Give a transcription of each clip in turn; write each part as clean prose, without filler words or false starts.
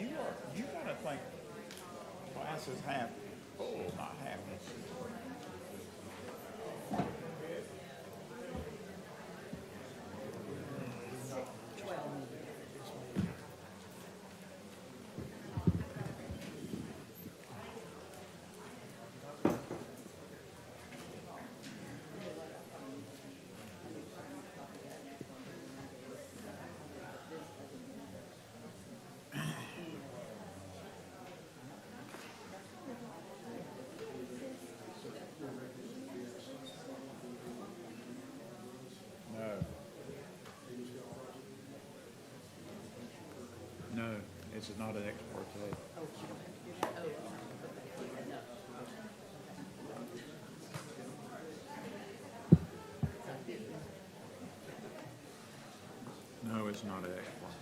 you gotta think glass is half full, not half empty. No, it's not an ex parte. No, it's not an ex parte.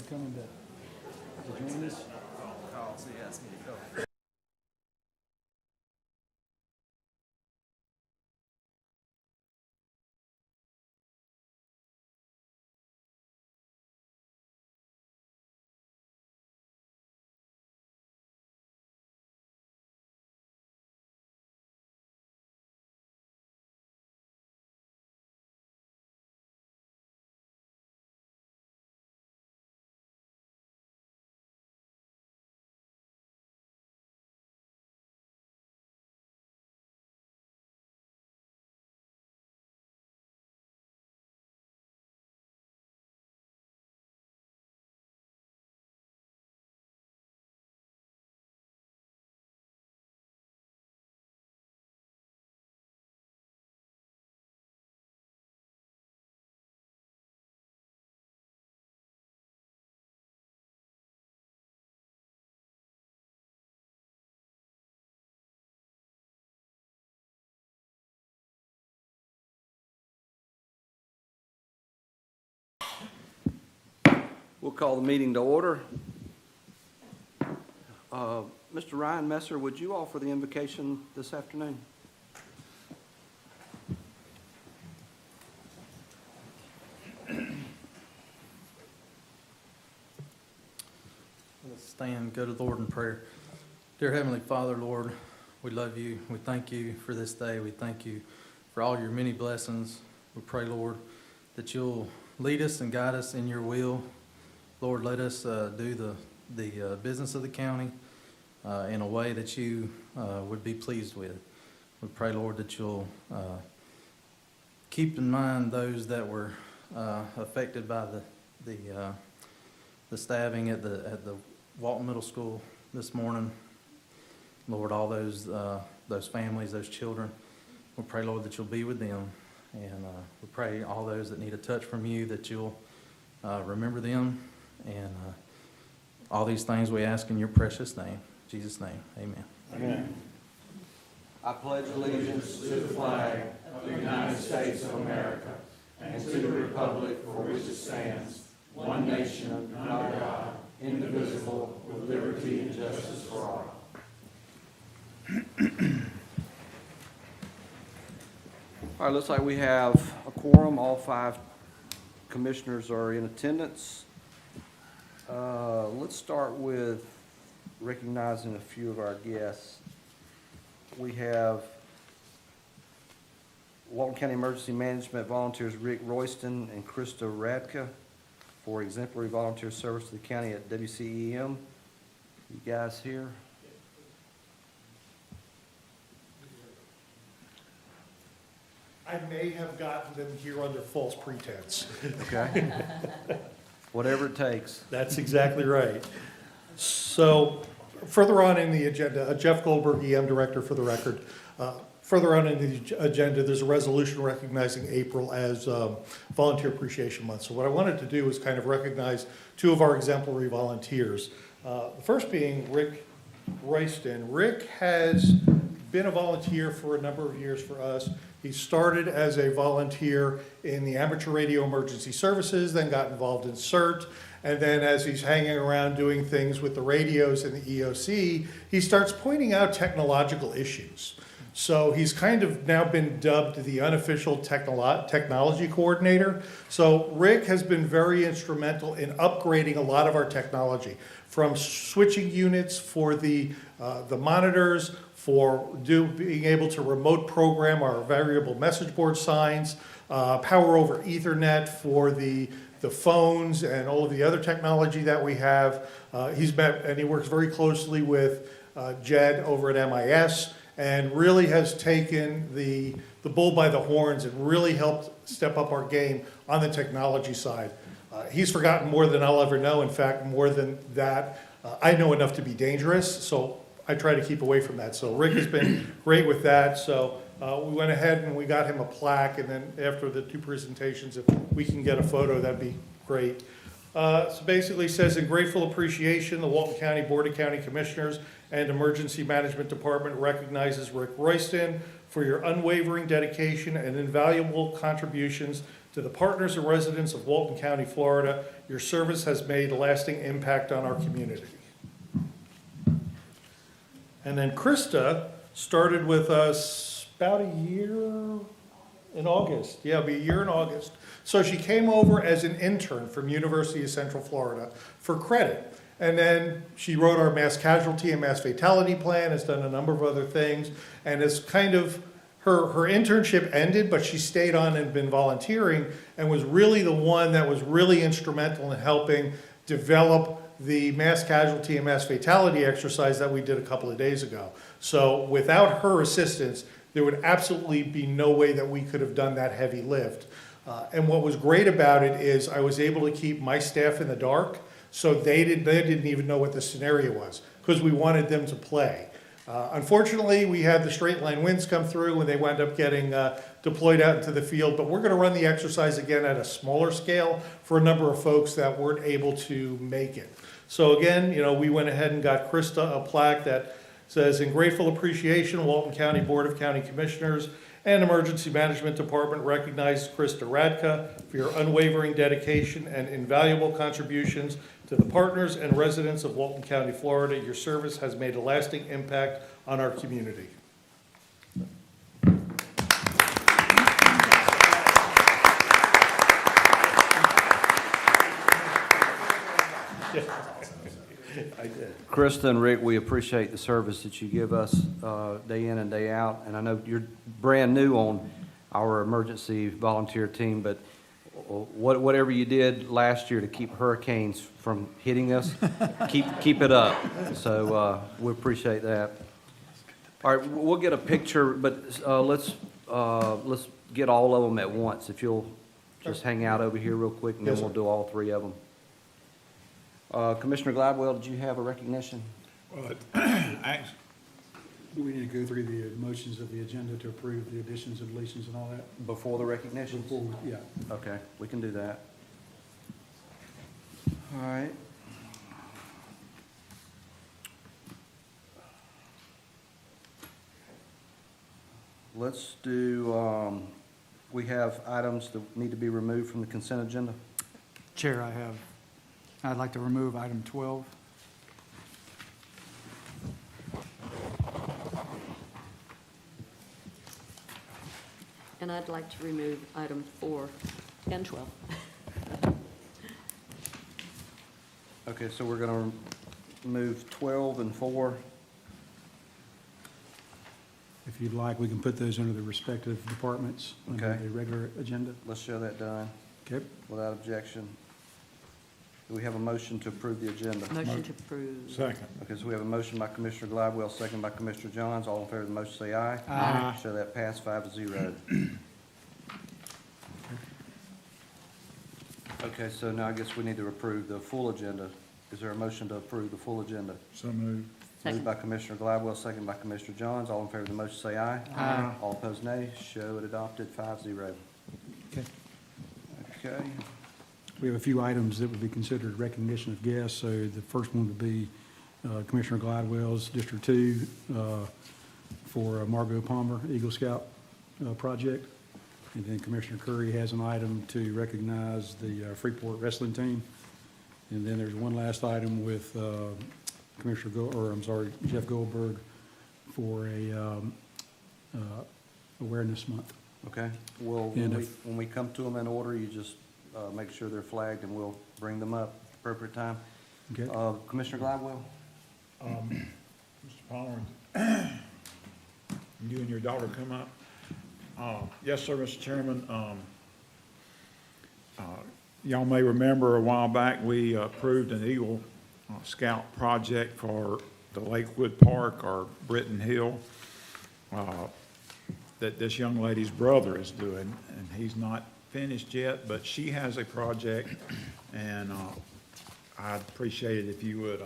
Coming to join us. Call, so he asked me to go. We'll call the meeting to order. Mr. Ryan Messer, would you offer the invocation this afternoon? Let's stand, go to the Lord in prayer. Dear Heavenly Father, Lord, we love you. We thank you for this day. We thank you for all your many blessings. We pray, Lord, that you'll lead us and guide us in your will. Lord, let us do the business of the county in a way that you would be pleased with. We pray, Lord, that you'll keep in mind those that were affected by the stabbing at the Walton Middle School this morning. Lord, all those families, those children, we pray, Lord, that you'll be with them. And we pray all those that need a touch from you, that you'll remember them. And all these things we ask in your precious name. In Jesus' name, amen. Amen. I pledge allegiance to the flag of the United States of America and to the republic for which it stands, one nation, under God, indivisible, with liberty and justice for all. All right, looks like we have a quorum. All 5 commissioners are in attendance. Let's start with recognizing a few of our guests. We have Walton County Emergency Management volunteers Rick Royston and Krista Radka for exemplary volunteer service to the county at WCEM. You guys here? I may have gotten them here under false pretense. Okay. Whatever it takes. That's exactly right. So further on in the agenda, Jeff Goldberg, EM Director for the record. further on in the agenda, there's a resolution recognizing April as Volunteer Appreciation Month. So what I wanted to do was kind of recognize two of our exemplary volunteers. The first being Rick Royston. Rick has been a volunteer for a number of years for us. He started as a volunteer in the Amateur Radio Emergency Services, then got involved in CERT, and then as he's hanging around doing things with the radios and the EOC, he starts pointing out technological issues. So he's kind of now been dubbed the unofficial technology coordinator. So Rick has been very instrumental in upgrading a lot of our technology, from switching units for the monitors, for being able to remote program our variable message board signs, power over Ethernet for the phones and all of the other technology that we have. He's met, and he works very closely with Jed over at MIS, and really has taken the bull by the horns and really helped step up our game on the technology side. He's forgotten more than I'll ever know. In fact, more than that, I know enough to be dangerous, so I try to keep away from that. So Rick has been great with that. So we went ahead and we got him a plaque, and then after the two presentations, if we can get a photo, that'd be great. So basically says, in grateful appreciation, the Walton County Board of County Commissioners and Emergency Management Department recognizes Rick Royston for your unwavering dedication and invaluable contributions to the partners and residents of Walton County, Florida. Your service has made a lasting impact on our community. And then Krista started with us about a year in August. Yeah, it'll be a year in August. So she came over as an intern from University of Central Florida for credit. And then she wrote our mass casualty and mass fatality plan, has done a number of other things, and has kind of, her internship ended, but she stayed on and been volunteering, and was really the one that was really instrumental in helping develop the mass casualty and mass fatality exercise that we did a couple of days ago. So without her assistance, there would absolutely be no way that we could have done that heavy lift. And what was great about it is I was able to keep my staff in the dark, so they didn't even know what the scenario was, because we wanted them to play. Unfortunately, we had the straight line winds come through and they wound up getting deployed out into the field, but we're gonna run the exercise again at a smaller scale for a number of folks that weren't able to make it. So again, we went ahead and got Krista a plaque that says, in grateful appreciation, Walton County Board of County Commissioners and Emergency Management Department recognizes Krista Radka for your unwavering dedication and invaluable contributions to the partners and residents of Walton County, Florida. Your service has made a lasting impact on our community. I did. Krista and Rick, we appreciate the service that you give us day in and day out. And I know you're brand new on our emergency volunteer team, but whatever you did last year to keep hurricanes from hitting us, keep it up. So we appreciate that. All right, we'll get a picture, but let's get all of them at once. If you'll just hang out over here real quick, and then we'll do all three of them. Commissioner Gladwell, did you have a recognition? Actually, Do we need to go through the motions of the agenda to approve the additions and deletions and all that? Before the recognitions? Before we- Yeah. Okay, we can do that. All right. Let's do, we have items that need to be removed from the consent agenda. Chair, I'd like to remove item 12. And I'd like to remove item 4 and 12. Okay, so we're going to move 12 and 4. If you'd like, we can put those under the respective departments under Okay. the regular agenda. Let's show that done Okay. without objection. Do we have a motion to approve the agenda? Motion to approve. second. Okay, so we have a motion by Commissioner Gladwell, second by Commissioner Johns. All in favor of the motion say aye. Aye. Show that pass 5-0. Okay, so now I guess we need to approve the full agenda. Is there a motion to approve the full agenda? So moved. Second. Moved by Commissioner Gladwell, second by Commissioner Johns. All in favor of the motion say aye. Aye. All opposed, nay. Show it adopted 5-0. Okay. Okay. We have a few items that would be considered recognition of guests. So the first one would be Commissioner Gladwell's District 2 for Margot Palmer Eagle Scout project. And then Commissioner Curry has an item to recognize the Freeport wrestling team. And then there's one last item with Jeff Goldberg for a awareness month. Okay. Well, And when we come to them in order, you just make sure they're flagged and we'll bring them up at the appropriate time. Okay. Commissioner Gladwell? Mr. Palmer, you and your daughter come up. Yes, sir, Mr. Chairman. Y'all may remember a while back, we approved an Eagle Scout project for the Lakewood Park or Britton Hill that this young lady's brother is doing, and he's not finished yet, but she has a project, and I'd appreciate it if you would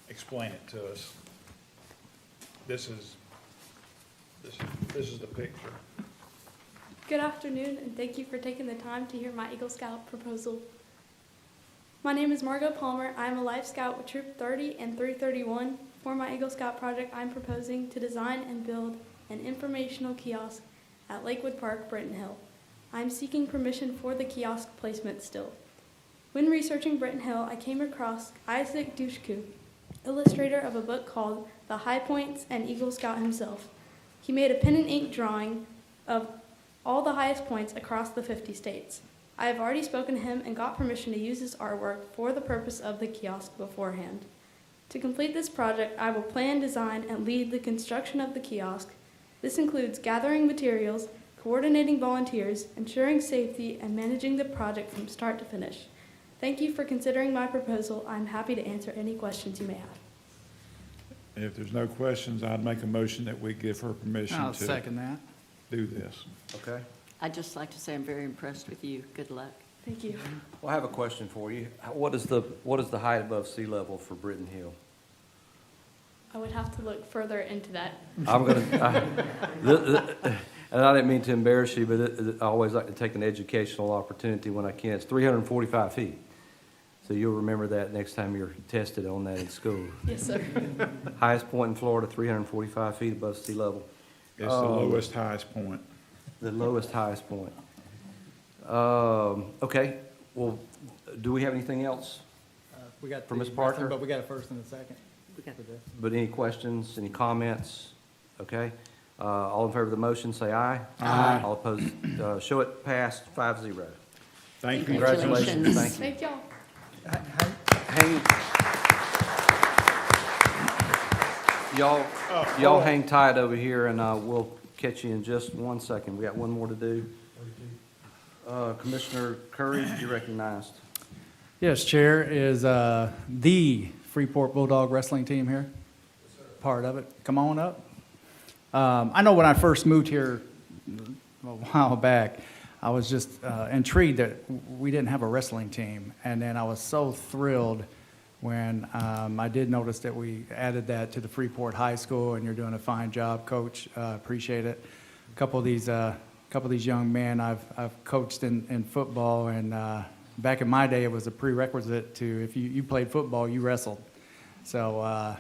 explain it to us. This is the picture. Good afternoon, and thank you for taking the time to hear my Eagle Scout proposal. My name is Margot Palmer. I'm a Life Scout with Troop 30 and 331. For my Eagle Scout project, I'm proposing to design and build an informational kiosk at Lakewood Park, Britton Hill. I'm seeking permission for the kiosk placement still. When researching Britton Hill, I came across Isaac Dushku, illustrator of a book called The High Points and Eagle Scout himself. He made a pen and ink drawing of all the highest points across the 50 states. I have already spoken to him and got permission to use his artwork for the purpose of the kiosk beforehand. To complete this project, I will plan, design, and lead the construction of the kiosk. This includes gathering materials, coordinating volunteers, ensuring safety, and managing the project from start to finish. Thank you for considering my proposal. I'm happy to answer any questions you may have. If there's no questions, I'd make a motion that we give her permission I'll to second that. do this. Okay. I'd just like to say I'm very impressed with you. Good luck. Thank you. Well, I have a question for you. What is the height above sea level for Britton Hill? I would have to look further into that. I'm gonna, and I didn't mean to embarrass you, but I always like to take an educational opportunity when I can. It's 345 feet. So you'll remember that next time you're tested on that in school. Yes, sir. Highest point in Florida, 345 feet above sea level. It's the lowest, highest point. The lowest, highest point. Okay, well, do we have anything else? We got For Ms. the- Parker? But we got a first and a second. We got for this. But any questions, any comments? Okay, all in favor of the motion, say aye. Aye. All opposed, show it passed 5-0. Thank you. Congratulations, thank you. Thank y'all. Y'all hang tight over here, and we'll catch you in just 1 second. We got one more to do. Commissioner Curry, you're recognized. Yes, Chair, is the Freeport Bulldog Wrestling Team here? Part of it. Come on up. I know when I first moved here a while back, I was just intrigued that we didn't have a wrestling team. And then I was so thrilled when I did notice that we added that to the Freeport High School, and you're doing a fine job, Coach. Appreciate it. A couple of these young men I've coached in football, and back in my day, it was a prerequisite to, if you played football, you wrestled. So, I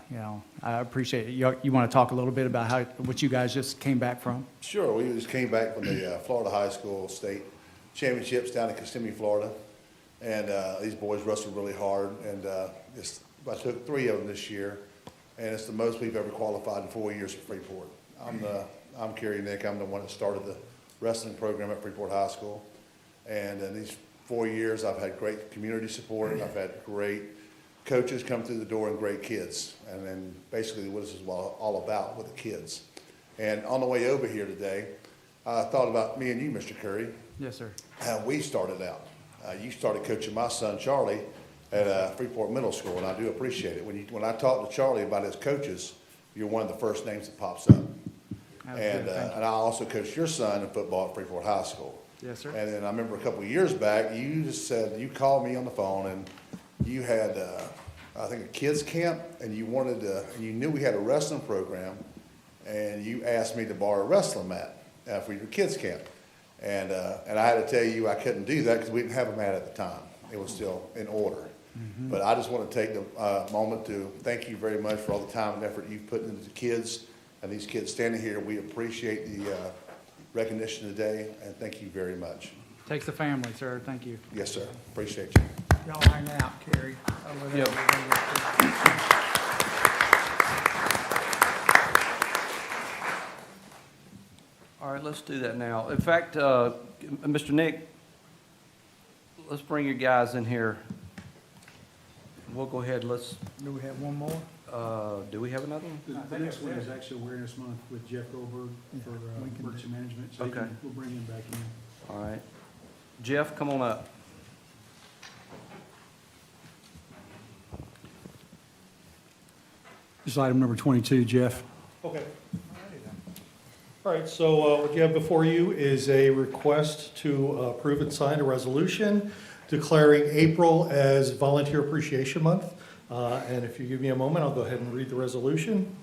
appreciate it. You want to talk a little bit about what you guys just came back from? Sure. We just came back from the Florida High School State Championships down in Kissimmee, Florida. And these boys wrestled really hard. And I took 3 of them this year. And it's the most we've ever qualified in 4 years at Freeport. I'm Kerry Nick. I'm the one that started the wrestling program at Freeport High School. And in these 4 years, I've had great community support. I've had great coaches come through the door and great kids. And then basically what this is all about with the kids. And on the way over here today, I thought about me and you, Mr. Curry. Yes, sir. How we started out. You started coaching my son, Charlie, at Freeport Middle School, and I do appreciate it. When I talk to Charlie about his coaches, you're one of the first names that pops up. And I also coached your son in football at Freeport High School. Yes, sir. And then I remember a couple of years back, you just said, you called me on the phone, and you had I think, a kids camp, and you wanted to, and you knew we had a wrestling program, and you asked me to borrow a wrestling mat for your kids camp. And I had to tell you I couldn't do that because we didn't have a mat at the time. It was still in order. But I just want to take the moment to thank you very much for all the time and effort you've put into the kids and these kids standing here. We appreciate the recognition today, and thank you very much. Takes a family, sir. Thank you. Yes, sir. Appreciate you. Y'all hang out, Carrie. Yep. All right, let's do that now. In fact, Mr. Nick, let's bring your guys in here. We'll go ahead, let's, Do we have one more? do we have another one? The next one is actually Awareness Month with Jeff Goldberg for we can emergency management. So Okay. we'll bring him back in. All right. Jeff, come on up. This is item number 22, Jeff. Okay. All right, so what you have before you is a request to approve and sign a resolution declaring April as Volunteer Appreciation Month. And if you give me a moment, I'll go ahead and read the resolution.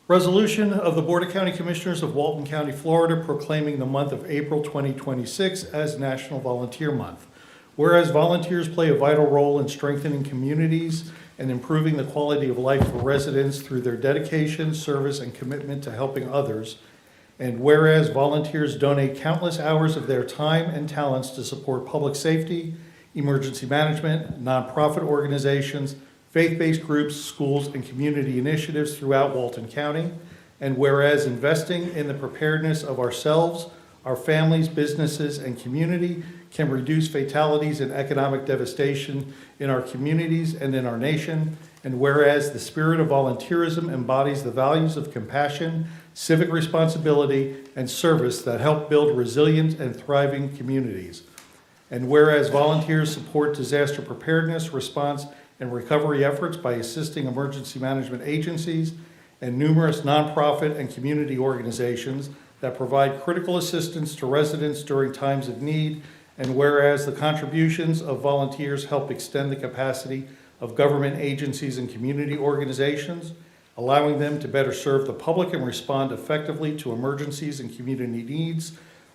Resolution of the Board of County Commissioners of Walton County, Florida, proclaiming the month of April 2026 as National Volunteer Month. Whereas volunteers play a vital role in strengthening communities and improving the quality of life for residents through their dedication, service, and commitment to helping others. And whereas volunteers donate countless hours of their time and talents to support public safety, emergency management, nonprofit organizations, faith-based groups, schools, and community initiatives throughout Walton County. And whereas investing in the preparedness of ourselves, our families, businesses, and community can reduce fatalities and economic devastation in our communities and in our nation. And whereas the spirit of volunteerism embodies the values of compassion, civic responsibility, and service that help build resilient and thriving communities. And whereas volunteers support disaster preparedness, response, and recovery efforts by assisting emergency management agencies and numerous nonprofit and community organizations that provide critical assistance to residents during times of need. And whereas the contributions of volunteers help extend the capacity of government agencies and community organizations, allowing them to better serve the public and respond effectively to emergencies and community needs.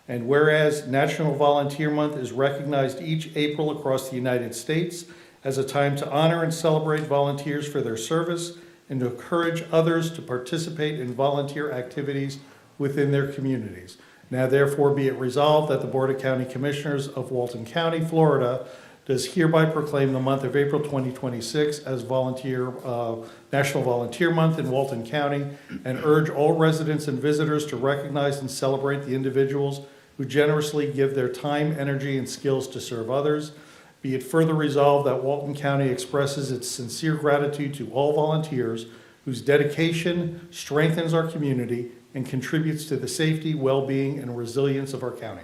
And whereas National Volunteer Month is recognized each April across the United States as a time to honor and celebrate volunteers for their service and to encourage others to participate in volunteer activities within their communities. Now therefore be it resolved that the Board of County Commissioners of Walton County, Florida, does hereby proclaim the month of April 2026 as National Volunteer Month in Walton County, and urge all residents and visitors to recognize and celebrate the individuals who generously give their time, energy, and skills to serve others. Be it further resolved that Walton County expresses its sincere gratitude to all volunteers whose dedication strengthens our community and contributes to the safety, well-being, and resilience of our county.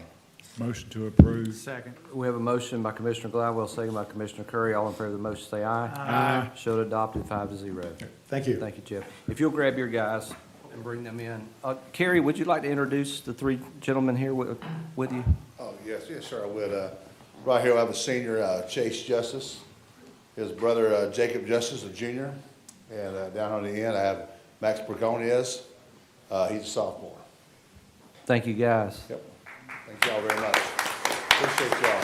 Motion to approve. Second. We have a motion by Commissioner Gladwell, second by Commissioner Curry. All in favor of the motion, say aye. Aye. Show it adopted, 5-0. Thank you. Thank you, Jeff. If you'll grab your guys and bring them in. Carrie, would you like to introduce the three gentlemen here with you? Oh, yes, sir, I would. Right here, I have a senior, Chase Justice, his brother, Jacob Justice, a junior, and down on the end, I have Max Bergonez, he's a sophomore. Thank you, guys. Yep. Thank y'all very much. Appreciate y'all.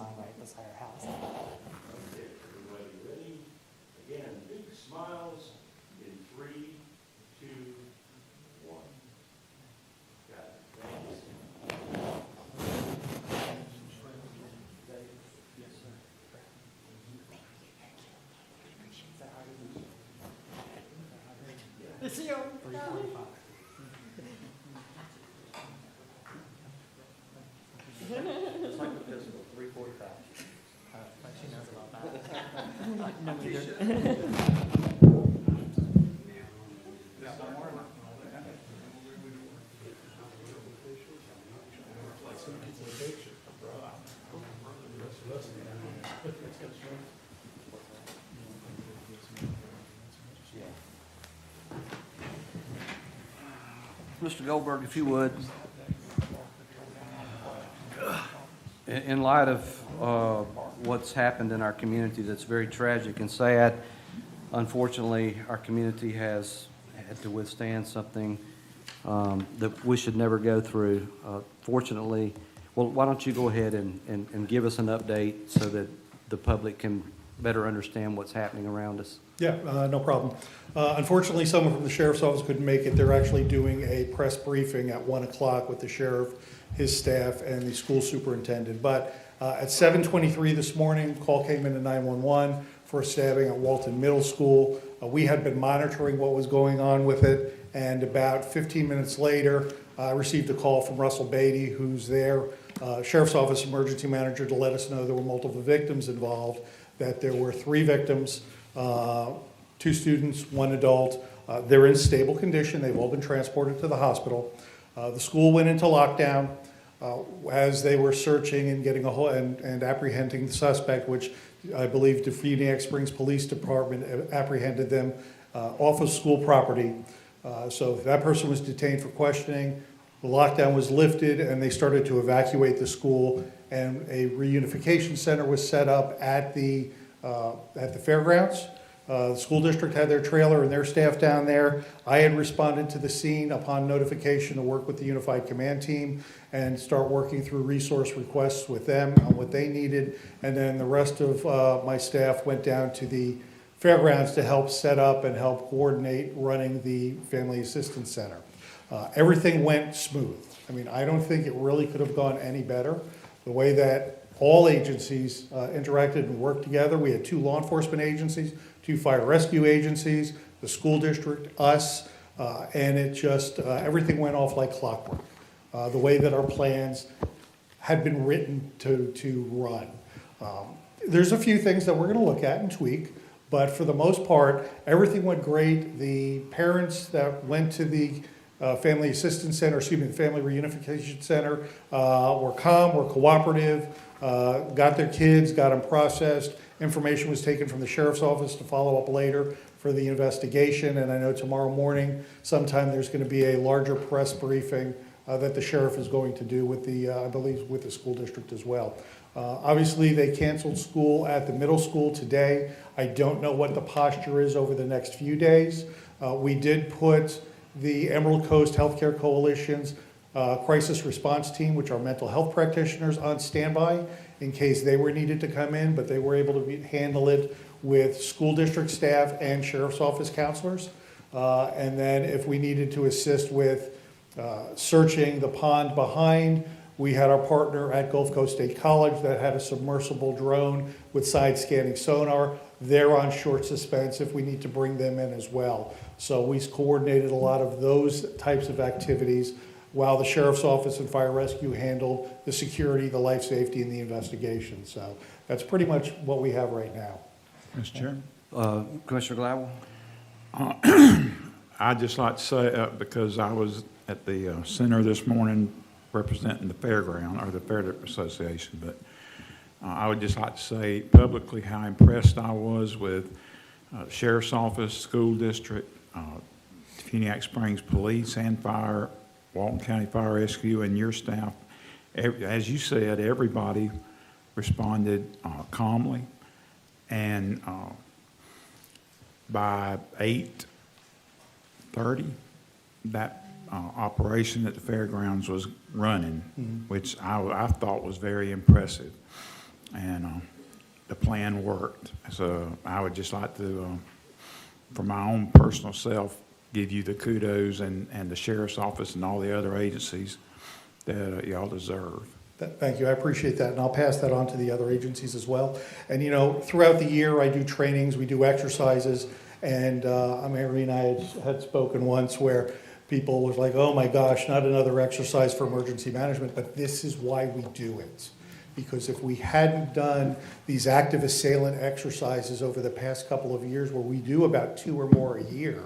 sign right beside our house. Everybody ready? Again, big smiles in 3, 2, 1. Got it. Thanks. See you. 3:45. It's like the physical, 3:45. She knows about that. No, we don't. Mr. Goldberg, if you would. In light of what's happened in our community that's very tragic and sad, unfortunately, our community has had to withstand something that we should never go through. Fortunately, well, why don't you go ahead and give us an update so that the public can better understand what's happening around us? Yeah, no problem. Unfortunately, someone from the sheriff's office couldn't make it. They're actually doing a press briefing at 1 o'clock with the sheriff, his staff, and the school superintendent. But at 7:23 this morning, call came into 911 for a stabbing at Walton Middle School. We had been monitoring what was going on with it, and about 15 minutes later, I received a call from Russell Beatty, who's their sheriff's office emergency manager, to let us know there were multiple victims involved, that there were 3 victims, 2 students, 1 adult. They're in stable condition. They've all been transported to the hospital. The school went into lockdown as they were searching and getting and apprehending the suspect, which I believe the Phoenix Springs Police Department apprehended them off of school property. So that person was detained for questioning. The lockdown was lifted, and they started to evacuate the school, and a reunification center was set up at the fairgrounds. The school district had their trailer and their staff down there. I had responded to the scene upon notification to work with the Unified Command Team and start working through resource requests with them on what they needed. And then the rest of my staff went down to the fairgrounds to help set up and help coordinate running the Family Assistance Center. Everything went smooth. I mean, I don't think it really could have gone any better. The way that all agencies interacted and worked together. We had 2 law enforcement agencies, 2 fire rescue agencies, the school district, us, and it just, everything went off like clockwork. The way that our plans had been written to run. There's a few things that we're gonna look at and tweak, but for the most part, everything went great. The parents that went to the Family Assistance Center, Family Reunification Center, were calm, were cooperative, got their kids, got them processed. Information was taken from the sheriff's office to follow up later for the investigation, and I know tomorrow morning sometime there's going to be a larger press briefing that the sheriff is going to do with the, I believe, with the school district as well. Obviously, they canceled school at the middle school today. I don't know what the posture is over the next few days. We did put the Emerald Coast Healthcare Coalition's crisis response team, which are mental health practitioners, on standby in case they were needed to come in, but they were able to handle it with school district staff and sheriff's office counselors. And then if we needed to assist with searching the pond behind, we had our partner at Gulf Coast State College that had a submersible drone with side scanning sonar. They're on short suspense if we need to bring them in as well. So we coordinated a lot of those types of activities while the sheriff's office and fire rescue handled the security, the life safety, and the investigation. So that's pretty much what we have right now. Mr. Chairman? Commissioner Gladwell? I'd just like to say, because I was at the center this morning representing the fairground, or the Fair Association, but I would just like to say publicly how impressed I was with Sheriff's Office, School District, Phoenix Springs Police and Fire, Walton County Fire Rescue, and your staff. As you said, everybody responded calmly, and by 8:30, that operation at the fairgrounds was running, which I thought was very impressive. and the plan worked. So I would just like to, for my own personal self, give you the kudos and the sheriff's office and all the other agencies that y'all deserve. Thank you, I appreciate that, and I'll pass that on to the other agencies as well. And, throughout the year, I do trainings, we do exercises, and Mary and I had spoken once where people was like, oh my gosh, not another exercise for emergency management, but this is why we do it. Because if we hadn't done these active assailant exercises over the past couple of years, where we do about 2 or more a year,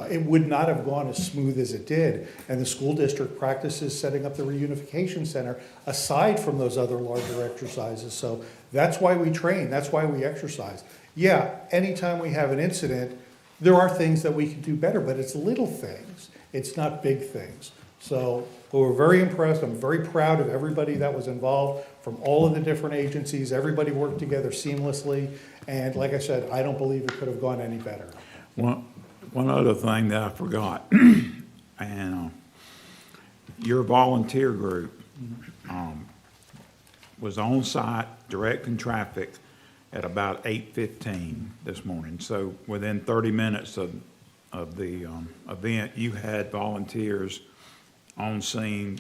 it would not have gone as smooth as it did. And the school district practices setting up the reunification center aside from those other larger exercises. So that's why we train, that's why we exercise. Yeah, anytime we have an incident, there are things that we can do better, but it's little things. It's not big things. So we're very impressed. I'm very proud of everybody that was involved from all of the different agencies. Everybody worked together seamlessly. And like I said, I don't believe it could have gone any better. One other thing that I forgot, and your volunteer group was on site directing traffic at about 8:15 this morning. So within 30 minutes of the event, you had volunteers on scene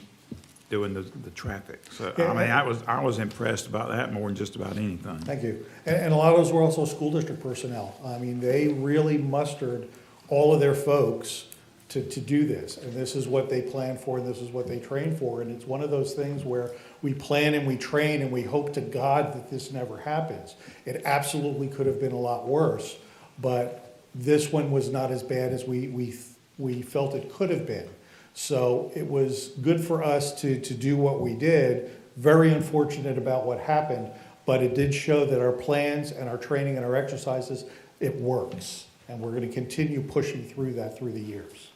doing the traffic. So, Yeah, I was impressed about that more than just about anything. Thank you. And a lot of those were also school district personnel. I mean, they really mustered all of their folks to do this. And this is what they planned for, and this is what they trained for. And it's one of those things where we plan and we train and we hope to God that this never happens. It absolutely could have been a lot worse, but this one was not as bad as we felt it could have been. So it was good for us to do what we did. Very unfortunate about what happened, but it did show that our plans and our training and our exercises, it works. And we're going to continue pushing through that through the years.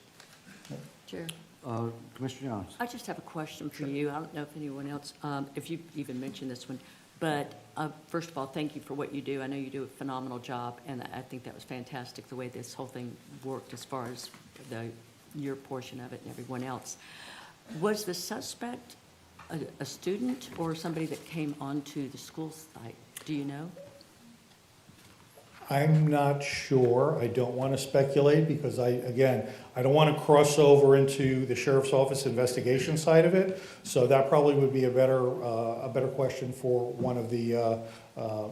Chair, Commissioner Jones. I just have a question for you. I don't know if anyone else, if you even mentioned this one, but first of all, thank you for what you do. I know you do a phenomenal job, and I think that was fantastic, the way this whole thing worked as far as your portion of it and everyone else. Was the suspect a student or somebody that came onto the school site? Do you know? I'm not sure. I don't want to speculate because I don't want to cross over into the sheriff's office investigation side of it. So that probably would be a better question for one of the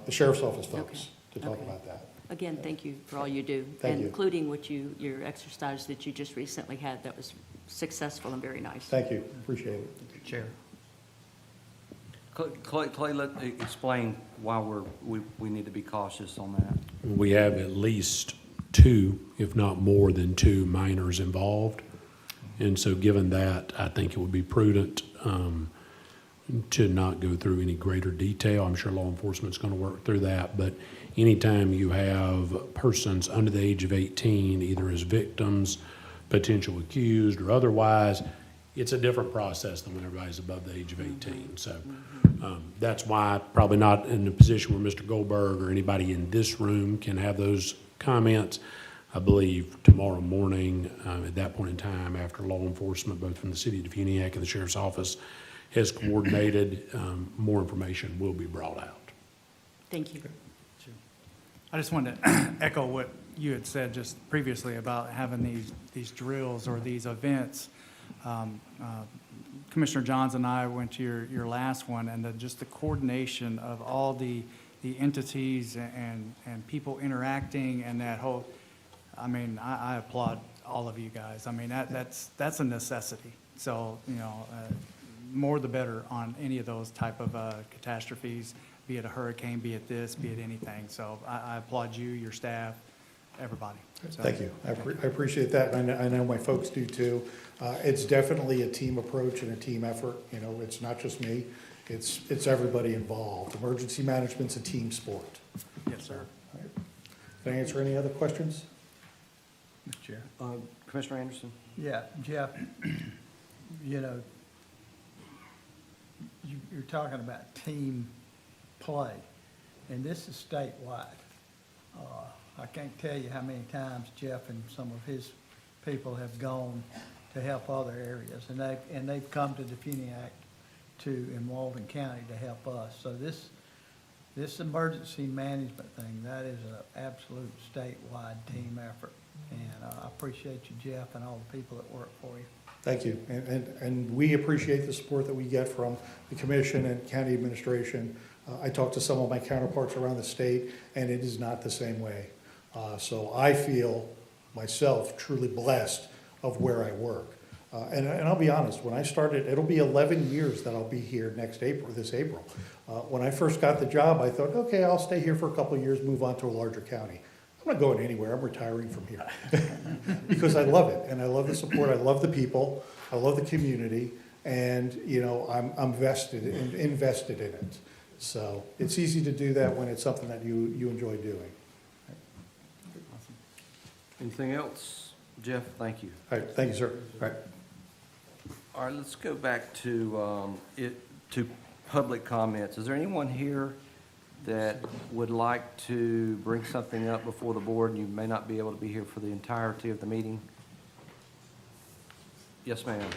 sheriff's office folks to talk about that. Again, thank you for all you do. Thank you. Including your exercise that you just recently had. That was successful and very nice. Thank you. Appreciate it. Chair. Clay, explain why we need to be cautious on that. We have at least 2, if not more than 2 minors involved. And so given that, I think it would be prudent to not go through any greater detail. I'm sure law enforcement's going to work through that. But anytime you have persons under the age of 18, either as victims, potential accused, or otherwise, it's a different process than when everybody's above the age of 18. So that's why probably not in a position where Mr. Goldberg or anybody in this room can have those comments. I believe tomorrow morning, at that point in time, after law enforcement, both from the city of Defuniak and the sheriff's office, has coordinated, more information will be brought out. Thank you. I just wanted to echo what you had said just previously about having these drills or these events. Commissioner Johns and I went to your last one, and just the coordination of all the entities and people interacting and that whole, I mean, I applaud all of you guys. I mean, that's a necessity. So, more the better on any of those type of catastrophes, be it a hurricane, be it this, be it anything. So I applaud you, your staff, everybody. So. Thank you. I appreciate that. And I know my folks do too. It's definitely a team approach and a team effort. It's not just me. It's everybody involved. Emergency management's a team sport. Yes, sir. All right. Can I answer any other questions? Mr. Chair. Commissioner Anderson? Yeah, Jeff, you're talking about team play, and this is statewide. I can't tell you how many times Jeff and some of his people have gone to help other areas, and they've come to Defuniak in Walden County to help us. So this emergency management thing, that is an absolute statewide team effort. And I appreciate you, Jeff, and all the people that work for you. Thank you. And we appreciate the support that we get from the commission and county administration. I talked to some of my counterparts around the state, and it is not the same way. So I feel myself truly blessed of where I work. And I'll be honest, when I started, it'll be 11 years that I'll be here this April. When I first got the job, I thought, okay, I'll stay here for a couple of years, move on to a larger county. I'm not going anywhere, I'm retiring from here. Because I love it, and I love the support, I love the people, I love the community, and, you know, I'm invested in it. So it's easy to do that when it's something that you enjoy doing. Anything else? Jeff, thank you. All right, thank you, sir. All right. All right, let's go back to public comments. Is there anyone here that would like to bring something up before the board, and you may not be able to be here for the entirety of the meeting? Yes, ma'am.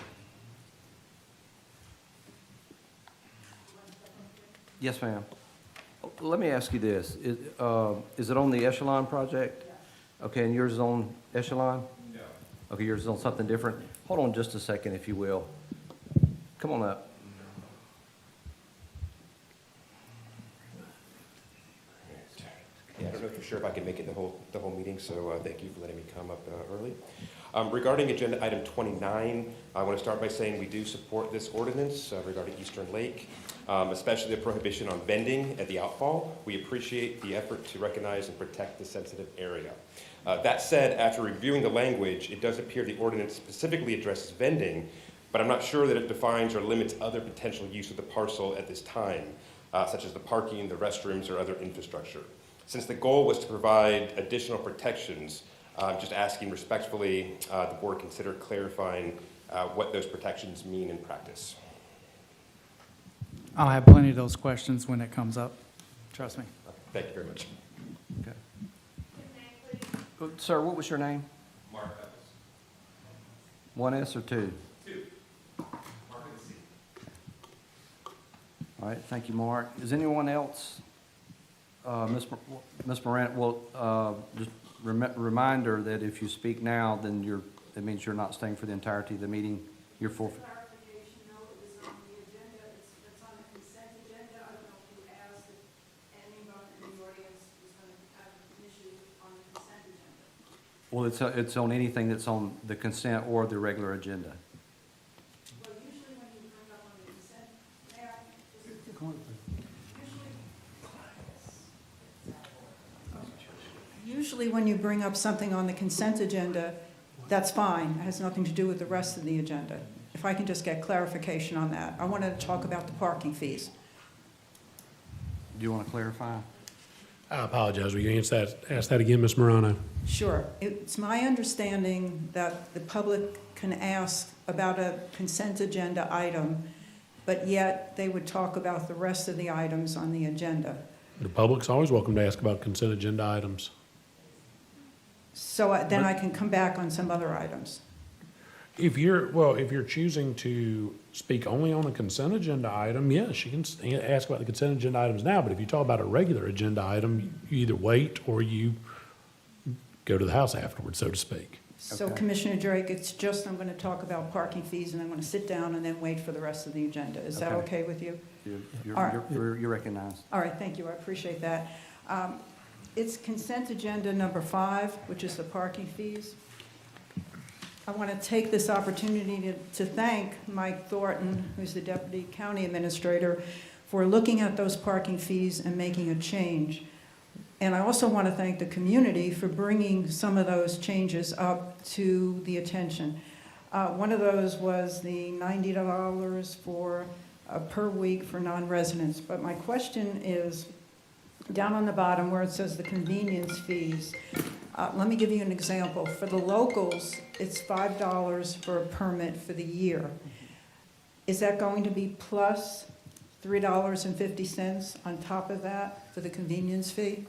Yes, ma'am. Let me ask you this. Is it on the Echelon project? Okay, and yours is on Echelon? No. Okay, yours is on something different? Hold on just a second, if you will. Come on up. Yeah, I don't know for sure if I can make it the whole meeting, so thank you for letting me come up early. Regarding agenda item 29, I want to start by saying we do support this ordinance regarding Eastern Lake, especially the prohibition on vending at the outfall. We appreciate the effort to recognize and protect the sensitive area. That said, after reviewing the language, it does appear the ordinance specifically addresses vending, but I'm not sure that it defines or limits other potential use of the parcel at this time, such as the parking, the restrooms, or other infrastructure. Since the goal was to provide additional protections, I'm just asking respectfully the board consider clarifying what those protections mean in practice. I'll have plenty of those questions when it comes up. Trust me. Thank you very much. Okay. Sir, what was your name? Mark Evans. One S or two? Two. Mark with a C. All right, thank you, Mark. Is anyone else? Ms. Morant, well, just reminder that if you speak now, then it means you're not staying for the entirety of the meeting. You're forfeit. Clarification, no, it was on the agenda, it's on the consent agenda. I don't know if you asked if anyone in the audience was going to have an issue on the consent agenda. Well, it's on anything that's on the consent or the regular agenda. Well, usually when you bring up on the consent, usually when you bring up something on the consent agenda, that's fine. It has nothing to do with the rest of the agenda. If I can just get clarification on that. I wanted to talk about the parking fees. Do you want to clarify? I apologize. Will you ask that again, Ms. Morano? Sure. It's my understanding that the public can ask about a consent agenda item, but yet they would talk about the rest of the items on the agenda. The public's always welcome to ask about consent agenda items. So then I can come back on some other items. If you're choosing to speak only on a consent agenda item, yes, you can ask about the consent agenda items now, but if you talk about a regular agenda item, you either wait or you go to the house afterwards, so to speak. So Okay. Commissioner Drake, it's just I'm going to talk about parking fees and I'm going to sit down and then wait for the rest of the agenda. Is that Okay. okay with you? You're, All right. you're recognized. All right, thank you, I appreciate that. It's consent agenda number 5, which is the parking fees. I want to take this opportunity to thank Mike Thornton, who's the Deputy County Administrator, for looking at those parking fees and making a change. And I also want to thank the community for bringing some of those changes up to the attention. One of those was the $90 for per week for non-residents. But my question is, down on the bottom where it says the convenience fees, let me give you an example. For the locals, it's $5 for a permit for the year. Is that going to be plus $3.50 on top of that for the convenience fee?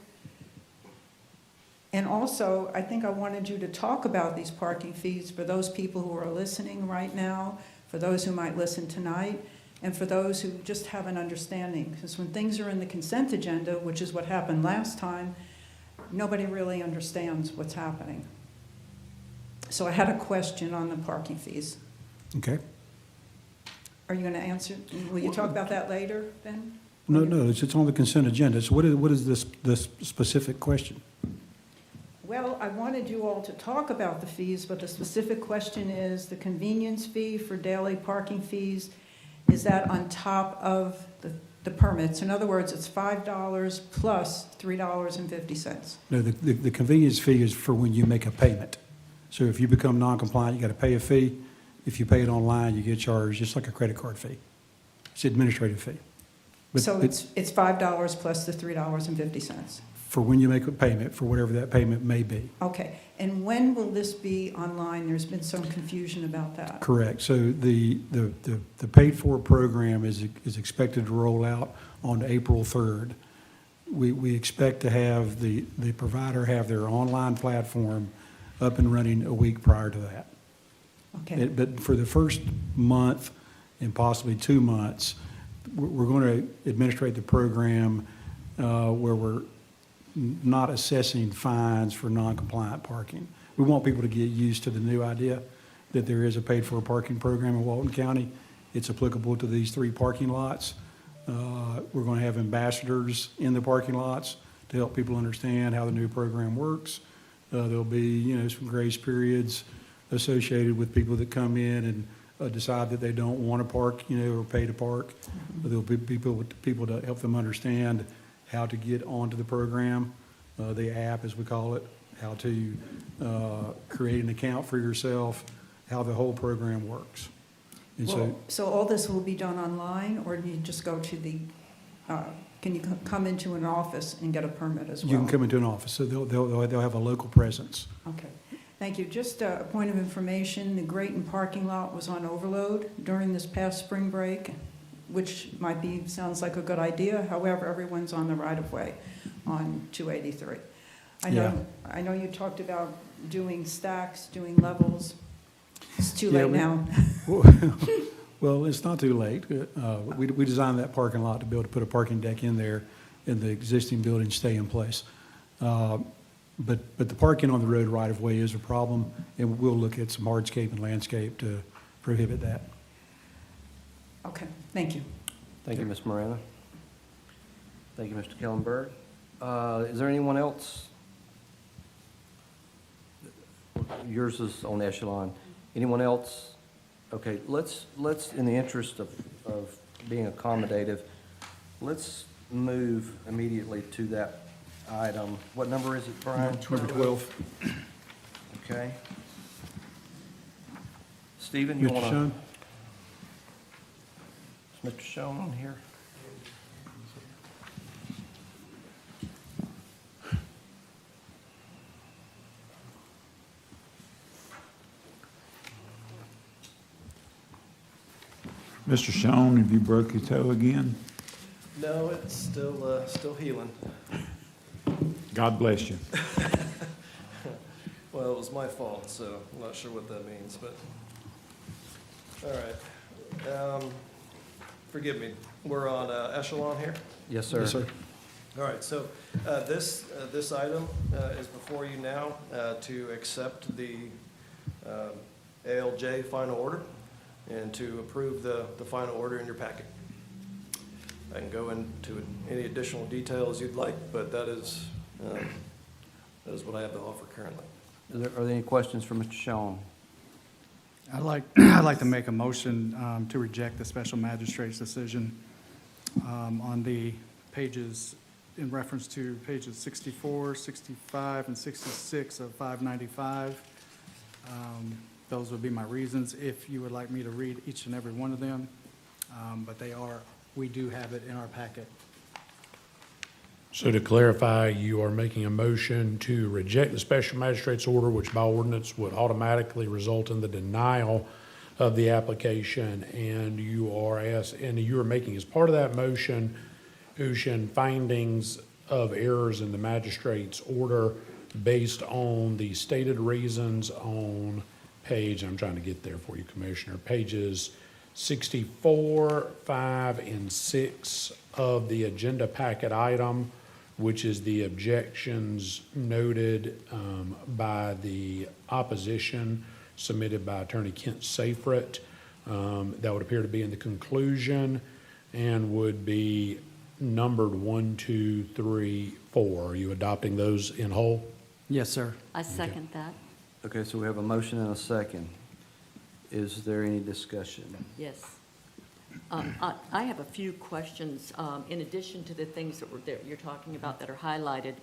And also, I think I wanted you to talk about these parking fees for those people who are listening right now, for those who might listen tonight, and for those who just have an understanding. Because when things are in the consent agenda, which is what happened last time, nobody really understands what's happening. So I had a question on the parking fees. Okay. Are you going to answer? Will you talk about that later, Ben? No, it's on the consent agenda. So what is this specific question? Well, I wanted you all to talk about the fees, but the specific question is the convenience fee for daily parking fees, is that on top of the permits? In other words, it's $5 plus $3.50. No, the convenience fee is for when you make a payment. So if you become non-compliant, you got to pay a fee. If you pay it online, you get charged just like a credit card fee. It's an administrative fee. But So it's $5 plus the $3.50. for when you make a payment, for whatever that payment may be. Okay, and when will this be online? There's been some confusion about that. Correct. So the paid-for program is expected to roll out on April 3rd. We expect to have the provider have their online platform up and running a week prior to that. Okay, But for the first month and possibly 2 months, we're going to administrate the program where we're not assessing fines for non-compliant parking. We want people to get used to the new idea that there is a paid-for parking program in Walton County. It's applicable to these 3 parking lots. We're going to have ambassadors in the parking lots to help people understand how the new program works. There'll be, some grace periods associated with people that come in and decide that they don't want to park, or pay to park. There'll be people to help them understand how to get onto the program, the app, as we call it, how to create an account for yourself, how the whole program works. And so all this will be done online, or do you just go to the, can you come into an office and get a permit as well? you can come into an office, so they'll have a local presence. Okay, thank you. Just a point of information, the Grayton parking lot was on overload during this past spring break, which sounds like a good idea. However, everyone's on the right-of-way on 283. I know you talked about doing stacks, doing levels. It's too late now. Well, it's not too late. We designed that parking lot to be able to put a parking deck in there and the existing buildings stay in place. But the parking on the road right-of-way is a problem, and we'll look at some hardscape and landscape to prohibit that. Okay, thank you. Thank you, Ms. Miranda. Thank you, Mr. Kellenberg. Is there anyone else? Yours is on echelon. Anyone else? Okay, let's in the interest of being accommodative, let's move immediately to that item. What number is it, Brian? Number 12. Okay. Stephen, you Mr. want to? Schoen? Is Mr. Schoen on here? Mr. Schoen, have you broke your toe again? No, it's still healing. God bless you. Well, it was my fault, so I'm not sure what that means, but, all right. Forgive me, we're on echelon here? Yes, sir. Yes, sir. All right, so this item is before you now to accept the ALJ final order and to approve the final order in your packet. I can go into any additional details you'd like, but that is what I have to offer currently. Are there any questions for Mr. Schoen? I'd like to make a motion to reject the special magistrate's decision on the pages, in reference to pages 64, 65, and 66 of 595. Those would be my reasons, if you would like me to read each and every one of them. But we do have it in our packet. So to clarify, you are making a motion to reject the special magistrate's order, which by ordinance would automatically result in the denial of the application, and you are making as part of that motion, Ushin, findings of errors in the magistrate's order based on the stated reasons on page, I'm trying to get there for you, Commissioner, pages 64, 5, and 6 of the agenda packet item, which is the objections noted by the opposition submitted by Attorney Kent Seyfried. That would appear to be in the conclusion and would be numbered 1, 2, 3, 4. Are you adopting those in whole? Yes, sir. I second that. Okay, so we have a motion and a second. Is there any discussion? Yes. I have a few questions, in addition to the things that you're talking about that are highlighted.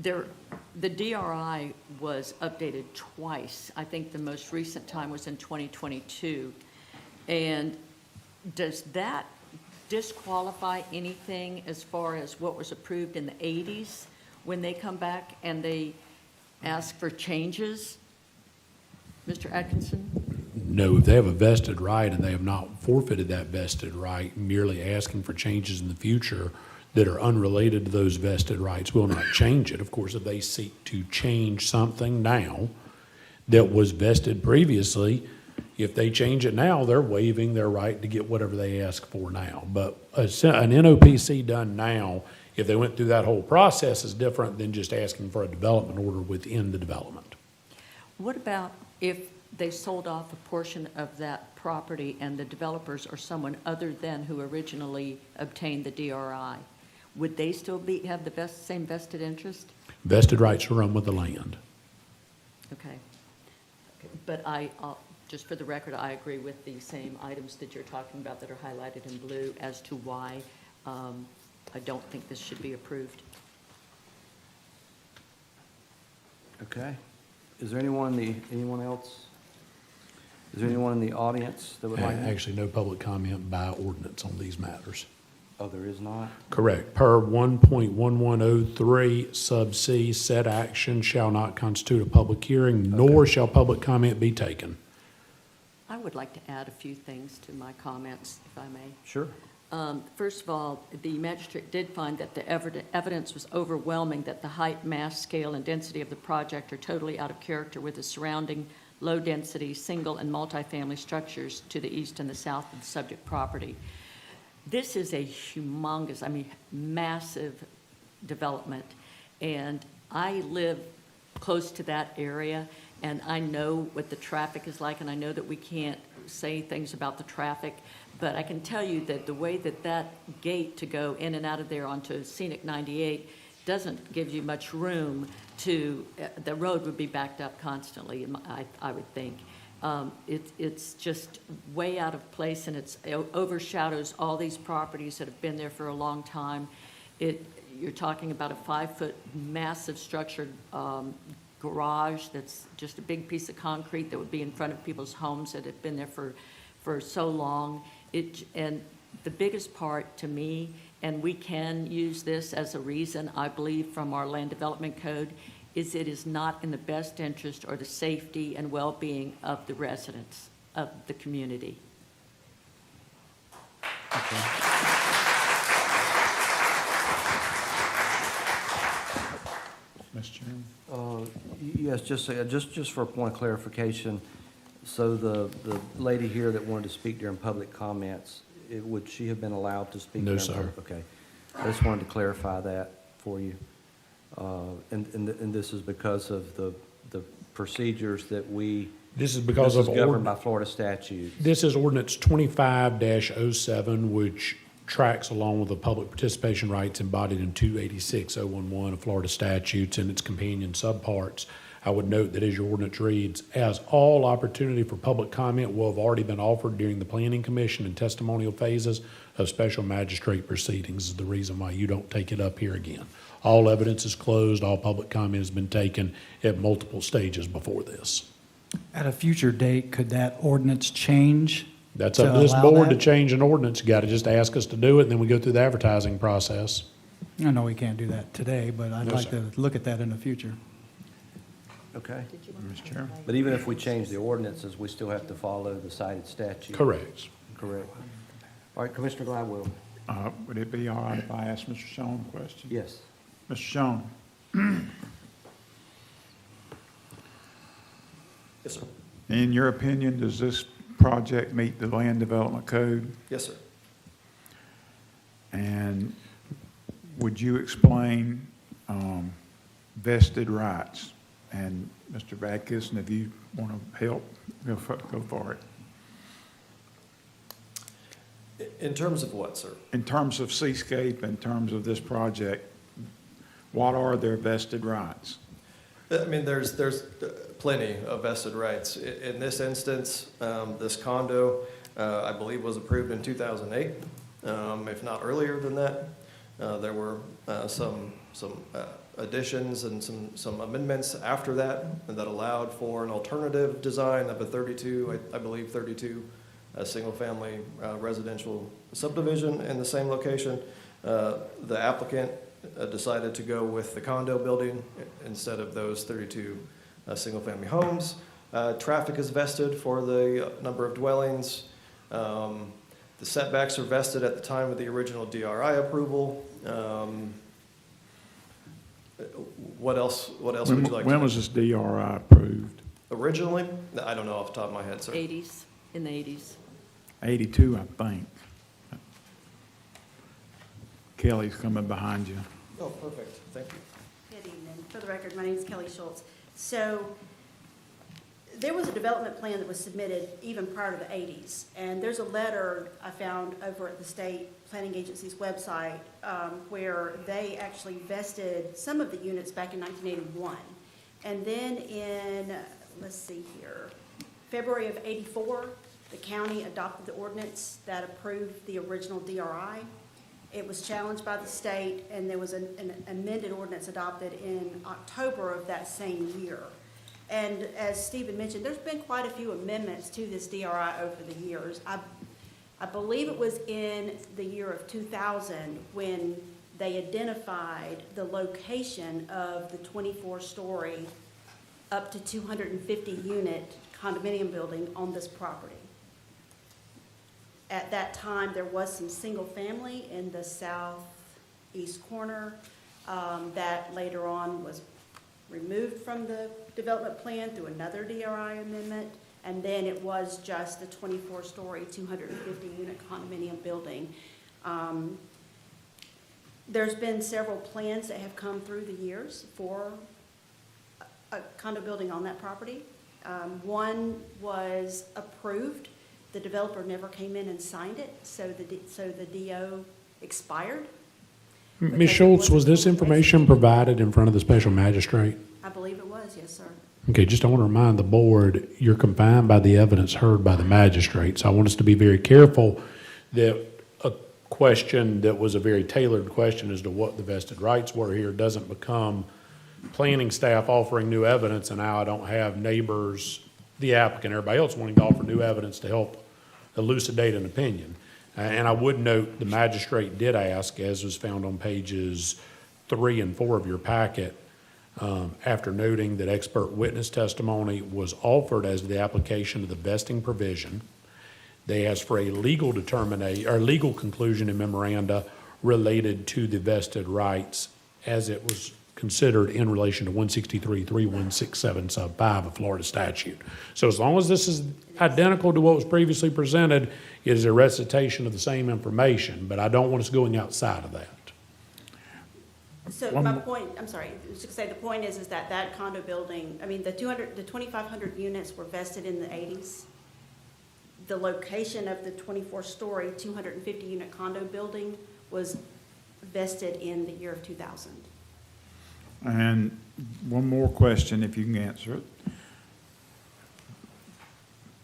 The DRI was updated twice. I think the most recent time was in 2022. And does that disqualify anything as far as what was approved in the 80s when they come back and they ask for changes? Mr. Atkinson? No, if they have a vested right and they have not forfeited that vested right, merely asking for changes in the future that are unrelated to those vested rights will not change it. Of course, if they seek to change something now that was vested previously, if they change it now, they're waiving their right to get whatever they ask for now. But an NOPC done now, if they went through that whole process, is different than just asking for a development order within the development. What about if they sold off a portion of that property and the developers are someone other than who originally obtained the DRI? Would they still have the same vested interest? Vested rights to run with the land. Okay. But just for the record, I agree with the same items that you're talking about that are highlighted in blue as to why I don't think this should be approved. Okay. Is there anyone else? Is there anyone in the audience that would like? Actually, no public comment by ordinance on these matters. Oh, there is not? Correct. Per 1.1103 sub C, said action shall not constitute a public hearing, nor shall public comment be taken. I would like to add a few things to my comments, if I may. Sure. First of all, the magistrate did find that the evidence was overwhelming that the height, mass, scale, and density of the project are totally out of character with the surrounding low-density, single and multifamily structures to the east and the south of the subject property. This is a humongous, massive development, and I live close to that area, and I know what the traffic is like, and I know that we can't say things about the traffic, but I can tell you that the way that gate to go in and out of there onto Scenic 98 doesn't give you much room to, the road would be backed up constantly, I would think. It's just way out of place, and it overshadows all these properties that have been there for a long time. You're talking about a 5-foot massive structured garage that's just a big piece of concrete that would be in front of people's homes that have been there for so long. And the biggest part to me, and we can use this as a reason, I believe, from our land development code, is it is not in the best interest or the safety and well-being of the residents of the community. Mr. Chairman? Yes, just for a point of clarification, so the lady here that wanted to speak during public comments, would she have been allowed to speak? No, during sir. public? Okay. I just wanted to clarify that for you. And this is because of the procedures that we. This is because of. This is governed by Florida statutes. This is ordinance 25-07, which tracks along with the public participation rights embodied in 286-011 of Florida statutes and its companion subparts. I would note that as your ordinance reads, as all opportunity for public comment will have already been offered during the planning commission and testimonial phases of special magistrate proceedings is the reason why you don't take it up here again. All evidence is closed, all public comment has been taken at multiple stages before this. At a future date, could that ordinance change? That's up to this board to change an ordinance. You gotta just ask us to do it, and then we go through the advertising process. I know we can't do that today, but I'd No, like sir. to look at that in the future. Okay. Mr. Chairman? But even if we change the ordinances, we still have to follow the cited statute. Correct. Correct. All right, Commissioner Gladwell. Would it be all right if I ask Mr. Schoen a question? Yes. Mr. Schoen? Yes, sir. In your opinion, does this project meet the land development code? Yes, sir. And would you explain vested rights? And Mr. Backus, and if you want to help, go for it. In terms of what, sir? In terms of Seascape, in terms of this project, what are their vested rights? I mean, there's plenty of vested rights. In this instance, this condo, I believe, was approved in 2008, if not earlier than that. There were some additions and some amendments after that that allowed for an alternative design of a 32, I believe 32, single-family residential subdivision in the same location. The applicant decided to go with the condo building instead of those 32 single-family homes. Traffic is vested for the number of dwellings. The setbacks are vested at the time of the original DRI approval. What else would you like to know? When was this DRI approved? Originally? I don't know off the top of my head, sir. 80s, in the 80s. 82, I think. Kelly's coming behind you. Oh, perfect. Thank you. Good evening. For the record, my name is Kelly Schultz. So there was a development plan that was submitted even prior to the 80s. And there's a letter I found over at the State Planning Agency's website where they actually vested some of the units back in 1981. And then in, let's see here, February of 84, the county adopted the ordinance that approved the original DRI. It was challenged by the state, and there was an amended ordinance adopted in October of that same year. And as Stephen mentioned, there's been quite a few amendments to this DRI over the years. I believe it was in the year of 2000 when they identified the location of the 24-story up to 250-unit condominium building on this property. At that time, there was some single family in the southeast corner that later on was removed from the development plan through another DRI amendment. And then it was just the 24-story, 250-unit condominium building. There's been several plans that have come through the years for a condo building on that property. One was approved. The developer never came in and signed it, so the DO expired. Ms. Schultz, was this information provided in front of the special magistrate? I believe it was, yes, sir. Okay, just I want to remind the board, you're confined by the evidence heard by the magistrate. So I want us to be very careful that a question that was a very tailored question as to what the vested rights were here doesn't become planning staff offering new evidence, and now I don't have neighbors, the applicant, everybody else wanting to offer new evidence to help elucidate an opinion. And I would note the magistrate did ask, as was found on pages 3 and 4 of your packet, after noting that expert witness testimony was offered as to the application of the vesting provision. They asked for a legal determination or legal conclusion in memoranda related to the vested rights as it was considered in relation to 163.3167 sub 5 of Florida statute. So as long as this is identical to what was previously presented, it is a recitation of the same information, but I don't want us going outside of that. So my point, I'm sorry, just to say the point is that that condo building, I mean, the 2,500 units were vested in the 80s. The location of the 24-story, 250-unit condo building was vested in the year of 2000. And one more question, if you can answer it.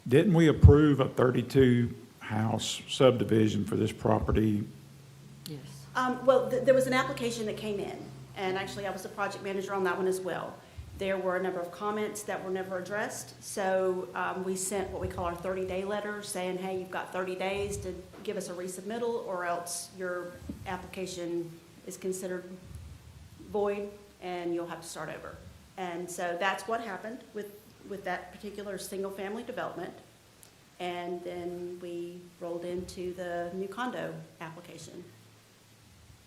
Didn't we approve a 32-house subdivision for this property? Yes. Well, there was an application that came in, and actually I was the project manager on that one as well. There were a number of comments that were never addressed, so we sent what we call our 30-day letter saying, hey, you've got 30 days to give us a resubmittal or else your application is considered void and you'll have to start over. And so that's what happened with that particular single-family development. And then we rolled into the new condo application.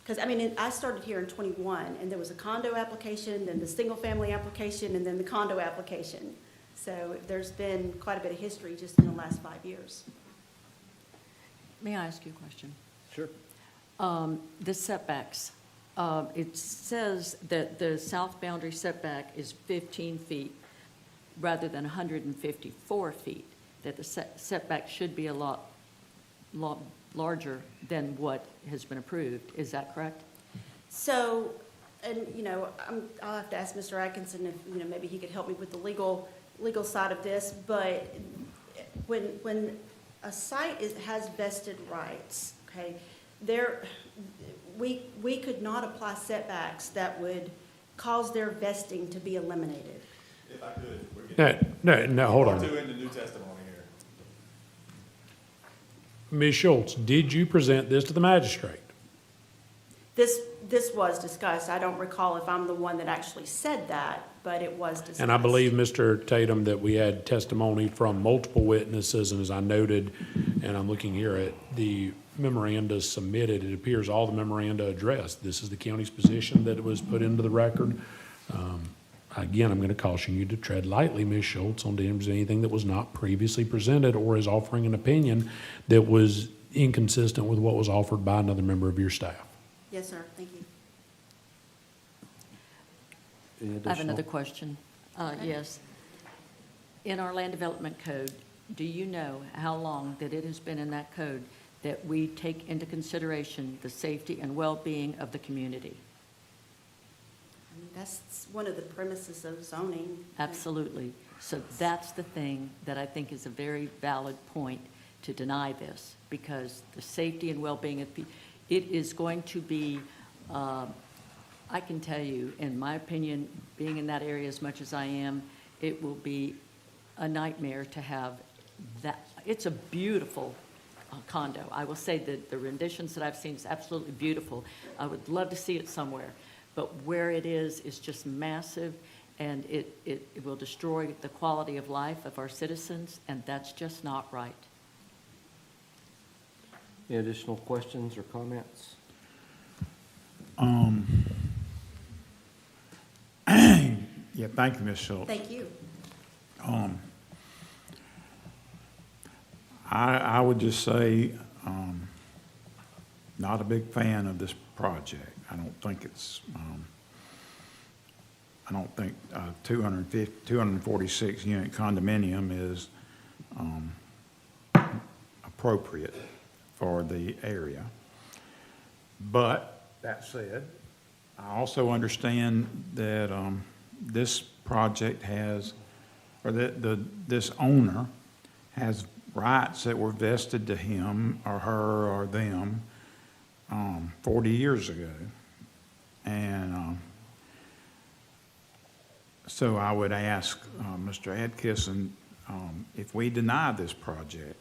Because, I mean, I started here in 21, and there was a condo application, then the single-family application, and then the condo application. So there's been quite a bit of history just in the last 5 years. May I ask you a question? Sure. The setbacks, it says that the south boundary setback is 15 feet rather than 154 feet, that the setback should be a lot larger than what has been approved. Is that correct? So, and, I'll have to ask Mr. Atkinson if, maybe he could help me with the legal side of this, but when a site has vested rights, okay, we could not apply setbacks that would cause their vesting to be eliminated. If I could, we're getting No, hold on. too into New Testimony here. Ms. Schultz, did you present this to the magistrate? This was discussed. I don't recall if I'm the one that actually said that, but it was discussed. And I believe, Mr. Tatum, that we had testimony from multiple witnesses, and as I noted, and I'm looking here at the memoranda submitted, it appears all the memoranda addressed. This is the county's position that it was put into the record. Again, I'm going to caution you to tread lightly, Ms. Schultz, on anything that was not previously presented or is offering an opinion that was inconsistent with what was offered by another member of your staff. Yes, sir. Thank you. I have another question. Yes. In our land development code, do you know how long that it has been in that code that we take into consideration the safety and well-being of the community? That's one of the premises of zoning. Absolutely. So that's the thing that I think is a very valid point to deny this, because the safety and well-being of people, it is going to be, I can tell you, in my opinion, being in that area as much as I am, it will be a nightmare to have that. It's a beautiful condo. I will say that the renditions that I've seen is absolutely beautiful. I would love to see it somewhere. But where it is just massive, and it will destroy the quality of life of our citizens, and that's just not right. Any additional questions or comments? Yeah, thank you, Ms. Schultz. Thank you. I would just say, not a big fan of this project. I don't think it's, I don't think 246 unit condominium is appropriate for the area. But that said, I also understand that this project has, or this owner has rights that were vested to him or her or them 40 years ago. And so I would ask Mr. Atkinson, if we deny this project,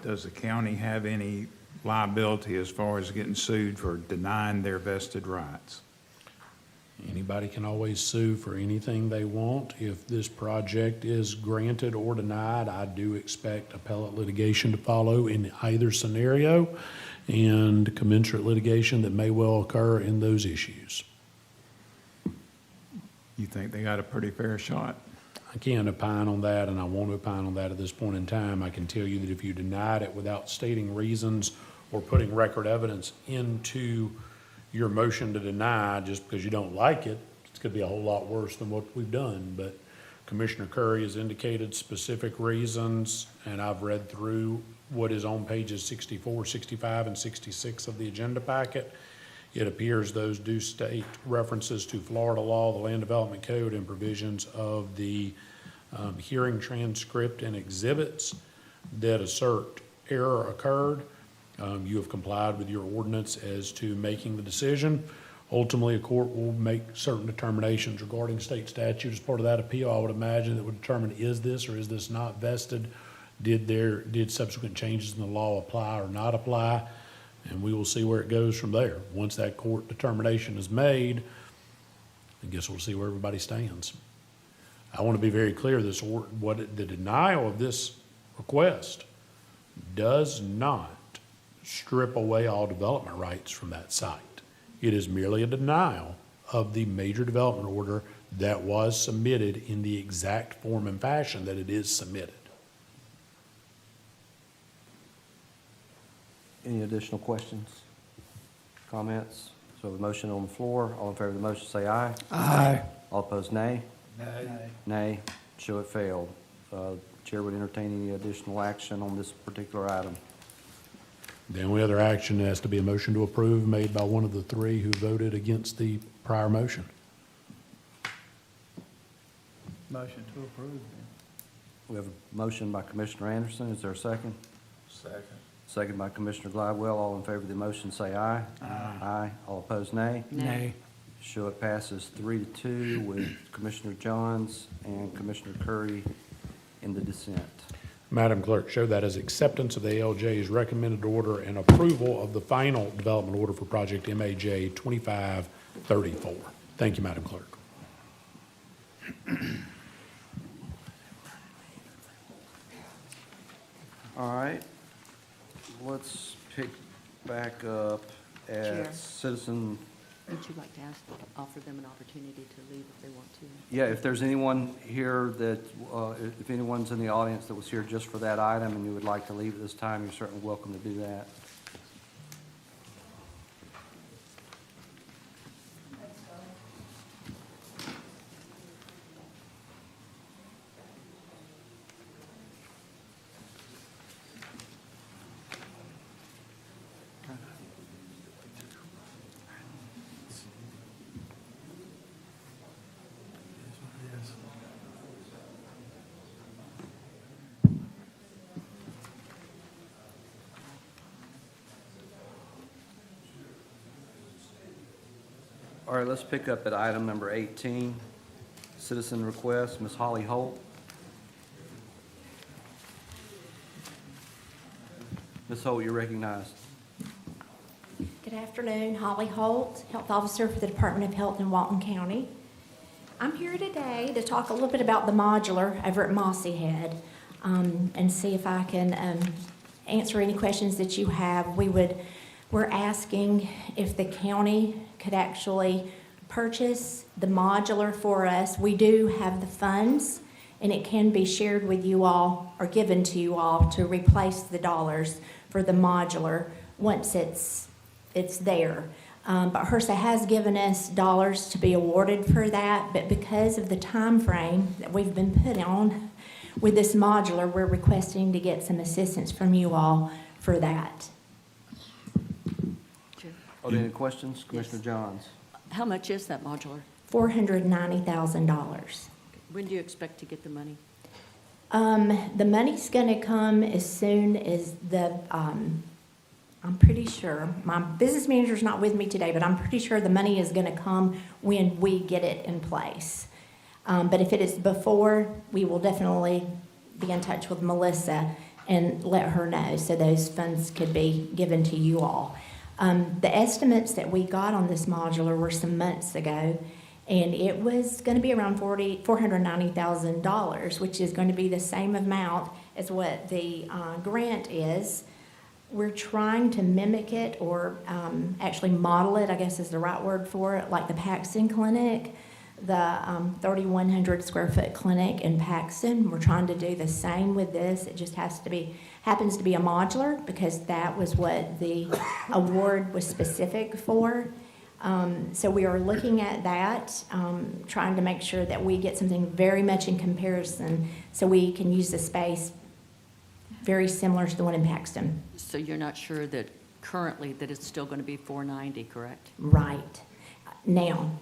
does the county have any liability as far as getting sued for denying their vested rights? Anybody can always sue for anything they want. If this project is granted or denied, I do expect appellate litigation to follow in either scenario, and commensurate litigation that may well occur in those issues. You think they got a pretty fair shot? I can't opine on that, and I won't opine on that at this point in time. I can tell you that if you denied it without stating reasons or putting record evidence into your motion to deny just because you don't like it, it's going to be a whole lot worse than what we've done. But Commissioner Curry has indicated specific reasons, and I've read through what is on pages 64, 65, and 66 of the agenda packet. It appears those do state references to Florida law, the Land Development Code, and provisions of the hearing transcript and exhibits that assert error occurred. You have complied with your ordinance as to making the decision. Ultimately, a court will make certain determinations regarding state statute as part of that appeal. I would imagine that would determine, is this or is this not vested? Did subsequent changes in the law apply or not apply? And we will see where it goes from there. Once that court determination is made, I guess we'll see where everybody stands. I want to be very clear, the denial of this request does not strip away all development rights from that site. It is merely a denial of the major development order that was submitted in the exact form and fashion that it is submitted. Any additional questions, comments? So the motion on the floor, all in favor of the motion say aye. Aye. All opposed, nay. Nay. Nay. Show it failed. Chair would entertain any additional action on this particular item. The only other action has to be a motion to approve made by one of the three who voted against the prior motion. Motion to approve. We have a motion by Commissioner Anderson. Is there a second? Second. Second by Commissioner Glidewell. All in favor of the motion say aye. Aye. All opposed, nay. Nay. Show it passes 3-2 with Commissioner Johns and Commissioner Curry in the dissent. Madam Clerk, show that as acceptance of the ALJ's recommended order and approval of the final development order for project MAJ 2534. Thank you, Madam Clerk. All right, let's pick back up Chair. at citizen. Would you like to offer them an opportunity to leave if they want to? Yeah, if there's anyone here that, if anyone's in the audience that was here just for that item and you would like to leave at this time, you're certainly welcome to do that. All right, let's pick up at item number 18, citizen request, Ms. Holly Holt. Ms. Holt, you're recognized. Good afternoon, Holly Holt, Health Officer for the Department of Health in Walton County. I'm here today to talk a little bit about the modular over at Mossy Head and see if I can answer any questions that you have. We're asking if the county could actually purchase the modular for us. We do have the funds, and it can be shared with you all or given to you all to replace the dollars for the modular once it's there. But HRSA has given us dollars to be awarded for that, but because of the time frame that we've been put on with this modular, we're requesting to get some assistance from you all for that. Are there any questions? Commissioner Johns. How much is that modular? $490,000. When do you expect to get the money? The money's gonna come as soon as I'm pretty sure, my business manager's not with me today, but I'm pretty sure the money is gonna come when we get it in place. But if it is before, we will definitely be in touch with Melissa and let her know so those funds could be given to you all. The estimates that we got on this modular were some months ago, and it was going to be around $490,000, which is going to be the same amount as what the grant is. We're trying to mimic it or actually model it, I guess is the right word for it, like the Paxton Clinic, the 3,100 square foot clinic in Paxton. We're trying to do the same with this. It just happens to be a modular because that was what the award was specific for. So we are looking at that, trying to make sure that we get something very much in comparison so we can use the space very similar to the one in Paxton. So you're not sure that currently that it's still going to be 490, correct? Right. Now,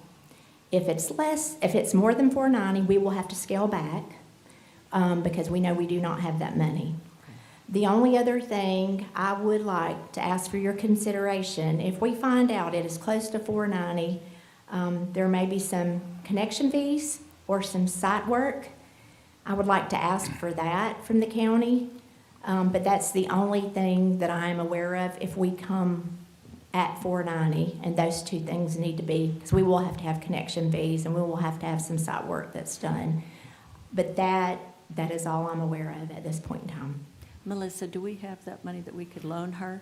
if it's more than 490, we will have to scale back because we know we do not have that money. The only other thing I would like to ask for your consideration, if we find out it is close to 490, there may be some connection fees or some site work. I would like to ask for that from the county, but that's the only thing that I am aware of if we come at 490, and those two things need to be, because we will have to have connection fees and we will have to have some site work that's done. But that is all I'm aware of at this point in time. Melissa, do we have that money that we could loan her?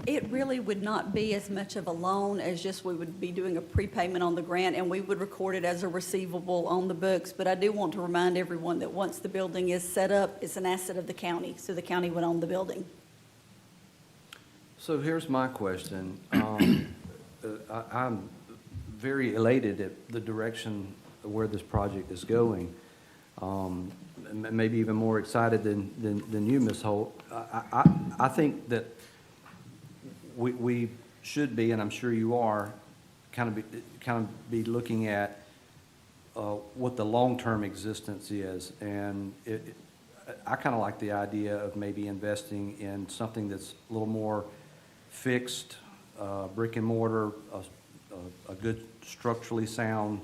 It really would not be as much of a loan as just we would be doing a prepayment on the grant, and we would record it as a receivable on the books. But I do want to remind everyone that once the building is set up, it's an asset of the county, so the county would own the building. So here's my question. I'm very elated at the direction of where this project is going. Maybe even more excited than you, Ms. Holt. I think that we should be, and I'm sure you are, kind of be looking at what the long-term existence is. And I kind of like the idea of maybe investing in something that's a little more fixed, brick and mortar, a good structurally sound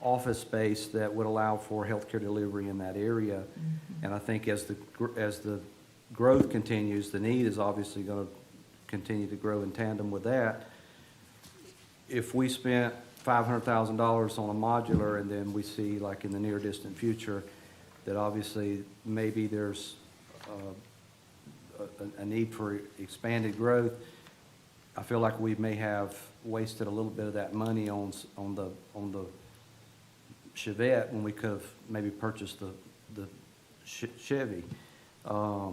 office space that would allow for healthcare delivery in that area. Mm-hmm. And I think as the growth continues, the need is obviously going to continue to grow in tandem with that. If we spent $500,000 on a modular, and then we see, like in the near distant future, that obviously maybe there's a need for expanded growth, I feel like we may have wasted a little bit of that money on the Chevette when we could have maybe purchased the Chevy. Are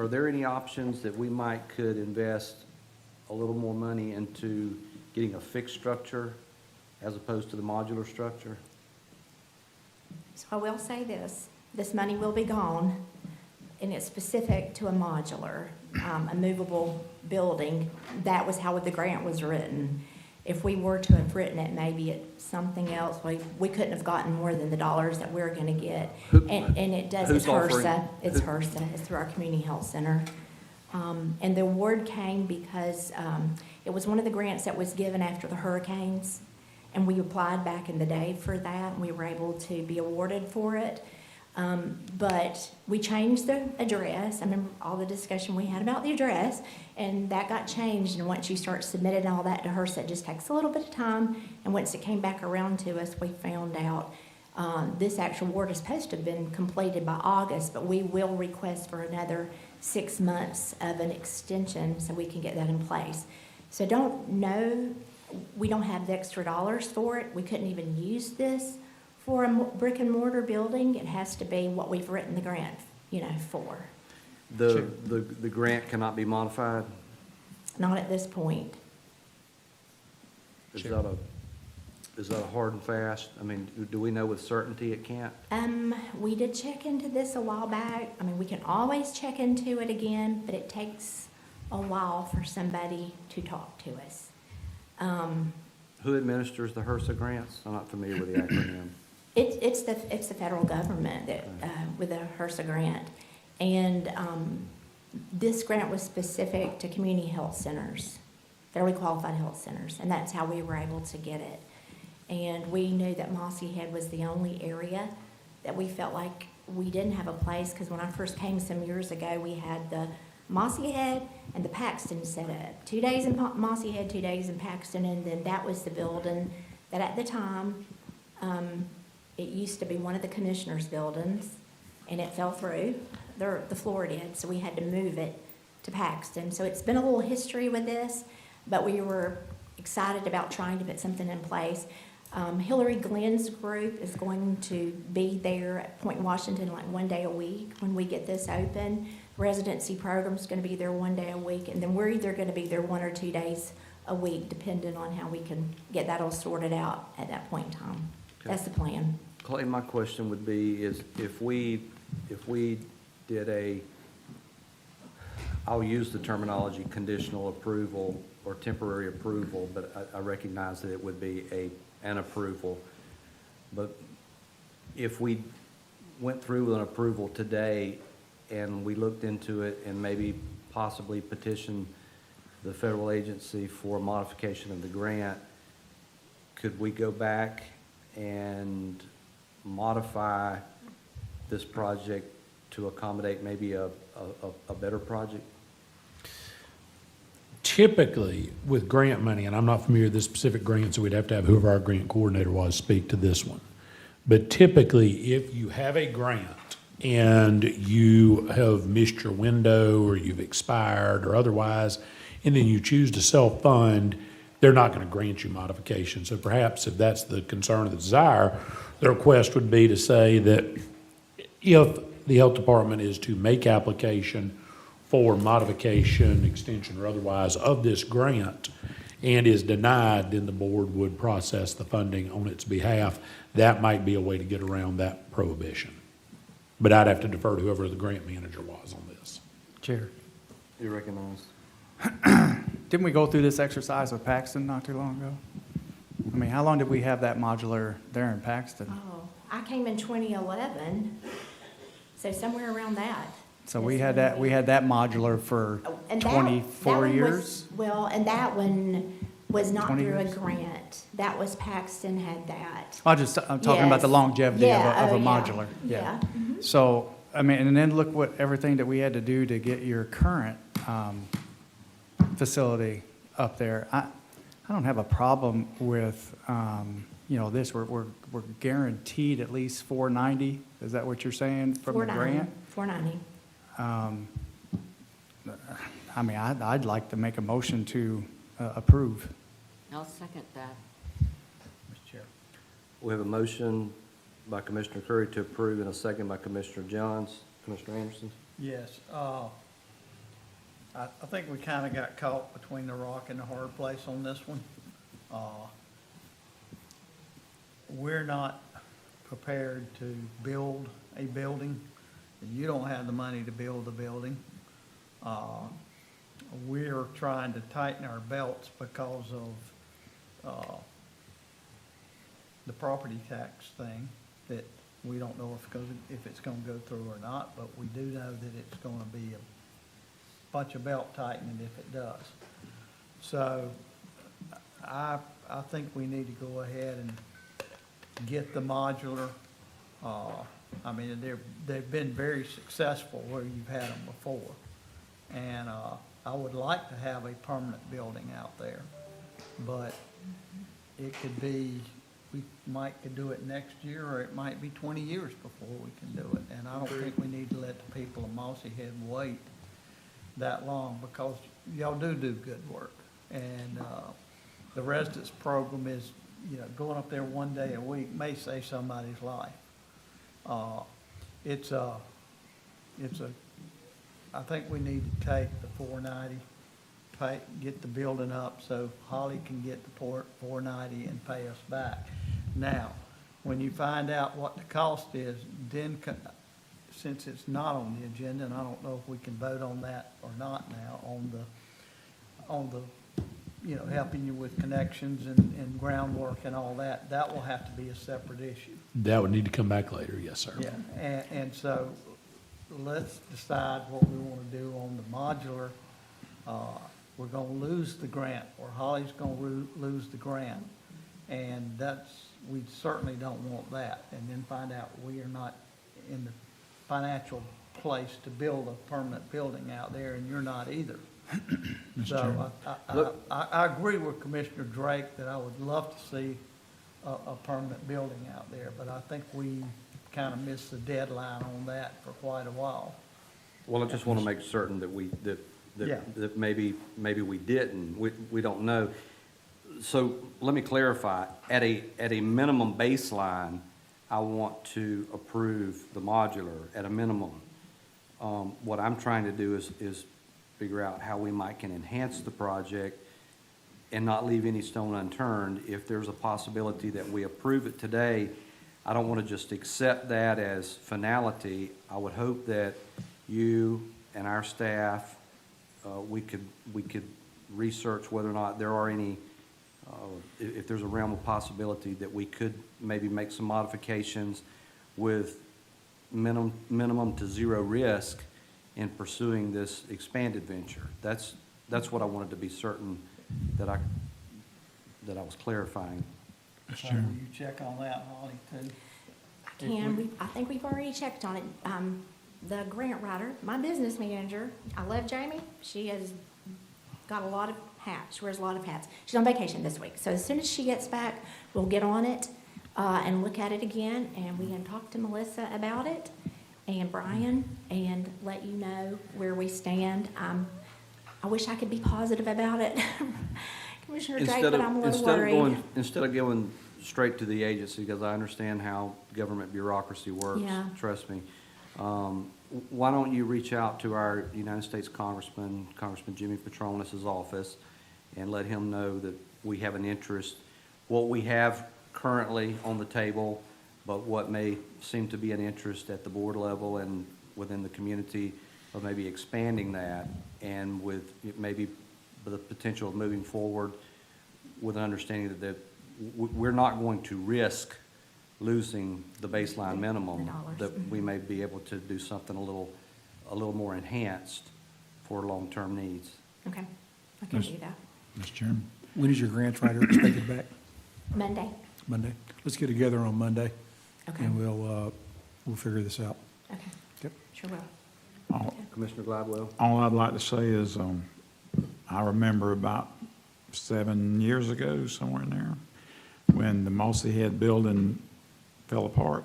there any options that we could invest a little more money into getting a fixed structure as opposed to the modular structure? So I will say this money will be gone, and it's specific to a modular, a movable building. That was how the grant was written. If we were to have written it maybe it's something else, we couldn't have gotten more than the dollars that we're gonna get. And it does, it's HRSA, it's through our community health center. And the award came because it was one of the grants that was given after the hurricanes, and we applied back in the day for that, and we were able to be awarded for it. But we changed the address. I remember all the discussion we had about the address, and that got changed. And once you start submitting all that to HRSA, it just takes a little bit of time. And once it came back around to us, we found out this actual award is supposed to have been completed by August, but we will request for another 6 months of an extension so we can get that in place. So don't know, we don't have the extra dollars for it. We couldn't even use this for a brick and mortar building. It has to be what we've written the grant, for. The grant cannot be modified? Not at this point. Is that a hard and fast? I mean, do we know with certainty it can't? We did check into this a while back. I mean, we can always check into it again, but it takes a while for somebody to talk to us. Who administers the HRSA grants? I'm not familiar with the acronym. It's the federal government that with the HRSA grant, and this grant was specific to community health centers, federally qualified health centers, and that's how we were able to get it. And we knew that Mossy Head was the only area that we felt like we didn't have a place, because when I first came some years ago, we had the Mossy Head and the Paxton set up. 2 days in Mossy Head, 2 days in Paxton, and then that was the building that at the time, it used to be one of the commissioner's buildings, and it fell through. The floor did, so we had to move it to Paxton. So it's been a little history with this, but we were excited about trying to put something in place. Hillary Glenn's group is going to be there at Point Washington like 1 day a week when we get this open. Residency program's going to be there 1 day a week, and then we're either going to be there 1 or 2 days a week, depending on how we can get that all sorted out at that point in time. Okay. That's the plan. Clay, my question would be is if we did I'll use the terminology conditional approval or temporary approval, but I recognize that it would be an approval. But if we went through with an approval today and we looked into it and maybe possibly petitioned the federal agency for modification of the grant, could we go back and modify this project to accommodate maybe a better project? Typically, with grant money, and I'm not familiar with this specific grant, so we'd have to have whoever our grant coordinator was speak to this one. But typically, if you have a grant and you have missed your window, or you've expired or otherwise, and then you choose to self-fund, they're not going to grant you modification. So perhaps if that's the concern or the desire, the request would be to say that if the health department is to make application for modification, extension, or otherwise of this grant and is denied, then the board would process the funding on its behalf. That might be a way to get around that prohibition. But I'd have to defer to whoever the grant manager was on this. Chair. You're recognized. Didn't we go through this exercise with Paxton not too long ago? I mean, how long did we have that modular there in Paxton? Oh, I came in 2011, so somewhere around that. So we had that modular for And that 24 one was- years? Well, and that one was not 20 through a years? grant. That was Paxton had that. I'm talking about the Yes. longevity of Yeah, a oh, yeah. modular. Yeah. Mhm. So, I mean, and then look what, everything that we had to do to get your current facility up there. I don't have a problem with, this. We're guaranteed at least 490. Is that what you're saying from the grant? 490. I mean, I'd like to make a motion to approve. I'll second that. Mr. Chair. We have a motion by Commissioner Curry to approve and a second by Commissioner Johns. Commissioner Anderson? Yes, I think we kind of got caught between the rock and the hard place on this one. We're not prepared to build a building, and you don't have the money to build a building. We're trying to tighten our belts because of the property tax thing that we don't know if it's going to go through or not, but we do know that it's going to be a bunch of belt tightening if it does. So I think we need to go ahead and get the modular. I mean, they've been very successful where you've had them before. And I would like to have a permanent building out there, but it could be, we could do it next year, or it might be 20 years before we can do it. And I don't think we need to let the people of Mossy Head wait that long, because y'all do good work. And the residence program is, going up there one day a week may save somebody's life. I think we need to take the 490, get the building up so Holly can get the 490 and pay us back. Now, when you find out what the cost is, then since it's not on the agenda, and I don't know if we can vote on that or not now, on the helping you with connections and groundwork and all that, that will have to be a separate issue. That would need to come back later, yes, sir. Yeah, and so let's decide what we want to do on the modular. We're going to lose the grant, or Holly's going to lose the grant, and we certainly don't want that, and then find out we are not in the financial place to build a permanent building out there, and you're not either. So I agree with Commissioner Drake that I would love to see a permanent building out there, but I think we kind of missed the deadline on that for quite a while. Well, I just want to make certain that that maybe we didn't. We don't know. So let me clarify. At a minimum baseline, I want to approve the modular at a minimum. What I'm trying to do is figure out how we can enhance the project and not leave any stone unturned. If there's a possibility that we approve it today, I don't want to just accept that as finality. I would hope that you and our staff, we could research whether or not there are any, if there's a realm of possibility that we could maybe make some modifications with minimum to zero risk in pursuing this expanded venture. That's what I wanted to be certain that I was clarifying. So will you check on that, Holly, too? I think we've already checked on it. The grant writer, my business manager, I love Jamie. She has got a lot of hats. She wears a lot of hats. She's on vacation this week. So as soon as she gets back, we'll get on it and look at it again. And we can talk to Melissa about it. and Brian and let you know where we stand. I wish I could be positive about it, Commissioner Drake, but I'm a little worried. Instead of going straight to the agency, because I understand how government bureaucracy works, Yeah. trust me. Why don't you reach out to our United States Congressman Jimmy Petronis's office, and let him know that we have an interest, what we have currently on the table, but what may seem to be an interest at the board level and within the community of maybe expanding that, and with maybe the potential of moving forward with an understanding that we're not going to risk losing the baseline minimum, The dollars. that we may be able to do something a little more enhanced for long-term needs. Okay, I can Yes. do that. Mr. Chairman? When is your grants writer expected back? Monday. Monday? Let's get together on Monday, Okay, and we'll figure this out. okay. Yep. Sure will. Commissioner Gladwell? All I'd like to say is, I remember about 7 years ago, somewhere in there, when the Mossy Head building fell apart,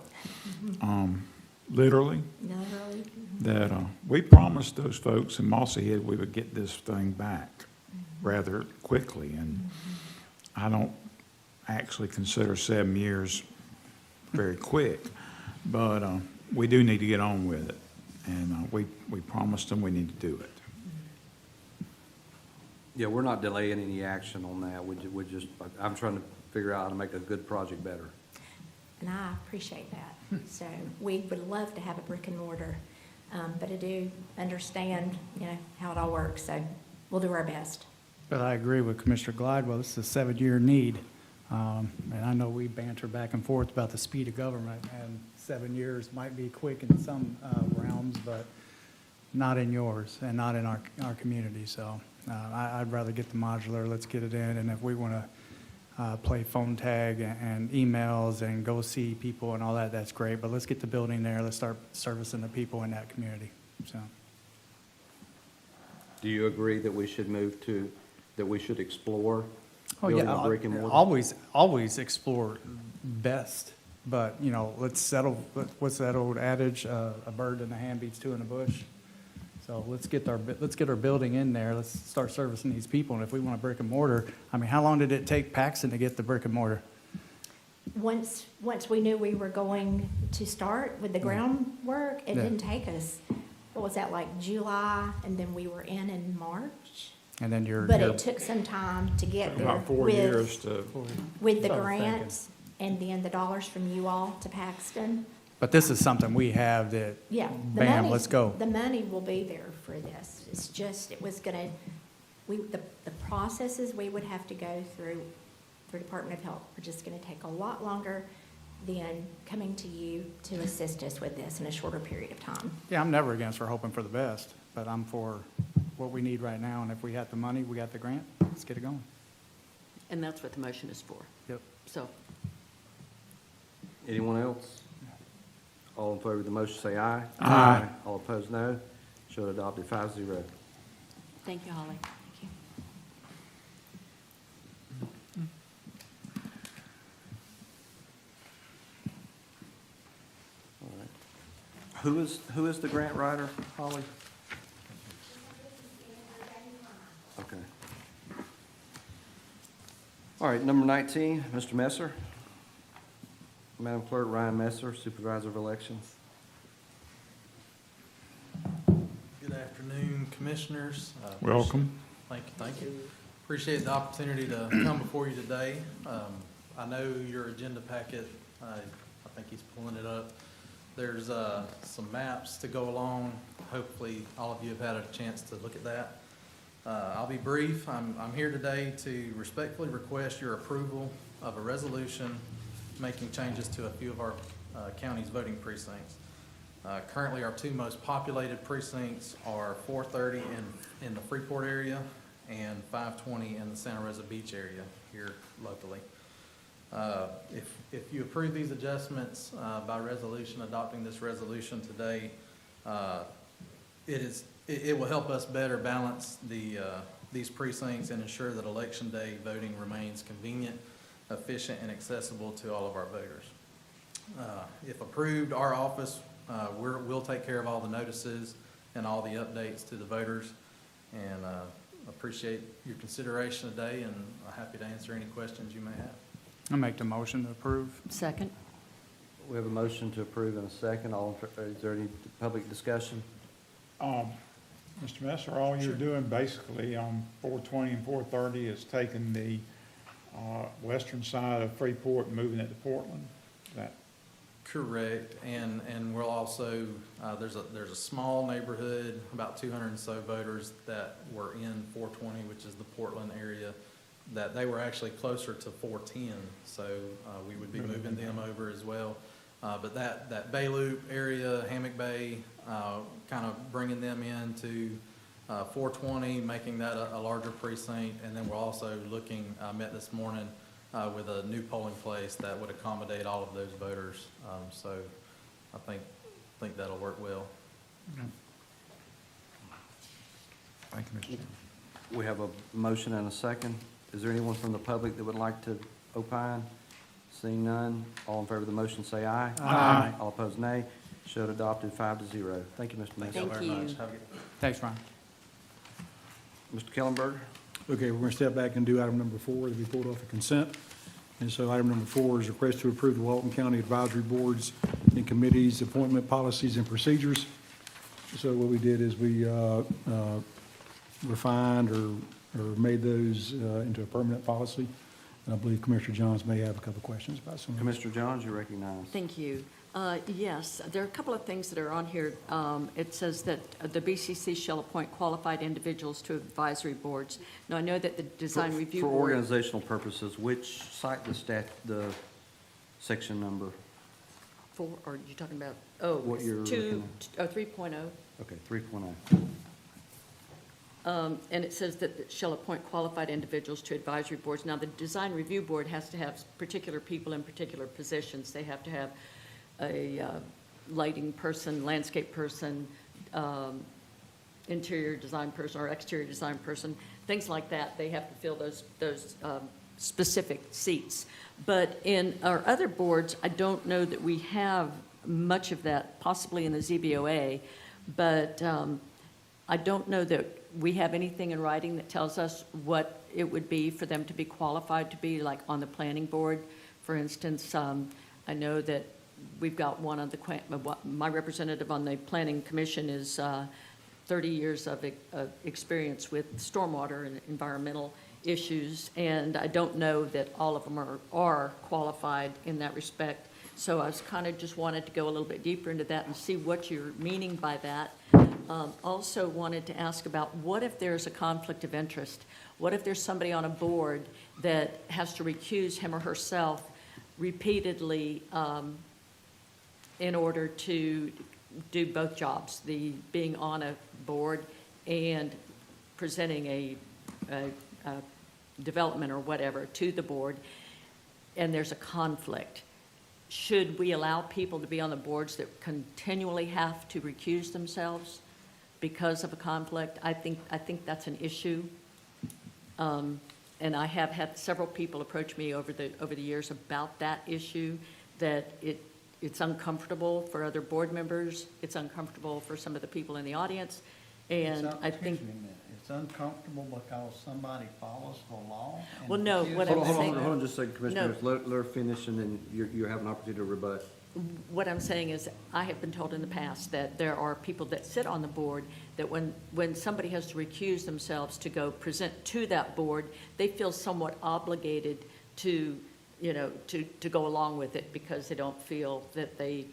literally, Literally. that we promised those folks in Mossy Head we would get this thing back rather quickly, and I don't actually consider 7 years very quick, but we do need to get on with it, and we promised them we need to do it. Yeah, we're not delaying any action on that. We just, I'm trying to figure out how to make a good project better. And I appreciate that. So we would love to have a brick and mortar, but I do understand, how it all works, so we'll do our best. But I agree with Commissioner Glidewell, this is a 7-year need. And I know we banter back and forth about the speed of government, and 7 years might be quick in some realms, but not in yours and not in our community. So I'd rather get the modular, let's get it in, and if we want to play phone tag and emails and go see people and all that, that's great, but let's get the building there, let's start servicing the people in that community, so. Do you agree that we should that we should explore Oh, building yeah, a brick and mortar? always explore best, but, let's settle, what's that old adage, a bird in the hand beats two in the bush? So let's get our building in there, let's start servicing these people, and if we want a brick and mortar, how long did it take Paxton to get the brick and mortar? Once we knew we were going to start with the groundwork, it Yeah. didn't take us, what was that, like July, and then we were in March? And then But it took some time to get there About 4 years with the Started grant and then the dollars from you all to Paxton. But this is something we have that, Yeah. the bam, money- let's go. The money will be there for this. It's just, it was gonna, the processes we would have to go through Department of Health are just gonna take a lot longer than coming to you to assist us with this in a shorter period of time. Yeah, I'm never against for hoping for the best, but I'm for what we need right now, and if we have the money, we got the grant, let's get it going. And that's what the motion is for. Yep. So, Anyone else? All in favor of the motion, say aye. Aye. All opposed, no. Show it adopted 5-0. thank you, Holly. Thank you. All right. Who is the grant writer, Holly? Okay. All right, number 19, Mr. Messer. Madam Clerk, Ryan Messer, Supervisor of Elections. Good afternoon, Commissioners. Welcome. Thank you. Appreciate the opportunity to come before you today. I know your agenda packet, I think he's pulling it up. There's some maps to go along. Hopefully, all of you have had a chance to look at that. I'll be brief. I'm here today to respectfully request your approval of a resolution making changes to a few of our county's voting precincts. Currently, our two most populated precincts are 430 in the Freeport area and 520 in the Santa Rosa Beach area here locally. If you approve these adjustments by resolution, adopting this resolution today, it will help us better balance these precincts and ensure that election day voting remains convenient, efficient, and accessible to all of our voters. If approved, our office We'll take care of all the notices and all the updates to the voters. And appreciate your consideration today, and I'm happy to answer any questions you may have. I make the motion to approve. Second? We have a motion to approve in a second. Is there any public discussion? Mr. Messer, all you're doing basically on 420 and 430 is taking the western side of Freeport and moving it to Portland? Is that Correct, and we'll also, there's a small neighborhood, about 200 and so voters that were in 420, which is the Portland area, that they were actually closer to 410, so we would be moving them over as well. But that Bay Loop area, Hammock Bay, kind of bringing them into 420, making that a larger precinct, and then we're also looking, I met this morning with a new polling place that would accommodate all of those voters. So I think that'll work well. Thank you, Mr. Chairman. We have a motion and a second. Is there anyone from the public that would like to opine? Seeing none, all in favor of the motion say aye. Aye. All opposed, nay. Showed adopted 5-0. Thank you, Mr. Mason. Thank Very you. much. Have a good Thanks, Ryan. Mr. Kellenberg? Okay, we're going to step back and do item number 4 to be pulled off of consent. And so item number 4 is a request to approve the Walton County Advisory Boards and Committees appointment policies and procedures. So what we did is we refined or made those into a permanent policy. And I believe Commissioner Johns may have a couple of questions about some of them. Commissioner Johns, you recognize. Thank you. Yes, there are a couple of things that are on here. It says that the BCC shall appoint qualified individuals to advisory boards. Now, I know that the design review For board. organizational purposes, which cite the section number? For, or are you talking about, oh, What you're looking 3.0. Okay, 3.0. And it says that it shall appoint qualified individuals to advisory boards. Now, the design review board has to have particular people in particular positions. They have to have a lighting person, landscape person, interior design person, or exterior design person, things like that. They have to fill those specific seats. But in our other boards, I don't know that we have much of that, possibly in the ZBOA, but I don't know that we have anything in writing that tells us what it would be for them to be qualified to be, like on the planning board. For instance, I know that we've got one of my representative on the planning commission is 30 years of experience with stormwater and environmental issues, and I don't know that all of them are qualified in that respect. So I was kind of just wanted to go a little bit deeper into that and see what you're meaning by that. Also wanted to ask about what if there's a conflict of interest? What if there's somebody on a board that has to recuse him or herself repeatedly in order to do both jobs, the being on a board and presenting a development or whatever to the board, and there's a conflict? Should we allow people to be on the boards that continually have to recuse themselves because of a conflict? I think that's an issue. And I have had several people approach me over the years about that issue, that it's uncomfortable for other board members, it's uncomfortable for some of the people in the audience, and I think. It's uncomfortable because somebody follows the law? and Well, no, refuses- what I'm saying. Hold on just a second, Commissioner. Let her finish, and then you have an opportunity to rebut. What I'm saying is, I have been told in the past that there are people that sit on the board that when somebody has to recuse themselves to go present to that board, they feel somewhat obligated to go along with it because they don't feel that they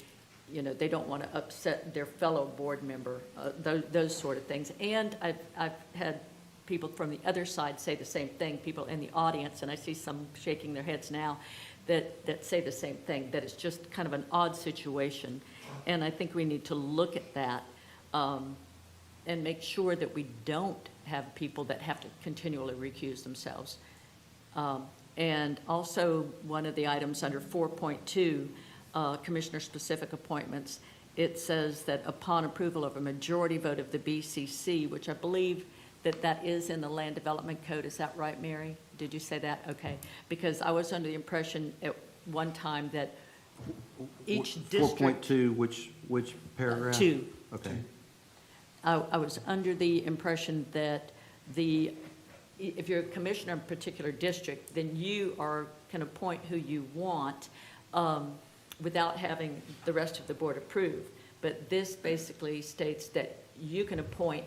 don't want to upset their fellow board member, those sort of things. And I've had people from the other side say the same thing, people in the audience, and I see some shaking their heads now, that say the same thing, that it's just kind of an odd situation. And I think we need to look at that and make sure that we don't have people that have to continually recuse themselves. And also, one of the items under 4.2, commissioner-specific appointments, it says that upon approval of a majority vote of the BCC, which I believe that is in the Land Development Code. Is that right, Mary? Did you say that? Okay. Because I was under the impression at one time that Each Four point district, two, which paragraph? 2. Okay. I was under the impression that if you're a commissioner in a particular district, then you can appoint who you want without having the rest of the board approve. But this basically states that you can appoint,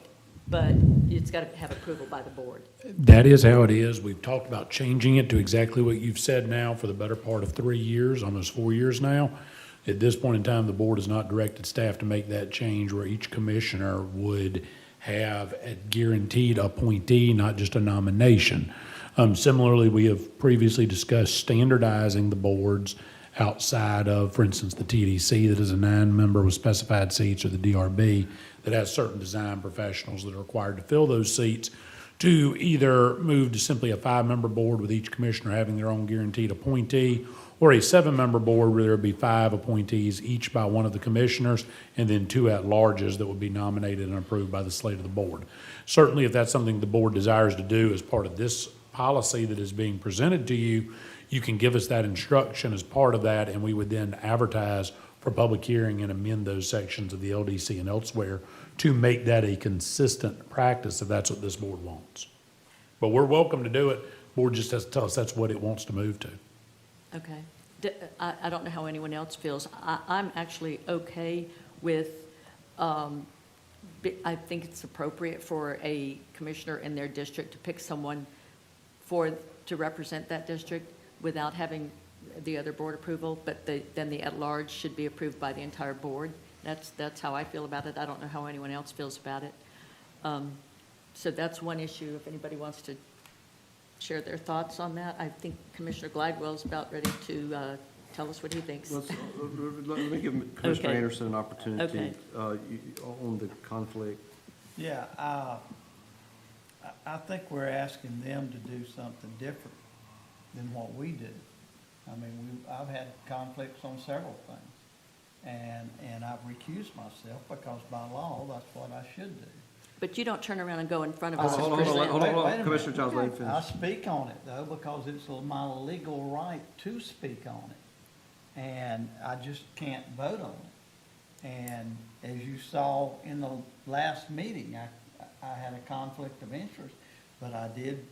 but it's got to have approval by the board. That is how it is. We've talked about changing it to exactly what you've said now for the better part of 3 years, almost 4 years now. At this point in time, the board has not directed staff to make that change where each commissioner would have a guaranteed appointee, not just a nomination. Similarly, we have previously discussed standardizing the boards outside of, for instance, the TDC that is a 9-member with specified seats, or the DRB that has certain design professionals that are required to fill those seats, to either move to simply a 5-member board with each commissioner having their own guaranteed appointee, or a 7-member board where there would be 5 appointees, each by one of the commissioners, and then 2 at-larges that would be nominated and approved by the slate of the board. Certainly, if that's something the board desires to do as part of this policy that is being presented to you, you can give us that instruction as part of that, and we would then advertise for public hearing and amend those sections of the LDC and elsewhere to make that a consistent practice if that's what this board wants. But we're welcome to do it. Board just has to tell us that's what it wants to move to. Okay. I don't know how anyone else feels. I'm actually okay with, I think it's appropriate for a commissioner in their district to pick someone to represent that district without having the other board approval, but then the at-large should be approved by the entire board. That's how I feel about it. I don't know how anyone else feels about it. So that's one issue, if anybody wants to share their thoughts on that. I think Commissioner Glidewell is about ready to tell us what he thinks. Let me give Commissioner Okay. Anderson an opportunity Okay. on the conflict. Yeah, I think we're asking them to do something different than what we do. I mean, I've had conflicts on several things, and I've recused myself because by law, that's what I should do. But you don't turn around and go in front of us and Hold present. on, Wait a minute. Commissioner Jones, let him finish. I speak on it though, because it's my legal right to speak on it. And I just can't vote on it. And as you saw in the last meeting, I had a conflict of interest, but I did,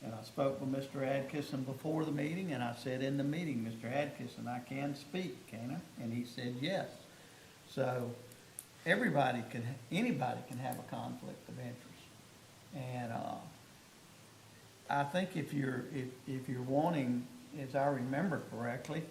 and I spoke with Mr. Adkisson before the meeting, and I said in the meeting, Mr. Adkisson, I can speak, can I? And he said yes. So anybody can have a conflict of interest. And I think if you're wanting, as I remember correctly,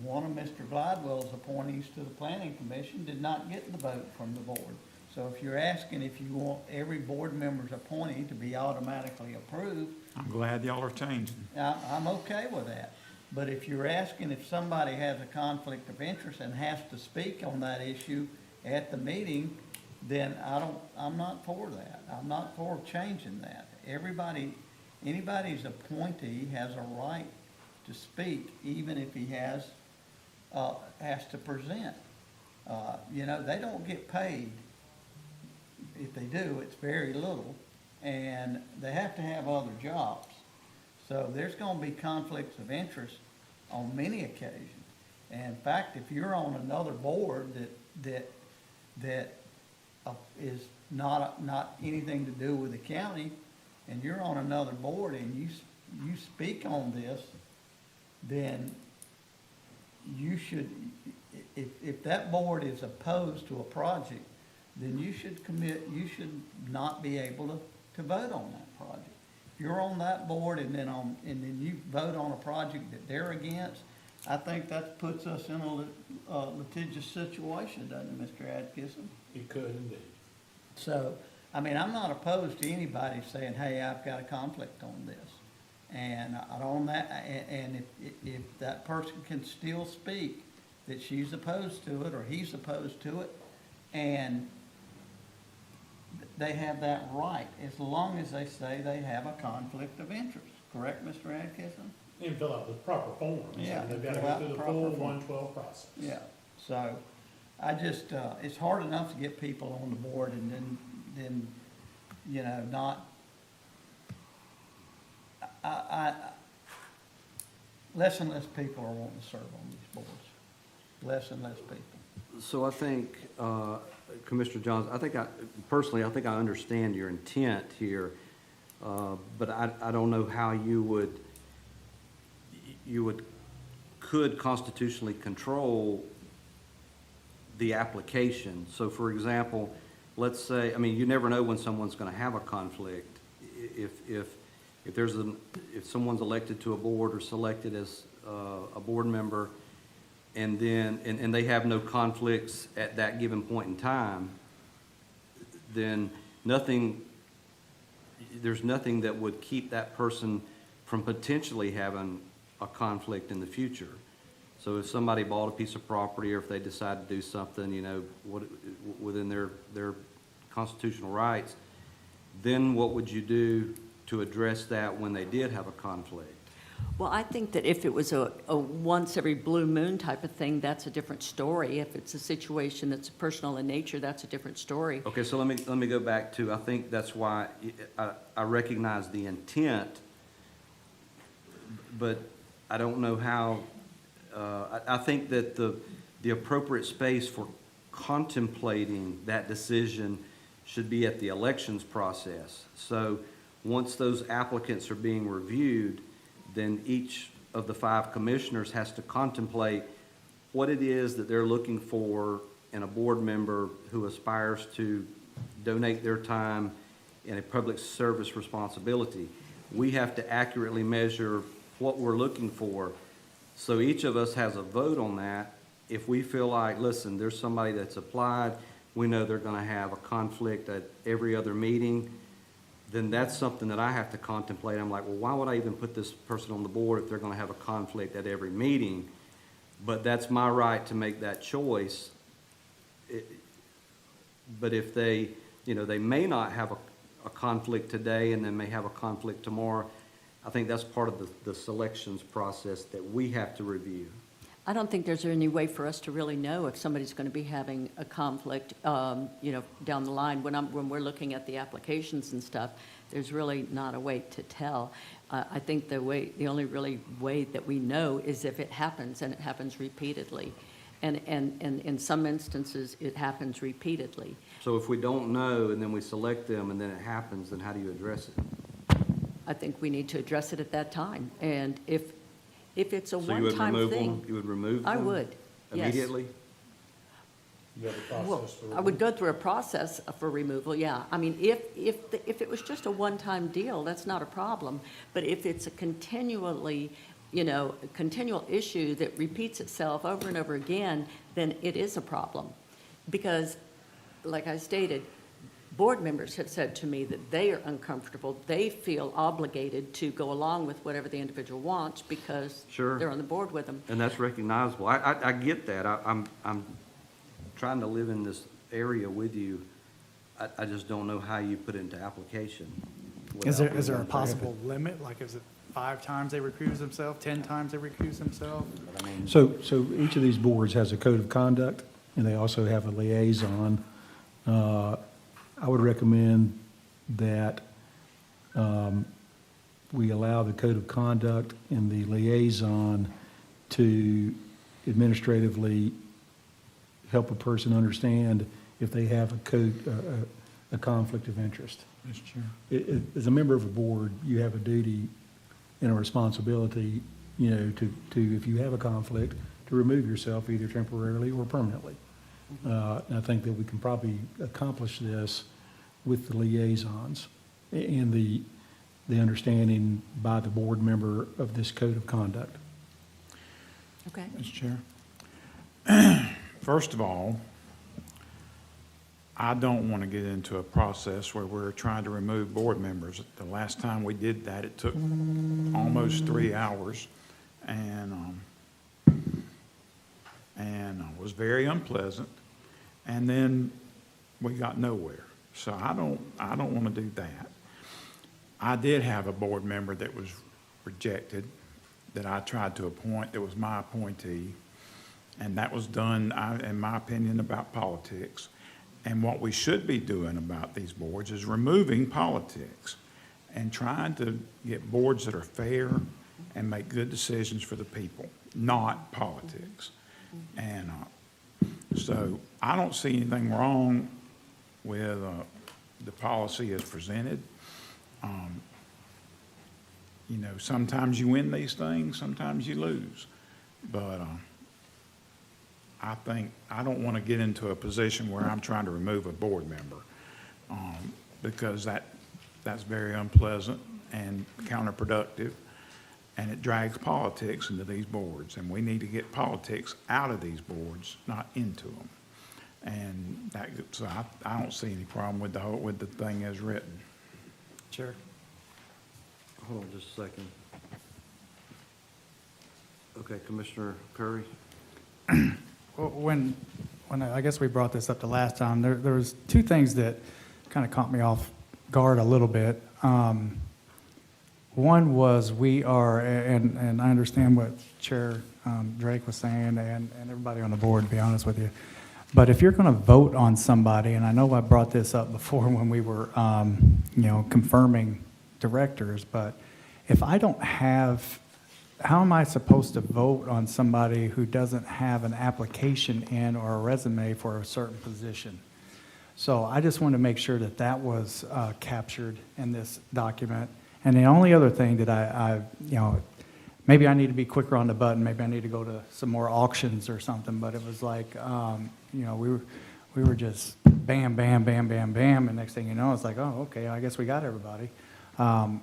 one of Mr. Glidewell's appointees to the Planning Commission did not get the vote from the board. So if you're asking if you want every board member's appointee to be automatically approved, I'm glad y'all are changing. I'm okay with that. But if you're asking if somebody has a conflict of interest and has to speak on that issue at the meeting, then I'm not for that. I'm not for changing that. Anybody's appointee has a right to speak, even if he has to present. They don't get paid. If they do, it's very little, and they have to have other jobs. So there's gonna be conflicts of interest on many occasions. And in fact, if you're on another board that is not anything to do with the county, and you're on another board and you speak on this, then you should, if that board is opposed to a project, then you should not be able to vote on that project. If you're on that board and then you vote on a project that they're against, I think that puts us in a litigious situation, doesn't it, Mr. Adkisson? It could indeed. So, I mean, I'm not opposed to anybody saying, hey, I've got a conflict on this. And if that person can still speak that she's opposed to it or he's opposed to it, and they have that right, as long as they say they have a conflict of interest. Correct, Mr. Adkisson? And fill out the proper forms. Yeah, They've got to fill go out through the proper full form. 112 process. Yeah, so I just, it's hard enough to get people on the board and then not, less and less people are wanting to serve on these boards. less and less people. So I think, Commissioner Johns, personally, I think I understand your intent here, but I don't know how you could constitutionally control the application. So for example, let's say, I mean, you never know when someone's gonna have a conflict. If someone's elected to a board or selected as a board member, and they have no conflicts at that given point in time, then there's nothing that would keep that person from potentially having a conflict in the future. So if somebody bought a piece of property, or if they decide to do something, within their constitutional rights, then what would you do to address that when they did have a conflict? Well, I think that if it was a once every blue moon type of thing, that's a different story. If it's a situation that's personal in nature, that's a different story. Okay, so let me go back to, I think that's why I recognize the intent, but I don't know how, I think that the appropriate space for contemplating that decision should be at the elections process. So once those applicants are being reviewed, then each of the 5 commissioners has to contemplate what it is that they're looking for in a board member who aspires to donate their time in a public service responsibility. We have to accurately measure what we're looking for. So each of us has a vote on that. If we feel like, listen, there's somebody that's applied, we know they're gonna have a conflict at every other meeting, then that's something that I have to contemplate. I'm like, well, why would I even put this person on the board if they're gonna have a conflict at every meeting? But that's my right to make that choice. But if they may not have a conflict today and then may have a conflict tomorrow, I think that's part of the selections process that we have to review. I don't think there's any way for us to really know if somebody's going to be having a conflict, down the line. When we're looking at the applications and stuff, there's really not a way to tell. I think the only really way that we know is if it happens, and it happens repeatedly. And in some instances, it happens repeatedly. So if we don't know and then we select them and then it happens, then how do you address it? I think we need to address it at that time. And if it's a So you would one-time remove thing. them? You would remove them? I would, yes. Immediately? Well, I would go through a process for removal, yeah. I mean, if it was just a one-time deal, that's not a problem. But if it's a continual issue that repeats itself over and over again, then it is a problem. Because, like I stated, board members have said to me that they are uncomfortable. They feel obligated to go along with whatever the individual wants because Sure. they're on the board with them. And that's recognizable. I get that. I'm trying to live in this area with you. I just don't know how you put it into application. Is without there a being possible limit? Like, is it 5 times they recuse themselves, 10 times they recuse themselves? So each of these boards has a code of conduct, and they also have a liaison. I would recommend that we allow the code of conduct and the liaison to administratively help a person understand if they have a conflict of interest. Mr. Chair. As a member of a board, you have a duty and a responsibility, to if you have a conflict, to remove yourself either temporarily or permanently. And I think that we can probably accomplish this with the liaisons and the understanding by the board member of this code of conduct. Okay. Mr. Chair. First of all, I don't want to get into a process where we're trying to remove board members. The last time we did that, it took almost 3 hours and was very unpleasant. And then we got nowhere. So I don't want to do that. I did have a board member that was rejected that I tried to appoint, that was my appointee. And that was done, in my opinion, about politics. And what we should be doing about these boards is removing politics and trying to get boards that are fair and make good decisions for the people, not politics. And so I don't see anything wrong with the policy as presented. You know, sometimes you win these things, sometimes you lose. But I think, I don't want to get into a position where I'm trying to remove a board member, because that's very unpleasant and counterproductive, and it drags politics into these boards, and we need to get politics out of these boards, not into them. And that, so I don't see any problem with with the thing as written. Chair. Hold on just a second. Okay, Commissioner Curry? Well, when I guess we brought this up the last time, there was two things that kind of caught me off guard a little bit. One was we are, and I understand what Chair Drake was saying, and everybody on the board, to be honest with you. But if you're going to vote on somebody, and I know I brought this up before when we were, confirming directors, but if I don't have, how am I supposed to vote on somebody who doesn't have an application in or a resume for a certain position? So I just want to make sure that that was captured in this document. And the only other thing that I maybe I need to be quicker on the button, maybe I need to go to some more auctions or something, but it was like, we were just bam, bam, bam, bam, bam, and next thing you know, it's like, oh, okay, I guess we got everybody. I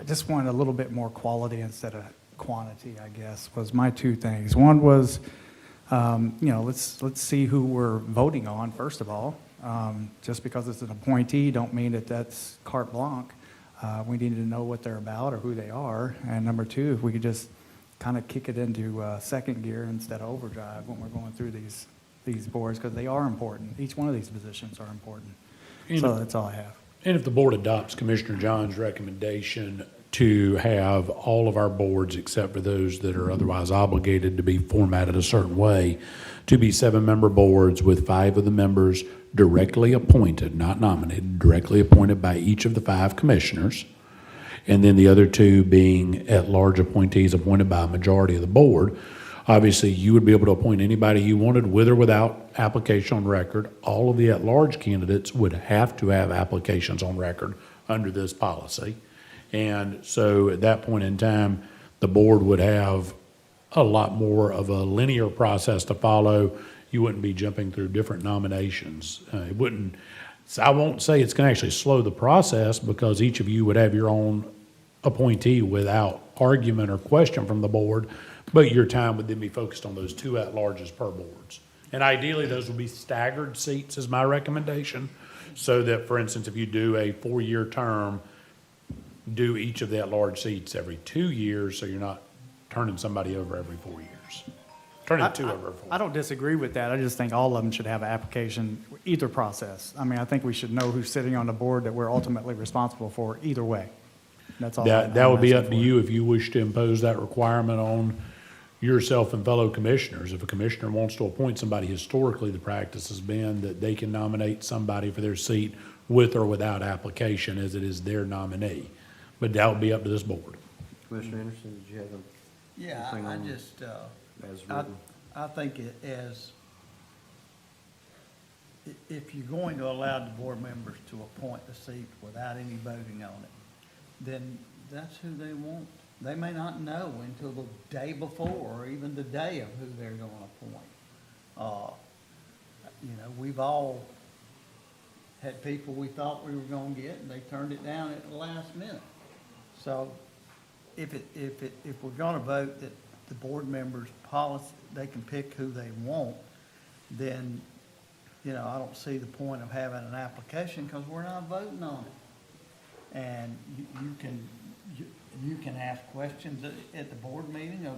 just wanted a little bit more quality instead of quantity, I guess, was my two things. One was, let's see who we're voting on, first of all. Just because it's an appointee don't mean that that's carte blanche. We need to know what they're about or who they are. And number two, if we could just kind of kick it into second gear instead of overdrive when we're going through these boards, because they are important. Each one of these positions are important. So that's all I have. And if the board adopts Commissioner John's recommendation to have all of our boards, except for those that are otherwise obligated to be formatted a certain way, to be 7-member boards with 5 of the members directly appointed, not nominated, directly appointed by each of the 5 commissioners, and then the other 2 being at-large appointees appointed by a majority of the board. Obviously, you would be able to appoint anybody you wanted with or without application on record. All of the at-large candidates would have to have applications on record under this policy. And so at that point in time, the board would have a lot more of a linear process to follow. You wouldn't be jumping through different nominations. It wouldn't, I won't say it's going to actually slow the process, because each of you would have your own appointee without argument or question from the board, but your time would then be focused on those 2 at-larges per boards. And ideally, those will be staggered seats is my recommendation, so that, for instance, if you do a 4-year term, do each of the at-large seats every 2 years, so you're not turning somebody over every 4 years. Turning 2 over every 4 years. I don't disagree with that. I just think all of them should have an application, either process. I mean, I think we should know who's sitting on the board that we're ultimately responsible for either way. That's all. That would be up to you if you wish to impose that requirement on yourself and fellow commissioners. If a commissioner wants to appoint somebody, historically, the practice has been that they can nominate somebody for their seat with or without application, as it is their nominee. But that would be up to this board. Commissioner Anderson, did you have Yeah, anything I on just, as written? I think it as, if you're going to allow the board members to appoint the seat without any voting on it, then that's who they want. They may not know until the day before, or even the day of who they're going to appoint. We've all had people we thought we were going to get, and they turned it down at the last minute. So if we're going to vote that the board members' policy, they can pick who they want, then, I don't see the point of having an application, because we're not voting on it. And you can ask questions at the board meeting of,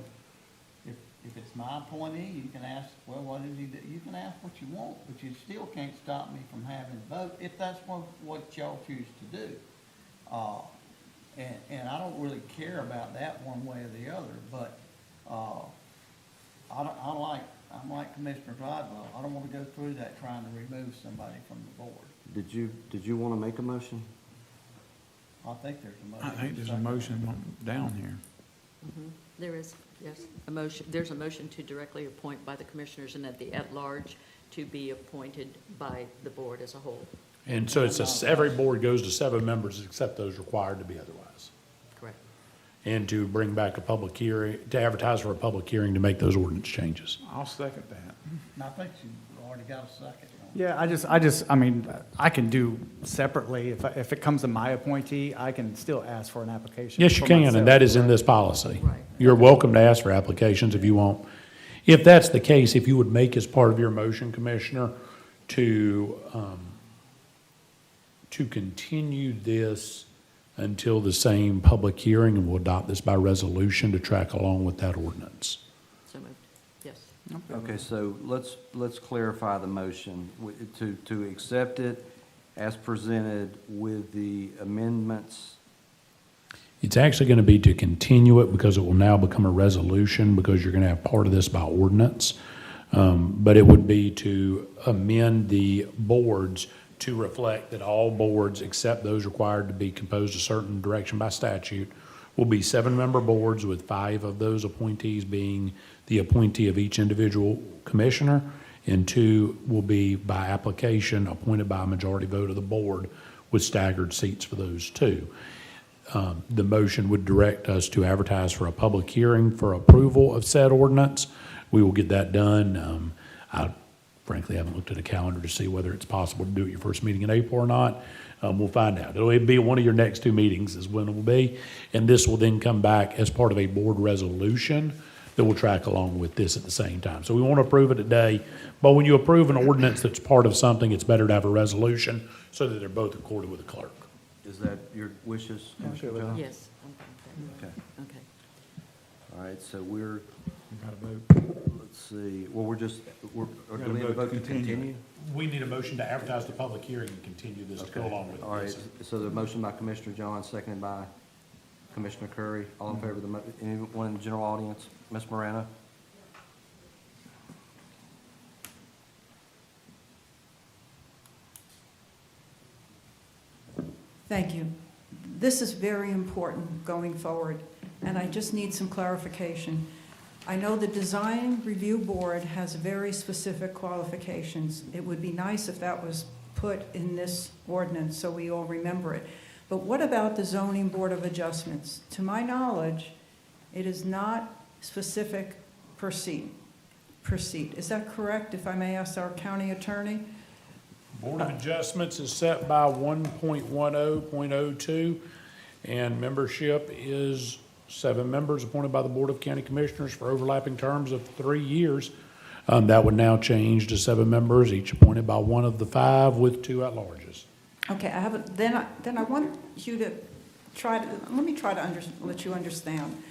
if it's my appointee, you can ask, well, what did he do? You can ask what you want, but you still can't stop me from having a vote if that's what y'all choose to do. And I don't really care about that one way or the other, but I'm like Commissioner Gladwell. I don't want to go through that trying to remove somebody from the board. Did you want to make a motion? I think there's a motion. I think there's a motion down here. There is. Yes, a motion, there's a motion to directly appoint by the commissioners and the at-large to be appointed by the board as a whole. And so every board goes to 7 members except those required to be otherwise. Correct. And to bring back a public hearing, to advertise for a public hearing to make those ordinance changes. I'll second that. And I think you already got a second. Yeah, I mean, I can do separately, if it comes to my appointee, I can still ask for an application. Yes, you for can, myself, and that is in right? this policy. Right. You're welcome to ask for applications if you want. If that's the case, if you would make as part of your motion, Commissioner, to continue this until the same public hearing, and we'll adopt this by resolution to track along with that ordinance. So moved. Yes. Okay, so let's clarify the motion. To accept it as presented with the amendments. It's actually going to be to continue it because it will now become a resolution because you're going to have part of this by ordinance. But it would be to amend the boards to reflect that all boards, except those required to be composed a certain direction by statute, will be 7-member boards with 5 of those appointees being the appointee of each individual commissioner, and 2 will be by application appointed by a majority vote of the board with staggered seats for those 2. The motion would direct us to advertise for a public hearing for approval of said ordinance. We will get that done. I frankly haven't looked at a calendar to see whether it's possible to do it your first meeting in April or not. We'll find out. It'll be one of your next 2 meetings is when it will be. And this will then come back as part of a board resolution that will track along with this at the same time. So we won't approve it today, but when you approve an ordinance that's part of something, it's better to have a resolution so that they're both recorded with the clerk. Is that your wishes, Commissioner John? Yes. Okay. Okay. All right, so we're, Got to vote. let's see, well, do we Gotta have a vote vote to to continue? We need a motion to advertise the public hearing and continue this to go along with All right, this. so the motion by Commissioner John, seconded by Commissioner Curry. All in favor of the anyone in the general audience? Ms. Morano? Thank you. This is very important going forward, and I just need some clarification. I know the Design Review Board has very specific qualifications. It would be nice if that was put in this ordinance so we all remember it. But what about the Zoning Board of Adjustments? To my knowledge, it is not specific per seat. Is that correct, if I may ask our county attorney? Board of Adjustments is set by 1.10.02, and membership is 7 members appointed by the Board of County Commissioners for overlapping terms of 3 years. That would now change to 7 members, each appointed by one of the 5 with 2 at-larges. Okay, then I want you to let you understand.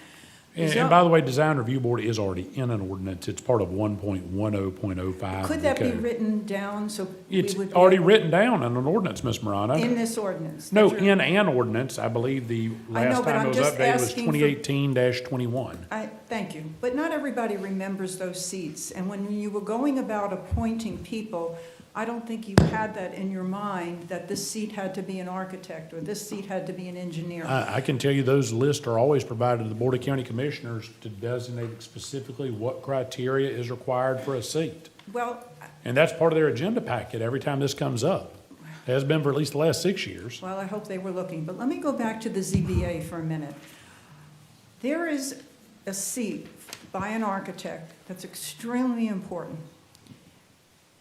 And by the way, Design Review Board is already in an ordinance. It's part of 1.10.05. Could that be written down so we would? It's be already able- written down in an ordinance, Ms. Morano. In this ordinance? No, that you're- in an ordinance. I believe the I know, last but time I'm it was just updated was asking for- 2018-21. Thank you. But not everybody remembers those seats. And when you were going about appointing people, I don't think you had that in your mind, that this seat had to be an architect or this seat had to be an engineer. I can tell you those lists are always provided to the Board of County Commissioners to designate specifically what criteria is required for a seat. Well, And that's part of their agenda packet every time this comes up. It has been for at least the last 6 years. well, I hope they were looking. But let me go back to the ZBA for a minute. There is a seat by an architect that's extremely important.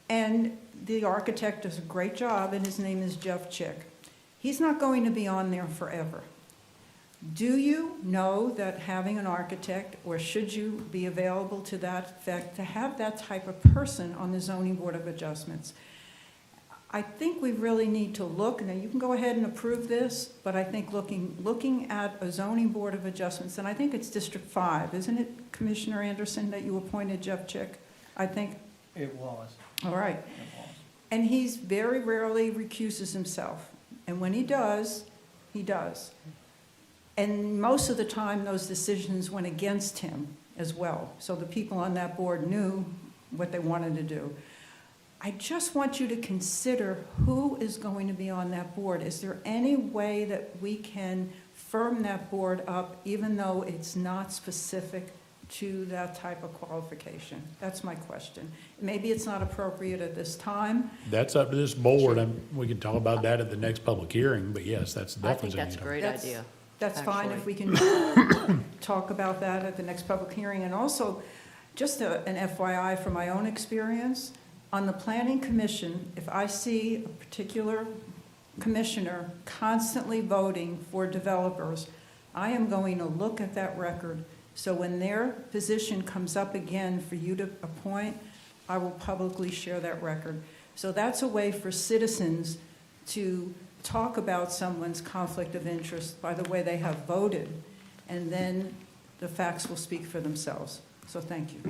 And the architect does a great job, and his name is Jeff Chick. He's not going to be on there forever. Do you know that having an architect, or should you be available to that effect, to have that type of person on the Zoning Board of Adjustments? I think we really need to look, now you can go ahead and approve this, but I think looking at a Zoning Board of Adjustments, and I think it's District 5, isn't it, Commissioner Anderson, that you appointed Jeff Chick? I think. It was. All right. It was. And he's very rarely recuses himself. And when he does, he does. And most of the time, those decisions went against him as well. So the people on that board knew what they wanted to do. I just want you to consider who is going to be on that board. Is there any way that we can firm that board up, even though it's not specific to that type of qualification? That's my question. Maybe it's not appropriate at this time. That's up to this board, and we can talk about that at the next public hearing, but yes, that's I definitely think that's a something. great That's- idea. That's fine if actually. we can talk about that at the next public hearing. And also, just an FYI from my own experience, on the planning commission, if I see a particular commissioner constantly voting for developers, I am going to look at that record. So when their position comes up again for you to appoint, I will publicly share that record. So that's a way for citizens to talk about someone's conflict of interest by the way they have voted, and then the facts will speak for themselves. So thank you.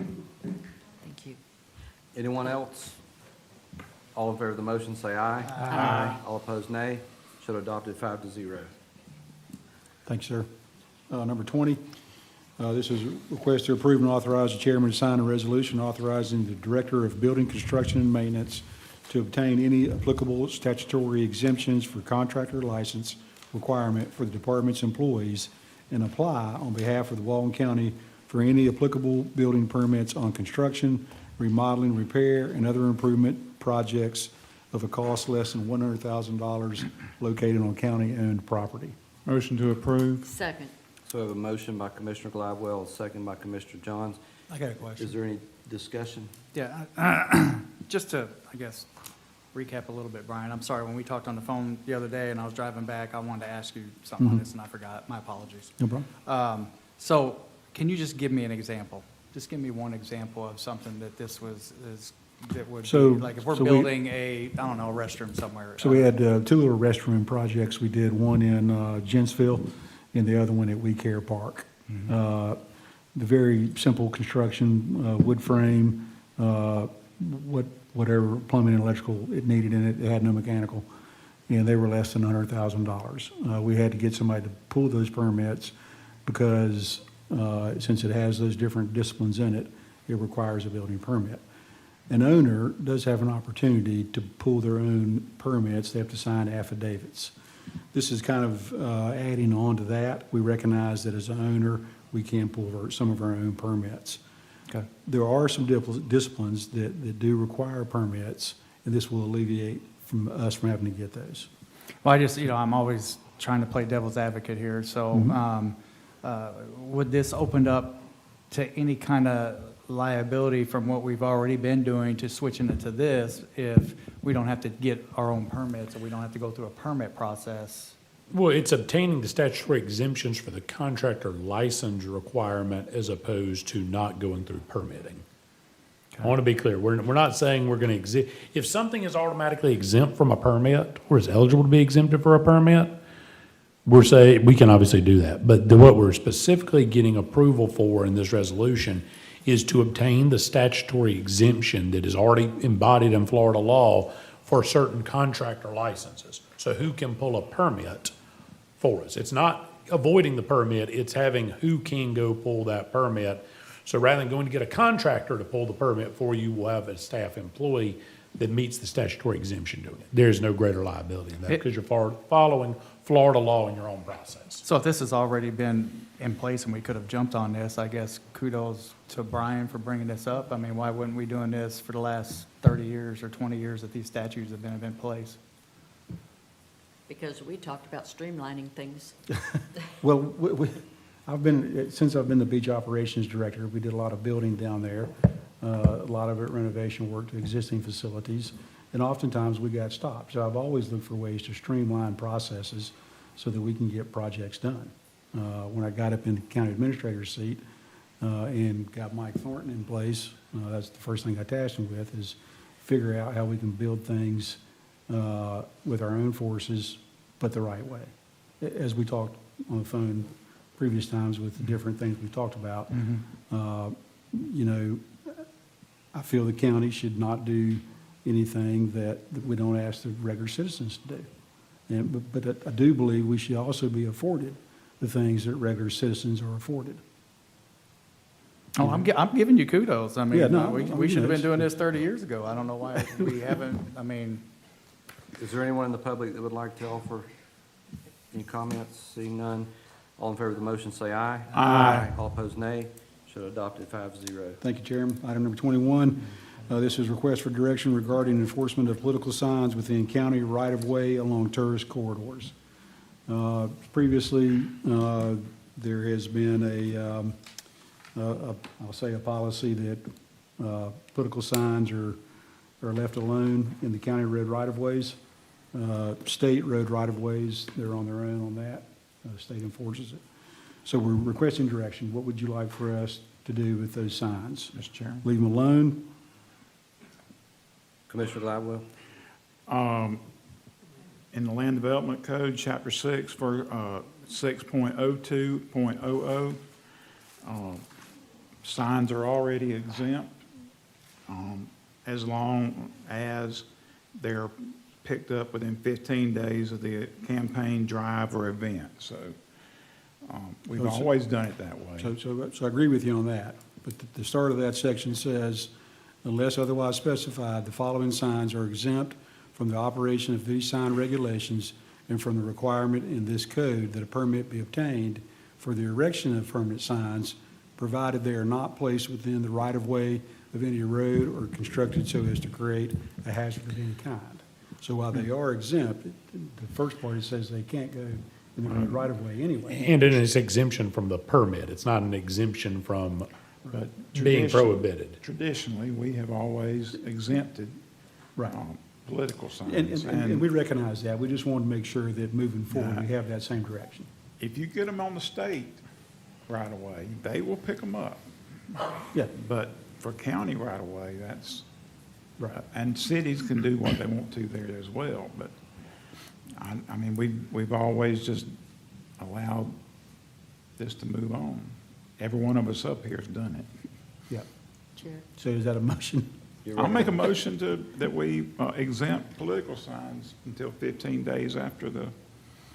Thank you. Anyone else? All in favor of the motion, say aye. Aye. All opposed, nay. Should adopt it 5-0. Thanks, sir. Number 20, this is a request to approve and authorize the chairman to sign a resolution authorizing the Director of Building Construction and Maintenance to obtain any applicable statutory exemptions for contractor license requirement for the department's employees and apply on behalf of the Walton County for any applicable building permits on construction, remodeling, repair, and other improvement projects of a cost less than $100,000 located on county-owned property. Motion to approve. Second. So we have a motion by Commissioner Gladwell, a second by Commissioner Johns. I got a question. Is there any discussion? Yeah, just to, I guess, recap a little bit, Brian. I'm sorry, when we talked on the phone the other day and I was driving back, I wanted to ask you something on this and I forgot. My apologies. No problem. So can you just give me an example? Just give me one example of something that this that would be, So- like if we're so we- building a restroom somewhere. So we had two little restroom projects. We did one in Gensville and the other one at We Care Park. The very simple construction, wood frame, whatever plumbing and electrical it needed in it. It had no mechanical, and they were less than $100,000. We had to get somebody to pull those permits because since it has those different disciplines in it, it requires a building permit. An owner does have an opportunity to pull their own permits. They have to sign affidavits. This is kind of adding on to that. We recognize that as an owner, we can pull some of our own permits. Okay. There are some disciplines that do require permits, and this will alleviate from us from having to get those. Well, I just, I'm always trying to play devil's advocate here. So would this open up to any kind of liability from what we've already been doing to switching it to this if we don't have to get our own permits or we don't have to go through a permit process? Well, it's obtaining the statutory exemptions for the contractor license requirement as opposed to not going through permitting. I want to be clear, we're not saying we're going to if something is automatically exempt from a permit or is eligible to be exempted for a permit, we're saying, we can obviously do that. But what we're specifically getting approval for in this resolution is to obtain the statutory exemption that is already embodied in Florida law for certain contractor licenses. So who can pull a permit for us? It's not avoiding the permit, it's having who can go pull that permit. So rather than going to get a contractor to pull the permit for you, we'll have a staff employee that meets the statutory exemption doing it. There's no greater liability in that because you're following Florida law in your own process. So if this has already been in place and we could have jumped on this, I guess kudos to Brian for bringing this up. I mean, why wouldn't we doing this for the last 30 years or 20 years that these statutes have been in place? Because we talked about streamlining things. Well, since I've been the beach operations director, we did a lot of building down there, a lot of it renovation work to existing facilities, and oftentimes we got stopped. So I've always looked for ways to streamline processes so that we can get projects done. When I got up in the county administrator's seat and got Mike Thornton in place, that's the first thing I tasked him with is figure out how we can build things with our own forces, but the right way. As we talked on the phone previous times with the different things we've talked about, I feel the county should not do anything that we don't ask the regular citizens to do. But I do believe we should also be afforded the things that regular citizens are afforded. Oh, I'm giving you kudos. I mean, Yeah, no, we should have been doing this 30 years ago. I don't know why we haven't, I mean. Is there anyone in the public that would like to offer any comments? Seeing none, all in favor of the motion say aye. Aye. All opposed, nay. Should adopt it 5-0. Thank you, Chairman. Item number 21, this is request for direction regarding enforcement of political signs within county right-of-way along tourist corridors. Previously, there has been I'll say a policy that political signs are left alone in the county road right-of-ways. State road right-of-ways, they're on their own on that. The state enforces it. So we're requesting direction. What would you like for us to do with those signs? Mr. Chairman. Leave them alone? Commissioner Gladwell? In the Land Development Code, Chapter 6, for 6.02.00, signs are already exempt as long as they're picked up within 15 days of the campaign, drive, or event. So we've always done it that way. So I agree with you on that. But the start of that section says, unless otherwise specified, the following signs are exempt from the operation of these sign regulations and from the requirement in this code that a permit be obtained for the erection of permanent signs, provided they are not placed within the right-of-way of any road or constructed so as to create a hazard of any kind. So while they are exempt, the first part, it says they can't go in the right-of-way anyway. And it is exemption from the permit. It's not an exemption from But being prohibited. Traditionally, we have always exempted Right. political signs. And we recognize that. We just want to make sure that moving forward, we have that same direction. If you get them on the state right away, they will pick them up. Yeah. But for county right away, that's, Right. and cities can do what they want to there as well. But I mean, we've always just allowed this to move on. Every one of us up here has done it. Yeah. Chair. So is that a motion? I'll make a motion that we exempt political signs until 15 days after the,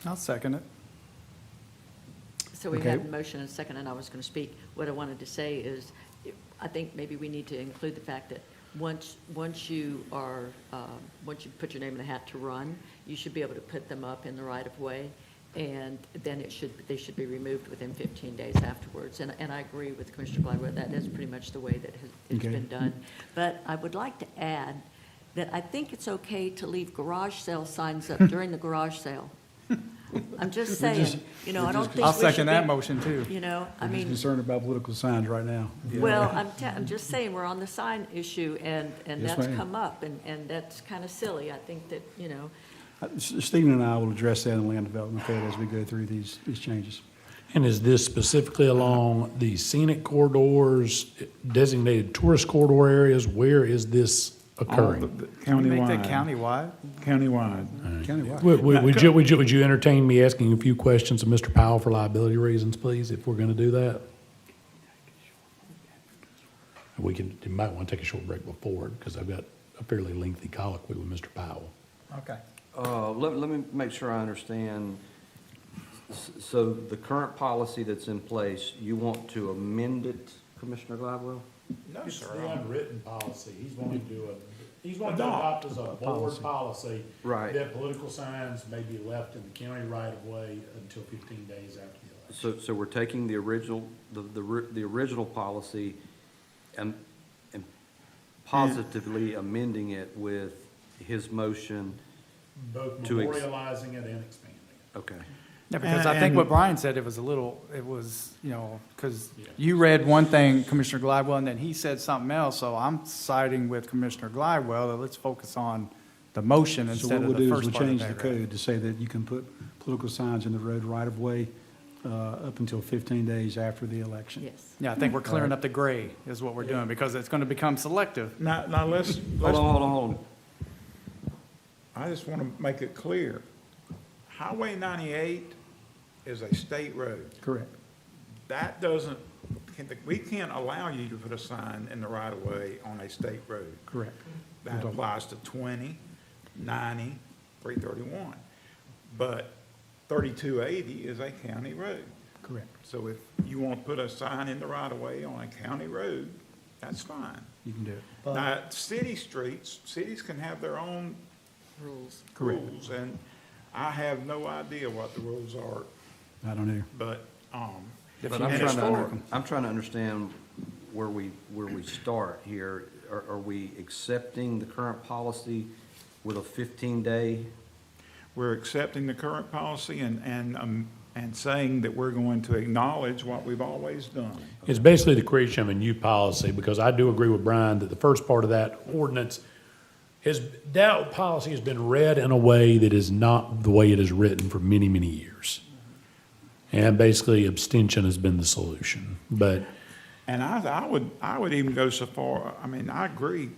I'll second it. So we Okay. had a motion and a second, and I was going to speak. What I wanted to say is, I think maybe we need to include the fact that once you put your name in the hat to run, you should be able to put them up in the right-of-way, and then they should be removed within 15 days afterwards. And I agree with Commissioner Gladwell, that is pretty much the way that it's Okay. been done. But I would like to add that I think it's okay to leave garage sale signs up during the garage sale. I'm just saying, I don't think we I'll should second that be- motion too. I We're just mean, concerned about political signs right now. well, I'm just saying, we're on the sign issue, and Yes, that's ma'am. come up, and that's kind of silly. I think that, Stephen and I will address that in the land development code as we go through these changes. And is this specifically along the scenic corridors, designated tourist corridor areas? Where is this occurring? Can we make that countywide. countywide? Countywide. Would you entertain me asking a few questions of Mr. Powell for liability reasons, please, if we're going to do that? You might want to take a short break before, because I've got a fairly lengthy colloquy with Mr. Powell. Okay. Let me make sure I understand. So the current policy that's in place, you want to amend it, Commissioner Gladwell? No, It's sir. the unwritten policy. He's wanting to do he's wanting to adopt as a board policy Right. that political signs may be left in the county right of way until 15 days after the election. So we're taking the original, the original policy and positively amending it with his motion. Both To ex- memorializing it and expanding it. Okay. Yeah, because I think what Brian said, it was, because you read one thing, Commissioner Glidewell, and then he said something else, so I'm siding with Commissioner Glidewell, that let's focus on the motion So instead what of we'll the do is first we'll part of change the the paragraph. code to say that you can put political signs in the road right of way up until 15 days after the election. yes. Yeah, I think we're clearing up the gray is what we're doing, because it's going to become selective. Now let's, Hold on. I just want to make it clear. Highway 98 is a state road. Correct. That doesn't, we can't allow you to put a sign in the right of way on a state road. Correct. That applies to 20, 90, 331. But 3280 is a county road. Correct. So if you want to put a sign in the right of way on a county road, that's fine. You can do it. Now, city streets, cities can have their own Rules. Correct. rules, and I have no idea what the rules are, I don't know. but, But and as far- I'm trying to understand where we start here. Are we accepting the current policy with a 15-day? We're accepting the current policy and saying that we're going to acknowledge what we've always done. It's basically the creation of a new policy, because I do agree with Brian that the first part of that ordinance that policy has been read in a way that is not the way it is written for many, many years. And basically abstention has been the solution, but. And I would even go so far, I mean, I agree,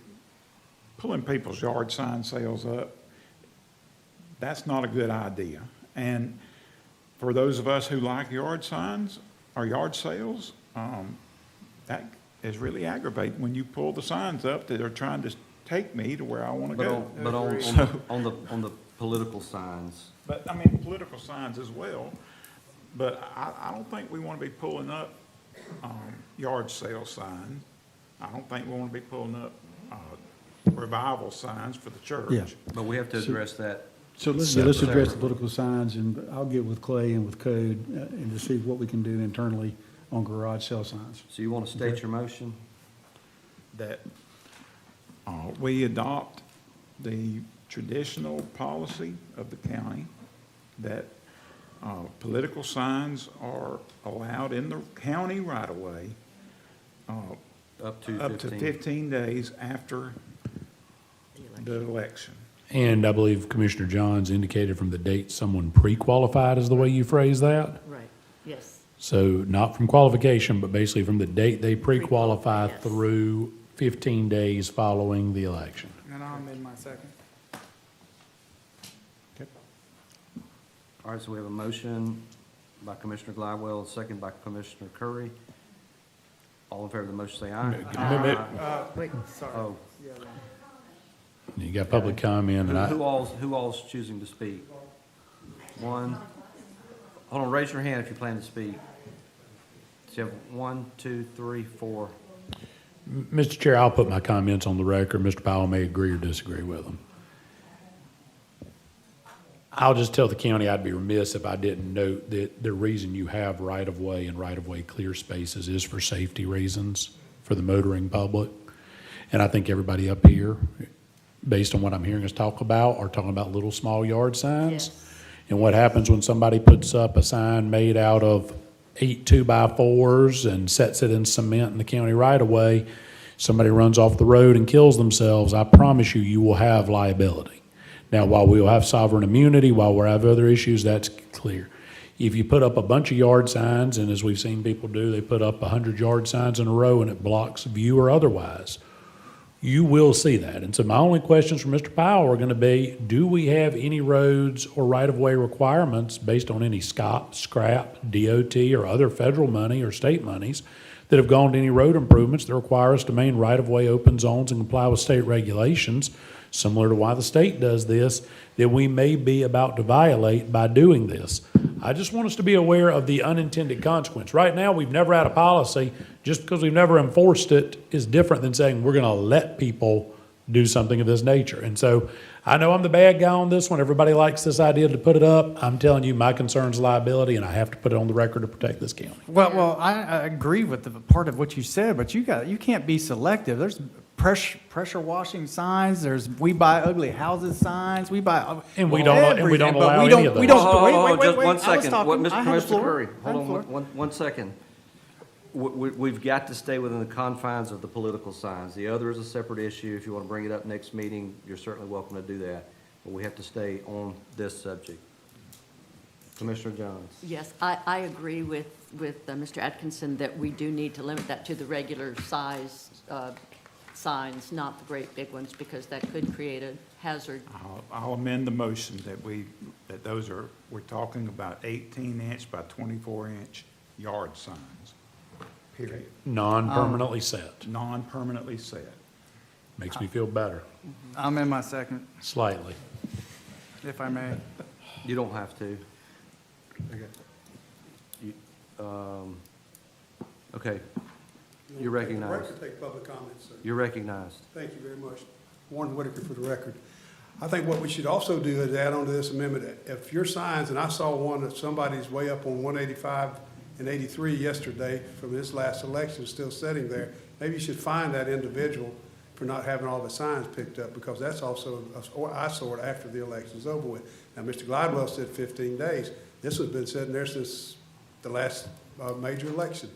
pulling people's yard sign sales up, that's not a good idea. And for those of us who like yard signs or yard sales, that is really aggravating when you pull the signs up that are trying to take me to where I want to go. But on the political signs. But, I mean, political signs as well, but I don't think we want to be pulling up yard sale signs. I don't think we want to be pulling up revival signs for the church. Yeah. But we have to address that. So let's address the political signs, and I'll get with Clay and with code and to see what we can do internally on garage sale signs. So you want to state your motion? That we adopt the traditional policy of the county that political signs are allowed in the county right away Up to 15 days after the election. And I believe Commissioner Johns indicated from the date someone pre-qualified is the way you phrase that? Right, yes. So not from qualification, but basically from the date they pre-qualify Yes. through 15 days following the election. And I'll amend my second. All right, so we have a motion by Commissioner Glidewell, a second by Commissioner Curry. All in favor of the motion, say aye. Wait, sorry. Oh, You got public comment, and who all's choosing to speak? One. Hold on, raise your hand if you plan to speak. So you have 1, 2, 3, 4. Mr. Chair, I'll put my comments on the record. Mr. Powell may agree or disagree with them. I'll just tell the county I'd be remiss if I didn't note that the reason you have right-of-way and right-of-way clear spaces is for safety reasons for the motoring public. And I think everybody up here, based on what I'm hearing us talk about, are talking about little small yard signs. Yes. And what happens when somebody puts up a sign made out of 8 2x4s and sets it in cement in the county right-of-way, somebody runs off the road and kills themselves, I promise you, you will have liability. Now, while we'll have sovereign immunity, while we'll have other issues, that's clear. If you put up a bunch of yard signs, and as we've seen people do, they put up 100 yard signs in a row and it blocks view or otherwise, you will see that. And so my only questions for Mr. Powell are going to be, do we have any roads or right-of-way requirements based on any SCOP, scrap, DOT, or other federal money or state monies that have gone to any road improvements that require us to maintain right-of-way open zones and comply with state regulations, similar to why the state does this, that we may be about to violate by doing this? I just want us to be aware of the unintended consequence. Right now, we've never had a policy. Just because we've never enforced it is different than saying we're going to let people do something of this nature. And so I know I'm the bad guy on this one. Everybody likes this idea to put it up. I'm telling you, my concern is liability, and I have to put it on the record to protect this county. Well, I agree with the part of what you said, but you can't be selective. There's pressure washing signs. We buy ugly houses signs. We buy And we don't allow any of those. We don't. Just Wait. one second. I have the Mr. floor. Curry, hold on one second. We've got to stay within the confines of the political signs. The other is a separate issue. If you want to bring it up next meeting, you're certainly welcome to do that. But we have to stay on this subject. Commissioner Johns. Yes, I agree with Mr. Atkinson that we do need to limit that to the regular size signs, not the great big ones, because that could create a hazard. I'll amend the motion that we're talking about 18-inch by 24-inch yard signs, period. Non-permanently set. Non-permanently set. Makes me feel better, I'm in my second, slightly. if I may. You don't have to. Okay. You're recognized. Take public comments, sir. You're recognized. Thank you very much. Warren Whitaker for the record. I think what we should also do is add on to this amendment, if your signs, and I saw one that somebody's way up on 185 and 83 yesterday from this last election, still sitting there, maybe you should fine that individual for not having all the signs picked up, because that's also an eyesore after the election's over with. Now, Mr. Glidewell said 15 days. This has been sitting there since the last major election.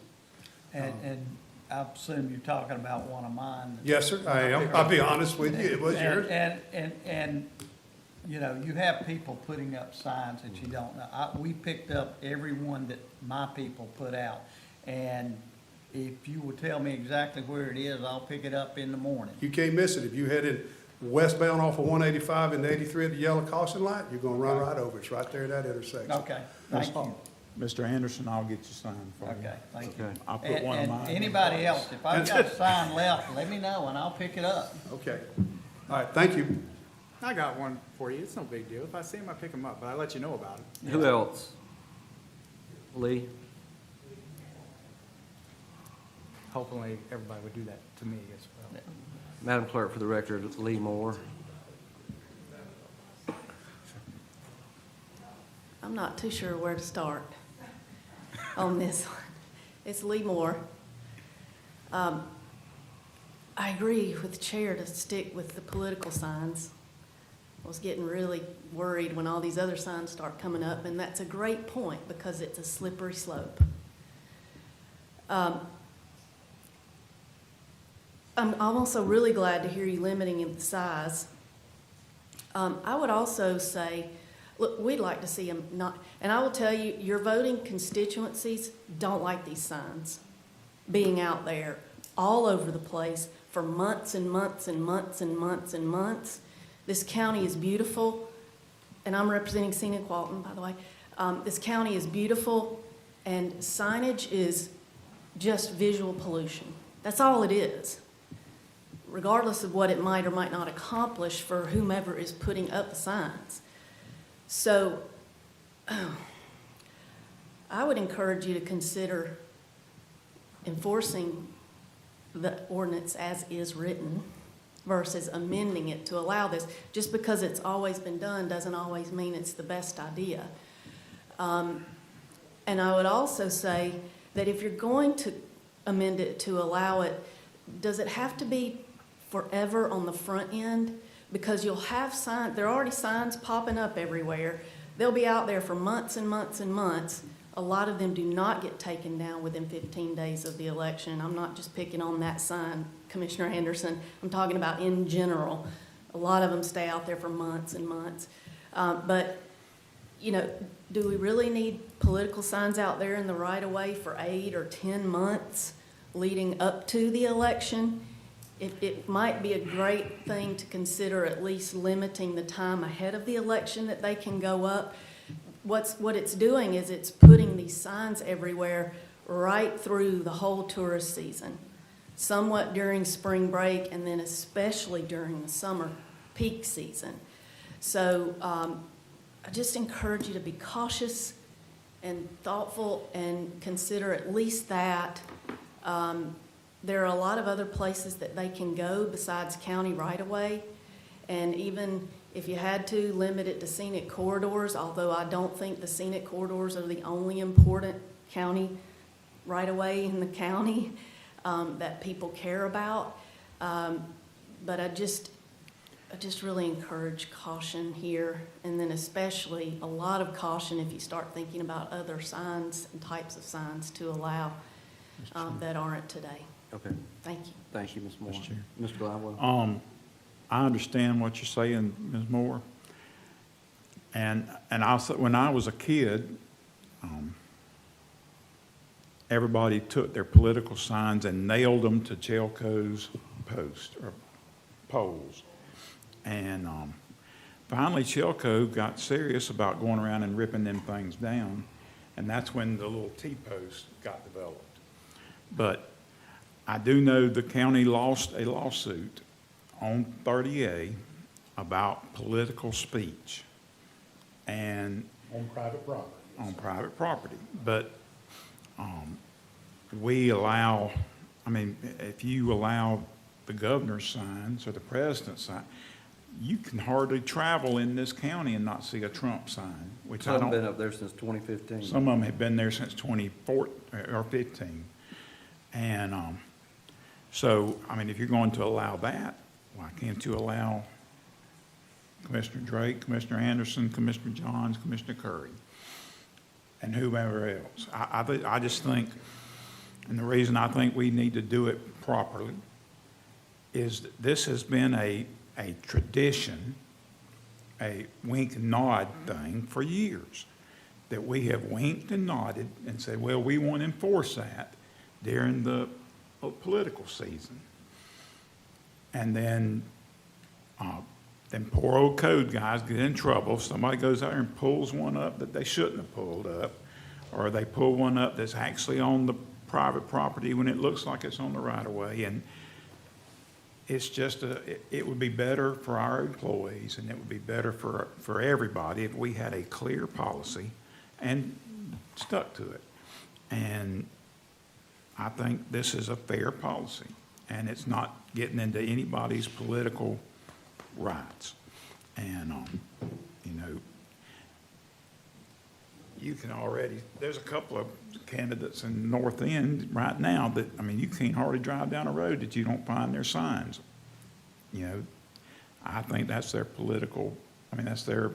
And I assume you're talking about one of mine. Yes, sir, I am. I'll be honest with you, it was yours. And, you know, you have people putting up signs that you don't know. We picked up every one that my people put out. And if you will tell me exactly where it is, I'll pick it up in the morning. You can't miss it. If you headed westbound off of 185 and 83 at the yellow caution light, you're gonna run right over it. It's right there at that intersection. Okay, thank you. Mr. Anderson, I'll get you signed for you. Okay, thank you. I'll put one of mine. And anybody else, if I've got a sign left, let me know and I'll pick it up. Okay. All right, thank you. I got one for you. It's no big deal. If I see him, I pick him up, but I let you know about it. Who else? Lee? Hopefully, everybody would do that to me as well. Madam Clerk, for the record, Lee Moore. I'm not too sure where to start on this one. It's Lee Moore. I agree with the chair to stick with the political signs. I was getting really worried when all these other signs start coming up, and that's a great point because it's a slippery slope. I'm also really glad to hear you limiting the size. I would also say, look, we'd like to see them not, and I will tell you, your voting constituencies don't like these signs being out there all over the place for months and months and months and months and months. This county is beautiful, and I'm representing Scenic Walton, by the way. This county is beautiful, and signage is just visual pollution. That's all it is, regardless of what it might or might not accomplish for whomever is putting up the signs. So I would encourage you to consider enforcing the ordinance as is written versus amending it to allow this. Just because it's always been done doesn't always mean it's the best idea. And I would also say that if you're going to amend it to allow it, does it have to be forever on the front end? Because you'll have signs, there are already signs popping up everywhere. They'll be out there for months and months and months. A lot of them do not get taken down within 15 days of the election. I'm not just picking on that sign, Commissioner Anderson. I'm talking about in general. A lot of them stay out there for months and months. But, you know, do we really need political signs out there in the right-of-way for 8 or 10 months leading up to the election? It might be a great thing to consider at least limiting the time ahead of the election that they can go up. What it's doing is it's putting these signs everywhere right through the whole tourist season, somewhat during spring break and then especially during the summer peak season. So I just encourage you to be cautious and thoughtful and consider at least that. There are a lot of other places that they can go besides county right-of-way, and even if you had to, limit it to scenic corridors, although I don't think the scenic corridors are the only important county right-of-way in the county that people care about. But I just really encourage caution here, and then especially a lot of caution if you start thinking about other signs and types of signs to allow that aren't today. Okay. Thank you. Thank you, Ms. Moore. Mr. Chair. Mr. Gladwell. I understand what you're saying, Ms. Moore. And also, when I was a kid, everybody took their political signs and nailed them to Chelco's post or poles. And finally, Chelco got serious about going around and ripping them things down, and that's when the little T-post got developed. But I do know the county lost a lawsuit on 30A about political speech and On private property. on private property. But we allow, I mean, if you allow the governor's signs or the president's sign, you can hardly travel in this county and not see a Trump sign, which I Some don't. have been up there since 2015. Some of them have been there since 2014 or 15. And So, I mean, if you're going to allow that, why can't you allow Commissioner Drake, Commissioner Anderson, Commissioner Johns, Commissioner Curry, and whomever else? I just think, and the reason I think we need to do it properly is that this has been a tradition, a wink and nod thing for years, that we have winked and nodded and said, well, we want to enforce that during the political season. And then poor old code guys get in trouble. Somebody goes out there and pulls one up that they shouldn't have pulled up, or they pull one up that's actually on the private property when it looks like it's on the right of way. And it's just it would be better for our employees, and it would be better for everybody if we had a clear policy and stuck to it. And I think this is a fair policy, and it's not getting into anybody's political rights. And, you know, you can already, there's a couple of candidates in North End right now that, I mean, you can't hardly drive down a road that you don't find their signs. You know, I think that's their political, I mean, that's their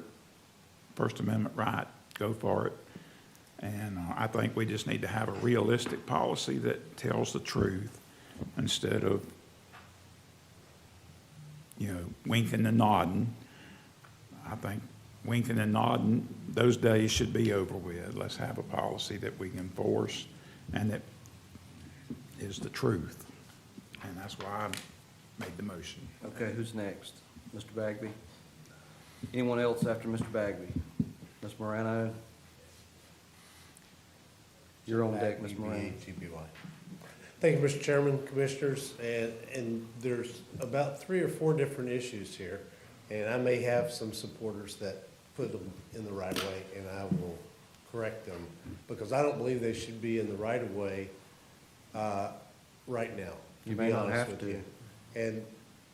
First Amendment right. Go for it. And I think we just need to have a realistic policy that tells the truth instead of, you know, winking and nodding. I think winking and nodding, those days should be over with. Let's have a policy that we can enforce and that is the truth. And that's why I made the motion. Okay, who's next? Mr. Bagby? Anyone else after Mr. Bagby? Ms. Morano? You're on deck, Ms. Morano. Thank you, Mr. Chairman, Commissioners, and there's about 3 or 4 different issues here, and I may have some supporters that put them in the right of way, and I will correct them, because I don't believe they should be in the right of way right now. You may not have to. And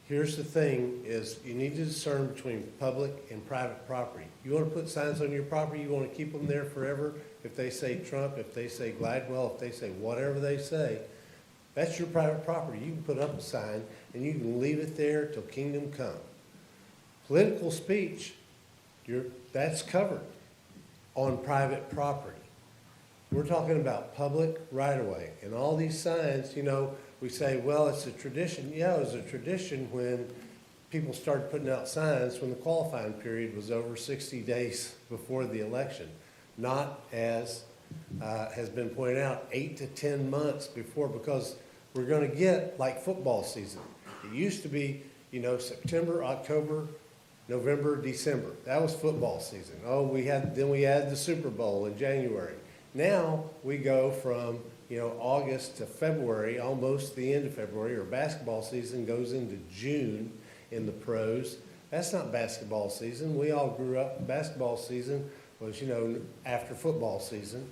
here's the thing, is you need to discern between public and private property. You want to put signs on your property, you want to keep them there forever. If they say Trump, if they say Gladwell, if they say whatever they say, that's your private property. You can put up a sign and you can leave it there till kingdom come. Political speech, that's covered on private property. We're talking about public right-of-way. And all these signs, you know, we say, well, it's a tradition. Yeah, it was a tradition when people started putting out signs when the qualifying period was over 60 days before the election. Not, as has been pointed out, 8 to 10 months before, because we're going to get like football season. It used to be, you know, September, October, November, December. That was football season. Oh, then we had the Super Bowl in January. Now we go from, you know, August to February, almost the end of February, or basketball season goes into June in the pros. That's not basketball season. We all grew up, basketball season was, you know, after football season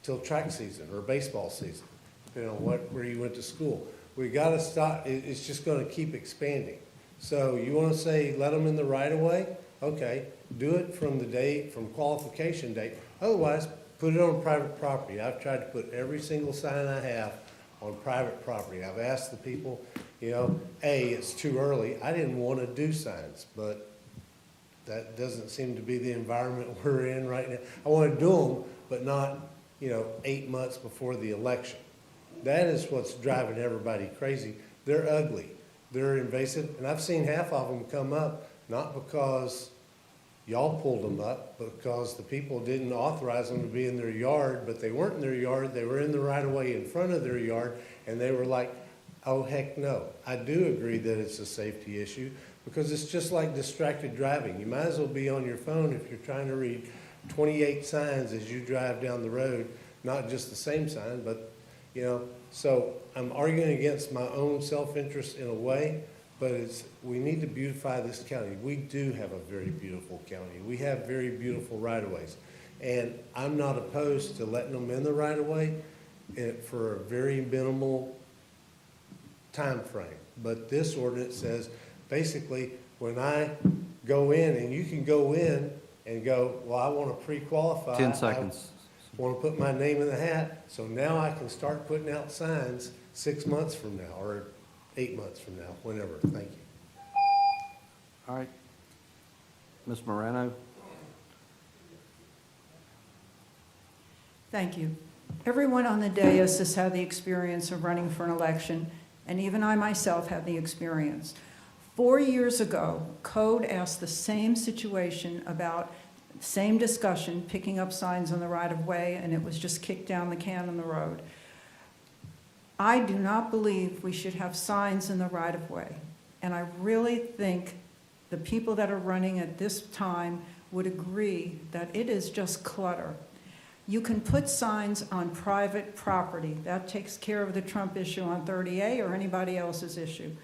till track season or baseball season, depending on where you went to school. We got to stop. It's just going to keep expanding. So you want to say let them in the right of way? Okay, do it from the date, from qualification date. Otherwise, put it on private property. I've tried to put every single sign I have on private property. I've asked the people, you know, it's too early. I didn't want to do signs, but that doesn't seem to be the environment we're in right now. I want to do them, but not, you know, 8 months before the election. That is what's driving everybody crazy. They're ugly. They're invasive. And I've seen half of them come up, not because y'all pulled them up, but because the people didn't authorize them to be in their yard, but they weren't in their yard. They were in the right of way in front of their yard, and they were like, oh, heck no. I do agree that it's a safety issue, because it's just like distracted driving. You might as well be on your phone if you're trying to read 28 signs as you drive down the road, not just the same sign, but, you know. So I'm arguing against my own self-interest in a way, but we need to beautify this county. We do have a very beautiful county. We have very beautiful right-of-ways. And I'm not opposed to letting them in the right-of-way for a very minimal time frame. But this ordinance says, basically, when I go in, and you can go in and go, well, I want to pre-qualify. 10 seconds. I want to put my name in the hat, so now I can start putting out signs 6 months from now, or 8 months from now, whenever. Thank you. All right. Ms. Moreno? Thank you. Everyone on the dais has had the experience of running for an election, and even I myself had the experience. 4 years ago, Code asked the same situation about same discussion, picking up signs on the right-of-way, and it was just kicked down the can in the road. I do not believe we should have signs in the right-of-way, and I really think the people that are running at this time would agree that it is just clutter. You can put signs on private property. That takes care of the Trump issue on 30A or anybody else's issue.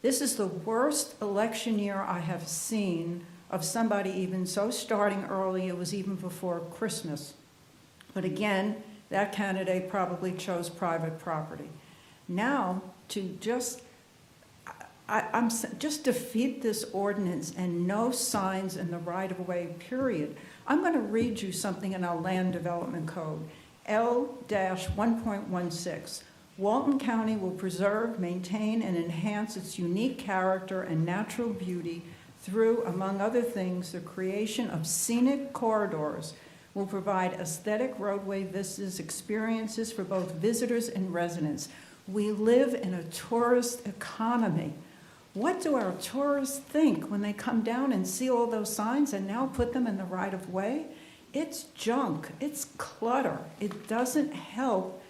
This is the worst election year I have seen of somebody even so starting early. It was even before Christmas. But again, that candidate probably chose private property. Now, to just defeat this ordinance and no signs in the right-of-way, period. I'm going to read you something in our land development code, L-1.16. Walton County will preserve, maintain, and enhance its unique character and natural beauty through, among other things, the creation of scenic corridors, will provide aesthetic roadway vistas experiences for both visitors and residents. We live in a tourist economy. What do our tourists think when they come down and see all those signs and now put them in the right-of-way? It's junk. It's clutter. It doesn't help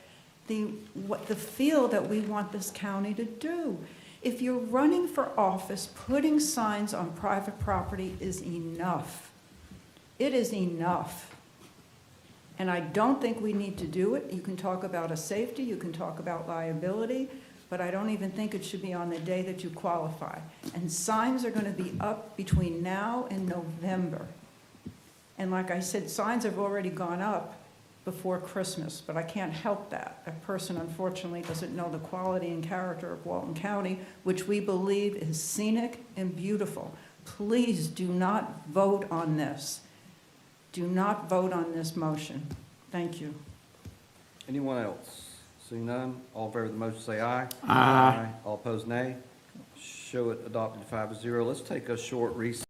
the feel that we want this county to do. If you're running for office, putting signs on private property is enough. It is enough. And I don't think we need to do it. You can talk about a safety, you can talk about liability, but I don't even think it should be on the day that you qualify. And signs are going to be up between now and November. And like I said, signs have already gone up before Christmas, but I can't help that. That person, unfortunately, doesn't know the quality and character of Walton County, which we believe is scenic and beautiful. Please do not vote on this. Do not vote on this motion. Thank you. Anyone else? Seeing none, all in favor of the motion say aye. Aye. All opposed, nay. Show it adopted 5-0. Let's take a short recess.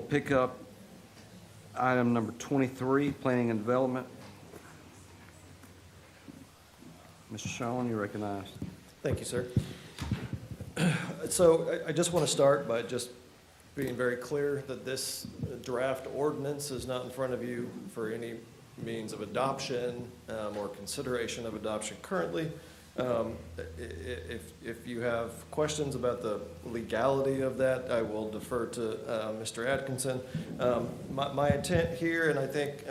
pick up item number 23, planning and development. Mr. Shawn, you're recognized. Thank you, sir. So I just want to start by just being very clear that this draft ordinance is not in front of you for any means of adoption or consideration of adoption currently. If you have questions about the legality of that, I will defer to Mr. Atkinson. My intent here, and I think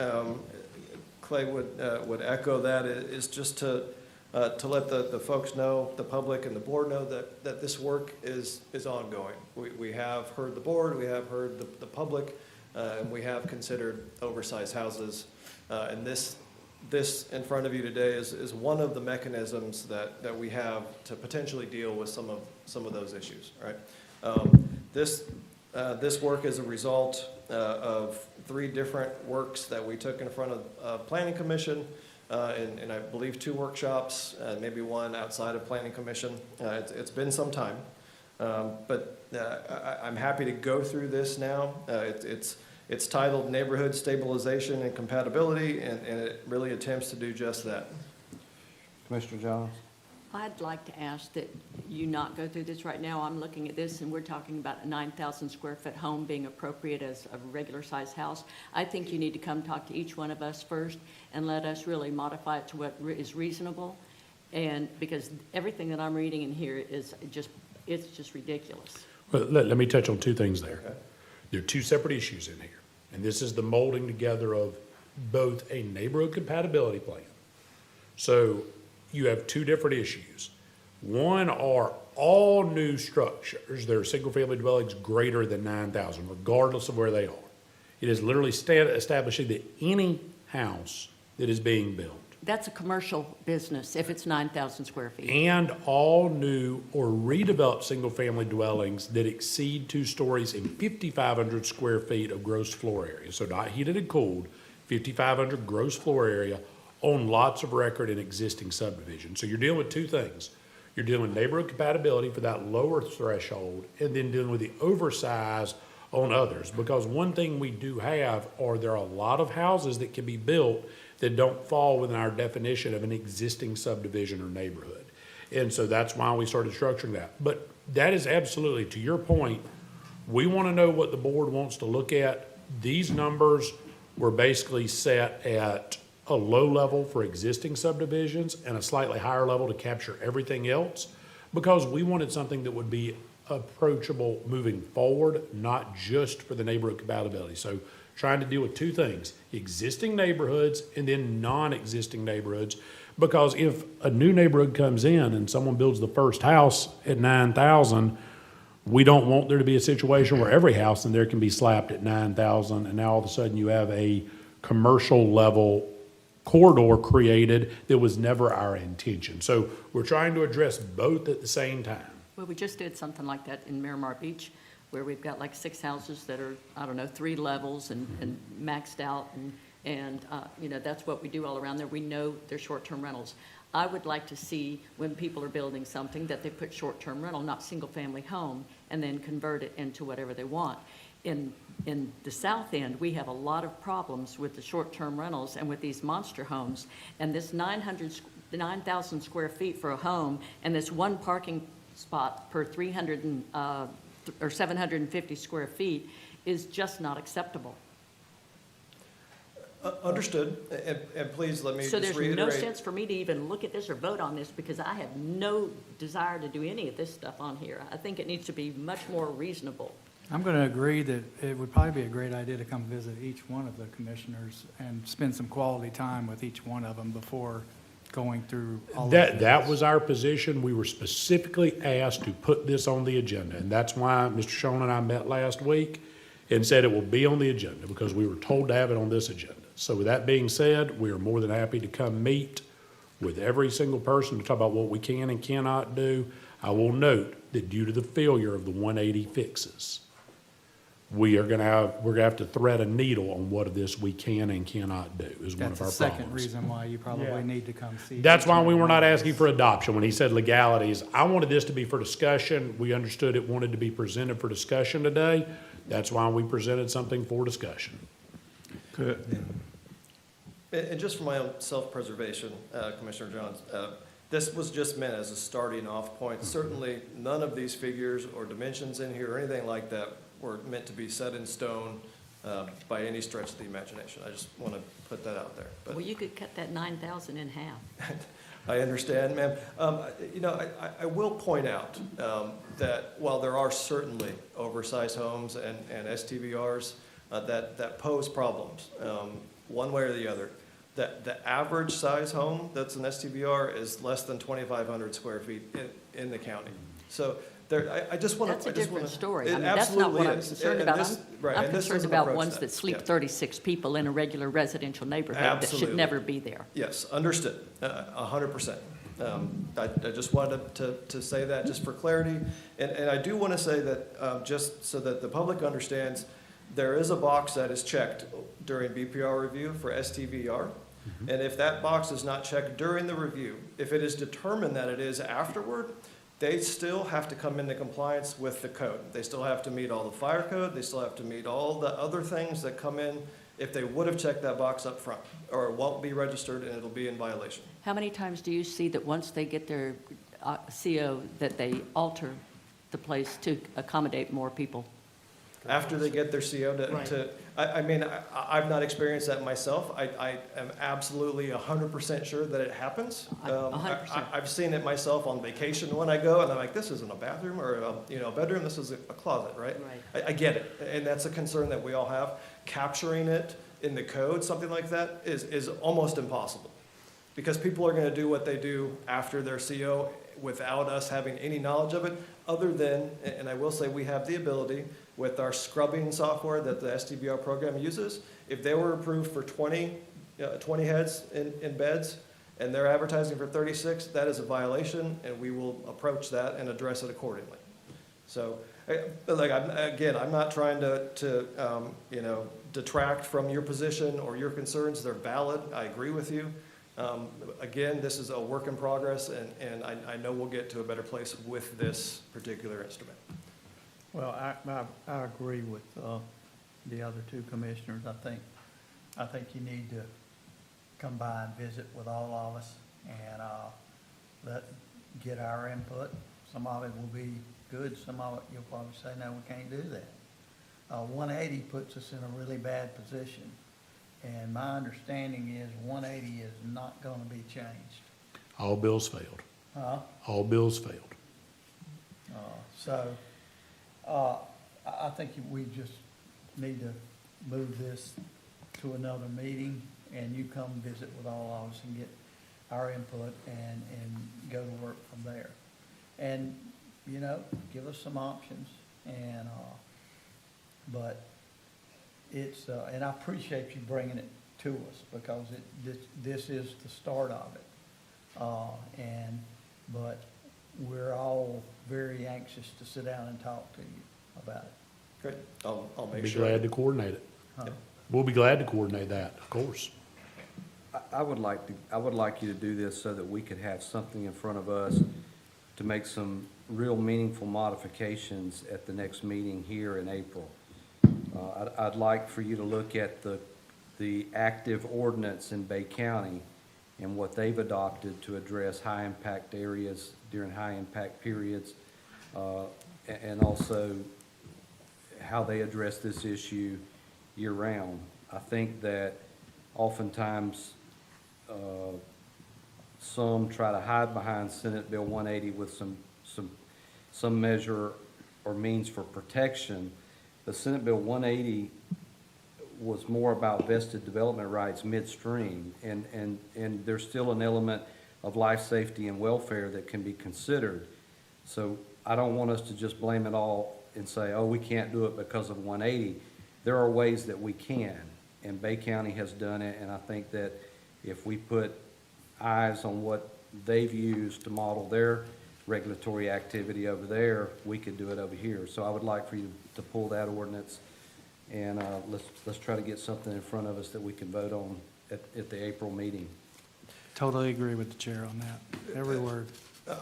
Clay would echo that, is just to let the folks know, the public and the board know that this work is ongoing. We have heard the board, we have heard the public, and we have considered oversized houses. And this in front of you today is one of the mechanisms that we have to potentially deal with some of those issues, right? This work is a result of 3 different works that we took in front of Planning Commission, and I believe 2 workshops, maybe 1 outside of Planning Commission. It's been some time, but I'm happy to go through this now. It's titled Neighborhood Stabilization and Compatibility, and it really attempts to do just that. Commissioner Jones? I'd like to ask that you not go through this right now. I'm looking at this, and we're talking about a 9,000 square foot home being appropriate as a regular size house. I think you need to come talk to each one of us first and let us really modify it to what is reasonable. And because everything that I'm reading in here is it's just ridiculous. Well, let me touch on 2 things there. Okay. There are 2 separate issues in here, and this is the molding together of both a neighborhood compatibility plan. So you have 2 different issues. One are all new structures that are single-family dwellings greater than 9,000, regardless of where they are. It is literally establishing that any house that is being built, That's a commercial business if it's 9,000 square feet. and all new or redeveloped single-family dwellings that exceed 2 stories and 5,500 square feet of gross floor area. So not heated and cooled, 5,500 gross floor area on lots of record in existing subdivisions. So you're dealing with 2 things. You're dealing with neighborhood compatibility for that lower threshold, and then dealing with the oversize on others. Because one thing we do have are there are a lot of houses that can be built that don't fall within our definition of an existing subdivision or neighborhood. And so that's why we started structuring that. But that is absolutely, to your point, we want to know what the board wants to look at. These numbers were basically set at a low level for existing subdivisions and a slightly higher level to capture everything else, because we wanted something that would be approachable moving forward, not just for the neighborhood compatibility. So trying to deal with 2 things, existing neighborhoods and then non-existing neighborhoods. Because if a new neighborhood comes in and someone builds the first house at 9,000, we don't want there to be a situation where every house in there can be slapped at 9,000, and now all of a sudden you have a commercial level corridor created that was never our intention. So we're trying to address both at the same time. Well, we just did something like that in Miramar Beach, where we've got like 6 houses that are, 3 levels and maxed out, and that's what we do all around there. We know they're short-term rentals. I would like to see, when people are building something, that they put short-term rental, not single-family home, and then convert it into whatever they want. In the south end, we have a lot of problems with the short-term rentals and with these monster homes, and this 9,000 square feet for a home, and this 1 parking spot per 750 square feet is just not acceptable. Understood, and please let me So just there's no reiterate. sense for me to even look at this or vote on this, because I have no desire to do any of this stuff on here. I think it needs to be much more reasonable. I'm going to agree that it would probably be a great idea to come visit each one of the commissioners and spend some quality time with each one of them before going through all of this. That was our position. We were specifically asked to put this on the agenda, and that's why Mr. Shawn and I met last week and said it will be on the agenda, because we were told to have it on this agenda. So with that being said, we are more than happy to come meet with every single person to talk about what we can and cannot do. I will note that due to the failure of the 180 fixes, we're gonna have to thread a needle on what of this we can and cannot do is one of our That's the second problems. reason why you probably need to come see. That's each why one we of were not them. asking for adoption. When he said legalities, I wanted this to be for discussion. We understood it wanted to be presented for discussion today. that's why we presented something for discussion. Good. And just for my own self-preservation, Commissioner Johns, this was just meant as a starting off point. Certainly, none of these figures or dimensions in here or anything like that were meant to be set in stone by any stretch of the imagination. I just want to put that out there. But Well, you could cut that 9,000 in half. I understand, ma'am. You know, I will point out that while there are certainly oversized homes and STVRs that pose problems, one way or the other, that the average size home that's an STVR is less than 2,500 square feet in the county. So there, I just want to. That's a different story. It I mean, that's not what I'm absolutely is. concerned And about. this- right, I'm and this concerned doesn't about approach ones that sleep Yeah. 36 people in a regular residential neighborhood that should Absolutely. never be there. Yes, understood, 100%. I just wanted to say that just for clarity. And I do want to say that, just so that the public understands, there is a box that is checked during BPR review for STVR. And if that box is not checked during the review, if it is determined that it is afterward, they still have to come into compliance with the code. They still have to meet all the fire code, they still have to meet all the other things that come in if they would have checked that box up front, or it won't be registered and it'll be in violation. How many times do you see that once they get their CO, that they alter the place to accommodate more people? After they get their CO I mean, I've not experienced that myself. I am absolutely 100% sure that it happens. 100%. I've seen it myself on vacation when I go, and I'm like, this isn't a bathroom or a bedroom, this is a closet, right? I get it, and that's a concern that we all have. Capturing it in the code, something like that, is almost impossible. Because people are gonna do what they do after their CO without us having any knowledge of it, other than, and I will say we have the ability with our scrubbing software that the STVR program uses, if they were approved for 20 heads in beds and they're advertising for 36, that is a violation, and we will approach that and address it accordingly. So, like, I'm not trying to detract from your position or your concerns. They're valid. I agree with you. Again, this is a work in progress, and I know we'll get to a better place with this particular instrument. Well, I agree with the other two commissioners. I think you need to come by and visit with all of us and get our input. Some of it will be good, some of it you'll probably say, no, we can't do that. 180 puts us in a really bad position, and my understanding is 180 is not going to be changed. All bills failed. Huh? All bills failed. I think we just need to move this to another meeting, and you come visit with all of us and get our input and go to work from there. And, give us some options, and, but it's, and I appreciate you bringing it to us, because this is the start of it. But we're all very anxious to sit down and talk to you about it. Great. I'll make Be sure. glad to coordinate it. Huh? We'll be glad to coordinate that, of course. I would like you to do this so that we could have something in front of us to make some real meaningful modifications at the next meeting here in April. I'd like for you to look at the active ordinance in Bay County and what they've adopted to address high-impact areas during high-impact periods, and also how they address this issue year-round. I think that oftentimes some try to hide behind Senate Bill 180 with some measure or means for protection. The Senate Bill 180 was more about vested development rights midstream, and there's still an element of life safety and welfare that can be considered. So I don't want us to just blame it all and say, oh, we can't do it because of 180. There are ways that we can, and Bay County has done it, and I think that if we put eyes on what they've used to model their regulatory activity over there, we could do it over here. So I would like for you to pull that ordinance, and let's try to get something in front of us that we can vote on at the April meeting. Totally agree with the chair on that, every word.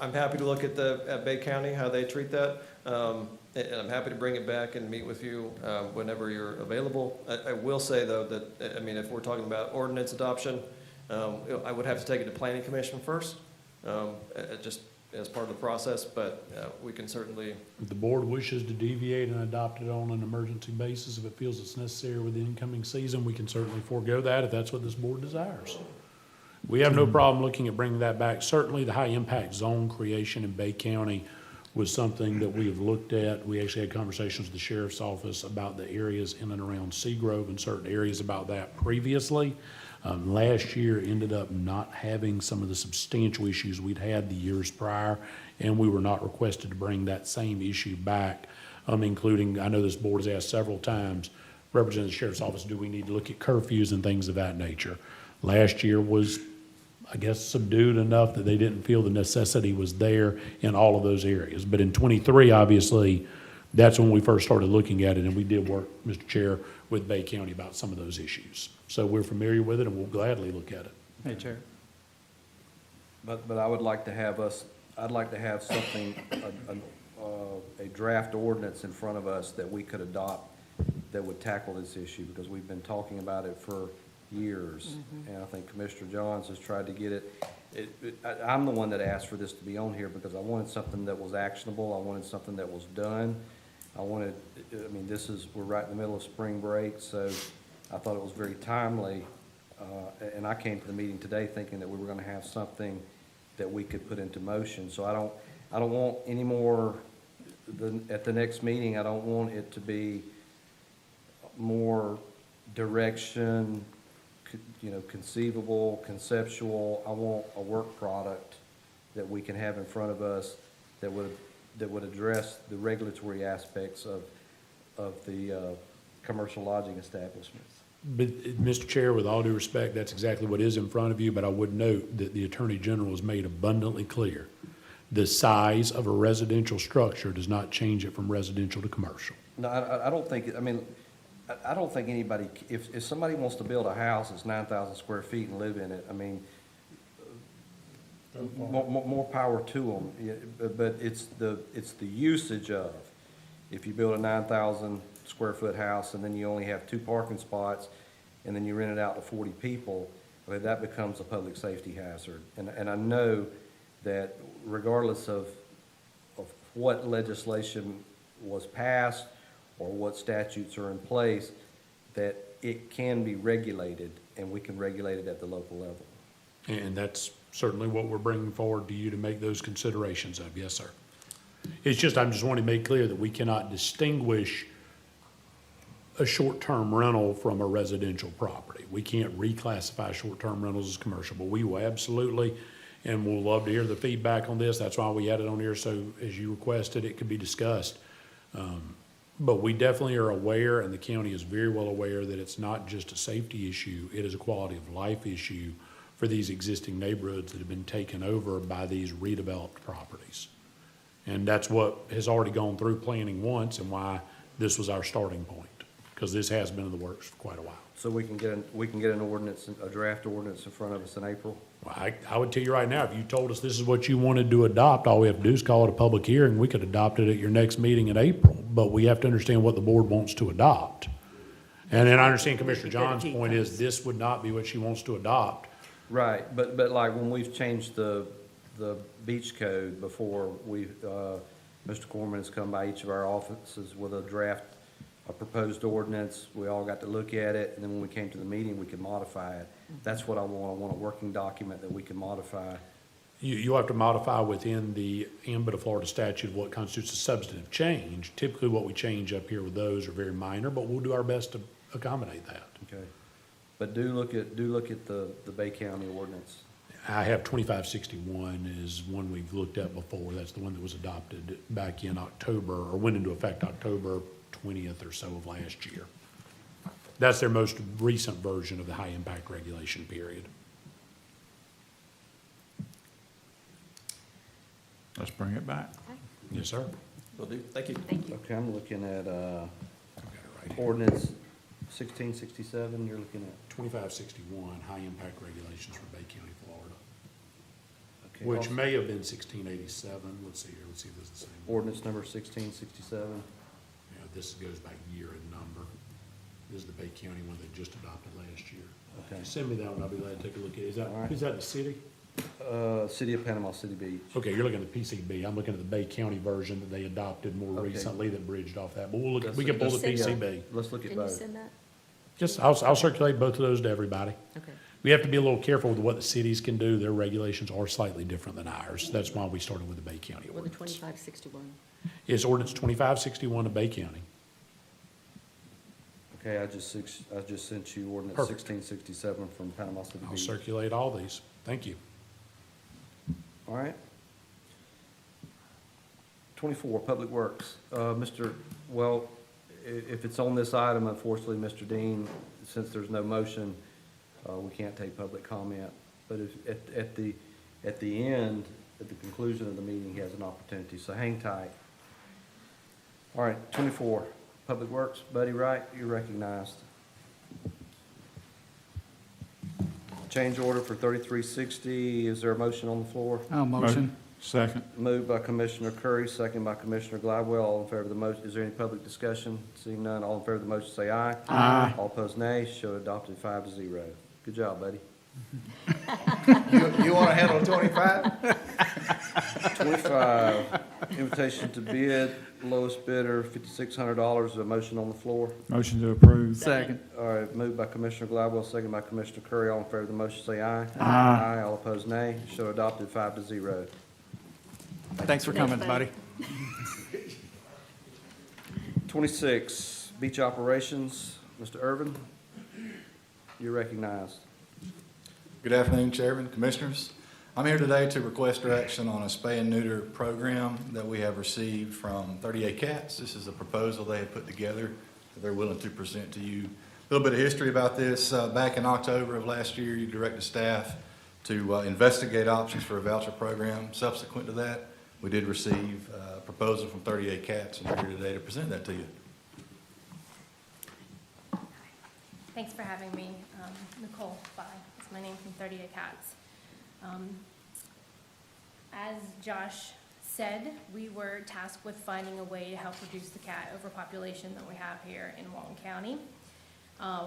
I'm happy to look at Bay County, how they treat that. And I'm happy to bring it back and meet with you whenever you're available. I will say, though, that, I mean, if we're talking about ordinance adoption, I would have to take it to planning commission first, just as part of the process, but we can certainly. If the board wishes to deviate and adopt it on an emergency basis, if it feels it's necessary with the incoming season, we can certainly forego that if that's what this board desires. We have no problem looking at bringing that back. Certainly, the high-impact zone creation in Bay County was something that we have looked at. We actually had conversations with the sheriff's office about the areas in and around Seagrove and certain areas about that previously. Last year ended up not having some of the substantial issues we'd had the years prior, and we were not requested to bring that same issue back, including, I know this board has asked several times, representing the sheriff's office, do we need to look at curfews and things of that nature? Last year was, I guess, subdued enough that they didn't feel the necessity was there in all of those areas. But in '23, obviously, that's when we first started looking at it, and we did work, Mr. Chair, with Bay County about some of those issues. So we're familiar with it, and we'll gladly look at it. Hey, Chair. But I would like to have I'd like to have something, a draft ordinance in front of us that we could adopt that would tackle this issue, because we've been talking about it for years. And I think Commissioner Johns has tried to get it. I'm the one that asked for this to be on here because I wanted something that was actionable. I wanted something that was done. I mean, we're right in the middle of spring break, so I thought it was very timely. And I came to the meeting today thinking that we were gonna have something that we could put into motion. So I don't want any more, at the next meeting, I don't want it to be more direction, conceivable, conceptual. I want a work product that we can have in front of us that would address the regulatory aspects of the commercial lodging establishments. But, Mr. Chair, with all due respect, that's exactly what is in front of you, but I would note that the Attorney General has made abundantly clear the size of a residential structure does not change it from residential to commercial. No, I don't think, I don't think anybody, if somebody wants to build a house that's 9,000 square feet and live in it, I mean, more power to them. But it's the usage of, if you build a 9,000 square foot house and then you only have 2 parking spots and then you rent it out to 40 people, I mean, that becomes a public safety hazard. And I know that regardless of what legislation was passed or what statutes are in place, that it can be regulated, and we can regulate it at the local level. And that's certainly what we're bringing forward to you to make those considerations of. Yes, sir. It's just, I'm just wanting to make clear that we cannot distinguish a short-term rental from a residential property. We can't reclassify short-term rentals as commercial, but we will absolutely, and we'll love to hear the feedback on this. That's why we had it on here, so as you requested, it could be discussed. But we definitely are aware, and the county is very well aware, that it's not just a safety issue, it is a quality of life issue for these existing neighborhoods that have been taken over by these redeveloped properties. And that's what has already gone through planning once, and why this was our starting point, because this has been in the works for quite a while. So we can get an ordinance, a draft ordinance in front of us in April? Well, I would tell you right now, if you told us this is what you wanted to adopt, all we have to do is call it a public hearing. We could adopt it at your next meeting in April, but we have to understand what the board wants to adopt. And then I understand Commissioner John's point is this would not be what she wants to adopt. Right, but like when we've changed the beach code before, Mr. Corman has come by each of our offices with a draft, a proposed ordinance. We all got to look at it, and then when we came to the meeting, we could modify it. That's what I want. I want a working document that we can modify. You have to modify within the ambit of Florida statute of what constitutes a substantive change. Typically what we change up here with those are very minor, but we'll do our best to accommodate that. Okay. But do look at the Bay County ordinance. I have 2561 is one we've looked at before. That's the one that was adopted back in October, or went into effect October 20th or so of last year. That's their most recent version of the high impact regulation period. Let's bring it back. Yes, sir. Will do. Thank you. Thank you. Okay, I'm looking at ordinance 1667. You're looking at 2561, high impact regulations for Bay County, Florida. which may have been 1687. Let's see here, let's see if this is the same. Ordinance number 1667. Yeah, this goes back year and number. This is the Bay County one they just adopted last year. Okay. Send me that one, I'll be glad to take a look at it. All right. Is that the city? City of Panama City Beach. Okay, you're looking at the PCB. I'm looking at the Bay County version that they adopted more Okay. recently that bridged off that. But we'll look, Let's- we can pull the let's- PCB. Let's look at Can you both. send that? Just, I'll circulate both of those to everybody. Okay. We have to be a little careful with what the cities can do. Their regulations are slightly different than ours. That's why we started with the Bay County Or the ordinance. 2561. It's ordinance 2561 of Bay County. Okay, I just sent you ordinance Perfect. 1667 from Panama City I'll Beach. circulate all these. Thank you. All right. 24, Public Works. If it's on this item, unfortunately, Mr. Dean, since there's no motion, we can't take public comment. But if, at the end, at the conclusion of the meeting, he has an opportunity, so hang tight. All right, 24, Public Works. Buddy Wright, you're recognized. Change order for 3360. Is there a motion on the floor? Oh, motion. Second. Moved by Commissioner Curry, second by Commissioner Glidewell. All in favor of the motion, is there any public discussion? Seeing none, all in favor of the motion say aye. Aye. All opposed nay. Show adopted 5-0. Good job, buddy. You want to handle 25? 25, invitation to bid, lowest bidder, $5,600. Is there a motion on the floor? Motion to approve. Second. All right, moved by Commissioner Glidewell, second by Commissioner Curry. All in favor of the motion say aye. Aye. All opposed nay. Show adopted 5-0. Thanks for coming, buddy. 26, beach operations. Mr. Irvin, you're recognized. Good afternoon, Chairman, Commissioners. I'm here today to request direction on a spay and neuter program that we have received from 38 Cats. This is a proposal they had put together that they're willing to present to you. A little bit of history about this. Back in October of last year, you directed staff to investigate options for a voucher program. Subsequent to that, we did receive a proposal from 38 Cats, and we're here today to present that to you. Thanks for having me. Nicole Spay is my name, from 38 Cats. As Josh said, we were tasked with finding a way to help reduce the cat overpopulation that we have here in Walton County.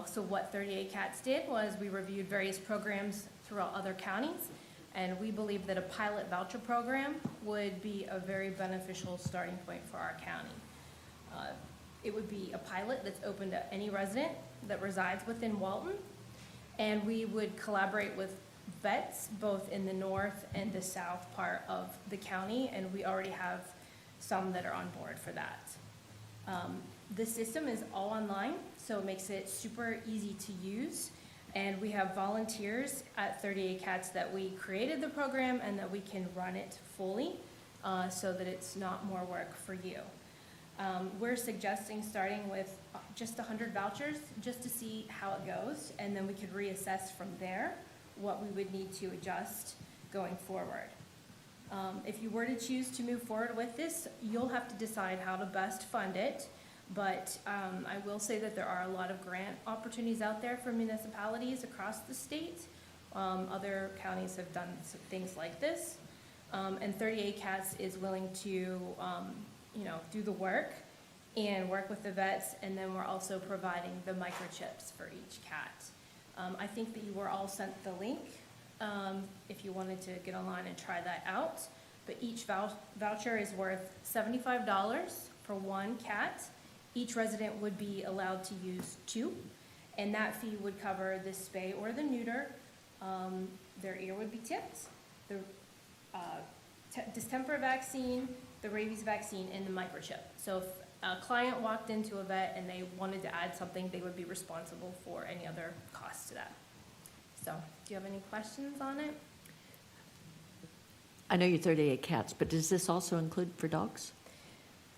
So what 38 Cats did was we reviewed various programs throughout other counties, and we believe that a pilot voucher program would be a very beneficial starting point for our county. It would be a pilot that's open to any resident that resides within Walton, and we would collaborate with vets both in the north and the south part of the county, and we already have some that are on board for that. The system is all online, so it makes it super easy to use, and we have volunteers at 38 Cats that we created the program and that we can run it fully so that it's not more work for you. We're suggesting starting with just 100 vouchers just to see how it goes, and then we could reassess from there what we would need to adjust going forward. If you were to choose to move forward with this, you'll have to decide how to best fund it, but I will say that there are a lot of grant opportunities out there for municipalities across the state. Other counties have done things like this, and 38 Cats is willing to do the work and work with the vets, and then we're also providing the microchips for each cat. I think that you were all sent the link if you wanted to get online and try that out, but each voucher is worth $75 for one cat. Each resident would be allowed to use 2, and that fee would cover the spay or the neuter. Their ear would be tipped, the distemper vaccine, the rabies vaccine, and the microchip. So if a client walked into a vet and they wanted to add something, they would be responsible for any other costs to that. So, do you have any questions on it? I know you're 38 Cats, but does this also include for dogs?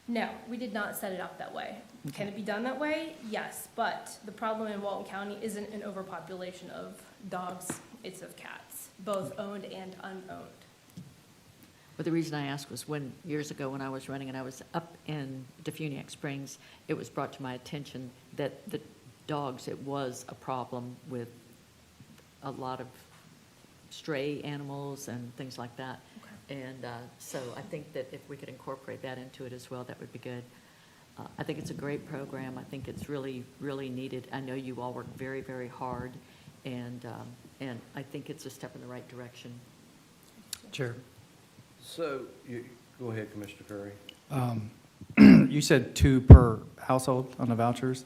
No, we did not set it up that way. Can it be done that way? Yes, but the problem in Walton County isn't an overpopulation of dogs, it's of cats, both owned and unowned. But the reason I asked was years ago when I was running and I was up in Defuniak Springs, it was brought to my attention that the dogs, it was a problem with a lot of stray animals and things like that. And so I think that if we could incorporate that into it as well, that would be good. I think it's a great program. I think it's really, really needed. I know you all work very, very hard, and I think it's a step in the right direction. Chair. So, go ahead, Commissioner Curry. You said 2 per household on the vouchers.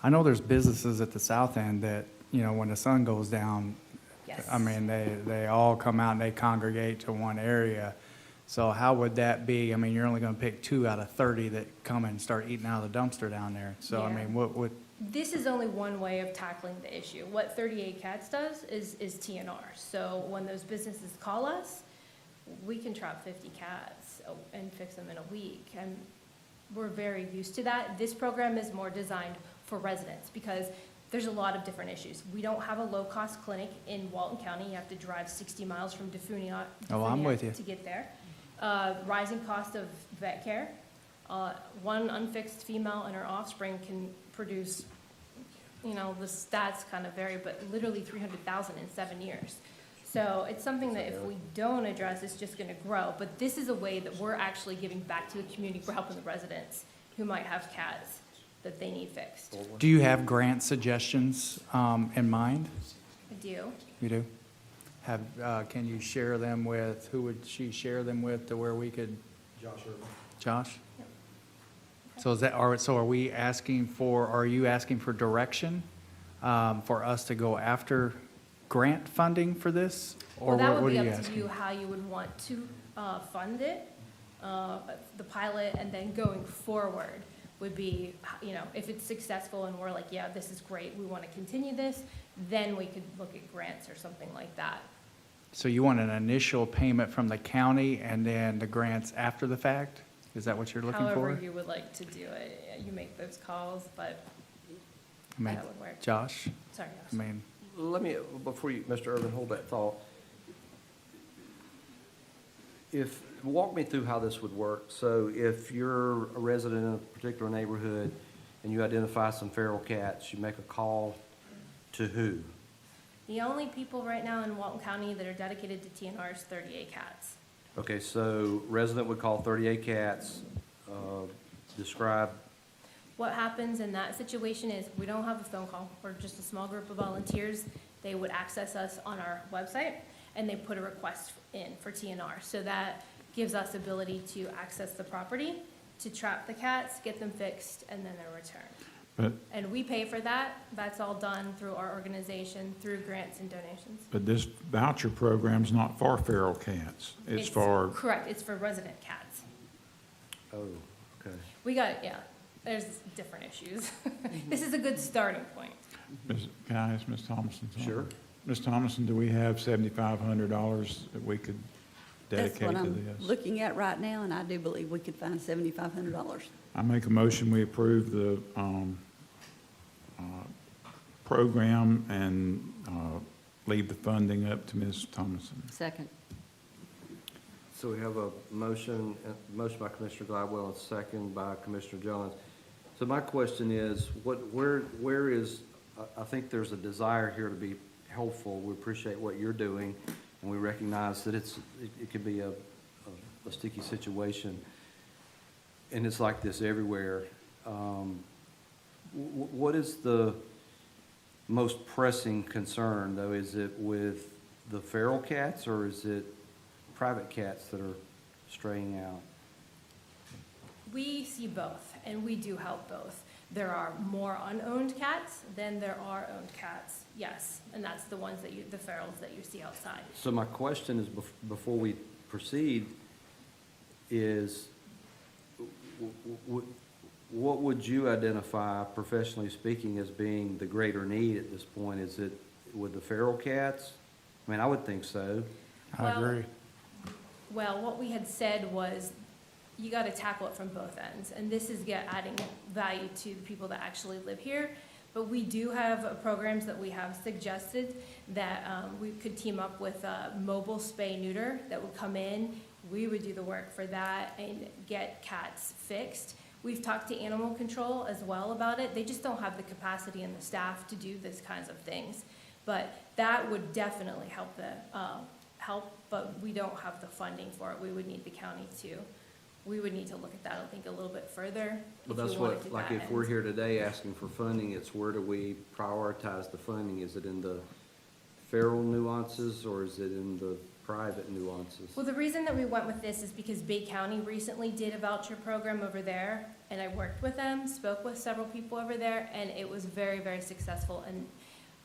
I know there's businesses at the south end that, you know, when the sun goes down, Yes. I mean, they all come out and they congregate to one area. So how would that be? I mean, you're only going to pick 2 out of 30 that come and start eating out of the dumpster down there. So, I Yeah. mean, what would, This is only one way of tackling the issue. What 38 Cats does is TNR. So when those businesses call us, we can trap 50 cats and fix them in a week. And we're very used to that. This program is more designed for residents because there's a lot of different issues. We don't have a low-cost clinic in Walton County. You have to drive 60 miles from Defunia I'm with you. to get there. Rising cost of vet care. One unfixed female and her offspring can produce, you know, the stats kind of vary, but literally 300,000 in 7 years. So it's something that if we don't address, it's just gonna grow. But this is a way that we're actually giving back to the community for helping the residents who might have cats that they need fixed. do you have grant suggestions in mind? I do. You do? Have, can you share them with, who would she share them with to where we could? Josh? So is that, are we asking for, are you asking for direction for us to go after grant funding for this? Or Well, that what would are be you up to asking? you how you would want to fund it, the pilot, and then going forward would be, you know, if it's successful and we're like, yeah, this is great, we want to continue this, then we could look at grants or something like that. So you want an initial payment from the county and then the grants after the fact? Is that what you're looking for? However you would like to do it, you make those calls, but I mean, that would work. Josh? Sorry, I mean, Let me, before you, Mr. Urban, hold that thought. Walk me through how this would work. So if you're a resident in a particular neighborhood and you identify some feral cats, you make a call to who? The only people right now in Walton County that are dedicated to TNR is 38 Cats. Okay, so resident would call 38 Cats, describe, What happens in that situation is we don't have a phone call. We're just a small group of volunteers. They would access us on our website and they put a request in for TNR. So that gives us ability to access the property, to trap the cats, get them fixed, and then they're returned. But, And we pay for that. That's all done through our organization, through grants and donations. but this voucher program's not for feral cats. It's for, Correct, it's for resident cats. oh, okay. We got, yeah, there's different issues. This is a good starting point. Can I ask Ms. Thomason something? Sure. Ms. Thomason, do we have $7,500 that we could That's dedicate what to I'm this? looking at right now, and I do believe we could find $7,500. I make a motion, we approve the program and leave the funding up to Ms. Thomason. Second. So we have a motion by Commissioner Gladwell and second by Commissioner Jones. So my question is, where is, I think there's a desire here to be helpful. We appreciate what you're doing, and we recognize that it could be a sticky situation, and it's like this everywhere. What is the most pressing concern, though? Is it with the feral cats, or is it private cats that are straying out? We see both, and we do help both. There are more unowned cats than there are owned cats, yes, and that's the ones that the ferals that you see outside. So my question is, before we proceed, is what would you identify, professionally speaking, as being the greater need at this point? Is it with the feral cats? I mean, I would think so. I agree. Well, what we had said was, you gotta tackle it from both ends, and this is adding value to the people that actually live here. But we do have programs that we have suggested that we could team up with mobile spay neuter that would come in. We would do the work for that and get cats fixed. We've talked to animal control as well about it. They just don't have the capacity and the staff to do these kinds of things. But that would definitely help but we don't have the funding for it. We would need the county we would need to look at that, I think, a little bit further. Well, if we that's wanted what, to like, that if we're end. here today asking for funding, it's where do we prioritize the funding? Is it in the federal nuances, or is it in the private nuances? Well, the reason that we went with this is because Bay County recently did a voucher program over there, and I worked with them, spoke with several people over there, and it was very, very successful. And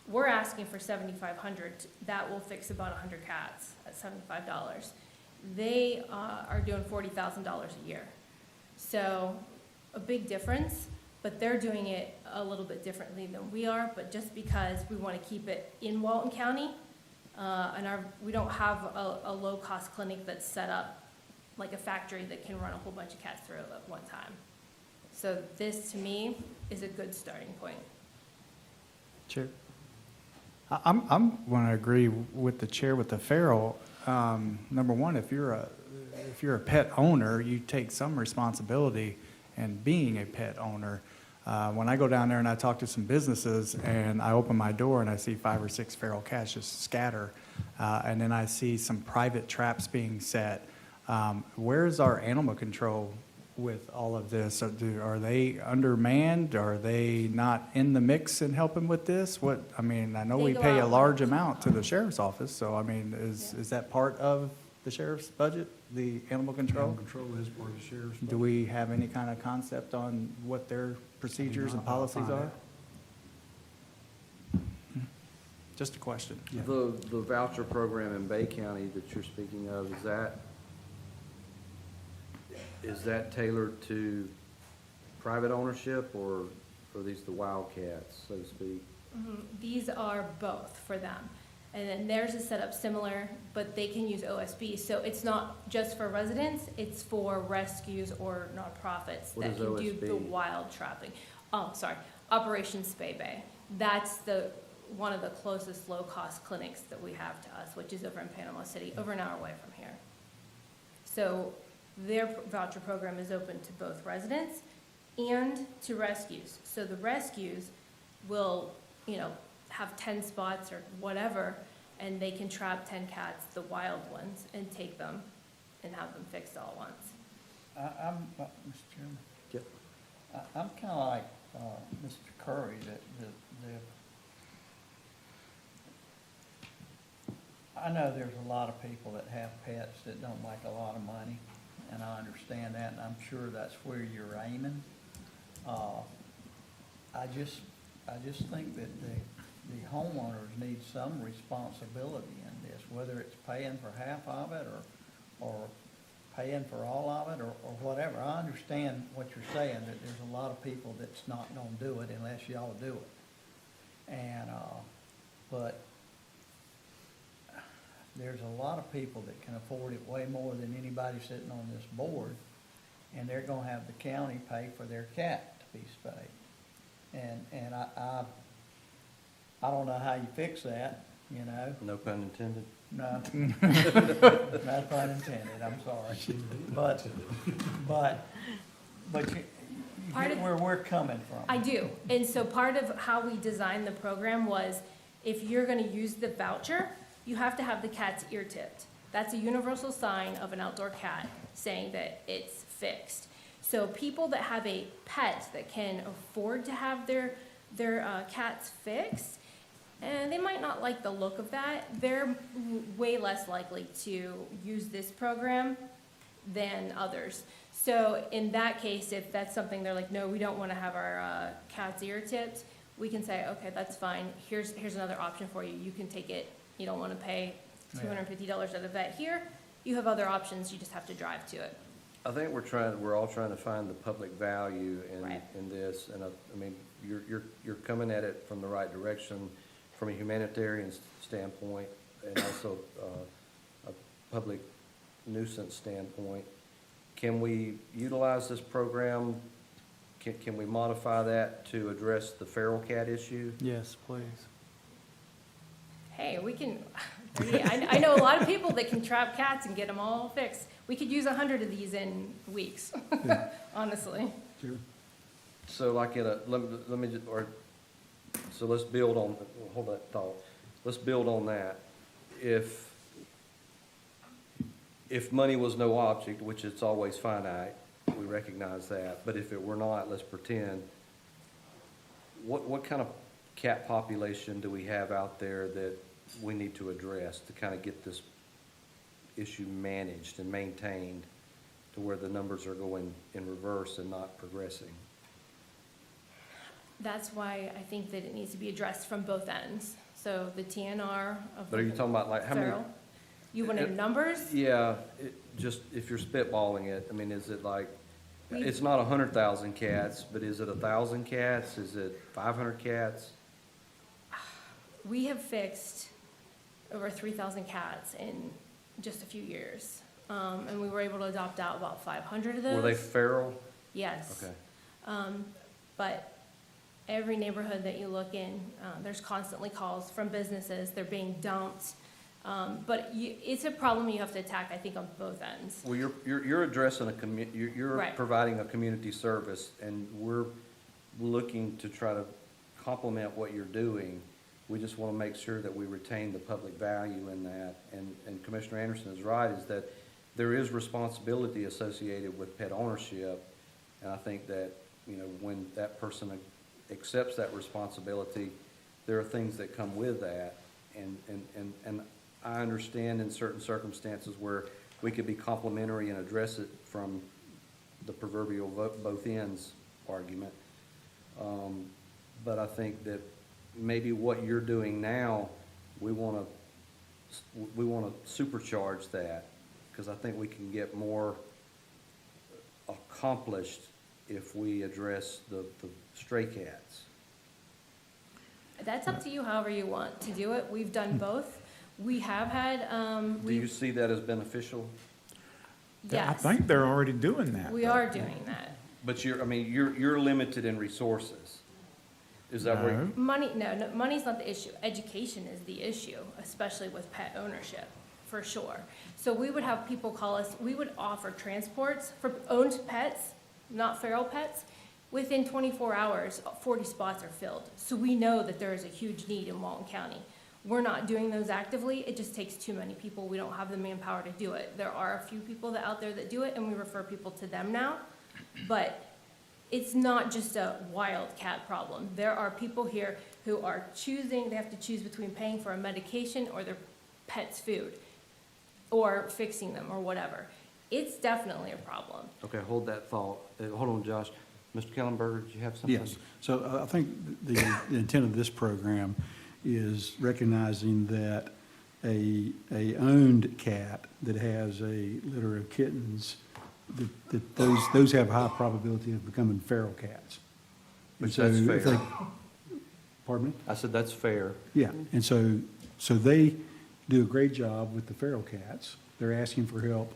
we're asking for $7,500. That will fix about 100 cats at $75. They are doing $40,000 a year. So a big difference, but they're doing it a little bit differently than we are, but just because we want to keep it in Walton County, and we don't have a low-cost clinic that's set up like a factory that can run a whole bunch of cats through at one time. So this, to me, is a good starting point. Chair? I'm going to agree with the chair with the feral. Number one, if you're a pet owner, you take some responsibility in being a pet owner. When I go down there and I talk to some businesses and I open my door and I see 5 or 6 feral cats just scatter, and then I see some private traps being set, where's our animal control with all of this? Are they undermanned? Are they not in the mix and helping with this? I know we pay a large amount to the sheriff's office, so is that part of the sheriff's budget, the animal control? Animal control is part of the sheriff's budget. Do we have any kind of concept on what their procedures and policies are? Just a question. The voucher program in Bay County that you're speaking of, is that tailored to private ownership, or are these the wildcats, so to speak? These are both for them. And then theirs is set up similar, but they can use OSB. So it's not just for residents, it's for rescues or nonprofits What that is can do OSB? the wild trapping. Oh, sorry, Operation Spay. That's one of the closest low-cost clinics that we have to us, which is over in Panama City, over an hour away from here. So their voucher program is open to both residents and to rescues. So the rescues will, have 10 spots or whatever, and they can trap 10 cats, the wild ones, and take them and have them fixed all at once. Mr. Chairman? Yep. I'm kind of like Mr. Curry, I know there's a lot of people that have pets that don't make a lot of money, and I understand that, and I'm sure that's where you're aiming. I just think that the homeowners need some responsibility in this, whether it's paying for half of it or paying for all of it or whatever. I understand what you're saying, that there's a lot of people that's not gonna do it unless y'all do it. And, but there's a lot of people that can afford it way more than anybody sitting on this board, and they're gonna have the county pay for their cat to be spayed. And I don't know how you fix that, No pun intended. No, not pun intended, I'm sorry. But you Part get of- where we're coming from. I do. And so part of how we designed the program was, if you're gonna use the voucher, you have to have the cat's ear tipped. That's a universal sign of an outdoor cat saying that it's fixed. So people that have a pet that can afford to have their cats fixed, and they might not like the look of that, they're way less likely to use this program than others. So in that case, if that's something they're like, no, we don't want to have our cat's ear tipped, we can say, okay, that's fine. Here's another option for you. You can take it. You don't want to pay $250 at a vet here. You have other options. You just have to drive to it. I think we're all trying to find the public value Right. in this, and you're coming at it from the right direction, from a humanitarian standpoint, and also a public nuisance standpoint. Can we utilize this program? Can we modify that to address the feral cat issue? Yes, please. Hey, we can, I know a lot of people that can trap cats and get them all fixed. We could use 100 of these in weeks, honestly. Sure. So like so let's build on, hold that thought. let's build on that. If money was no object, which it's always finite, we recognize that, but if it were not, let's pretend, what kind of cat population do we have out there that we need to address to kind of get this issue managed and maintained to where the numbers are going in reverse and not progressing? That's why I think that it needs to be addressed from both ends. So the TNR of. But are you talking about like how many? feral. You want in numbers? Yeah, just if you're spitballing it, I mean, is it like, We- it's not 100,000 cats, but is it 1,000 cats? Is it 500 cats? We have fixed over 3,000 cats in just a few years. And we were able to adopt out about 500 of those. Were they feral? Yes. Okay. But every neighborhood that you look in, there's constantly calls from businesses, they're being dumped. But it's a problem you have to attack, I think, on both ends. Well, you're addressing you're Right. providing a community service, and we're looking to try to complement what you're doing. We just want to make sure that we retain the public value in that. And Commissioner Anderson is right, is that there is responsibility associated with pet ownership. And I think that, you know, when that person accepts that responsibility, there are things that come with that. And I understand in certain circumstances where we could be complimentary and address it from the proverbial both ends argument. But I think that maybe what you're doing now, we want to supercharge that, because I think we can get more accomplished if we address the stray cats. That's up to you however you want to do it. We've done both. We have had, Do you see that as beneficial? I yes, think they're already doing that. we are doing that. But you're limited in resources. Is that where? No. Money, no, money's not the issue. Education is the issue, especially with pet ownership, for sure. So we would have people call us, we would offer transports for owned pets, not feral pets. Within 24 hours, 40 spots are filled. So we know that there is a huge need in Walton County. We're not doing those actively. It just takes too many people. We don't have the manpower to do it. There are a few people out there that do it, and we refer people to them now. But it's not just a wild cat problem. There are people here who are choosing, they have to choose between paying for a medication or their pet's food, or fixing them, or whatever. It's definitely a problem. Okay, hold that thought. Hold on, Josh. Mr. Kellenberger, did you have something? Yes. So I think the intent of this program is recognizing that a owned cat that has a litter of kittens, that those have high probability of becoming feral cats. And Which that's so if fair. Pardon me? I said that's fair. Yeah, and so they do a great job with the feral cats. They're asking for help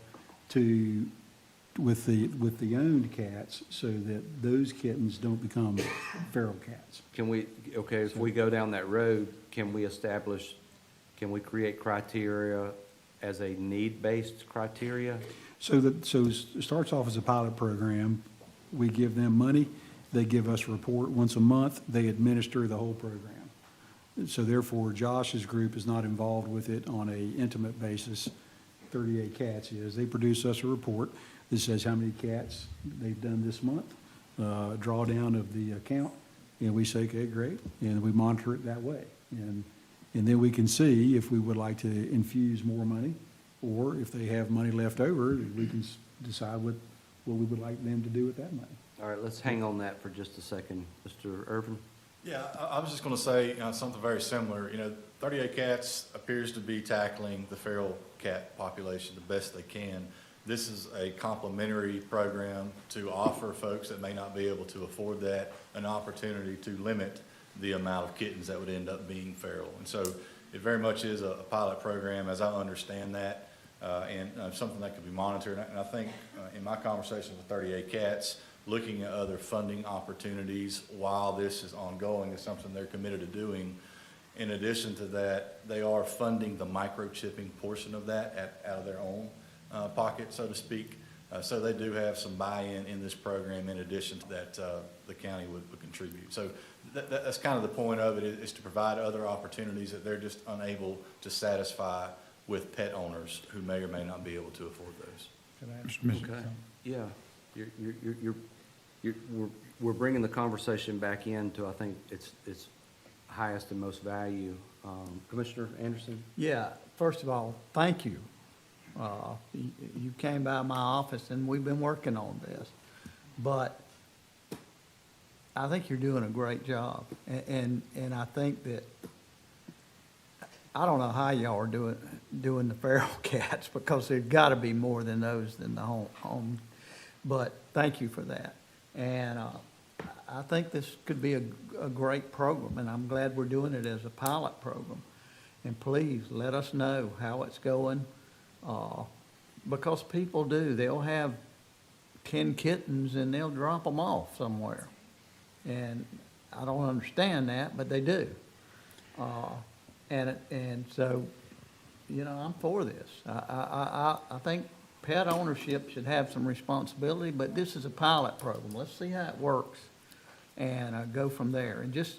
with the owned cats so that those kittens don't become feral cats. Can we, okay, if we go down that road, can we create criteria as a need-based criteria? So it starts off as a pilot program. We give them money. They give us a report once a month. They administer the whole program. So therefore, Josh's group is not involved with it on an intimate basis. 38 cats is. They produce us a report that says how many cats they've done this month, drawdown of the account, and we say, okay, great, and we monitor it that way. And then we can see if we would like to infuse more money, or if they have money left over, we can decide what we would like them to do with that money. All right, let's hang on that for just a second. Mr. Irvin? Yeah, I was just going to say something very similar. 38 Cats appears to be tackling the feral cat population the best they can. This is a complementary program to offer folks that may not be able to afford that an opportunity to limit the amount of kittens that would end up being feral. And so it very much is a pilot program, as I understand that, and something that could be monitored. And I think in my conversations with 38 Cats, looking at other funding opportunities while this is ongoing is something they're committed to doing. In addition to that, they are funding the microchipping portion of that out of their own pocket, so to speak. So they do have some buy-in in this program in addition to that the county would contribute. So that's kind of the point of it, is to provide other opportunities that they're just unable to satisfy with pet owners who may or may not be able to afford those. Okay. Yeah, we're bringing the conversation back into, I think, its highest and most value. Commissioner Anderson? Yeah, first of all, thank you. You came by my office and we've been working on this. But I think you're doing a great job. And I think that, I don't know how y'all are doing the feral cats, because there's got to be more than those in the home. But thank you for that. And I think this could be a great program, and I'm glad we're doing it as a pilot program. And please let us know how it's going, because people do. They'll have 10 kittens and they'll drop them off somewhere. And I don't understand that, but they do. And so, you know, I'm for this. I think pet ownership should have some responsibility, but this is a pilot program. Let's see how it works and go from there. And just,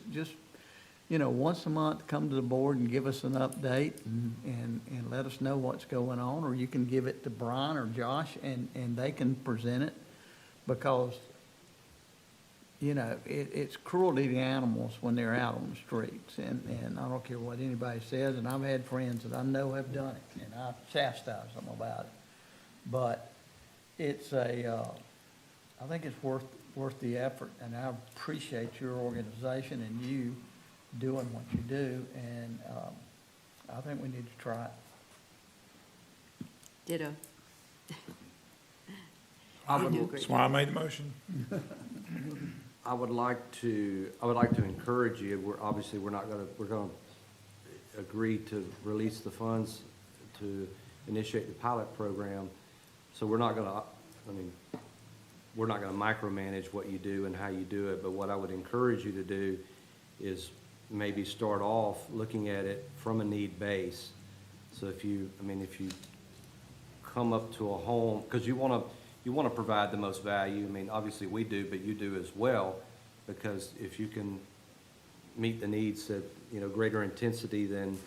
you know, once a month, come to the board and give us an update and let us know what's going on, or you can give it to Brian or Josh and they can present it, because, you know, it's cruelty to animals when they're out on the streets, and I don't care what anybody says, and I've had friends that I know have done it, and I've chastised them about it. But it's I think it's worth the effort, and I appreciate your organization and you doing what you do, and I think we need to try it. Ditto. That's why I made the motion. I would like to encourage you. We're going to agree to release the funds to initiate the pilot program. So we're not going to micromanage what you do and how you do it. But what I would encourage you to do is maybe start off looking at it from a need base. So if you come up to a home, because you want to provide the most value. I mean, obviously we do, but you do as well, because if you can meet the needs at, you know, greater intensity than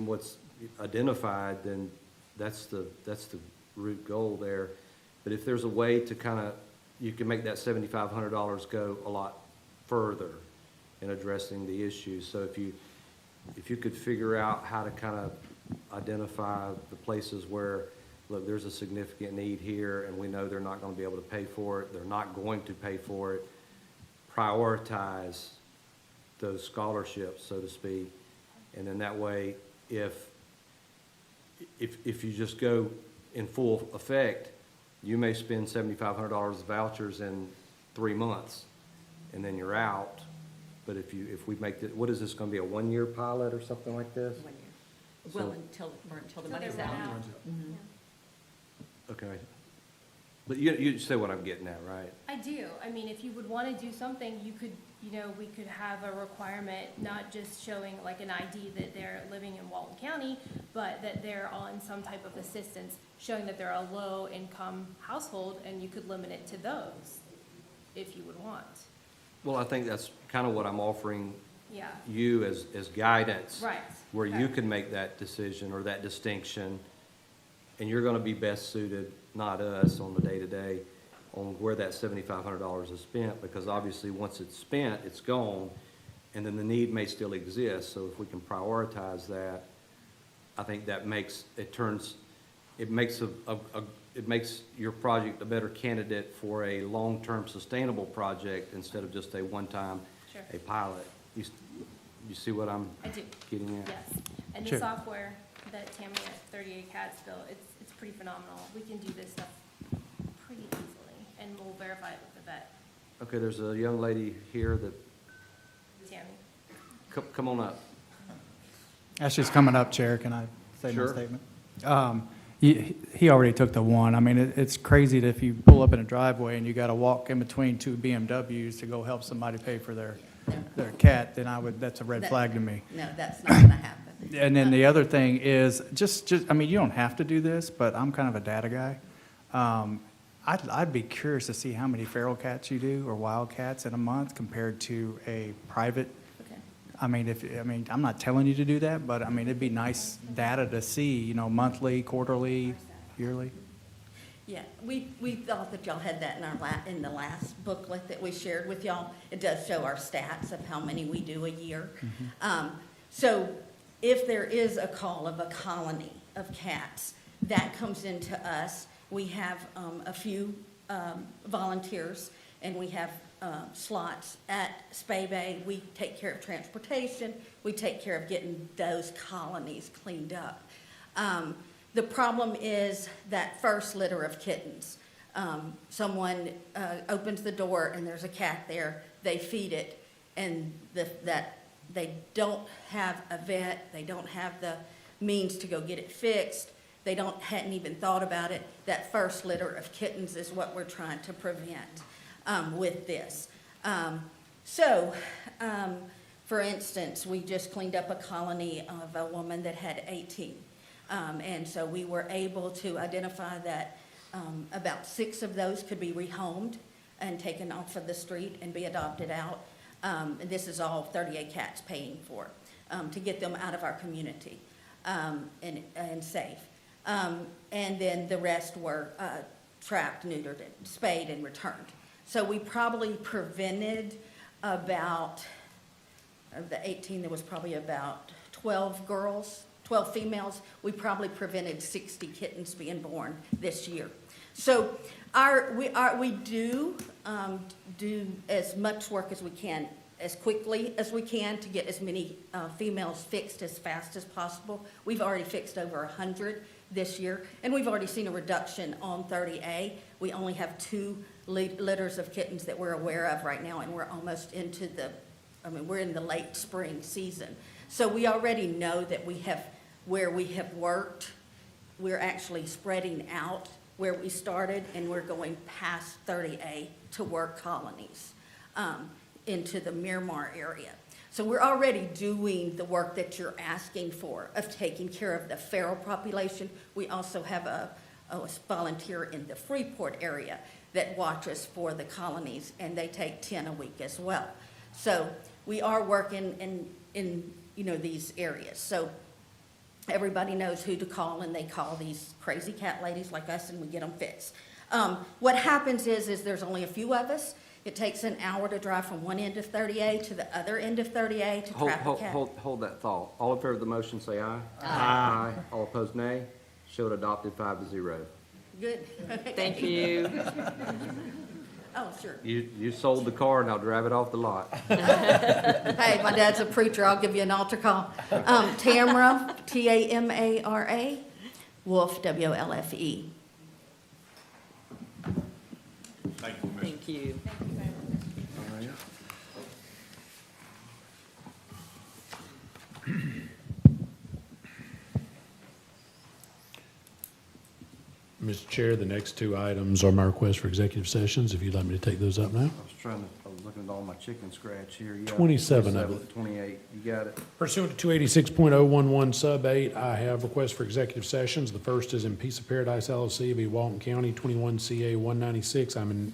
what's identified, then that's the root goal there. But if there's a way to you can make that $7,500 go a lot further in addressing the issues. So if you could figure out how to kind of identify the places where, look, there's a significant need here and we know they're not going to be able to pay for it, they're not going to pay for it, prioritize those scholarships, so to speak. And then that way, if you just go in full effect, you may spend $7,500 vouchers in 3 months and then you're out. But if we make it, what is this going to be, a 1-year pilot or something like this? 1 year. Well, until the money's they're out. out. Mhm. Okay. But you say what I'm getting at, right? I do. I mean, if you would want to do something, you could, you know, we could have a requirement, not just showing like an ID that they're living in Walton County, but that they're on some type of assistance, showing that they're a low-income household, and you could limit it to those, if you would want. Well, I think that's kind of what I'm offering Yeah. you as guidance. Right. Where Okay. you can make that decision or that distinction, and you're going to be best suited, not us, on the day-to-day, on where that $7,500 is spent, because obviously once it's spent, it's gone, and then the need may still exist. So if we can prioritize that, I think that makes your project a better candidate for a long-term sustainable project instead of just a one-time, Sure. a pilot. You see what I'm I do. getting at? Yes. And the Sure. software that Tammy at 38 Cats built, it's pretty phenomenal. We can do this stuff pretty easily, and we'll verify it with the vet. Okay, there's a young lady here that, Tammy. come on up. As she's coming up, Chair, can I say my Sure. statement? He already took the one. I mean, it's crazy that if you pull up in a driveway and you got to walk in between 2 BMWs to go help somebody pay for their cat, then that's a red flag to me. No, that's not gonna happen. And then the other thing is, I mean, you don't have to do this, but I'm kind of a data guy. I'd be curious to see how many feral cats you do or wild cats in a month compared to a private. Okay. I mean, I'm not telling you to do that, but I mean, it'd be nice data to see, you know, monthly, quarterly, yearly. Yeah, we thought that y'all had that in the last booklet that we shared with y'all. It does show our stats of how many we do a year. So if there is a call of a colony of cats, that comes into us. We have a few volunteers, and we have slots at Spay Bay. We take care of transportation. We take care of getting those colonies cleaned up. The problem is that first litter of kittens. Someone opens the door and there's a cat there. They feed it, and that they don't have a vet. They don't have the means to go get it fixed. They hadn't even thought about it. That first litter of kittens is what we're trying to prevent with this. For instance, we just cleaned up a colony of a woman that had 18. And so we were able to identify that about 6 of those could be rehomed and taken off of the street and be adopted out. And this is all 38 Cats paying for, to get them out of our community and safe. And then the rest were trapped, neutered, spayed, and returned. So we probably prevented about, of the 18, there was probably about 12 females. We probably prevented 60 kittens being born this year. So we do as much work as we can, as quickly as we can, to get as many females fixed as fast as possible. We've already fixed over 100 this year, and we've already seen a reduction on 30A. We only have 2 litters of kittens that we're aware of right now, and we're almost into we're in the late spring season. So we already know that where we have worked, we're actually spreading out where we started, and we're going past 30A to work colonies into the Miramar area. So we're already doing the work that you're asking for, of taking care of the feral population. We also have a volunteer in the Freeport area that watches for the colonies, and they take 10 a week as well. So we are working in these areas. So everybody knows who to call, and they call these crazy cat ladies like us, and we get them fixed. What happens is there's only a few of us. It takes an hour to drive from one end of 30A to the other end of 30A to trap a cat. Hold that thought. All in favor of the motion, say aye. Aye. All opposed, nay. Show it adopted 5-0. Good. Thank you. Oh, sure. You sold the car, now drive it off the lot. Hey, my dad's a preacher. I'll give you an altar call. Tamara, Tamara, Wolf, WLFE. Thank you, Commissioner. Thank you. Mr. Chair, the next 2 items are my request for executive sessions, if you'd like me to take those up now. I was looking at all my chicken scratch here. Yeah, 27 of it. 28, you got it. Pursuant to 286.011 sub 8, I have requests for executive sessions. The first is in Peace of Paradise LLC v. Walton County, 21 CA 196. I'm in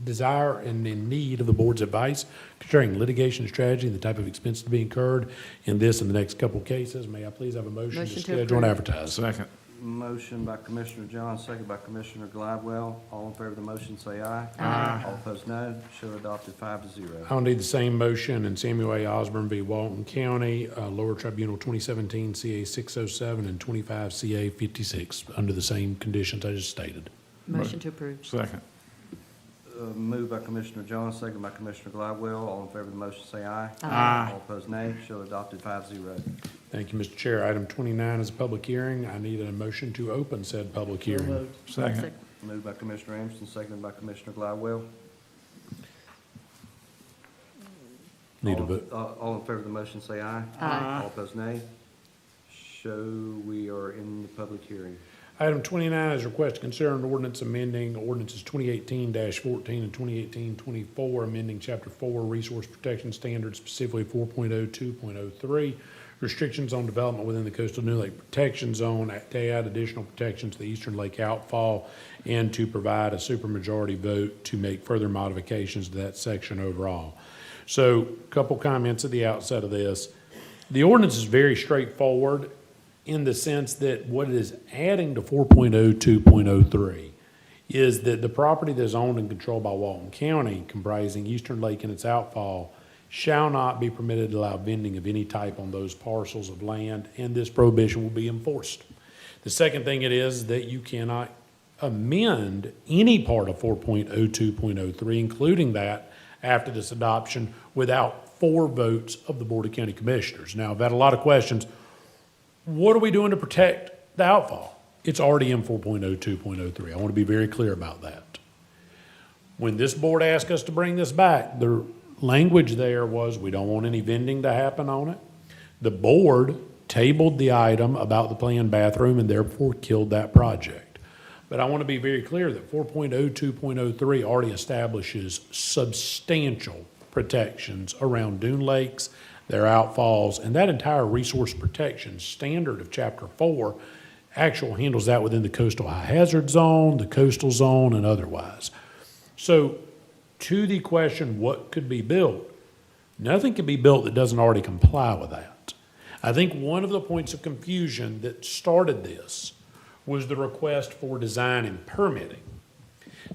desire and in need of the board's advice concerning litigation strategy and the type of expense to be incurred in this and the next couple of cases. May I please have a motion to schedule and advertise? Second. Motion by Commissioner John, second by Commissioner Glidewell. All in favor of the motion, say aye. Aye. All opposed, no. Show adopted 5-0. I'll need the same motion in Samuel A. Osborne v. Walton County, Lower Tribunal 2017 CA 607 and 25 CA 56, under the same conditions I just stated. Motion to approve. Second. Moved by Commissioner John, second by Commissioner Glidewell. All in favor of the motion, say aye. Aye. All opposed, nay. Show adopted 5-0. Thank you, Mr. Chair. Item 29 is a public hearing. I need a motion to open said public hearing. Second. Moved by Commissioner Anderson, seconded by Commissioner Glidewell. Need a vote. All in favor of the motion, say aye. Aye. All opposed, nay. Show we are in the public hearing. Item 29 is a request to consider an ordinance amending ordinances 2018-14 and 2018-24, amending Chapter 4 Resource Protection Standards, specifically 4.02.03, restrictions on development within the coastal Dune Lake Protection Zone, to add additional protections to the Eastern Lake outfall, and to provide a supermajority vote to make further modifications to that section overall. So, a couple comments at the outset of this. The ordinance is very straightforward in the sense that what it is adding to 4.02.03 is that the property that is owned and controlled by Walton County, comprising Eastern Lake and its outfall, shall not be permitted to allow vending of any type on those parcels of land, and this prohibition will be enforced. The second thing it is that you cannot amend any part of 4.02.03, including that after this adoption, without 4 votes of the Board of County Commissioners. Now, I've had a lot of questions. What are we doing to protect the outfall? It's already in 4.02.03. I want to be very clear about that. When this board asked us to bring this back, the language there was we don't want any vending to happen on it. The board tabled the item about the planned bathroom and therefore killed that project. But I want to be very clear that 4.02.03 already establishes substantial protections around dune lakes, their outfalls, and that entire resource protection standard of Chapter 4 actually handles that within the coastal high hazard zone, the coastal zone, and otherwise. So to the question, what could be built? Nothing can be built that doesn't already comply with that. I think one of the points of confusion that started this was the request for design and permitting.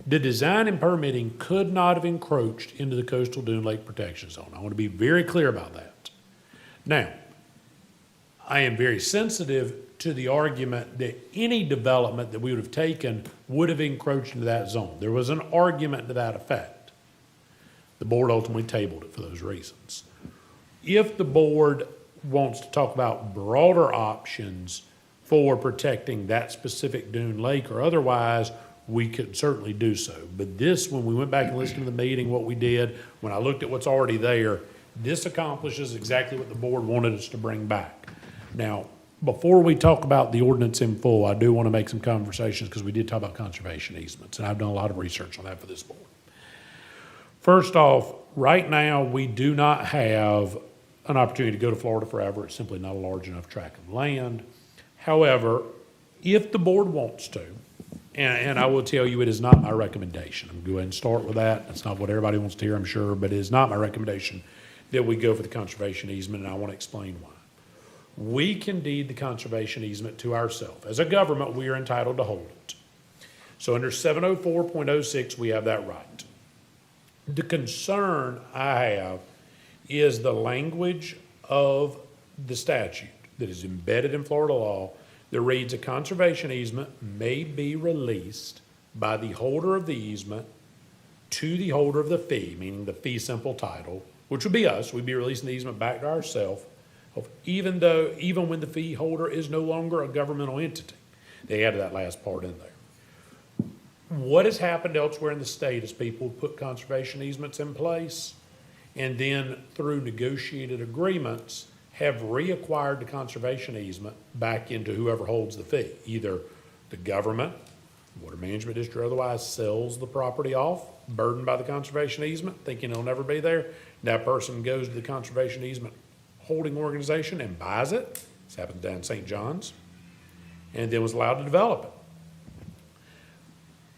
The design and permitting could not have encroached into the coastal dune lake protection zone. I want to be very clear about that. Now, I am very sensitive to the argument that any development that we would have taken would have encroached into that zone. There was an argument to that effect. The board ultimately tabled it for those reasons. If the board wants to talk about broader options for protecting that specific dune lake or otherwise, we could certainly do so. But this, when we went back and listened to the meeting, what we did, when I looked at what's already there, this accomplishes exactly what the board wanted us to bring back. Now, before we talk about the ordinance in full, I do want to make some conversations because we did talk about conservation easements, and I've done a lot of research on that for this board. First off, right now, we do not have an opportunity to go to Florida forever. It's simply not a large enough tract of land. However, if the board wants to, and I will tell you it is not my recommendation. I'm going to go ahead and start with that. That's not what everybody wants to hear, I'm sure, but it is not my recommendation that we go for the conservation easement, and I want to explain why. We can deed the conservation easement to ourselves. As a government, we are entitled to hold it. So under 704.06, we have that right. The concern I have is the language of the statute that is embedded in Florida law that reads a conservation easement may be released by the holder of the easement to the holder of the fee, meaning the fee simple title, which would be us. We'd be releasing the easement back to ourselves, even when the fee holder is no longer a governmental entity. They added that last part in there. What has happened elsewhere in the state is people put conservation easements in place and then through negotiated agreements have reacquired the conservation easement back into whoever holds the fee. Either the government, water management district or otherwise, sells the property off, burdened by the conservation easement, thinking it'll never be there. That person goes to the conservation easement holding organization and buys it. This happened down in St. John's, and then was allowed to develop it.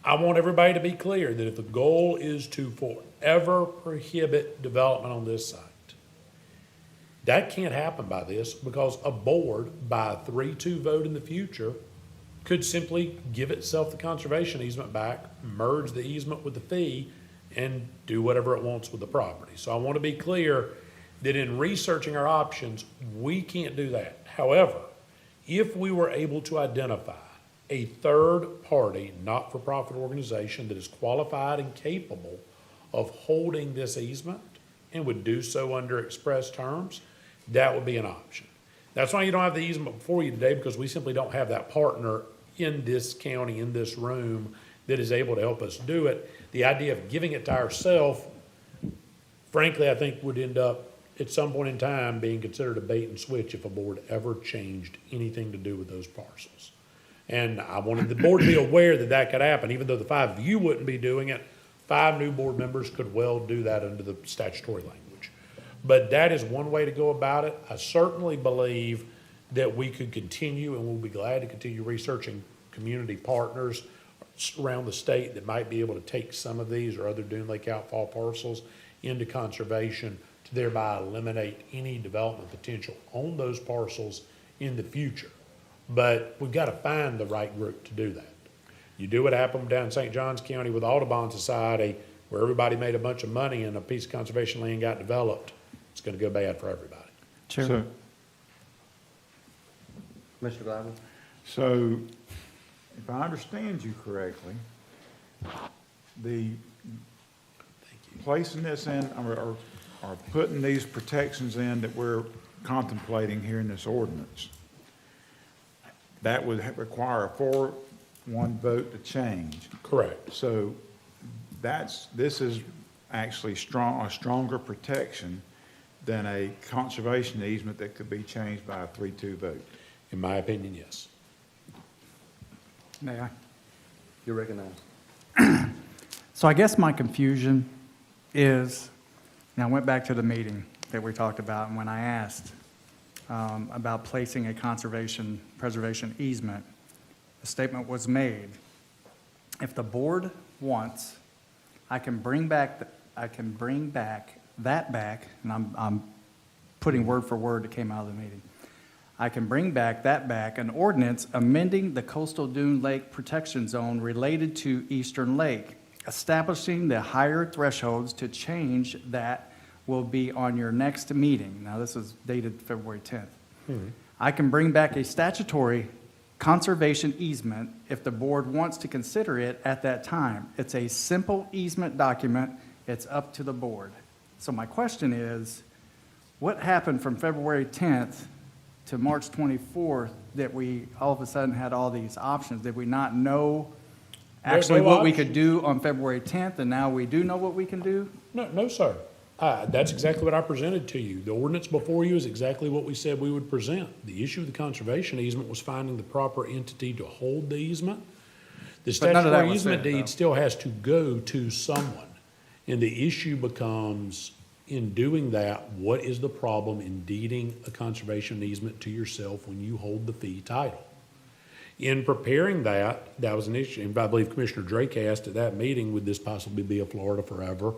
I want everybody to be clear that if the goal is to forever prohibit development on this site, that can't happen by this because a board, by a 3-2 vote in the future, could simply give itself the conservation easement back, merge the easement with the fee, and do whatever it wants with the property. So I want to be clear that in researching our options, we can't do that. However, if we were able to identify a third-party, not-for-profit organization that is qualified and capable of holding this easement and would do so under express terms, that would be an option. That's why you don't have the easement before you today, because we simply don't have that partner in this county, in this room, that is able to help us do it. The idea of giving it to ourselves, frankly, I think would end up at some point in time being considered a bait and switch if a board ever changed anything to do with those parcels. And I wanted the board to be aware that that could happen. Even though the 5 of you wouldn't be doing it, 5 new board members could well do that under the statutory language. But that is one way to go about it. I certainly believe that we could continue, and we'll be glad to continue researching community partners around the state that might be able to take some of these or other Dune Lake outfall parcels into conservation to thereby eliminate any development potential on those parcels in the future. But we've got to find the right group to do that. You do what happened down in St. Johns County with Audubon Society, where everybody made a bunch of money and a piece of conservation land got developed. It's going to go bad for everybody. So, Mr. Glavine? so if I understand you correctly, the placing this in, or putting these protections in that we're contemplating here in this ordinance, that would require a 4-1 vote to change. Correct. So this is actually a stronger protection than a conservation easement that could be changed by a 3-2 vote. In my opinion, yes. May I? You're recognized. So I guess my confusion is, and I went back to the meeting that we talked about, and when I asked about placing a preservation easement, the statement was made, if the board wants, I can bring that back, and I'm putting word for word that came out of the meeting. I can bring back an ordinance amending the coastal Dune Lake protection zone related to Eastern Lake, establishing the higher thresholds to change that will be on your next meeting. Now, this is dated February 10th. I can bring back a statutory conservation easement if the board wants to consider it at that time. It's a simple easement document. It's up to the board. So my question is, what happened from February 10th to March 24th that we all of a sudden had all these options? Did we not know actually what we could do on February 10th, and now we do know what we can do? No, sir. That's exactly what I presented to you. The ordinance before you is exactly what we said we would present. The issue of the conservation easement was finding the proper entity to hold the easement. The statutory easement deed still has to go to someone. And the issue becomes, in doing that, what is the problem in deeding a conservation easement to yourself when you hold the fee title? In preparing that was an issue. And I believe Commissioner Drake asked at that meeting, would this possibly be a Florida Forever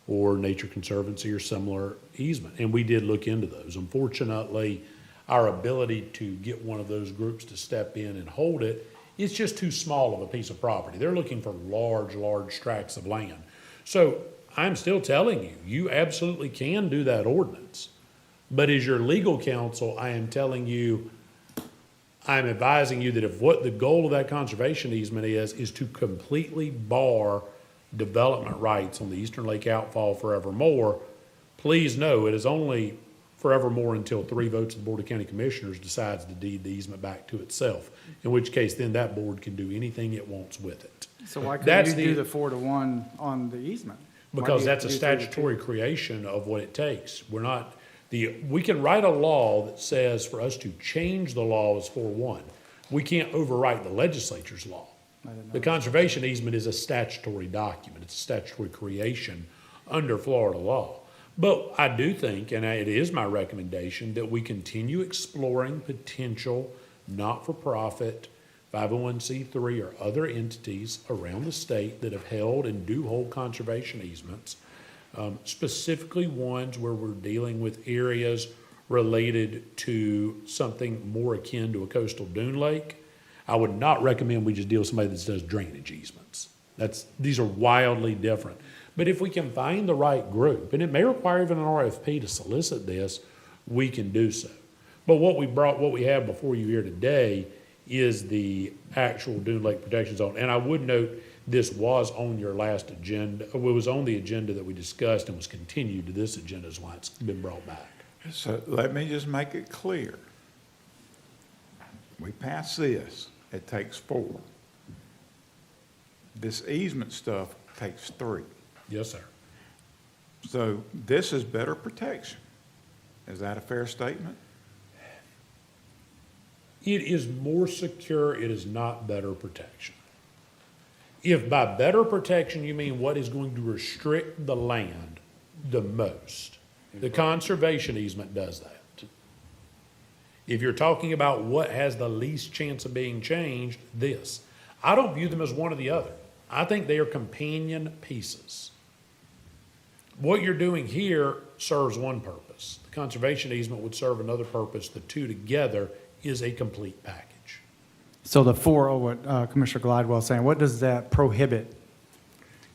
or Nature Conservancy or similar easement? And we did look into those. Unfortunately, our ability to get one of those groups to step in and hold it is just too small of a piece of property. They're looking for large tracts of land. So I'm still telling you, you absolutely can do that ordinance. But as your legal counsel, I am telling you, I'm advising you that if what the goal of that conservation easement is to completely bar development rights on the Eastern Lake outfall forevermore, please know it is only forevermore until 3 votes of the Board of County Commissioners decides to deed the easement back to itself, in which case then that board can do anything it wants with it. So why couldn't you do the 4-1 on the easement? Because that's a statutory creation of what it takes. We can write a law that says for us to change the law is 4-1. We can't overwrite the legislature's law. The conservation easement is a statutory document. It's a statutory creation under Florida law. But I do think, and it is my recommendation, that we continue exploring potential not-for-profit 501c3 or other entities around the state that have held and do hold conservation easements, specifically ones where we're dealing with areas related to something more akin to a coastal dune lake. I would not recommend we just deal with somebody that does drainage easements. These are wildly different. But if we can find the right group, and it may require even an RFP to solicit this, we can do so. But what we have before you here today is the actual Dune Lake Protection Zone. And I would note this was on your last agenda. It was on the agenda that we discussed and was continued to this agenda is why it's been brought back. So let me just make it clear. We pass this, it takes 4. This easement stuff takes 3. Yes, sir. So this is better protection. Is that a fair statement? It is more secure, it is not better protection. If by better protection you mean what is going to restrict the land the most, The conservation easement does that. If you're talking about what has the least chance of being changed, this. I don't view them as one or the other. I think they are companion pieces. What you're doing here serves one purpose. The conservation easement would serve another purpose. The two together is a complete package. So the 4, what Commissioner Glidewell is saying, what does that prohibit?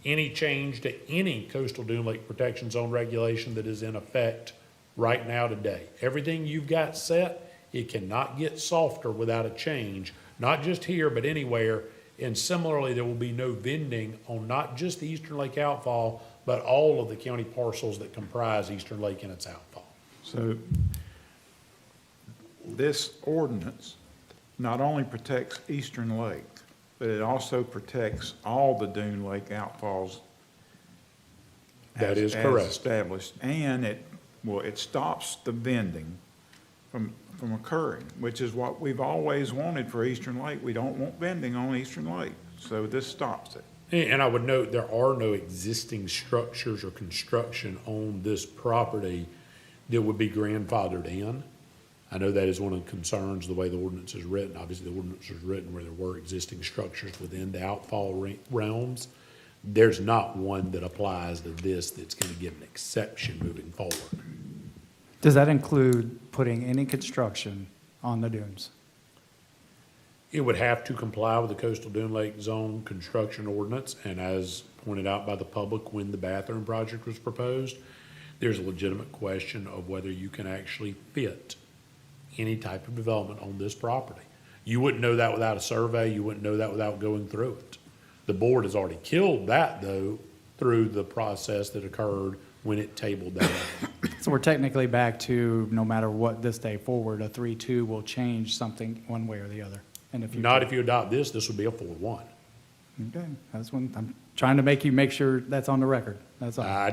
Any change to any coastal dune lake protection zone regulation that is in effect right now today. Everything you've got set, it cannot get softer without a change, not just here, but anywhere. And similarly, there will be no vending on not just the Eastern Lake outfall, but all of the county parcels that comprise Eastern Lake and its outfall. So this ordinance not only protects Eastern Lake, but it also protects all the Dune Lake outfalls. That is as correct. established, and it stops the vending from occurring, which is what we've always wanted for Eastern Lake. We don't want vending on Eastern Lake, so this stops it. And I would note, there are no existing structures or construction on this property that would be grandfathered in. I know that is one of the concerns, the way the ordinance is written. Obviously, the ordinance was written where there were existing structures within the outfall realms. There's not one that applies to this that's going to give an exception moving forward. Does that include putting any construction on the dunes? It would have to comply with the coastal dune lake zone construction ordinance, and as pointed out by the public when the bathroom project was proposed, there's a legitimate question of whether you can actually fit any type of development on this property. You wouldn't know that without a survey. You wouldn't know that without going through it. The board has already killed that, though, through the process that occurred when it tabled that. So we're technically back to, no matter what this day forward, a 3-2 will change something one way or the other in the future. Not if you adopt this would be a 4-1. Okay, that's one, I'm trying to make sure that's on the record, that's all. I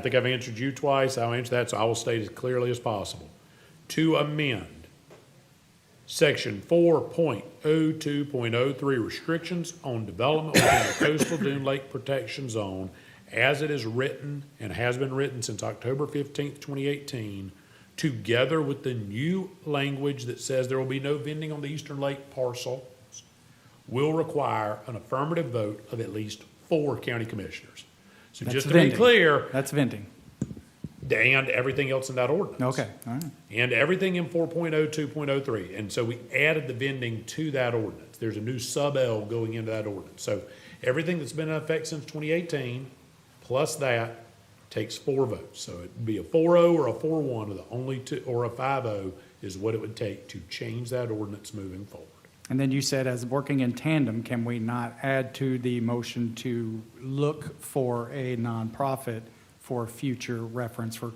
think I've answered you twice. I'll answer that, so I will state as clearly as possible. To amend Section 4.02.03, restrictions on development within the coastal dune lake protection zone, as it is written and has been written since October 15th, 2018, together with the new language that says there will be no vending on the Eastern Lake parcel, will require an affirmative vote of at least 4 county commissioners. So That's just to vending. be clear, That's venting. and everything else in that ordinance. Okay, all right. And everything in 4.02.03. And so we added the vending to that ordinance. There's a new sub-L going into that ordinance. So everything that's been in effect since 2018, plus that, takes 4 votes. So it'd be a 4-0 or a 4-1, or the only two, or a 5-0 is what it would take to change that ordinance moving forward. And then you said, as working in tandem, can we not add to the motion to look for a nonprofit for future reference for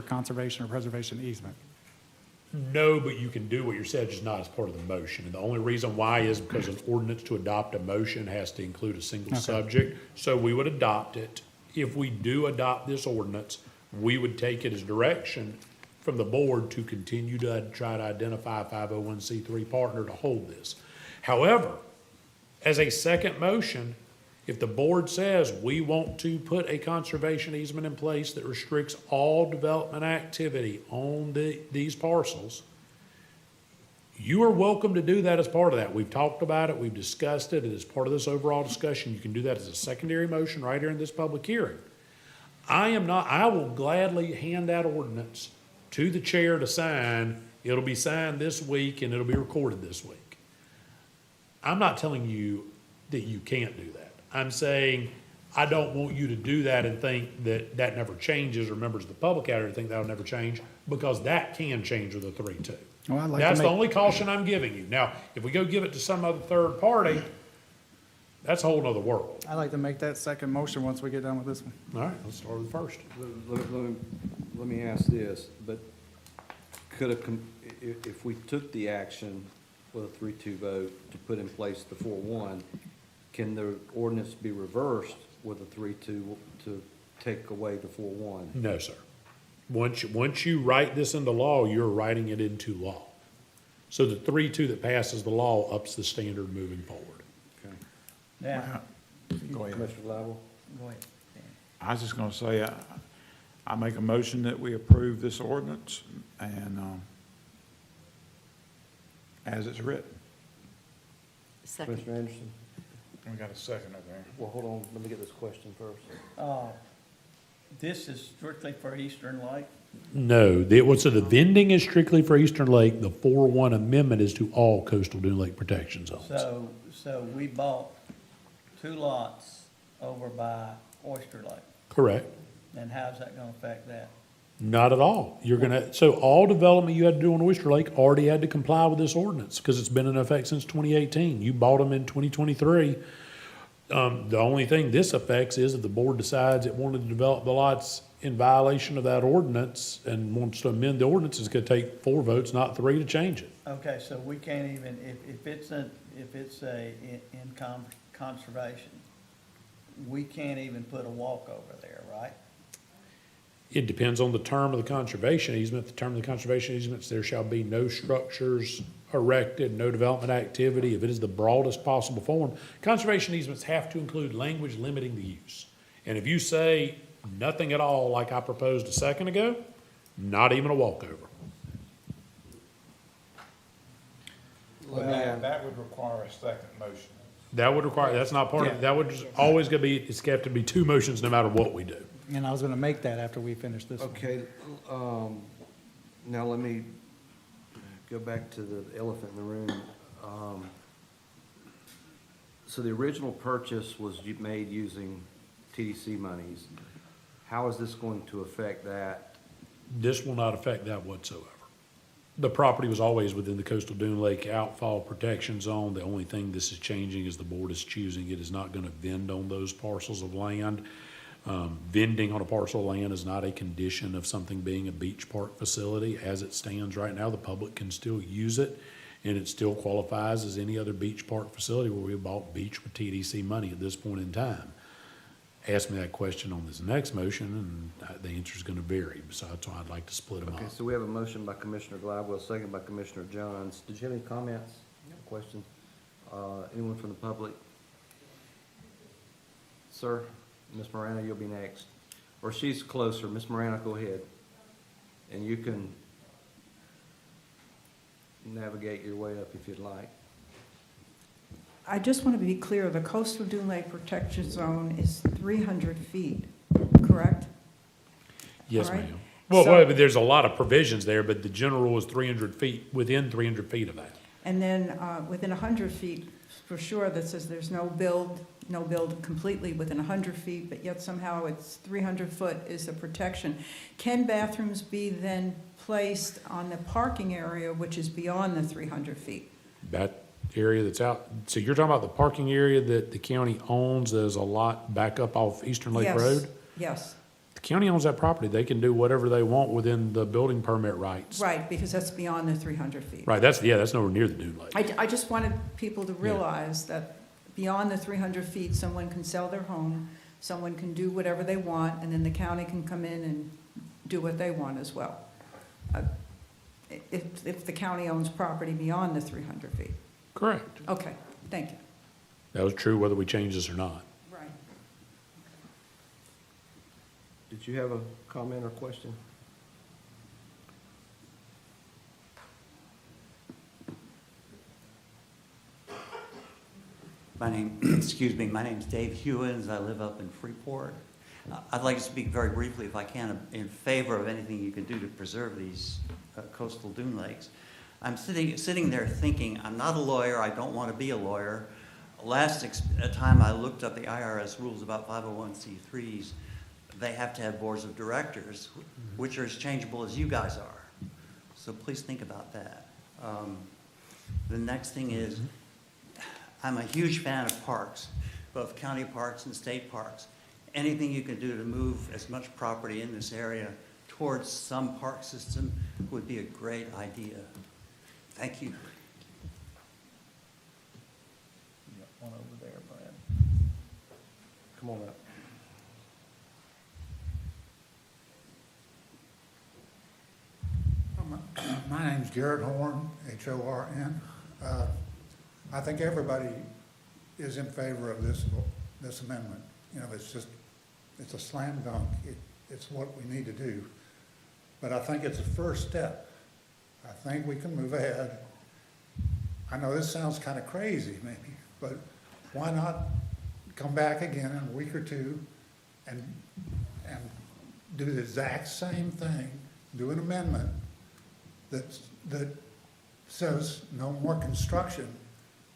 conservation or preservation easement? No, but you can do what you said, just not as part of the motion. And the only reason why is because an ordinance to adopt a motion has to include a single Okay. subject. So we would adopt it. If we do adopt this ordinance, we would take it as direction from the board to continue to try to identify a 501c3 partner to hold this. However, as a second motion, if the board says we want to put a conservation easement in place that restricts all development activity on these parcels, you are welcome to do that as part of that. We've talked about it, we've discussed it, it is part of this overall discussion. You can do that as a secondary motion right here in this public hearing. I will gladly hand that ordinance to the chair to sign. It'll be signed this week and it'll be recorded this week. I'm not telling you that you can't do that. I'm saying I don't want you to do that and think that that never changes, or members of the public out there think that'll never change, because that can change with a 3-2. Well, I'd like That's to the make- only caution I'm giving you. Now, if we go give it to some other third party, that's a whole nother world. I'd like to make that second motion once we get done with this one. All right, let's start with the first. Let me ask this, but if we took the action with a 3-2 vote to put in place the 4-1, can the ordinance be reversed with a 3-2 to take away the 4-1? No, sir. Once you write this into law, you're writing it into law. So the 3-2 that passes the law ups the standard moving forward. Okay. Now, Go ahead. Commissioner Lible? go ahead. I was just gonna say, I make a motion that we approve this ordinance and, as it's written. Second. Commissioner Anderson? We got a second over there. Well, hold on, let me get this question first. This is strictly for Eastern Lake? No, so the vending is strictly for Eastern Lake. The 4-1 amendment is to all coastal dune lake protection zones. So we bought 2 lots over by Oyster Lake, Correct. and how's that gonna affect that? Not at all. So all development you had to do on Oyster Lake already had to comply with this ordinance because it's been in effect since 2018. You bought them in 2023. The only thing this affects is if the board decides it wanted to develop the lots in violation of that ordinance and wants to amend the ordinance, it's gonna take 4 votes, not 3, to change it. Okay, so we can't even, if it's conservation, we can't even put a walkover there, right? It depends on the term of the conservation easement. The term of the conservation easements, there shall be no structures erected, no development activity, if it is the broadest possible form. Conservation easements have to include language limiting the use. And if you say nothing at all, like I proposed a second ago, not even a walkover. That would require a second motion. That would require, that's not part of it. That would always gonna be, it's got to be 2 motions no matter what we do. And I was gonna make that after we finish this one. Okay, now let me go back to the elephant in the room. So the original purchase was made using TDC monies. How is this going to affect that? This will not affect that whatsoever. The property was always within the coastal dune lake outfall protection zone. The only thing this is changing is the board is choosing it is not gonna vend on those parcels of land. Vending on a parcel of land is not a condition of something being a beach park facility. As it stands right now, the public can still use it, and it still qualifies as any other beach park facility where we bought beach with TDC money at this point in time. Ask me that question on this next motion, and the answer is gonna vary, so that's why I'd like to split them up. Okay, so we have a motion by Commissioner Gladwell, second by Commissioner Johns. Did you have any comments, questions? Anyone from the public? Sir, Ms. Morano, you'll be next. Or she's closer. Ms. Morano, go ahead. And you can navigate your way up if you'd like. I just want to be clear, the coastal dune lake protection zone is 300 feet, correct? Yes, All right. ma'am. Well, So- but there's a lot of provisions there, but the general rule is 300 feet, within 300 feet of that. And then within 100 feet, for sure, that says there's no build completely within 100 feet, but yet somehow it's 300 foot is a protection. Can bathrooms be then placed on the parking area, which is beyond the 300 feet? That area that's out, so you're talking about the parking area that the county owns, there's a lot back up off Eastern Lake Yes, Road? yes. The county owns that property, they can do whatever they want within the building permit rights. Right, because that's beyond the 300 feet. Right, that's nowhere near the dune lake. I just wanted people to realize that beyond the 300 feet, someone can sell their home, someone can do whatever they want, and then the county can come in and do what they want as well. If the county owns property beyond the 300 feet. Correct. Okay, thank you. That was true whether we change this or not. Right. Did you have a comment or question? My name's Dave Hewins. I live up in Freeport. I'd like to speak very briefly, if I can, in favor of anything you can do to preserve these coastal dune lakes. I'm sitting there thinking, I'm not a lawyer, I don't want to be a lawyer. Last time I looked up the IRS rules about 501c3s, they have to have boards of directors, which are as changeable as you guys are. So please think about that. The next thing is, I'm a huge fan of parks, both county parks and state parks. Anything you can do to move as much property in this area towards some park system would be a great idea. Thank you. You got one over there, Brad. Come on up. My name's Garrett Horn, H-O-R-N. I think everybody is in favor of this amendment. You know, it's a slam dunk. it's what we need to do. But I think it's a first step. I think we can move ahead. I know this sounds kind of crazy maybe, but why not come back again in a week or two and do the exact same thing, do an amendment that says no more construction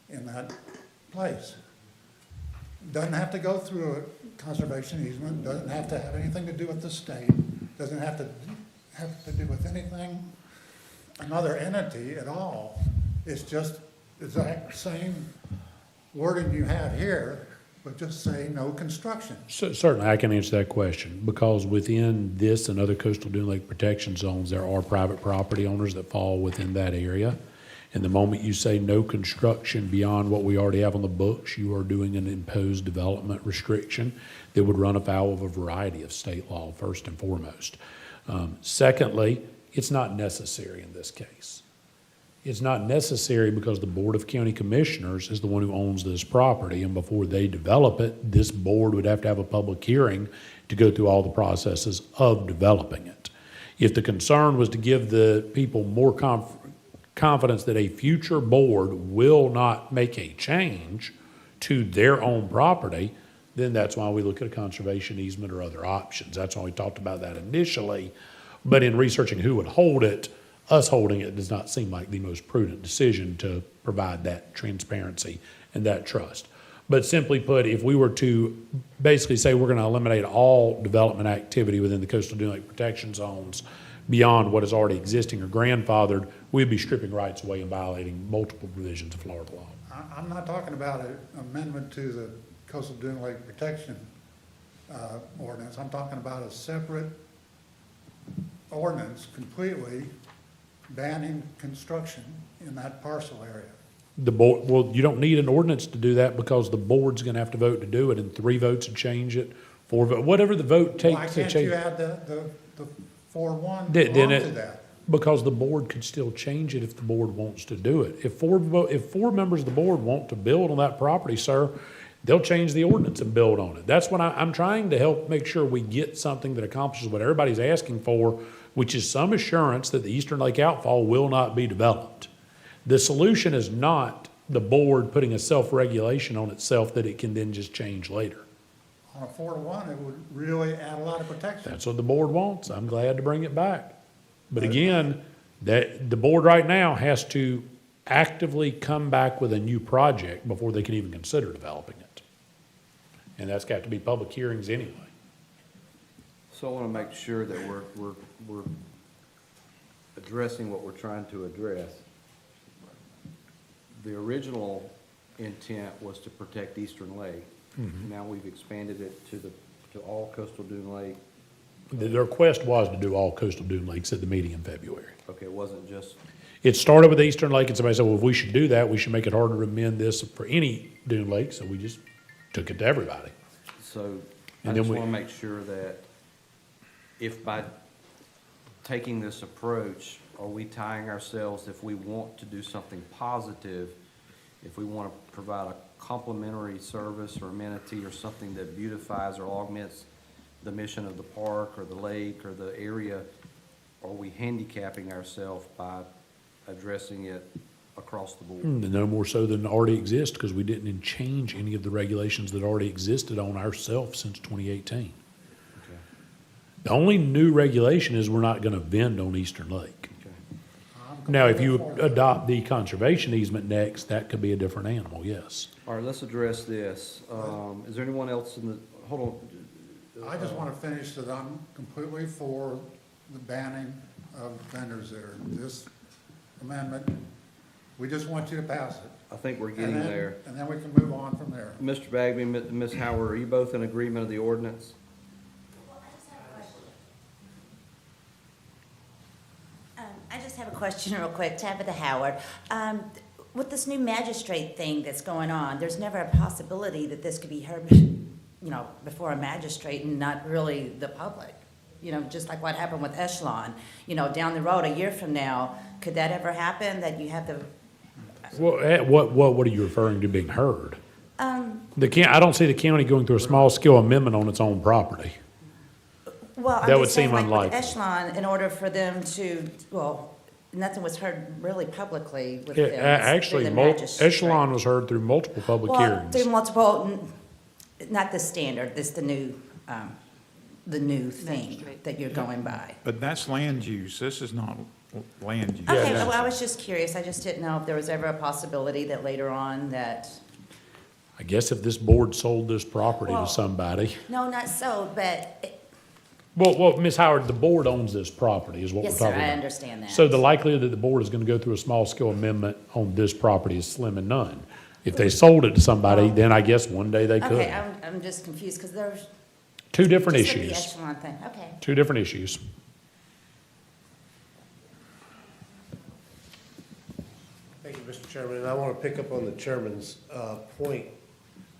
in that place. Doesn't have to go through a conservation easement, doesn't have to have anything to do with the state, doesn't have to do with anything, another entity at all. It's just the exact same wording you have here, but just say no construction. So certainly, I can answer that question, because within this and other coastal dune lake protection zones, there are private property owners that fall within that area. And the moment you say no construction beyond what we already have on the books, you are doing an imposed development restriction that would run afoul of a variety of state law, first and foremost. Secondly, it's not necessary in this case. It's not necessary because the Board of County Commissioners is the one who owns this property, and before they develop it, this board would have to have a public hearing to go through all the processes of developing it. If the concern was to give the people more confidence that a future board will not make a change to their own property, then that's why we look at a conservation easement or other options. That's why we talked about that initially. But in researching who would hold it, us holding it does not seem like the most prudent decision to provide that transparency and that trust. But simply put, if we were to basically say we're going to eliminate all development activity within the coastal dune lake protection zones beyond what is already existing or grandfathered, we'd be stripping rights away and violating multiple provisions of Florida law. I'm not talking about an amendment to the coastal dune lake protection ordinance. I'm talking about a separate ordinance completely banning construction in that parcel area. The board, well, you don't need an ordinance to do that because the board's going to have to vote to do it, and 3 votes to change it, 4 votes, whatever the vote takes to change. Why can't you add the 4-1 onto that? Because the board could still change it if the board wants to do it. If 4 members of the board want to build on that property, sir, they'll change the ordinance and build on it. That's what I'm trying to help make sure we get something that accomplishes what everybody's asking for, which is some assurance that the Eastern Lake outfall will not be developed. The solution is not the board putting a self-regulation on itself that it can then just change later. On a 4-1, it would really add a lot of protection. That's what the board wants. I'm glad to bring it back. But again, the board right now has to actively come back with a new project before they can even consider developing it. And that's got to be public hearings anyway. So I want to make sure that we're addressing what we're trying to address. The original intent was to protect Eastern Lake. Mhm. Now we've expanded it to all coastal dune lake. The request was to do all coastal dune lakes at the meeting in February. Okay, it wasn't just, It started with Eastern Lake, and somebody said, well, if we should do that, we should make it harder to amend this for any dune lake, so we just took it to everybody. so I And then just we- want to make sure that if by taking this approach, are we tying ourselves, if we want to do something positive, if we want to provide a complimentary service or amenity or something that beautifies or augments the mission of the park or the lake or the area, are we handicapping ourselves by addressing it across the board? No more so than already exists, because we didn't change any of the regulations that already existed on ourselves since 2018. Okay. The only new regulation is we're not going to vend on Eastern Lake. Now, if you adopt the conservation easement next, that could be a different animal, yes. All right, let's address this. Is there anyone else in the, hold on. I just want to finish that I'm completely for the banning of vendors there. This amendment, we just want you to pass it. I think we're getting there. And then we can move on from there. Mr. Bagby, Ms. Howard, are you both in agreement of the ordinance? I just have a question real quick, Tabitha Howard. With this new magistrate thing that's going on, there's never a possibility that this could be heard, before a magistrate and not really the public. Just like what happened with Echelon, down the road, a year from now, could that ever happen, that you have the? Well, what are you referring to being heard? I don't see the county going through a small-scale amendment on its own property. Well, I'm That would just saying, seem like with unlikely. Echelon, in order for them to, well, nothing was heard really publicly with Yeah, them. actually, through the magistrate. Echelon was heard through multiple public Well, hearings. through multiple, not the standard, this the new thing Magistrate. that you're going by. But that's land use, this is not land use. Okay, no. well, I was just curious, I just didn't know if there was ever a possibility that later on that, I guess if this board sold this property Well- to somebody, no, not so, but, well, Ms. Howard, the board owns this property is what we're yes, talking sir, about. I understand that. So the likelihood that the board is going to go through a small-scale amendment on this property is slim and none. If they sold it to somebody, then I guess one day they could. Okay, I'm just confused, because there's. Two different just with the issues. Echelon thing, okay. Two different issues. Thank you, Mr. Chairman, and I want to pick up on the chairman's point,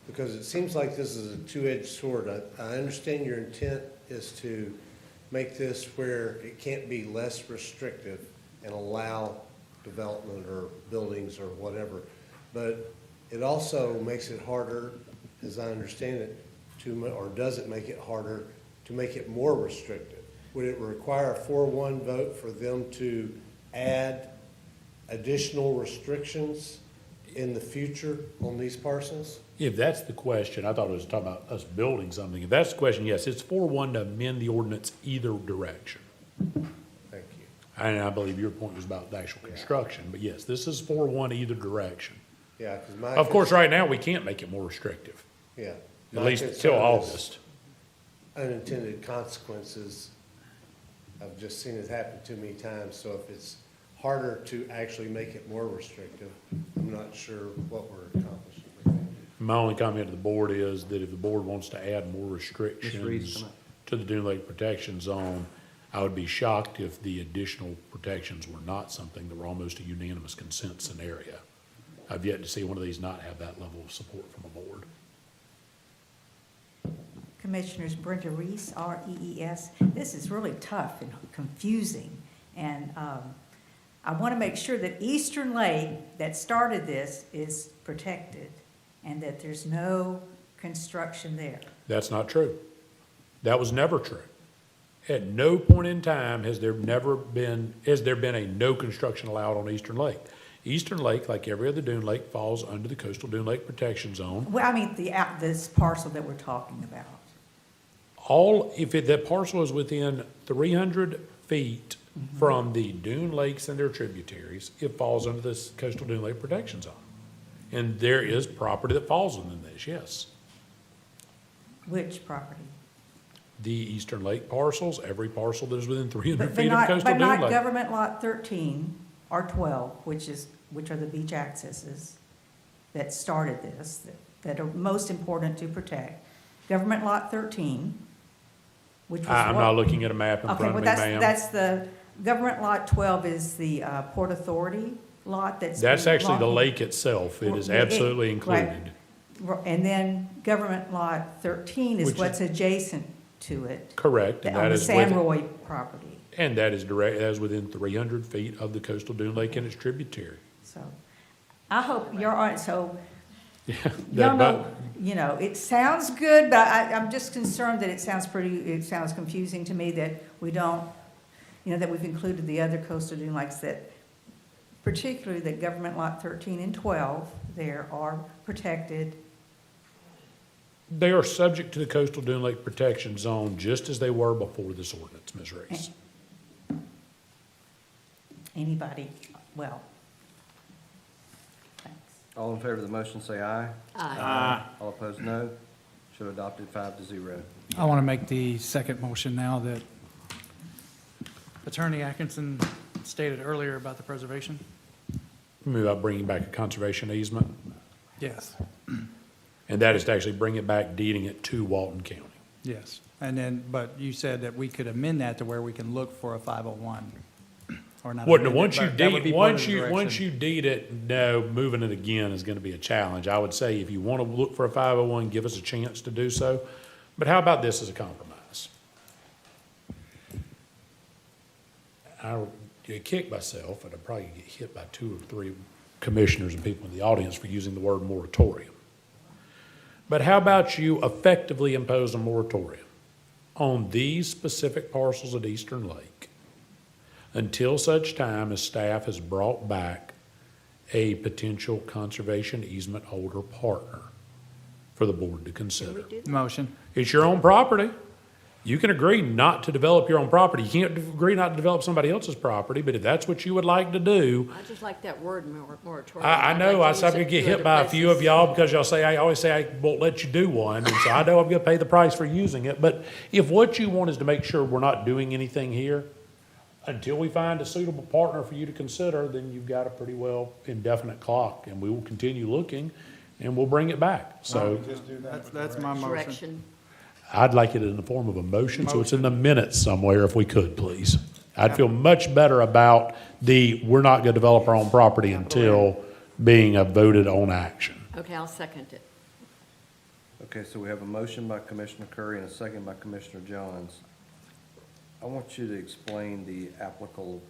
because it seems like this is a two-edged sword. I understand your intent is to make this where it can't be less restrictive and allow development or buildings or whatever, but it also makes it harder, as I understand it, or does it make it harder to make it more restrictive? Would it require a 4-1 vote for them to add additional restrictions in the future on these parcels? If that's the question, I thought it was talking about us building something. If that's the question, yes, it's 4-1 to amend the ordinance either direction. Thank you. And I believe your point was about the actual construction, but yes, this is 4-1 either direction. Yeah, because my. Of course, right now, we can't make it more restrictive, Yeah. at My least concern until is August. Unintended consequences. I've just seen it happen too many times, so if it's harder to actually make it more restrictive, I'm not sure what we're accomplishing with that. My only comment to the board is that if the board wants to add more Reed's restrictions coming. to the Dune Lake Protection Zone, I would be shocked if the additional protections were not something that were almost a unanimous consent scenario. I've yet to see one of these not have that level of support from a board. Commissioners, Brenda Reese, R-E-E-S. This is really tough and confusing, and I want to make sure that Eastern Lake, that started this, is protected, and that there's no construction there. That's not true. That was never true. At no point in time has there been a no construction allowed on Eastern Lake. Eastern Lake, like every other dune lake, falls under the Coastal Dune Lake Protection Zone. Well, I mean, this parcel that we're talking about. That parcel is within 300 feet from the dune lakes and their tributaries, it falls under this Coastal Dune Lake Protection Zone. And there is property that falls within this, yes. Which property? The Eastern Lake parcels, every parcel that is within 300 But feet of not, Coastal but Dune not Lake. government lot 13 or 12, which are the beach accesses that started this, that are most important to protect. Government lot 13, which was I'm what- not looking at a map in Okay, front well, of me, ma'am. that's the, government lot 12 is the Port Authority lot that's. That's actually the belonging- lake itself. It is Well, it- absolutely right. included. And then government lot 13 is Which is- what's adjacent to it. Correct. And On that the is San with- Roy property. And that is within 300 feet of the Coastal Dune Lake and its tributary. So I hope you're on, so Yeah. y'all know, it sounds good, but I'm just concerned that it sounds confusing to me that we don't, that we've included the other coastal dune lakes that, particularly that government lot 13 and 12 there are protected. They are subject to the Coastal Dune Lake Protection Zone just as they were before this ordinance, Ms. Reese. Anybody, well, thanks. All in favor of the motion, say aye. Aye. All opposed, no. Show adopted 5-0. I want to make the second motion now that Attorney Atkinson stated earlier about the preservation. Move out bringing back a conservation easement, Yes, and that is to actually bring it back, deeding it to Walton County. yes. And then, but you said that we could amend that to where we can look for a 501, or not. Well, amend it, once you but that would be deed, part of once the you direction. deed it, no, moving it again is gonna be a challenge. I would say if you wanna look for a 501, give us a chance to do so. But how about this as a compromise? I'll kick myself, and I'd probably get hit by 2 or 3 commissioners and people in the audience for using the word moratorium. But how about you effectively impose a moratorium on these specific parcels at Eastern Lake until such time as staff has brought back a potential conservation easement holder partner for the board to consider. Motion. It's your own property. You can agree not to develop your own property. You can't agree not to develop somebody else's property, but if that's what you would like to do, I just like that word moratorium. I know, I could get hit by a few of y'all because y'all say, I always say I won't let you do one, and so I know I'm gonna pay the price for using it, but if what you want is to make sure we're not doing anything here, until we find a suitable partner for you to consider, then you've got a pretty well indefinite clock, and we will continue looking, and we'll bring it back, so. That's my motion. Correction. I'd like it in the form of a motion, so it's in the minutes somewhere if we could, please. I'd feel much better about we're not gonna develop our own property until being a voted on action. Okay, I'll second it. Okay, so we have a motion by Commissioner Curry and a second by Commissioner Johns. I want you to explain the applicable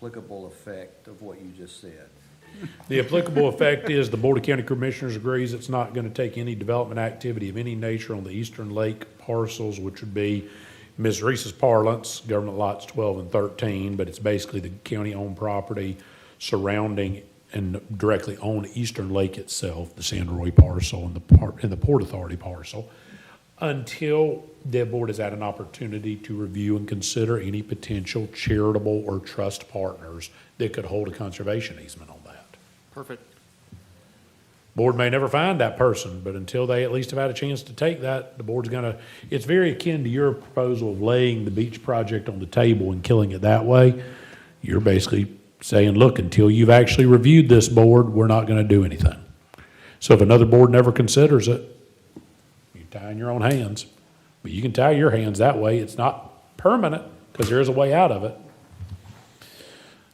effect of what you just said. The applicable effect is the Board of County Commissioners agrees it's not gonna take any development activity of any nature on the Eastern Lake parcels, which would be Ms. Reese's parlance, government lots 12 and 13, but it's basically the county-owned property surrounding and directly on Eastern Lake itself, the San Roy parcel and the Port Authority parcel, until the board has had an opportunity to review and consider any potential charitable or trust partners that could hold a conservation easement on that. Perfect. Board may never find that person, but until they at least have had a chance to take that, the board's gonna, it's very akin to your proposal of laying the beach project on the table and killing it that way. You're basically saying, look, until you've actually reviewed this board, we're not gonna do anything. So if another board never considers it, you're tying your own hands. But you can tie your hands that way. It's not permanent, because there is a way out of it.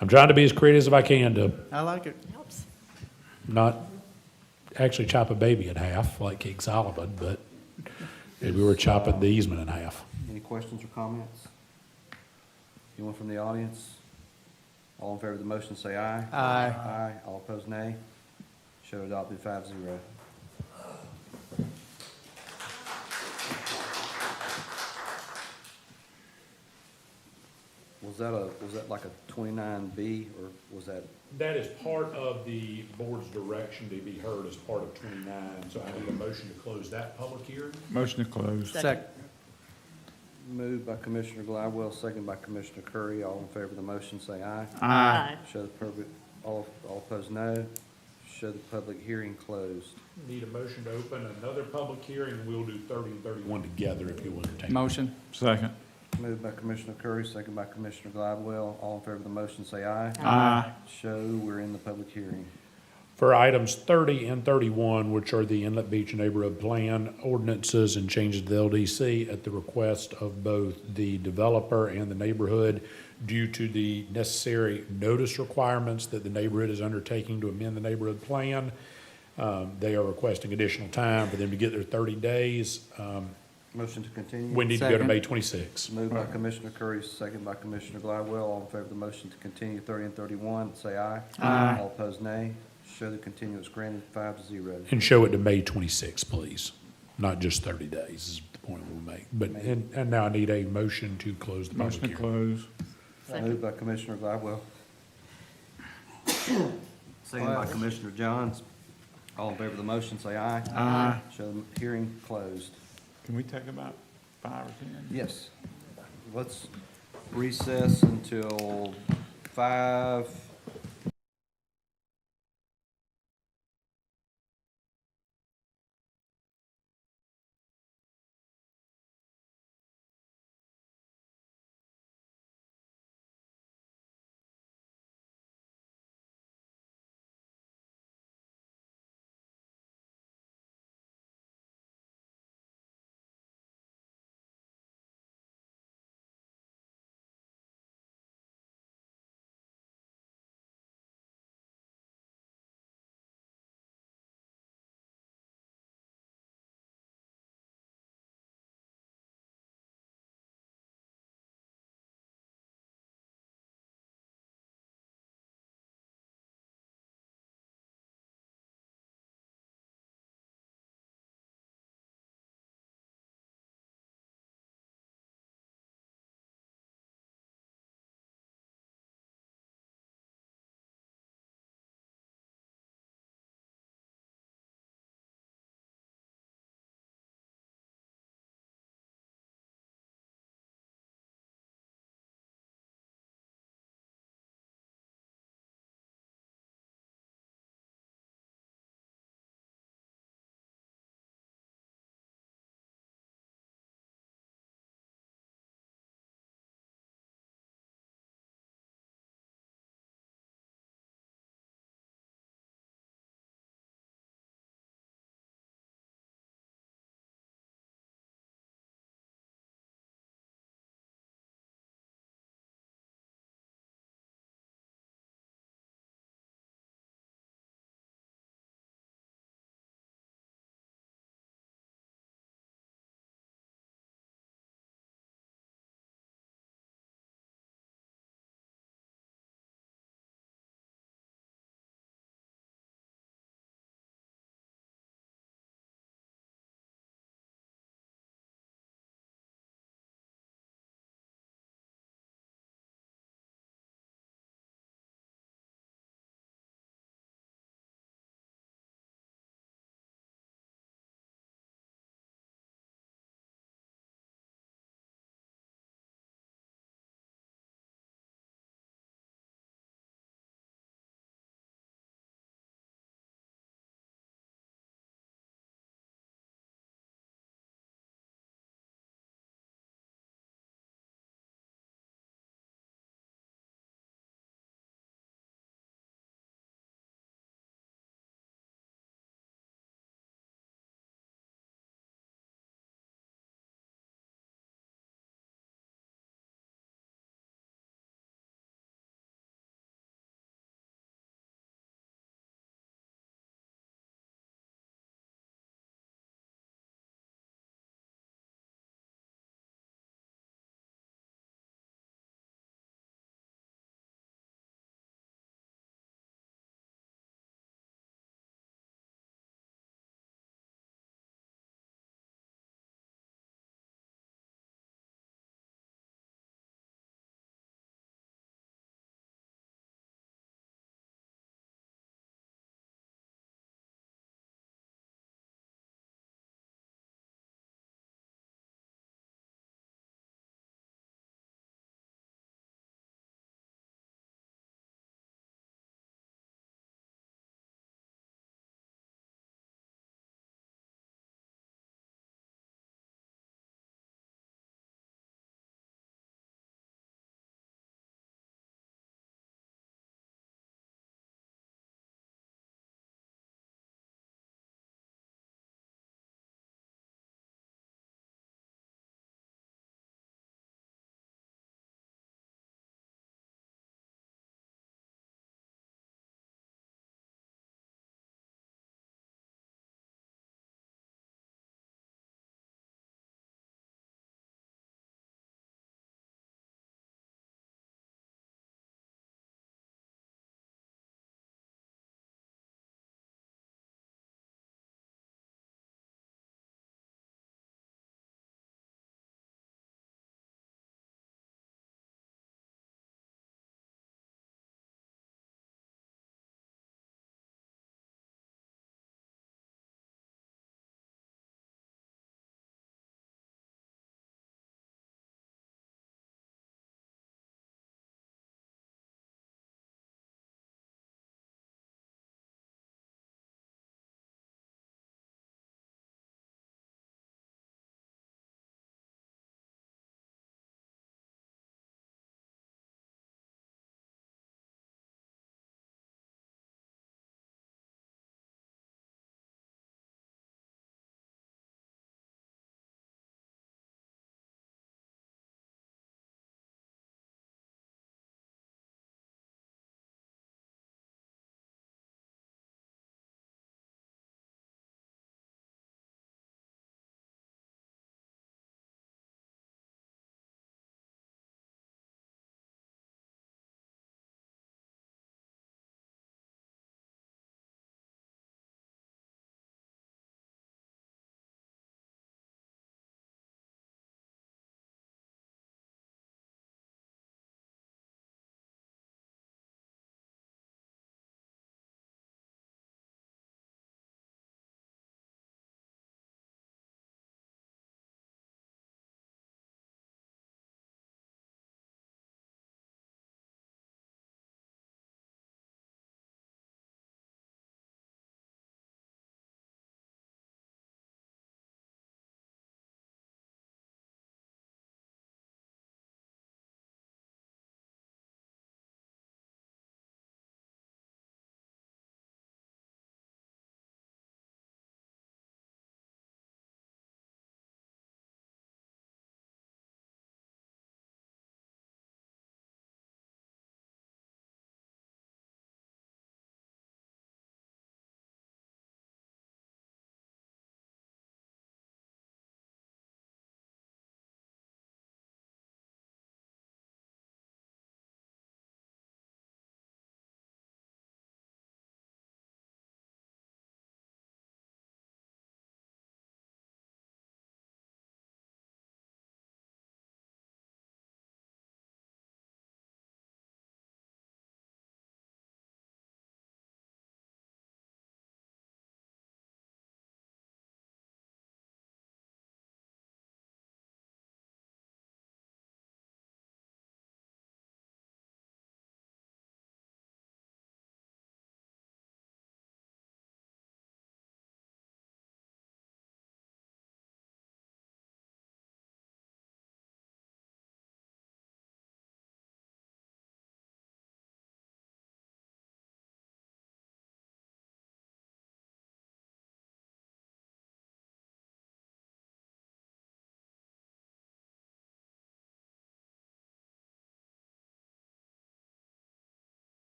I'm trying to be as creative as I can to I like it. Helps. not actually chop a baby in half like King Solomon, but maybe we're chopping the easement in half. Any questions or comments? Anyone from the audience? All in favor of the motion, say aye. Aye. Aye. All opposed, nay. Show adopted 5-0. Was that like a 29B, or was that? That is part of the board's direction to be heard as part of 29, so I need a motion to close that public hearing. Motion to close. Second. Moved by Commissioner Glidewell, second by Commissioner Curry. All in favor of the motion, say aye. Aye. Show the public, all opposed, no. Show the public hearing closed. Need a motion to open another public hearing, and we'll do 30 and 31 together if you will entertain. Motion. Second. Moved by Commissioner Curry, second by Commissioner Glidewell. All in favor of the motion, say aye. Aye. Show we're in the public hearing. For items 30 and 31, which are the Inlet Beach Neighborhood Plan ordinances and changes to the LDC at the request of both the developer and the neighborhood due to the necessary notice requirements that the neighborhood is undertaking to amend the neighborhood plan. They are requesting additional time for them to get their 30 days. Motion to continue. We need to go to Second. May 26. Moved by Commissioner Curry, second by Commissioner Glidewell. All in favor of the motion to continue 30 and 31, say aye. Aye. All opposed, nay. Show the continuance granted 5-0. And show it to May 26, please. Not just 30 days is the point we'll make. But, and now I need a motion to close the public Motion to hearing. close. Second. Moved by Commissioner Glidewell. Second by Commissioner Johns. All in favor of the motion, say aye. Aye. Show the hearing closed. Can we take about 5 or 10? Yes. Let's recess until 5.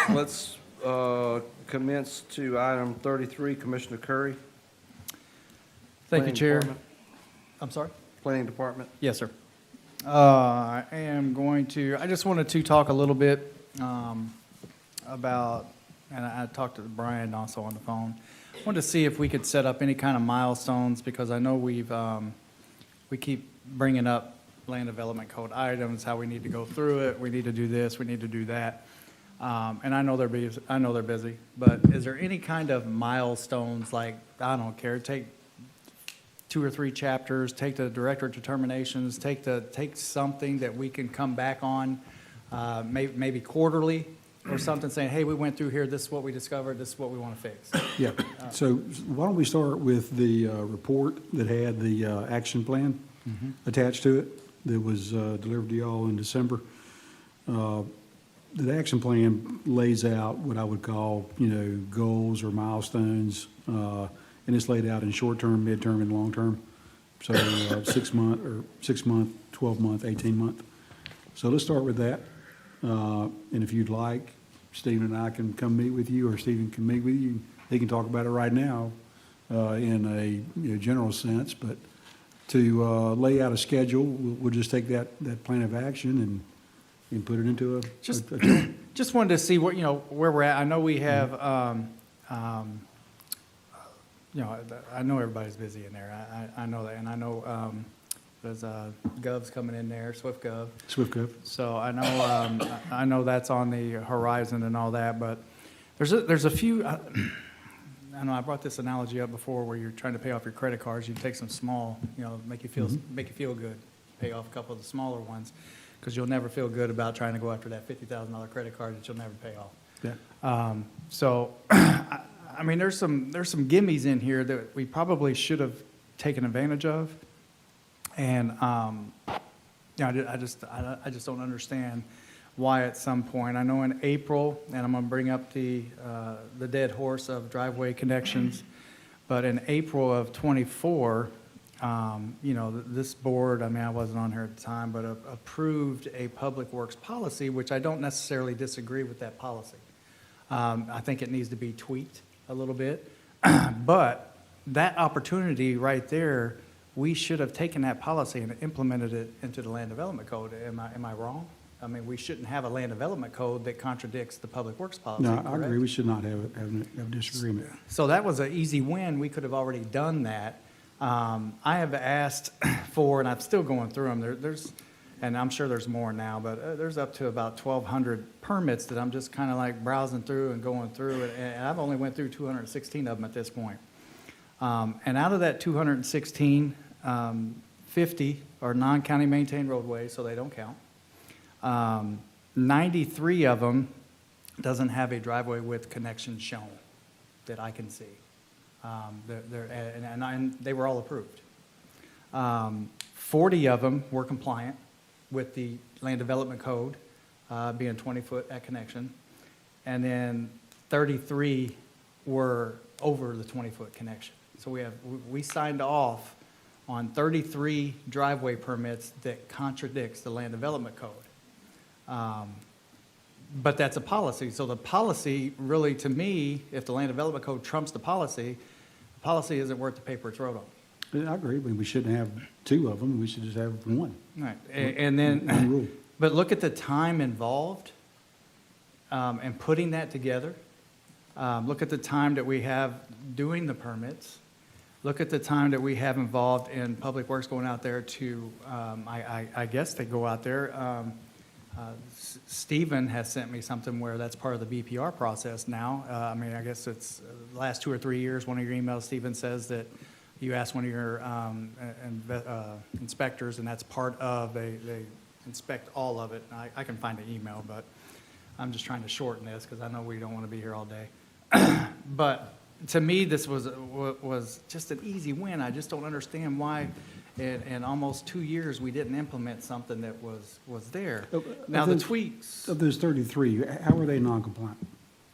Let's commence to item 33, Commissioner Curry. Thank you, Planning Chair. Department. I'm sorry? Planning Department. Yes, sir. I just wanted to talk a little bit about, and I talked to Brian also on the phone. I wanted to see if we could set up any kind of milestones, because I know we keep bringing up land development code items, how we need to go through it, we need to do this, we need to do that. And I know they're busy, but is there any kind of milestones, like, I don't care, take 2 or 3 chapters, take the director of determinations, take something that we can come back on, maybe quarterly or something, saying, hey, we went through here, this is what we discovered, this is what we want to fix. Yeah, so why don't we start with the report that had the action plan attached to it that was delivered to y'all in December. The action plan lays out what I would call, goals or milestones, and it's laid out in short-term, mid-term, and long-term. So 6 month, 12-month, 18-month. So let's start with that. And if you'd like, Stephen and I can come meet with you, or Stephen can meet with you. They can talk about it right now in a general sense, but to lay out a schedule, we'll just take that plan of action and put it into a Just wanted to see what, where we're at. I know we have, I know everybody's busy in there. I know that, and I know there's Gov's coming in there, Swift Gov. So I know that's on the horizon and all that, but there's a few. I know I brought this analogy up before, where you're trying to pay off your credit cards. You take some small, make you feel good, pay off a couple of the smaller ones, because you'll never feel good about trying to go after that $50,000 credit card that you'll never pay off. Yeah. So, I mean, there's some gimmies in here that we probably should have taken advantage of, and I just don't understand why at some point. I know in April, and I'm going to bring up the dead horse of driveway connections, but in April of '24, this board, I wasn't on here at the time, but approved a public works policy, which I don't necessarily disagree with that policy. I think it needs to be tweaked a little bit, but that opportunity right there, we should have taken that policy and implemented it into the land development code. Am I wrong? I mean, we shouldn't have a land development code that contradicts the public works policy. No, I correct? agree. We should not have a disagreement. So that was an easy win. We could have already done that. I have asked for, and I'm still going through them, there's, and I'm sure there's more now, but there's up to about 1,200 permits that I'm just kind of like browsing through and going through, and I've only went through 216 of them at this point. And out of that 216, 50 are non-county maintained roadways, so they don't count. 93 of them doesn't have a driveway width connection shown that I can see. And they were all approved. 40 of them were compliant with the land development code, being 20-foot at connection. And then 33 were over the 20-foot connection. So we signed off on 33 driveway permits that contradicts the land development code. But that's a policy. So the policy, really, to me, if the land development code trumps the policy isn't worth the paper it's wrote on. I agree. We shouldn't have 2 of them. We should just have 1. Right. And then, one rule. but look at the time involved in putting that together. Look at the time that we have doing the permits. Look at the time that we have involved in Public Works going out there to, I guess they go out there. Stephen has sent me something where that's part of the BPR process now. I guess it's the last 2 or 3 years, one of your emails, Stephen says that you asked one of your inspectors, and that's part of, they inspect all of it. I can find the email, but I'm just trying to shorten this because I know we don't want to be here all day. But to me, this was just an easy win. I just don't understand why in almost 2 years we didn't implement something that was there. Now, the tweaks. Of those 33, how are they non-compliant?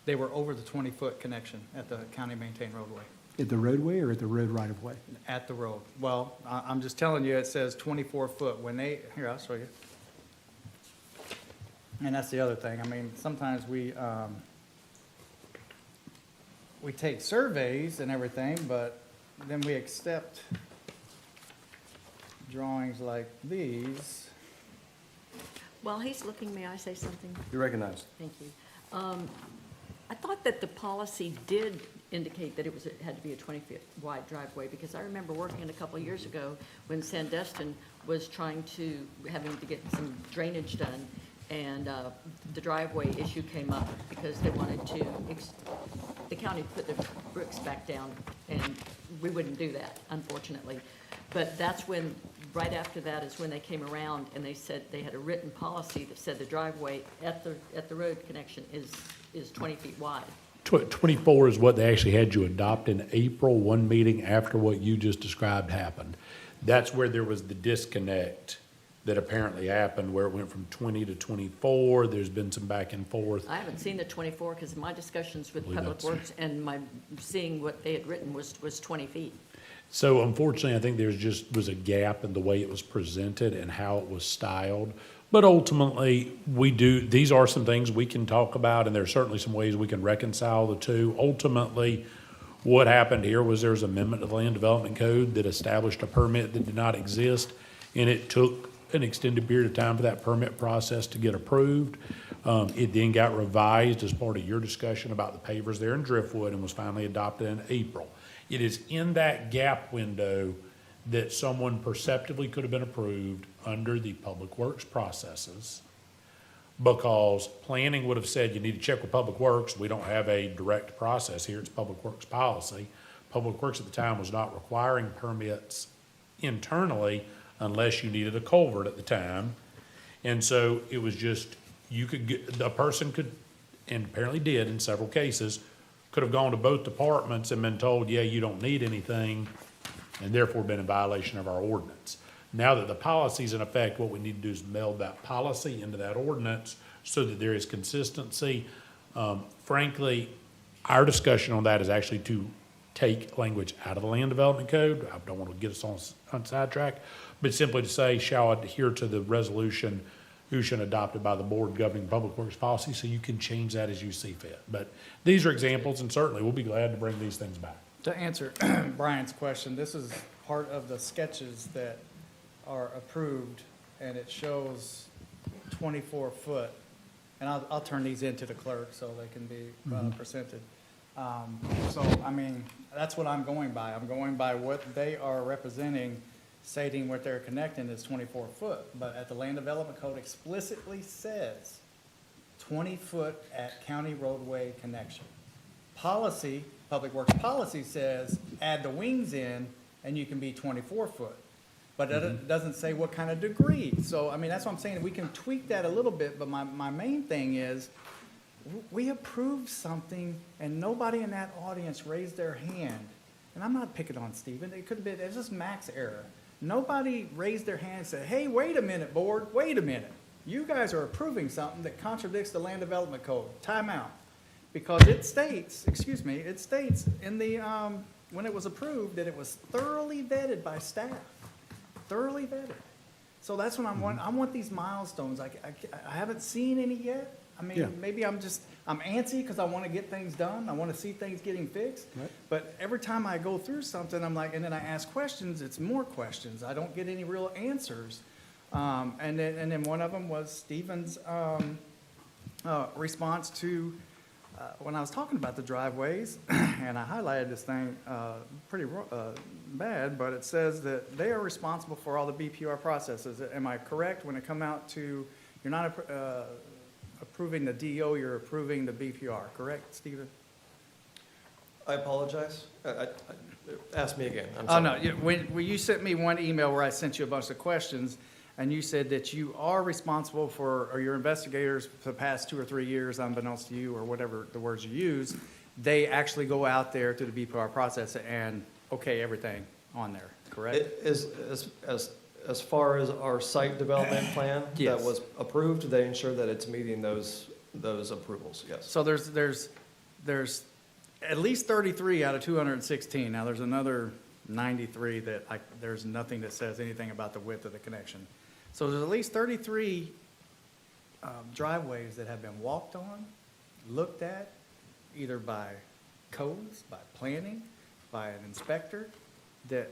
They were over the 20-foot connection at the county maintained roadway. At the roadway or at the road right-of-way? At the road. Well, I'm just telling you, it says 24 foot. When here, I'll show you. And that's the other thing. I mean, sometimes we take surveys and everything, but then we accept drawings like these. While he's looking, may I say something? You're recognized. Thank you. I thought that the policy did indicate that it had to be a 20-foot wide driveway, because I remember working a couple of years ago when Sandestin was having to get some drainage done, and the driveway issue came up because they wanted to, the county put the bricks back down, and we wouldn't do that, unfortunately. But that's when, right after that is when they came around and they said they had a written policy that said the driveway at the road connection is 20 feet wide. 24 is what they actually had you adopt in April, one meeting after what you just described happened. That's where there was the disconnect that apparently happened, where it went from 20 to 24. There's been some back and forth. I haven't seen the 24 because my discussions with Believe Public that's- Works and my seeing what they had written was 20 feet. So unfortunately, I think was a gap in the way it was presented and how it was styled. But ultimately, these are some things we can talk about, and there's certainly some ways we can reconcile the two. Ultimately, what happened here was there was an amendment to the Land Development Code that established a permit that did not exist, and it took an extended period of time for that permit process to get approved. It then got revised as part of your discussion about the pavers there in Driftwood and was finally adopted in April. It is in that gap window that someone perceptively could have been approved under the Public Works processes, because planning would have said you need to check with Public Works. We don't have a direct process here. It's Public Works policy. Public Works at the time was not requiring permits internally unless you needed a culvert at the time. And so it was just, a person could, and apparently did in several cases, could have gone to both departments and been told, yeah, you don't need anything, and therefore been in violation of our ordinance. Now that the policy's in effect, what we need to do is meld that policy into that ordinance so that there is consistency. Frankly, our discussion on that is actually to take language out of the Land Development Code. I don't want to get us on sidetrack, but simply to say, shall adhere to the resolution adopted by the board governing Public Works policy, so you can change that as you see fit. But these are examples, and certainly we'll be glad to bring these things back. To answer Brian's question, this is part of the sketches that are approved, and it shows 24 foot. And I'll turn these into the clerk so they can be presented. So, I mean, that's what I'm going by. I'm going by what they are representing, stating what they're connecting is 24 foot. But at the Land Development Code explicitly says 20 foot at county roadway connection. Policy, Public Works policy says add the wings in and you can be 24 foot. But it doesn't say what kind of degree. So, I mean, that's what I'm saying. We can tweak that a little bit, but my main thing is we approved something and nobody in that audience raised their hand. And I'm not picking on Stephen. It could have been, it was just Mac's error. Nobody raised their hand and said, hey, wait a minute, board, wait a minute. You guys are approving something that contradicts the Land Development Code. Time out. Because it states, it states in the, when it was approved that it was thoroughly vetted by staff. Thoroughly vetted. So that's what I want these milestones. I haven't seen any yet. I mean, maybe I'm antsy because I want to get things done. I want to see things getting fixed. Right. But every time I go through something, I'm like, and then I ask questions, it's more questions. I don't get any real answers. And then one of them was Stephen's response to when I was talking about the driveways, and I highlighted this thing pretty bad, but it says that they are responsible for all the BPR processes. Am I correct when it come out to, you're not approving the DO, you're approving the BPR, correct, Stephen? I apologize. Ask me again. I'm Oh, sorry. no, when you sent me one email where I sent you a bunch of questions, and you said that you are responsible for, or your investigators for the past 2 or 3 years, unbeknownst to you, or whatever the words you use, they actually go out there to the BPR process and okay everything on there, correct? As far as our site development plan Yes. that was approved, they ensure that it's meeting those approvals, yes. So there's at least 33 out of 216. Now, there's another 93 that there's nothing that says anything about the width of the connection. So there's at least 33 driveways that have been walked on, looked at, either by codes, by planning, by an inspector, that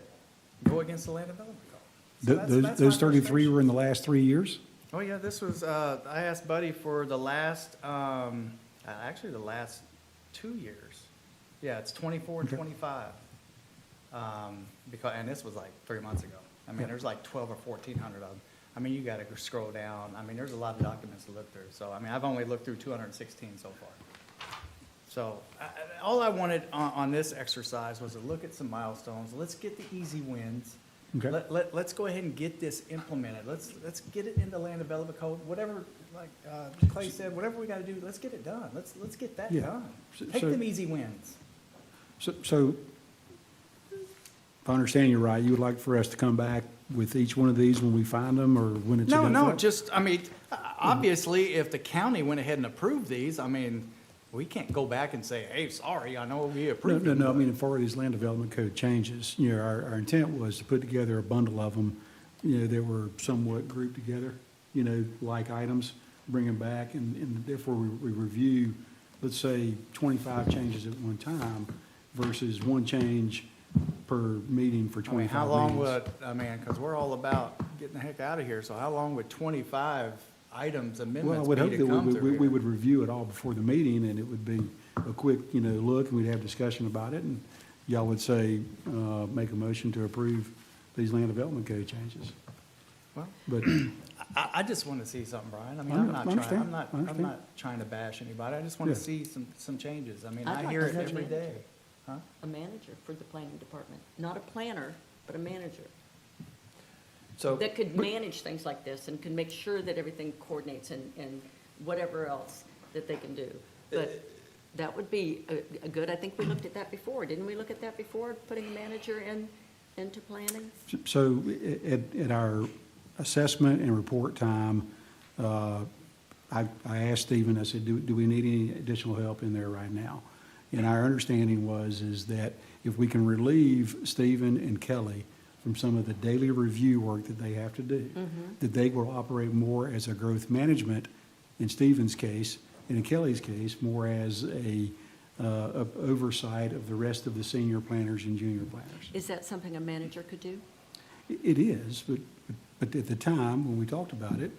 go against the land development code. So that's my Those 33 frustration. were in the last 3 years? Oh, yeah, this was, I asked Buddy for the last, actually the last 2 years. Yeah, it's 24 and Okay. 25. Because, and this was like 3 months ago. I mean, Yeah. there's like 12 or 1,400 of them. I mean, you gotta go scroll down. I mean, there's a lot of documents to look through. So, I mean, I've only looked through 216 so far. So, all I wanted on this exercise was to look at some milestones. Let's get the easy wins. Okay. Let's go ahead and get this implemented. Let's get it in the land development code, whatever, like Clay said, whatever we gotta do, let's get it done. Let's get that Yeah. done. So- Take so- them easy wins. So, if I understand you right, you would like for us to come back with each one of these when we find them, or when it's No, identified? just, I mean, obviously, if the county went ahead and approved these, I mean, we can't go back and say, hey, sorry, I know we No, approved no, them. no, I mean, as far as these land development code changes, you know, our intent was to put together a bundle of them, you know, that were somewhat grouped together, you know, like items, bring them back, and therefore we review, let's say, 25 changes at one time versus one change per meeting for I mean, 25 how long meetings. would, I mean, because we're all about getting the heck out of here, so how long would 25 items, Well, I amendments would be hope to that come we through we here? would review it all before the meeting, and it would be a quick, you know, look, and we'd have discussion about it, and y'all would say, make a motion to approve these land development code changes. Well, But, I just want to see something, Brian. I mean, I I'm not trying, understand. I'm not, I I'm understand. not trying to bash anybody. I just want to Yeah. see some changes. I mean, I'd I like hear to it see a every manager. day. Huh? A manager for the planning department, not a planner, but a manager. So, That could manage things like this and can make sure that everything coordinates and whatever else that they can do. But that would be a good, I think we looked at that before. Didn't we look at that before, putting a manager into planning? so at our assessment and report time, I asked Stephen, I said, do we need any additional help in there right now? And our understanding is that if we can relieve Stephen and Kelly from some of the daily review work that they have to do, that they will operate more as a growth management in Stephen's case, and in Kelly's case, more as a oversight of the rest of the senior planners and junior planners. Is that something a manager could do? It is, but at the time, when we talked about it,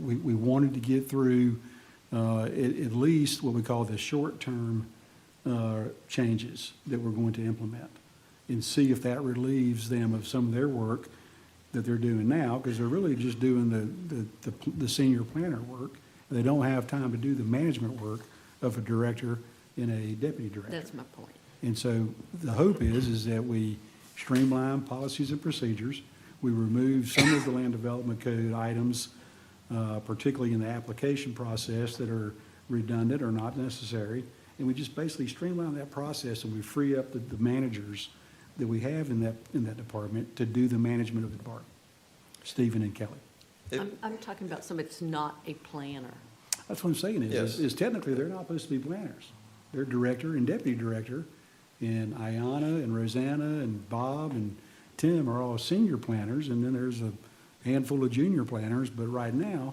we wanted to get through at least what we call the short-term changes that we're going to implement, and see if that relieves them of some of their work that they're doing now, because they're really just doing the senior planner work. They don't have time to do the management work of a director and a deputy director. That's my point. And so the hope is that we streamline policies and procedures. We remove some of the land development code items, particularly in the application process, that are redundant or not necessary. And we just basically streamline that process, and we free up the managers that we have in that department to do the management of the department, Stephen and Kelly. I'm talking about somebody that's not a planner. That's what I'm saying Yes. is technically they're not supposed to be planners. They're director and deputy director, and Ayana and Rosanna and Bob and Tim are all senior planners, and then there's a handful of junior planners, but right now,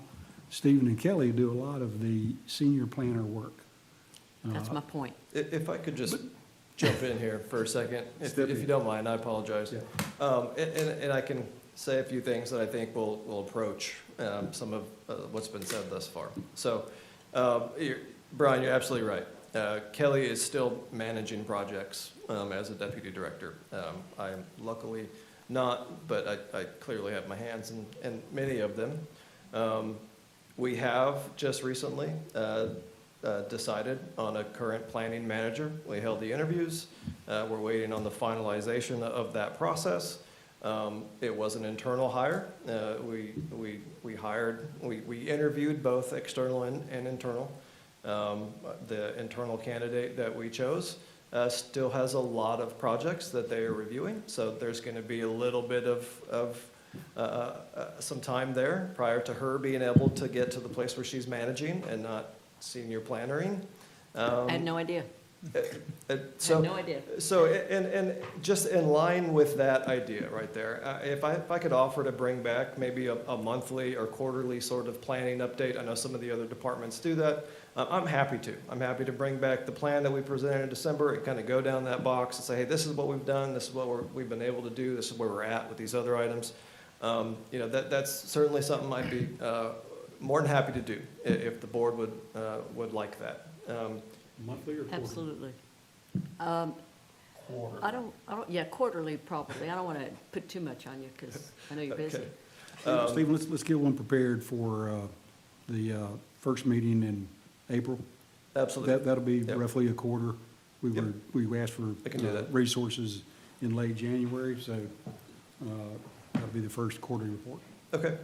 Stephen and Kelly do a lot of the senior planner work. That's my point. if I could just jump in here for a second, if you don't mind, I apologize. And I can say a few things that I think will approach some of what's been said thus far. So, Brian, you're absolutely right. Kelly is still managing projects as a deputy director. I am luckily not, but I clearly have my hands in many of them. We have just recently decided on a current planning manager. We held the interviews. We're waiting on the finalization of that process. It was an internal hire. We interviewed both external and internal. The internal candidate that we chose still has a lot of projects that they are reviewing, so there's going to be a little bit of some time there prior to her being able to get to the place where she's managing and not senior plannering. I had no idea. So, no idea. So, and just in line with that idea right there, if I could offer to bring back maybe a monthly or quarterly sort of planning update, I know some of the other departments do that. I'm happy to. I'm happy to bring back the plan that we presented in December and kind of go down that box and say, hey, this is what we've done, this is what we've been able to do, this is where we're at with these other items. You know, that's certainly something I'd be more than happy to do if the board would like that. Monthly or quarterly? Absolutely. Yeah, quarterly probably. I don't want to put too much on you because I know you're busy. Stephen, let's get one prepared for the first meeting in April. Absolutely. That'll be Yep. roughly a quarter. Yep. We asked for I can do that. resources in late January, so that'll be the first quarterly report. Okay.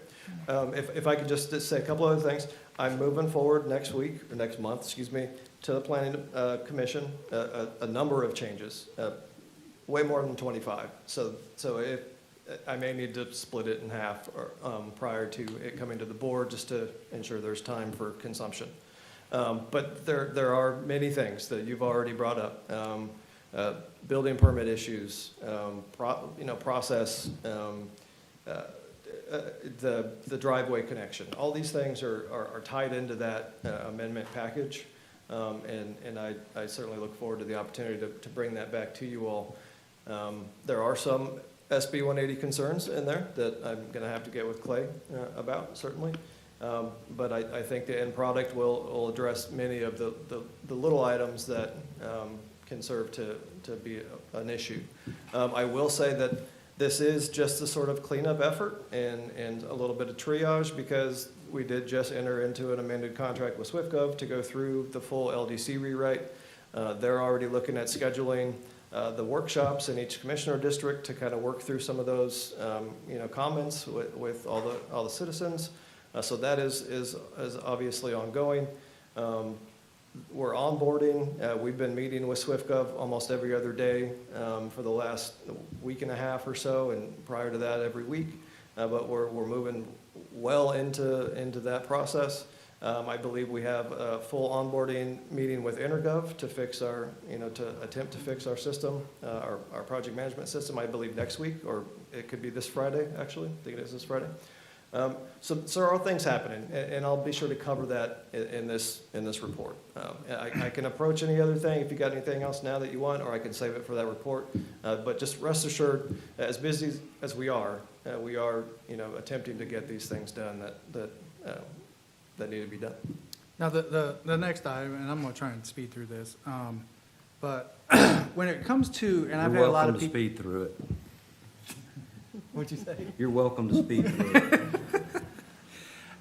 If I could just say a couple other things. I'm moving forward next week, or next month, excuse me, to the Planning Commission, a number of changes, way more than 25. So if, I may need to split it in half or, prior to it coming to the board, just to ensure there's time for consumption. But there are many things that you've already brought up. Building permit issues, process, the driveway connection. All these things are tied into that amendment package. And I certainly look forward to the opportunity to bring that back to you all. There are some SB 180 concerns in there that I'm going to have to get with Clay about, certainly. But I think the end product will address many of the little items that can serve to be an issue. I will say that this is just a sort of cleanup effort and a little bit of triage, because we did just enter into an amended contract with SwiftGov to go through the full LDC rewrite. They're already looking at scheduling the workshops in each commissioner district to kind of work through some of those comments with all the citizens. So that is obviously ongoing. We're onboarding. We've been meeting with SwiftGov almost every other day for the last week and a half or so, and prior to that every week. But we're moving well into that process. I believe we have a full onboarding meeting with Intergov to fix our, to attempt to fix our system, our project management system, I believe next week, or it could be this Friday, actually. I think it is this Friday. So there are things happening, and I'll be sure to cover that in this report. I can approach any other thing if you got anything else now that you want, or I can save it for that report. But just rest assured, as busy as we are attempting to get these things done that need to be done. Now, the next item, and I'm going to try and speed through this, but when it comes to, and I've had a lot of people. You're welcome to speed through it. What'd you say? You're welcome to speed through it.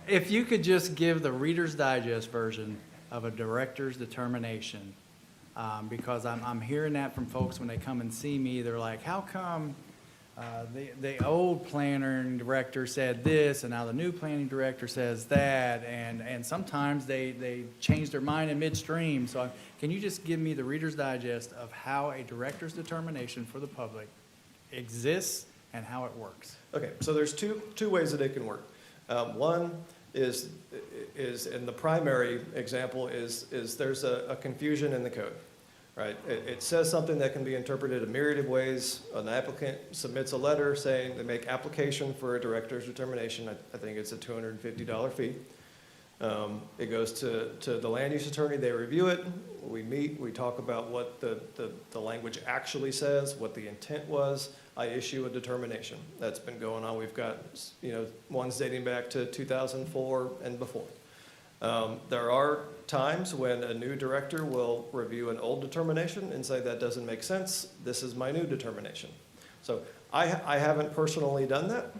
If you could just give the Reader's Digest version of a director's determination, because I'm hearing that from folks when they come and see me. They're like, how come the old planner and director said this, and now the new planning director says that, and sometimes they change their mind in midstream. So can you just give me the Reader's Digest of how a director's determination for the public exists and how it works? Okay, so there's two ways that it can work. One is, and the primary example is there's a confusion in the code, right? It says something that can be interpreted a myriad of ways. An applicant submits a letter saying they make application for a director's determination. I think it's a $250 fee. It goes to the land use attorney, they review it, we meet, we talk about what the language actually says, what the intent was. I issue a determination. That's been going on. We've got, ones dating back to 2004 and before. There are times when a new director will review an old determination and say, that doesn't make sense, this is my new determination. So I haven't personally done that.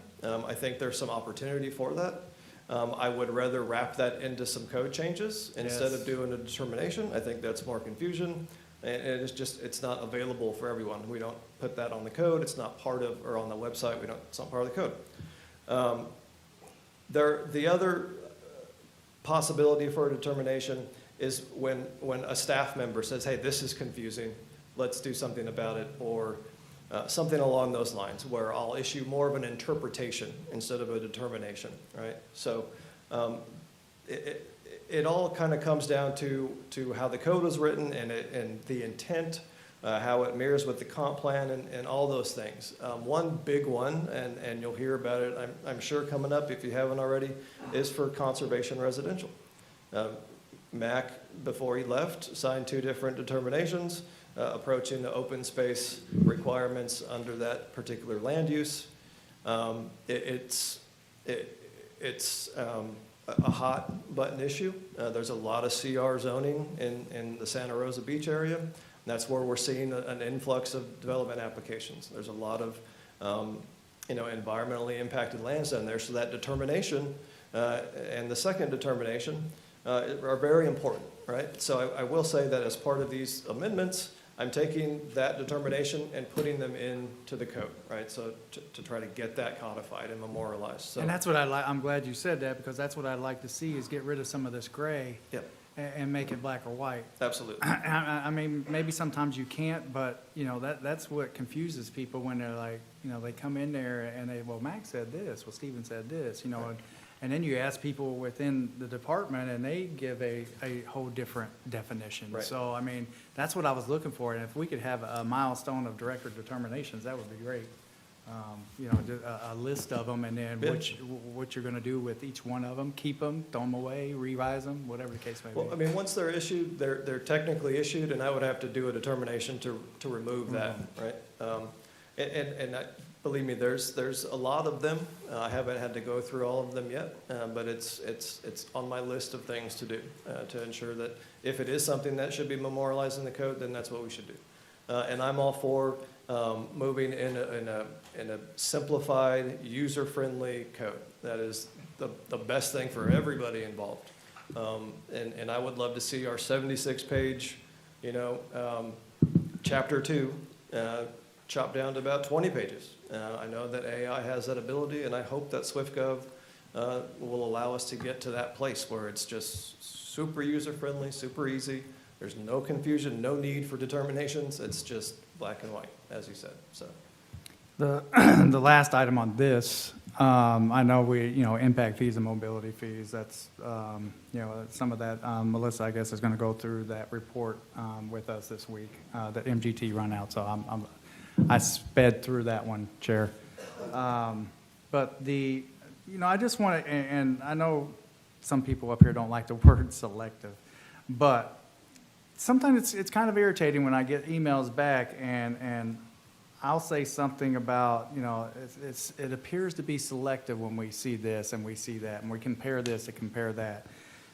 I think there's some opportunity for that. I would rather wrap that into some code changes instead of doing a determination. I think that's more confusion. And it's not available for everyone. We don't put that on the code. It's not part of, or on the website. It's not part of the code. The other possibility for a determination is when a staff member says, hey, this is confusing, let's do something about it, or something along those lines, where I'll issue more of an interpretation instead of a determination, right? So it all kind of comes down to how the code was written and the intent, how it mirrors with the comp plan and all those things. One big one, and you'll hear about it, I'm sure coming up if you haven't already, is for conservation residential. Mac, before he left, signed 2 different determinations approaching the open space requirements under that particular land use. It's a hot button issue. There's a lot of CR zoning in the Santa Rosa Beach area. And that's where we're seeing an influx of development applications. There's a lot of environmentally impacted lands down there. So that determination and the second determination are very important, right? So I will say that as part of these amendments, I'm taking that determination and putting them into the code, right? So to try to get that codified and memorialized. So, And that's what I'm glad you said that, because that's what I'd like to see, is get rid of some of this gray. Yep. And make it black or white. Absolutely. I mean, maybe sometimes you can't, but, that's what confuses people when they're like, they come in there and well, Mac said this, well, Steven said this, Right. and then you ask people within the department and they give a whole different definition. Right. So, I mean, that's what I was looking for, and if we could have a milestone of director determinations, that would be great. Just a list of them, and then what you're gonna do with each one of them, keep them, throw them away, revise them, whatever the case may be. Well, I mean, once they're issued, they're technically issued, and I would have to do a determination to remove that, right? Believe me, there's a lot of them. I haven't had to go through all of them yet, but it's on my list of things to do to ensure that if it is something that should be memorialized in the code, then that's what we should do. And I'm all for moving in a simplified, user-friendly code. That is the best thing for everybody involved. And I would love to see our 76-page, chapter 2 chopped down to about 20 pages. I know that AI has that ability, and I hope that SwiftGov will allow us to get to that place where it's just super user-friendly, super easy. There's no confusion, no need for determinations. It's just black and white, as you said. So, The last item on this, I know impact fees and mobility fees, that's, some of that, Melissa, I guess, is gonna go through that report, with us this week, that MGT run out, so I sped through that one, Chair. But I just wanna, and I know some people up here don't like the word selective, but sometimes it's kind of irritating when I get emails back and I'll say something about, it appears to be selective when we see this and we see that, and we compare this and compare that.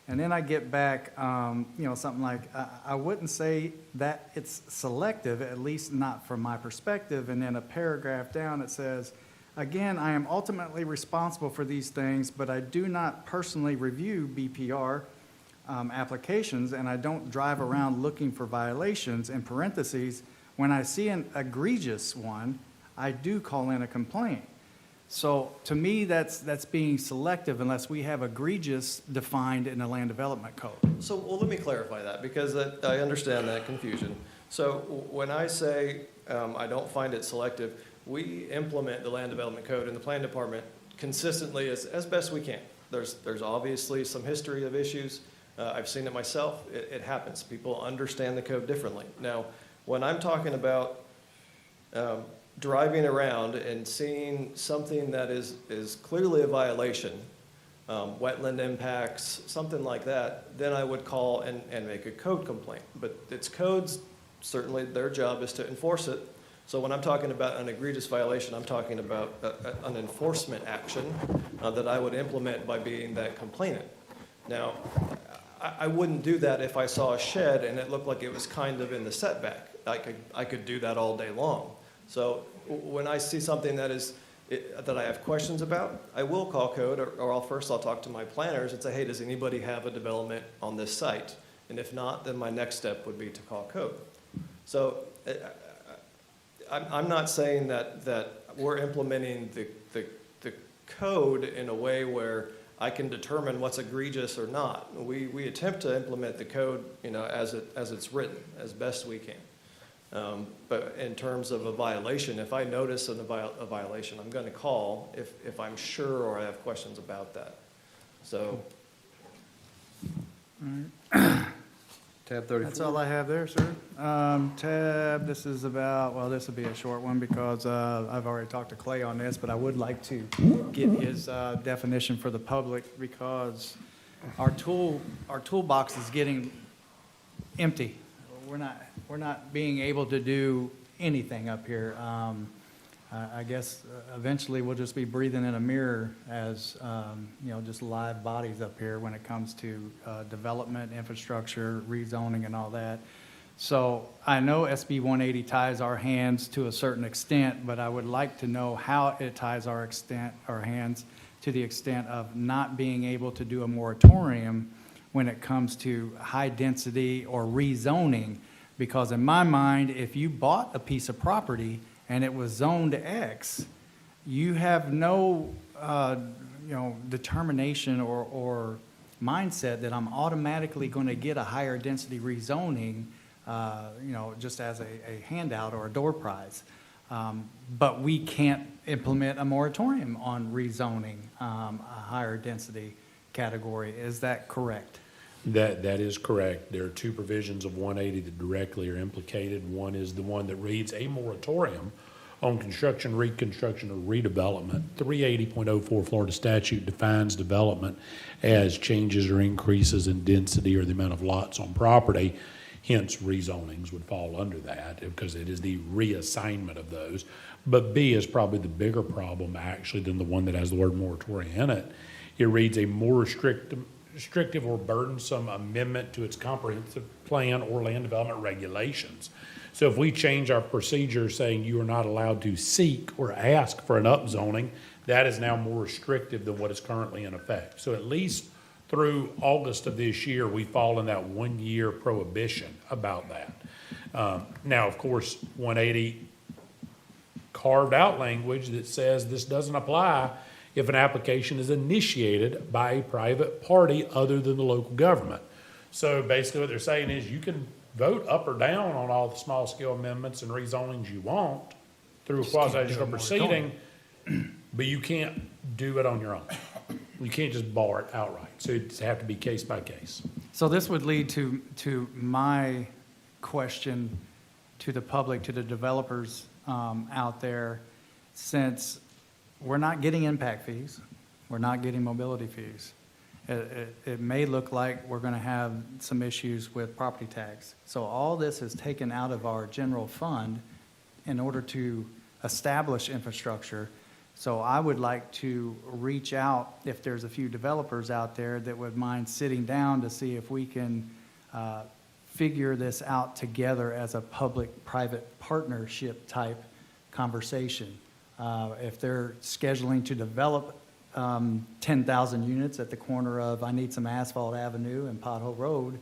And then I get back, something like, I wouldn't say that it's selective, at least not from my perspective. And then a paragraph down that says, again, I am ultimately responsible for these things, but I do not personally review BPR applications, and I don't drive around looking for violations. In parentheses, when I see an egregious one, I do call in a complaint. So to me, that's being selective unless we have egregious defined in the land development code. So let me clarify that, because I understand that confusion. So when I say I don't find it selective, we implement the land development code in the plan department consistently as best we can. There's obviously some history of issues. I've seen it myself. It happens. People understand the code differently. Now, when I'm talking about driving around and seeing something that is clearly a violation, wetland impacts, something like that, then I would call and make a code complaint. But it's codes, certainly their job is to enforce it. So when I'm talking about an egregious violation, I'm talking about an enforcement action that I would implement by being that complainant. Now, I wouldn't do that if I saw a shed and it looked like it was kind of in the setback. I could do that all day long. So when I see something that I have questions about, I will call code, or I'll talk to my planners and say, hey, does anybody have a development on this site? And if not, then my next step would be to call code. So I'm not saying that we're implementing the code in a way where I can determine what's egregious or not. We attempt to implement the code, as it's written, as best we can. But in terms of a violation, if I notice a violation, I'm going to call if I'm sure or I have questions about that. So Tab 34. That's all I have there, sir. This is about, well, this will be a short one because I've already talked to Clay on this, but I would like to get his definition for the public because our toolbox is getting empty. We're not being able to do anything up here. I guess eventually we'll just be breathing in a mirror as, just live bodies up here when it comes to development, infrastructure, rezoning and all that. So I know SB 180 ties our hands to a certain extent, but I would like to know how it ties our hands to the extent of not being able to do a moratorium when it comes to high density or rezoning. Because in my mind, if you bought a piece of property and it was zoned X, you have no, determination or mindset that I'm automatically going to get a higher density rezoning, just as a handout or a door prize. But we can't implement a moratorium on rezoning a higher density category. Is that correct? That is correct. There are two provisions of 180 that directly are implicated. One is the one that reads a moratorium on construction, reconstruction, or redevelopment. 380.04 Florida statute defines development as changes or increases in density or the amount of lots on property. Hence, rezonings would fall under that because it is the reassignment of those. But B is probably the bigger problem actually than the one that has the word moratorium in it. It reads a more restrictive or burdensome amendment to its comprehensive plan or land development regulations. So if we change our procedure saying you are not allowed to seek or ask for an upzoning, that is now more restrictive than what is currently in effect. So at least through August of this year, we fall in that 1 year prohibition about that. Now, of course, 180 carved out language that says this doesn't apply if an application is initiated by a private party other than the local government. So basically what they're saying is you can vote up or down on all the small scale amendments and rezonings you want through a quasi-judicial proceeding, but you can't do it on your own. You can't just bar it outright. So it's have to be case by case. So this would lead to my question to the public, to the developers out there, since we're not getting impact fees, we're not getting mobility fees. It may look like we're going to have some issues with property tax. So all this is taken out of our general fund in order to establish infrastructure. So I would like to reach out, if there's a few developers out there that would mind sitting down to see if we can figure this out together as a public-private partnership type conversation. If they're scheduling to develop 10,000 units at the corner of I Need Some Asphalt Avenue and Pothole Road,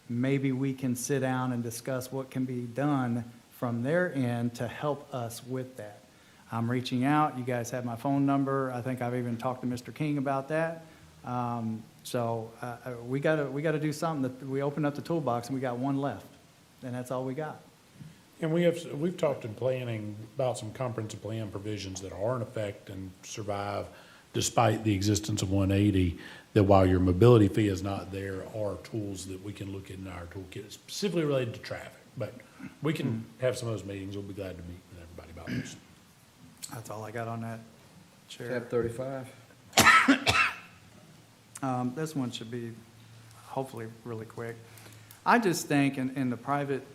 maybe we can sit down and discuss what can be done from their end to help us with that. I'm reaching out. You guys have my phone number. I think I've even talked to Mr. King about that. We got to do something. That we opened up the toolbox and we got one left, and that's all we got. And we've talked in planning about some comprehensive plan provisions that are in effect and survive despite the existence of 180, that while your mobility fee is not there, are tools that we can look at in our toolkit specifically related to traffic. But we can have some of those meetings. We'll be glad to meet with everybody about this. That's all I got on that, Chair. Tab 35. This one should be hopefully really quick. I just think in the private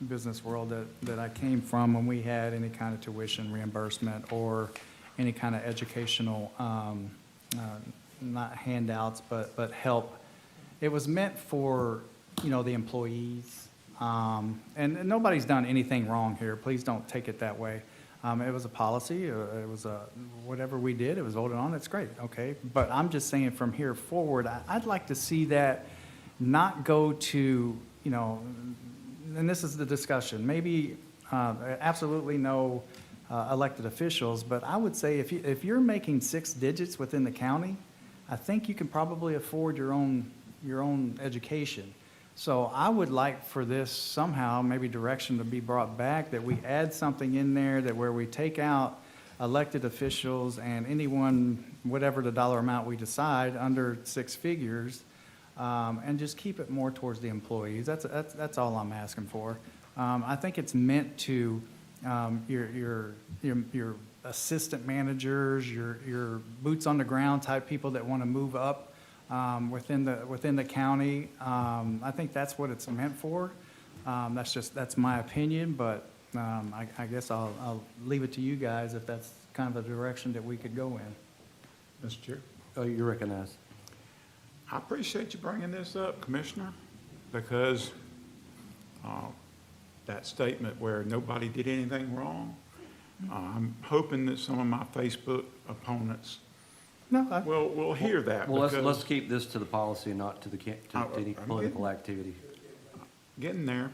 business world that I came from, when we had any kind of tuition reimbursement or any kind of educational, not handouts, but help, it was meant for, the employees. And nobody's done anything wrong here. Please don't take it that way. It was a policy, it was whatever we did, it was voted on, it's great, okay? But I'm just saying from here forward, I'd like to see that not go to, and this is the discussion, maybe absolutely no elected officials, but I would say if you're making 6 digits within the county, I think you can probably afford your own education. So I would like for this somehow, maybe direction to be brought back, that we add something in there that where we take out elected officials and anyone, whatever the dollar amount we decide, under 6 figures, and just keep it more towards the employees. That's all I'm asking for. I think it's meant to, your assistant managers, your boots on the ground type people that want to move up within the county. I think that's what it's meant for. That's my opinion, but I guess I'll leave it to you guys if that's kind of a direction that we could go in. Mr. Chair? Oh, you're recognized. I appreciate you bringing this up, Commissioner, because that statement where nobody did anything wrong, I'm hoping that some of my Facebook opponents will hear that. Well, because let's keep this to the policy and not to the, to any political activity. Getting there.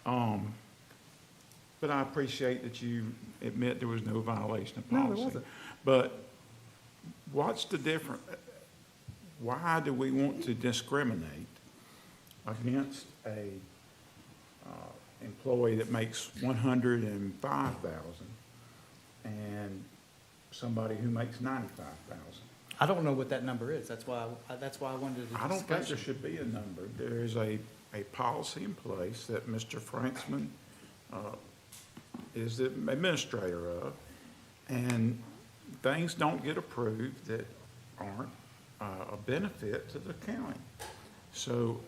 But I appreciate that you admit there was no violation of policy. No, there wasn't. But what's the difference? Why do we want to discriminate against a employee that makes $105,000 and somebody who makes $95,000? I don't know what that number is. That's why I wanted to I don't think there discuss it. should be a number. There is a policy in place that Mr. Franksman is the administrator of, and things don't get approved that aren't a benefit to the county. So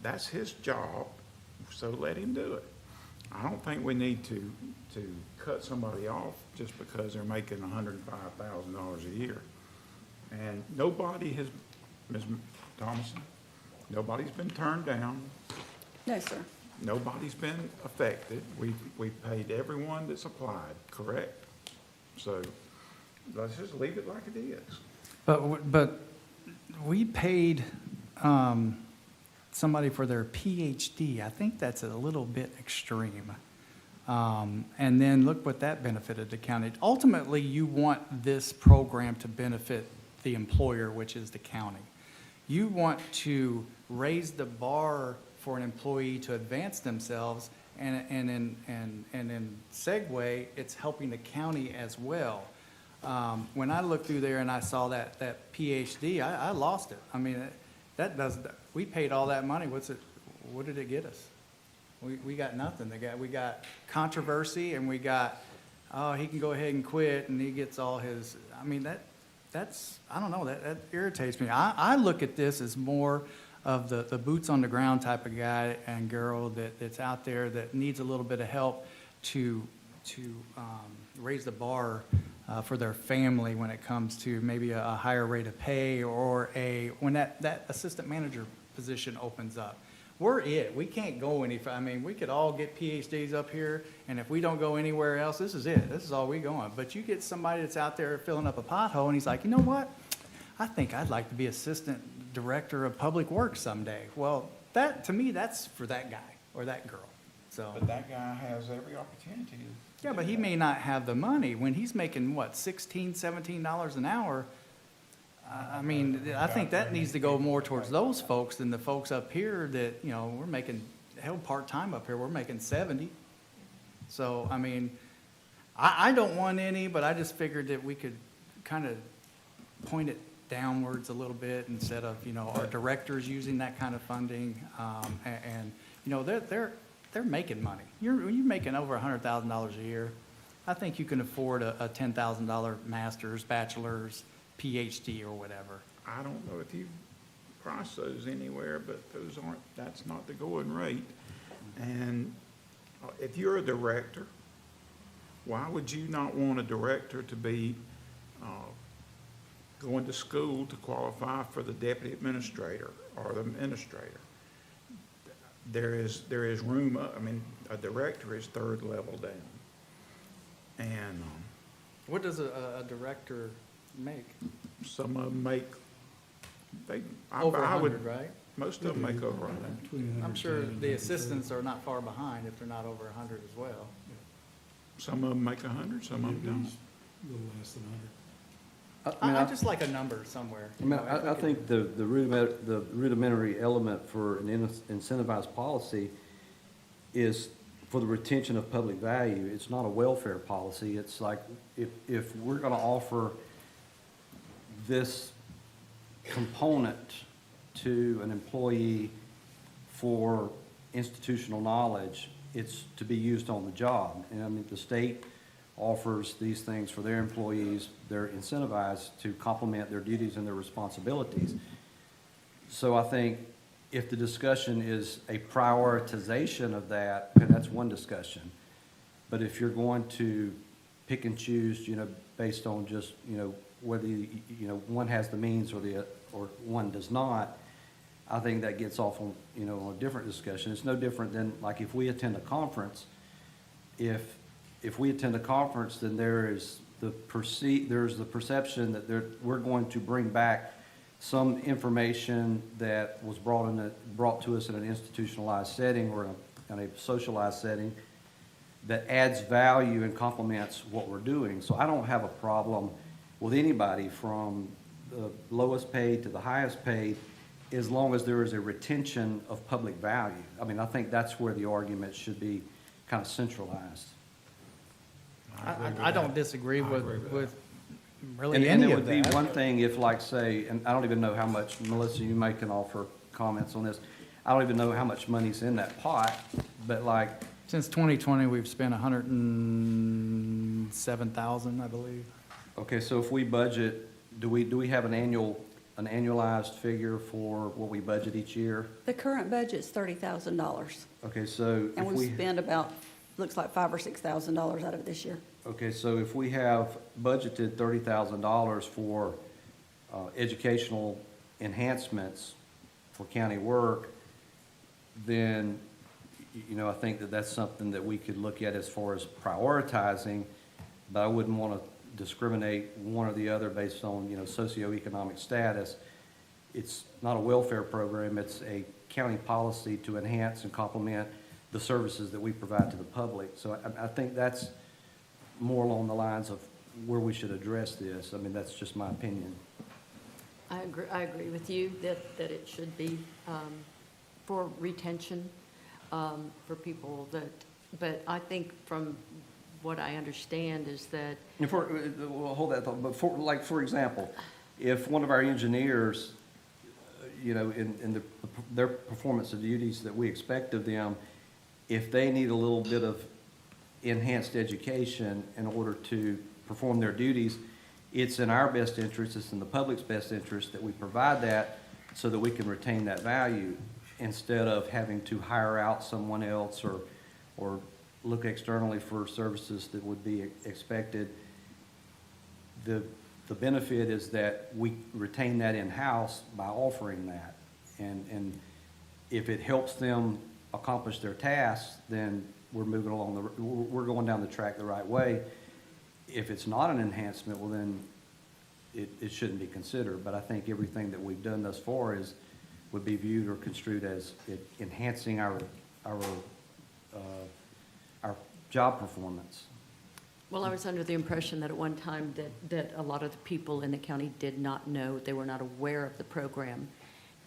that's his job, so let him do it. I don't think we need to cut somebody off just because they're making $105,000 a year. And nobody has, Ms. Thomason, nobody's been turned down. No, sir. Nobody's been affected. We've paid everyone that's applied, correct? So let's just leave it like it is. But we paid somebody for their PhD. I think that's a little bit extreme. And then look what that benefited the county. Ultimately, you want this program to benefit the employer, which is the county. You want to raise the bar for an employee to advance themselves, and in segue, it's helping the county as well. When I looked through there and I saw that PhD, I lost it. I mean, we paid all that money. What did it get us? We got nothing. We got controversy, and we got, oh, he can go ahead and quit, and he gets all his, I mean, that's, I don't know, that irritates me. I look at this as more of the boots on the ground type of guy and girl that's out there that needs a little bit of help to raise the bar for their family when it comes to maybe a higher rate of pay, or when that assistant manager position opens up. We can't go any, I mean, we could all get PhDs up here, and if we don't go anywhere else, this is it. This is all we going. But you get somebody that's out there filling up a pothole, and he's like, you know what? I think I'd like to be assistant director of public works someday. Well, to me, that's for that guy or that girl. So. But that guy has every opportunity to. Yeah, but he may not have the money. When he's making, what, $16, $17 an hour, I mean, I think that needs to go more towards those folks than the folks up here that, you know, we're making, hell, part-time up here, we're making 70. So, I mean, I don't want any, but I just figured that we could kind of point it downwards a little bit instead of, you know, our directors using that kind of funding. And you know, they're making money. You're making over $100,000 a year. I think you can afford a $10,000 master's, bachelor's, PhD or whatever. I don't know if you price those anywhere, but that's not the going rate. And if you're a director, why would you not want a director to be going to school to qualify for the deputy administrator or the administrator? There is room, I mean, a director is third level down. And What does a director make? some of them make, Over 100, right? Most of them make over 100. I'm sure the assistants are not far behind if they're not over 100 as well. Some of them make 100, some of them don't. A little less than 100. I just like a number somewhere. I mean, I think the rudimentary element for an incentivized policy is for the retention of public value. It's not a welfare policy. It's like, if we're gonna offer this component to an employee for institutional knowledge, it's to be used on the job. And I mean, the state offers these things for their employees. They're incentivized to complement their duties and their responsibilities. So I think if the discussion is a prioritization of that, then that's one discussion. But if you're going to pick and choose, based on just, whether, one has the means or one does not, I think that gets off on, on a different discussion. It's no different than, like, if we attend a conference, if we attend a conference, then there's the perception that we're going to bring back some information that was brought to us in an institutionalized setting or in a socialized setting that adds value and complements what we're doing. So I don't have a problem with anybody from the lowest paid to the highest paid, as long as there is a retention of public value. I mean, I think that's where the argument should be kind of centralized. I don't disagree with really And any it of would be that. one thing if, like, say, and I don't even know how much, Melissa, you may can offer comments on this. I don't even know how much money's in that pot, but like. Since 2020, we've spent 107,000, I believe. Okay, so if we budget, do we have an annualized figure for what we budget each year? The current budget's $30,000, Okay, so and if we've spent about, looks like $5,000 or $6,000 out of it this year. okay, so if we have budgeted $30,000 for educational enhancements for county work, then, I think that that's something that we could look at as far as prioritizing, but I wouldn't want to discriminate one or the other based on, socioeconomic status. It's not a welfare program, it's a county policy to enhance and complement the services that we provide to the public. So I think that's more along the lines of where we should address this. I mean, that's just my opinion. I agree with you that it should be for retention, for people but I think from what I understand is that. Well, hold that thought, but for example, if one of our engineers, in their performance of duties that we expect of them, if they need a little bit of enhanced education in order to perform their duties, it's in our best interest, it's in the public's best interest that we provide that so that we can retain that value instead of having to hire out someone else or look externally for services that would be expected. The benefit is that we retain that in-house by offering that. And if it helps them accomplish their tasks, then we're moving along we're going down the track the right way. If it's not an enhancement, well then it shouldn't be considered. But I think everything that we've done thus far would be viewed or construed as enhancing our job performance. Well, I was under the impression that at one time that a lot of the people in the county did not know, they were not aware of the program.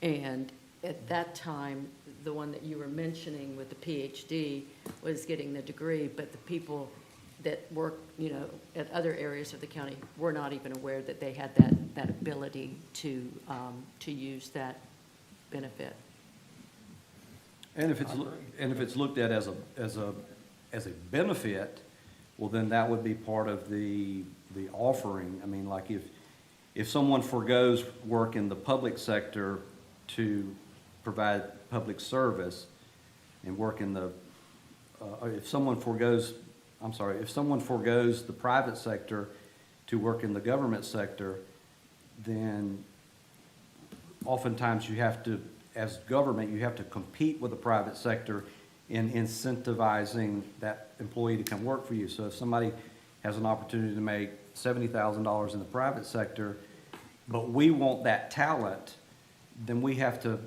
And at that time, the one that you were mentioning with the PhD was getting the degree, but the people that work, at other areas of the county were not even aware that they had that ability to use that benefit. And if it's looked at as a benefit, well, then that would be part of the offering. I mean, like if someone forgoes work in the public sector to provide public service and work in if someone forgoes the private sector to work in the government sector, then oftentimes as government, you have to compete with the private sector in incentivizing that employee to come work for you. So if somebody has an opportunity to make $70,000 in the private sector, but we want that talent, then we have to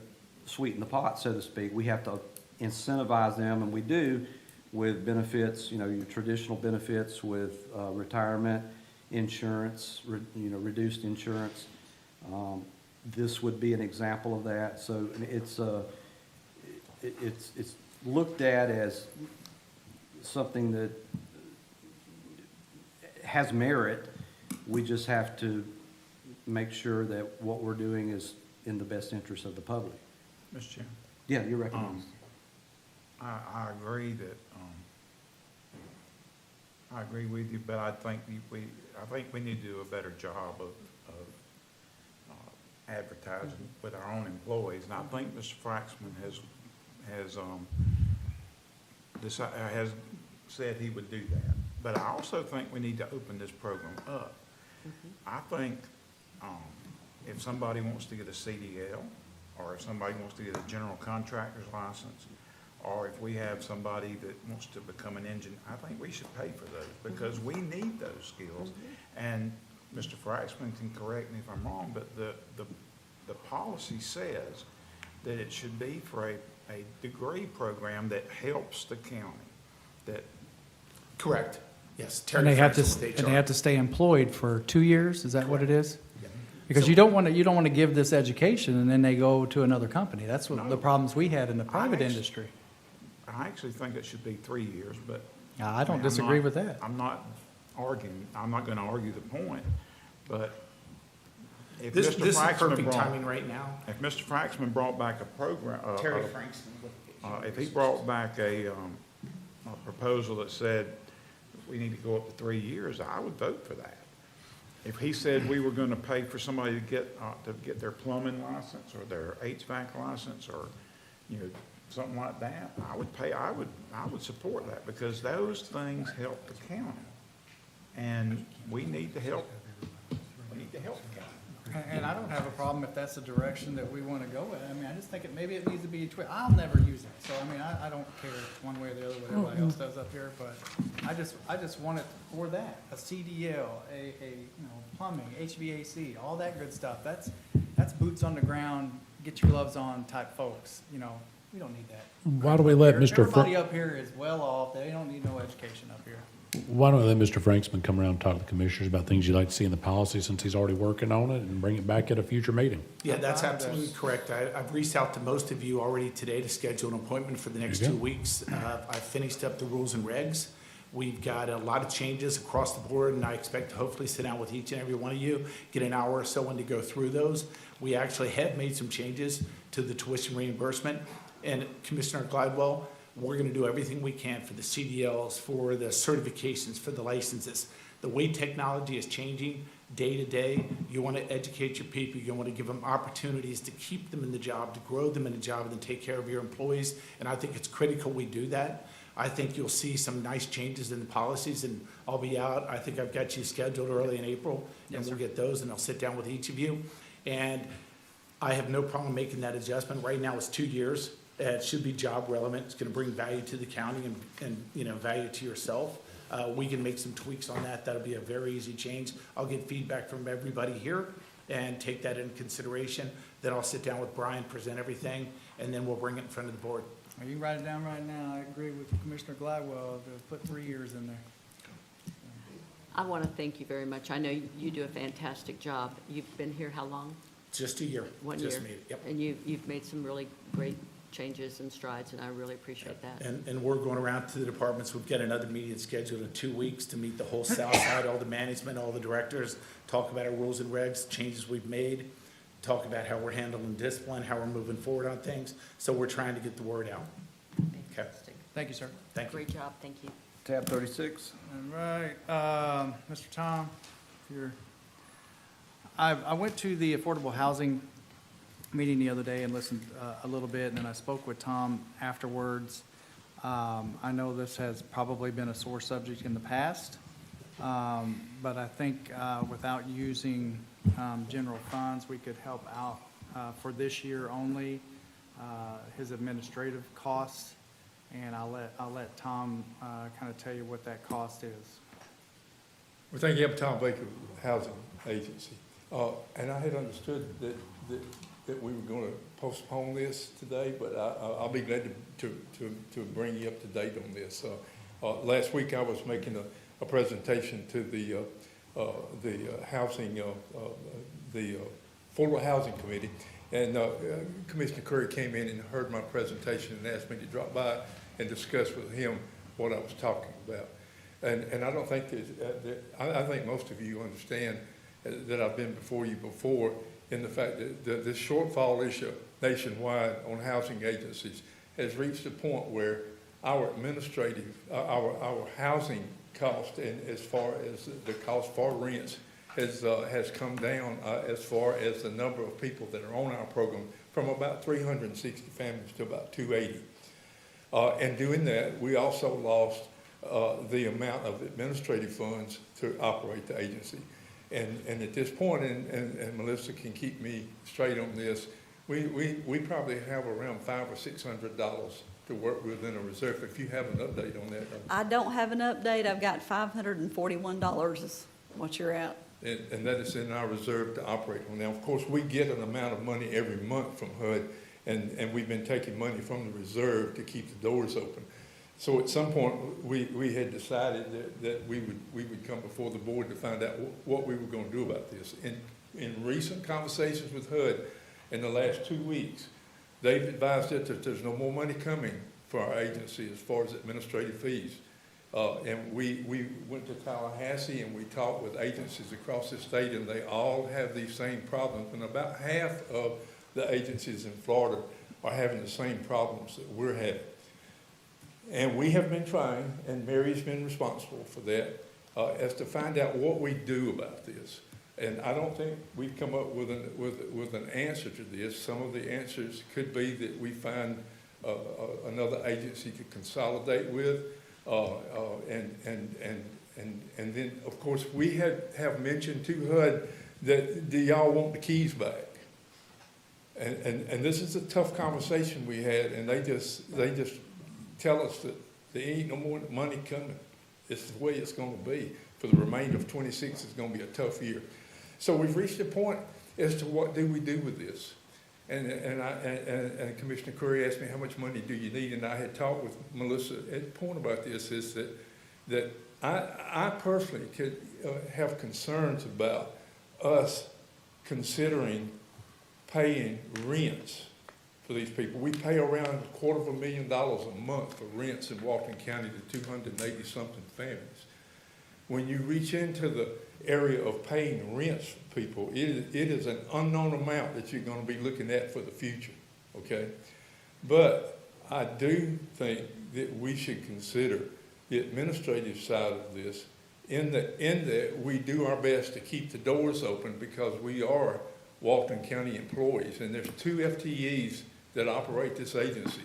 sweeten the pot, so to speak. We have to incentivize them, and we do with benefits, your traditional benefits with retirement, insurance, reduced insurance. This would be an example of that. So it's looked at as something that has merit. We just have to make sure that what we're doing is in the best interest of the public. Mr. Chairman? Yeah, you're recognized. I agree that, I agree with you, but I think we need to do a better job of advertising with our own employees. And I think Mr. Fraxman has said he would do that. But I also think we need to open this program up. I think, if somebody wants to get a CDL, or if somebody wants to get a general contractor's license, or if we have somebody that wants to become an engineer, I think we should pay for those, because we need those skills. And Mr. Fraxman can correct me if I'm wrong, but the policy says that it should be for a degree program that helps the county, that. Correct, yes. And they have to stay employed for 2 years, is that what it is? Because you don't want to give this education and then they go to another company. That's what the problems we had in the private industry. I actually think it should be 3 years, but. I don't disagree with that. I'm not arguing, I'm not gonna argue the point, but if This Mr. is Fraxman perfect timing right now. If Mr. Fraxman brought back a program, Terry Frankston. if he brought back a proposal that said we need to go up to 3 years, I would vote for that. If he said we were gonna pay for somebody to get their plumbing license or their HVAC license or, something like that, I would support that, because those things help the county. And we need to help the county. And I don't have a problem if that's the direction that we want to go with. I mean, I just think maybe it needs to be I'll never use it. So, I mean, I don't care one way or the other what everybody else does up here, but I just want it for that. A CDL, plumbing, HVAC, all that good stuff. That's boots on the ground, get your gloves on type folks, We don't need that. Why don't we let Mr. Everybody up here is well off. They don't need no education up here. Why don't we let Mr. Franksman come around and talk to the commissioners about things you'd like to see in the policy, since he's already working on it, and bring it back at a future meeting? Yeah, that's absolutely correct. I've reached out to most of you already today to schedule an appointment for the next 2 weeks. I've finished up the rules and regs. We've got a lot of changes across the board, and I expect to hopefully sit down with each and every one of you, get an hour or so in to go through those. We actually have made some changes to the tuition reimbursement. And Commissioner Glidewell, we're going to do everything we can for the CDLs, for the certifications, for the licenses. The way technology is changing day to day, you want to educate your people. You want to give them opportunities to keep them in the job, to grow them in the job, and then take care of your employees. And I think it's critical we do that. I think you'll see some nice changes in the policies, and I'll be out. I think I've got you scheduled early in April, and we'll get those, and I'll sit down with each of you. And I have no problem making that adjustment. Right now, it's 2 years. It should be job relevant. It's going to bring value to the county and value to yourself. We can make some tweaks on that. That'll be a very easy change. I'll get feedback from everybody here and take that into consideration. Then I'll sit down with Brian, present everything, and then we'll bring it in front of the board. You can write it down right now. I agree with Commissioner Glidewell to put 3 years in there. I want to thank you very much. I know you do a fantastic job. You've been here how long? Just a year. 1 year. Just made it, yep. And you've made some really great changes and strides, and I really appreciate that. And we're going around to the departments. We've got another meeting scheduled in 2 weeks to meet the whole south side, all the management, all the directors, talk about our rules and regs, changes we've made, talk about how we're handling discipline, how we're moving forward on things. So we're trying to get the word out. Okay. Thank you, sir. Thank you. Great job, thank you. Tab 36. All right, Mr. Tom, I went to the affordable housing meeting the other day and listened a little bit, and then I spoke with Tom afterwards. I know this has probably been a sore subject in the past, but I think without using general funds, we could help out for this year only, his administrative costs, and I'll let Tom kind of tell you what that cost is. Well, thank you. I'm Tom Baker, Housing Agency. And I had understood that we were going to postpone this today, but I'll be glad to bring you up to date on this. Last week I was making a presentation to the housing, the Affordable Housing Committee, and Commissioner Curry came in and heard my presentation and asked me to drop by and discuss with him what I was talking about. And I don't think I think most of you understand that I've been before you before, in the fact that this shortfall issue nationwide on housing agencies has reached a point where our administrative, our housing cost, and as far as the cost for rents, has come down as far as the number of people that are on our program from about 360 families to about 280. And doing that, we also lost the amount of administrative funds to operate the agency. And at this point, and Melissa can keep me straight on this, we probably have around $500 or $600 to work with in a reserve. If you have an update on that. I don't have an update. I've got $541 is what you're at. And that is in our reserve to operate on. Now, of course, we get an amount of money every month from HUD, and we've been taking money from the reserve to keep the doors open. So at some point, we had decided that we would come before the board to find out what we were going to do about this. In recent conversations with HUD in the last 2 weeks, they've advised us that there's no more money coming for our agency as far as administrative fees. And we went to Tallahassee and we talked with agencies across the state, and they all have these same problems. And about half of the agencies in Florida are having the same problems that we're having. And we have been trying, and Mary's been responsible for that, as to find out what we do about this. And I don't think we've come up with an answer to this. Some of the answers could be that we find another agency to consolidate with. And then, of course, we have mentioned to HUD that, do y'all want the keys back? And this is a tough conversation we had, and they just tell us that there ain't no more money coming. It's the way it's going to be. For the remainder of 26, it's going to be a tough year. So we've reached a point as to what do we do with this. And Commissioner Curry asked me, how much money do you need? And I had talked with Melissa at the point about this, is that I personally could have concerns about us considering paying rents for these people. We pay around $250,000 a month for rents in Walton County to 280-something families. When you reach into the area of paying rents for people, it is an unknown amount that you're going to be looking at for the future, okay? But I do think that we should consider the administrative side of this in that we do our best to keep the doors open, because we are Walton County employees, and there's 2 FTEs that operate this agency.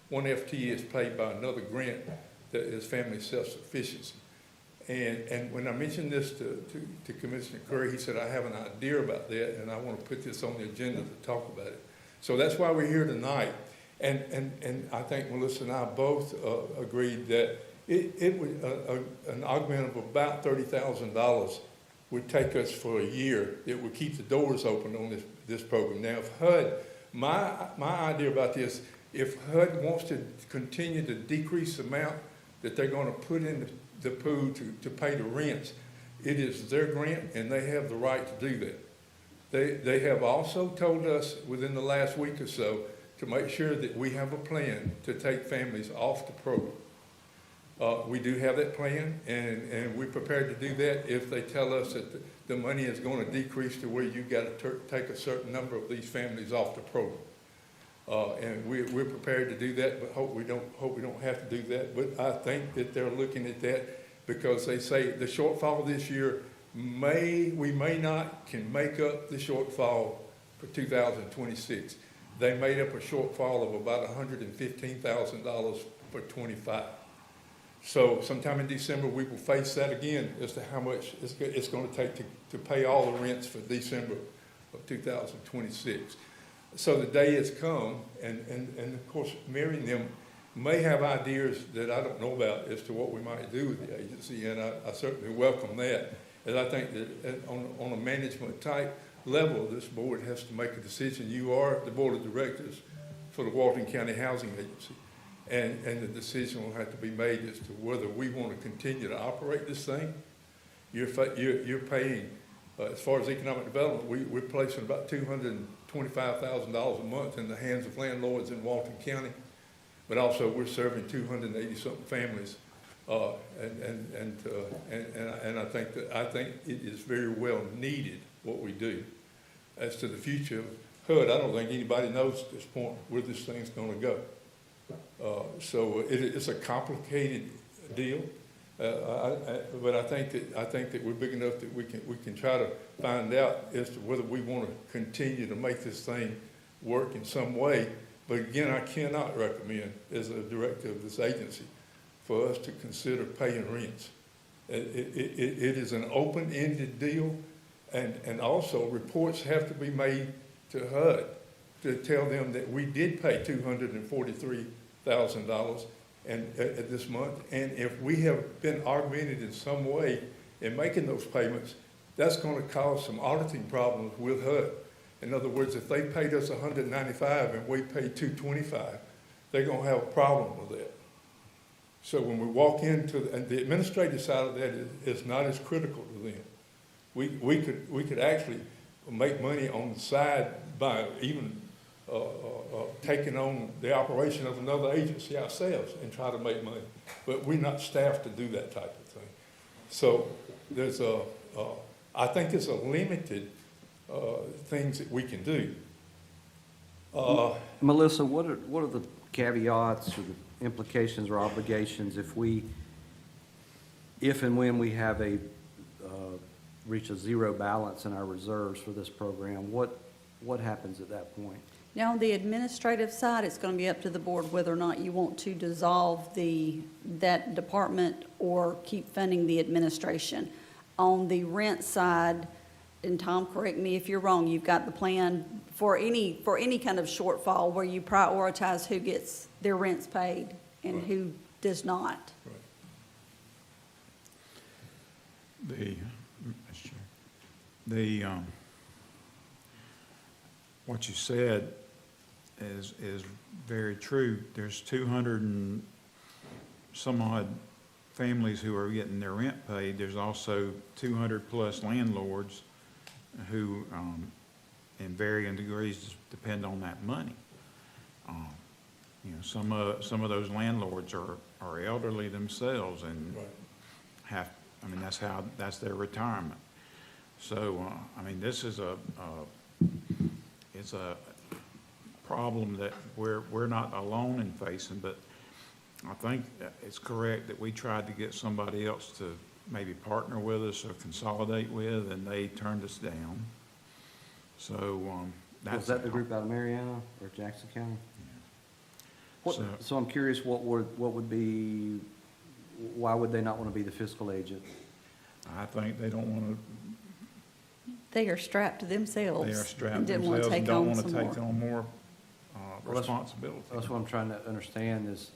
One FTE is paid by another grant that is family self-sufficiency. And when I mentioned this to Commissioner Curry, he said, I have an idea about that, and I want to put this on the agenda to talk about it. So that's why we're here tonight. And I think Melissa and I both agreed that it would, an augment of about $30,000 would take us for a year. It would keep the doors open on this program. Now, if HUD, my idea about this, if HUD wants to continue to decrease the amount that they're going to put in the pool to pay the rents, it is their grant, and they have the right to do that. They have also told us within the last week or so to make sure that we have a plan to take families off the program. We do have that plan, and we're prepared to do that if they tell us that the money is going to decrease to where you've got to take a certain number of these families off the program. And we're prepared to do that, but hope we don't have to do that. But I think that they're looking at that, because they say the shortfall this year we may not can make up the shortfall for 2026. They made up a shortfall of about $115,000 for 25. So sometime in December, we will face that again as to how much it's going to take to pay all the rents for December of 2026. So the day has come, and of course, Mary and them may have ideas that I don't know about as to what we might do with the agency, and I certainly welcome that. And I think that on a management type level, this board has to make a decision. You are the board of directors for the Walton County Housing Agency, and the decision will have to be made as to whether we want to continue to operate this thing. You're paying, as far as economic development, we're placing about $225,000 a month in the hands of landlords in Walton County, but also we're serving 280-something families, and I think it is very well needed what we do. as to the future of HUD. I don't think anybody knows at this point where this thing's gonna go. So it's a complicated deal. But I think that we're big enough that we can try to find out as to whether we want to continue to make this thing work in some way. But again, I cannot recommend, as a director of this agency, for us to consider paying rents. It is an open-ended deal, and also reports have to be made to HUD to tell them that we did pay $243,000 and at this month, and if we have been augmented in some way in making those payments, that's going to cause some auditing problems with HUD. In other words, if they paid us $195 and we paid $225, they're going to have a problem with that. So when we walk into, and the administrative side of that is not as critical to them. We could actually make money on the side by even taking on the operation of another agency ourselves and try to make money. But we're not staffed to do that type of thing. So there's I think there's a limited things that we can do. Melissa, what are the caveats or the implications or obligations if and when we have reach a zero balance in our reserves for this program? What happens at that point? Now, on the administrative side, it's going to be up to the board whether or not you want to dissolve that department or keep funding the administration. On the rent side, and Tom, correct me if you're wrong, you've got the plan for any kind of shortfall where you prioritize who gets their rents paid and who does not. What you said is very true. There's 200 and some odd families who are getting their rent paid. There's also 200 plus landlords who, in varying degrees, depend on that money. Some of those landlords are elderly themselves and that's their retirement. So, this is it's a problem that we're not alone in facing, but I think it's correct that we tried to get somebody else to maybe partner with us or consolidate with, and they turned us down. So, Was that the group out of Mariana or Jackson County? Yeah. So I'm curious, why would they not want to be the fiscal agent? I think they don't want to. They are strapped to themselves. They are strapped and didn't want themselves to and don't take want to on take some more. on more responsibility. That's what I'm trying to understand is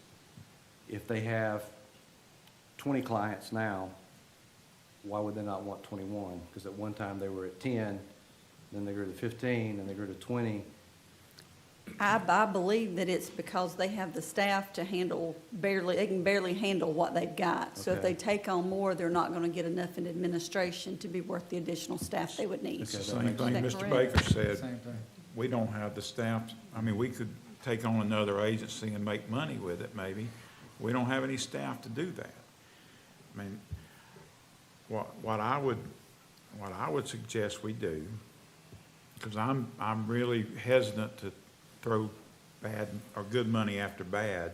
if they have 20 clients now, why would they not want 21? Because at one time they were at 10, then they grew to 15, and they grew to 20. I believe that it's because they have the staff to handle they can barely handle what they've got. So if Okay. they take on more, they're not going to get enough in administration to be worth the additional staff they would need. It's the Okay, same thing Is that Mr. correct? Baker said. Same thing. We don't have the staff. We could take on another agency and make money with it, maybe. We don't have any staff to do that. What I would suggest we do, because I'm really hesitant to throw bad or good money after bad,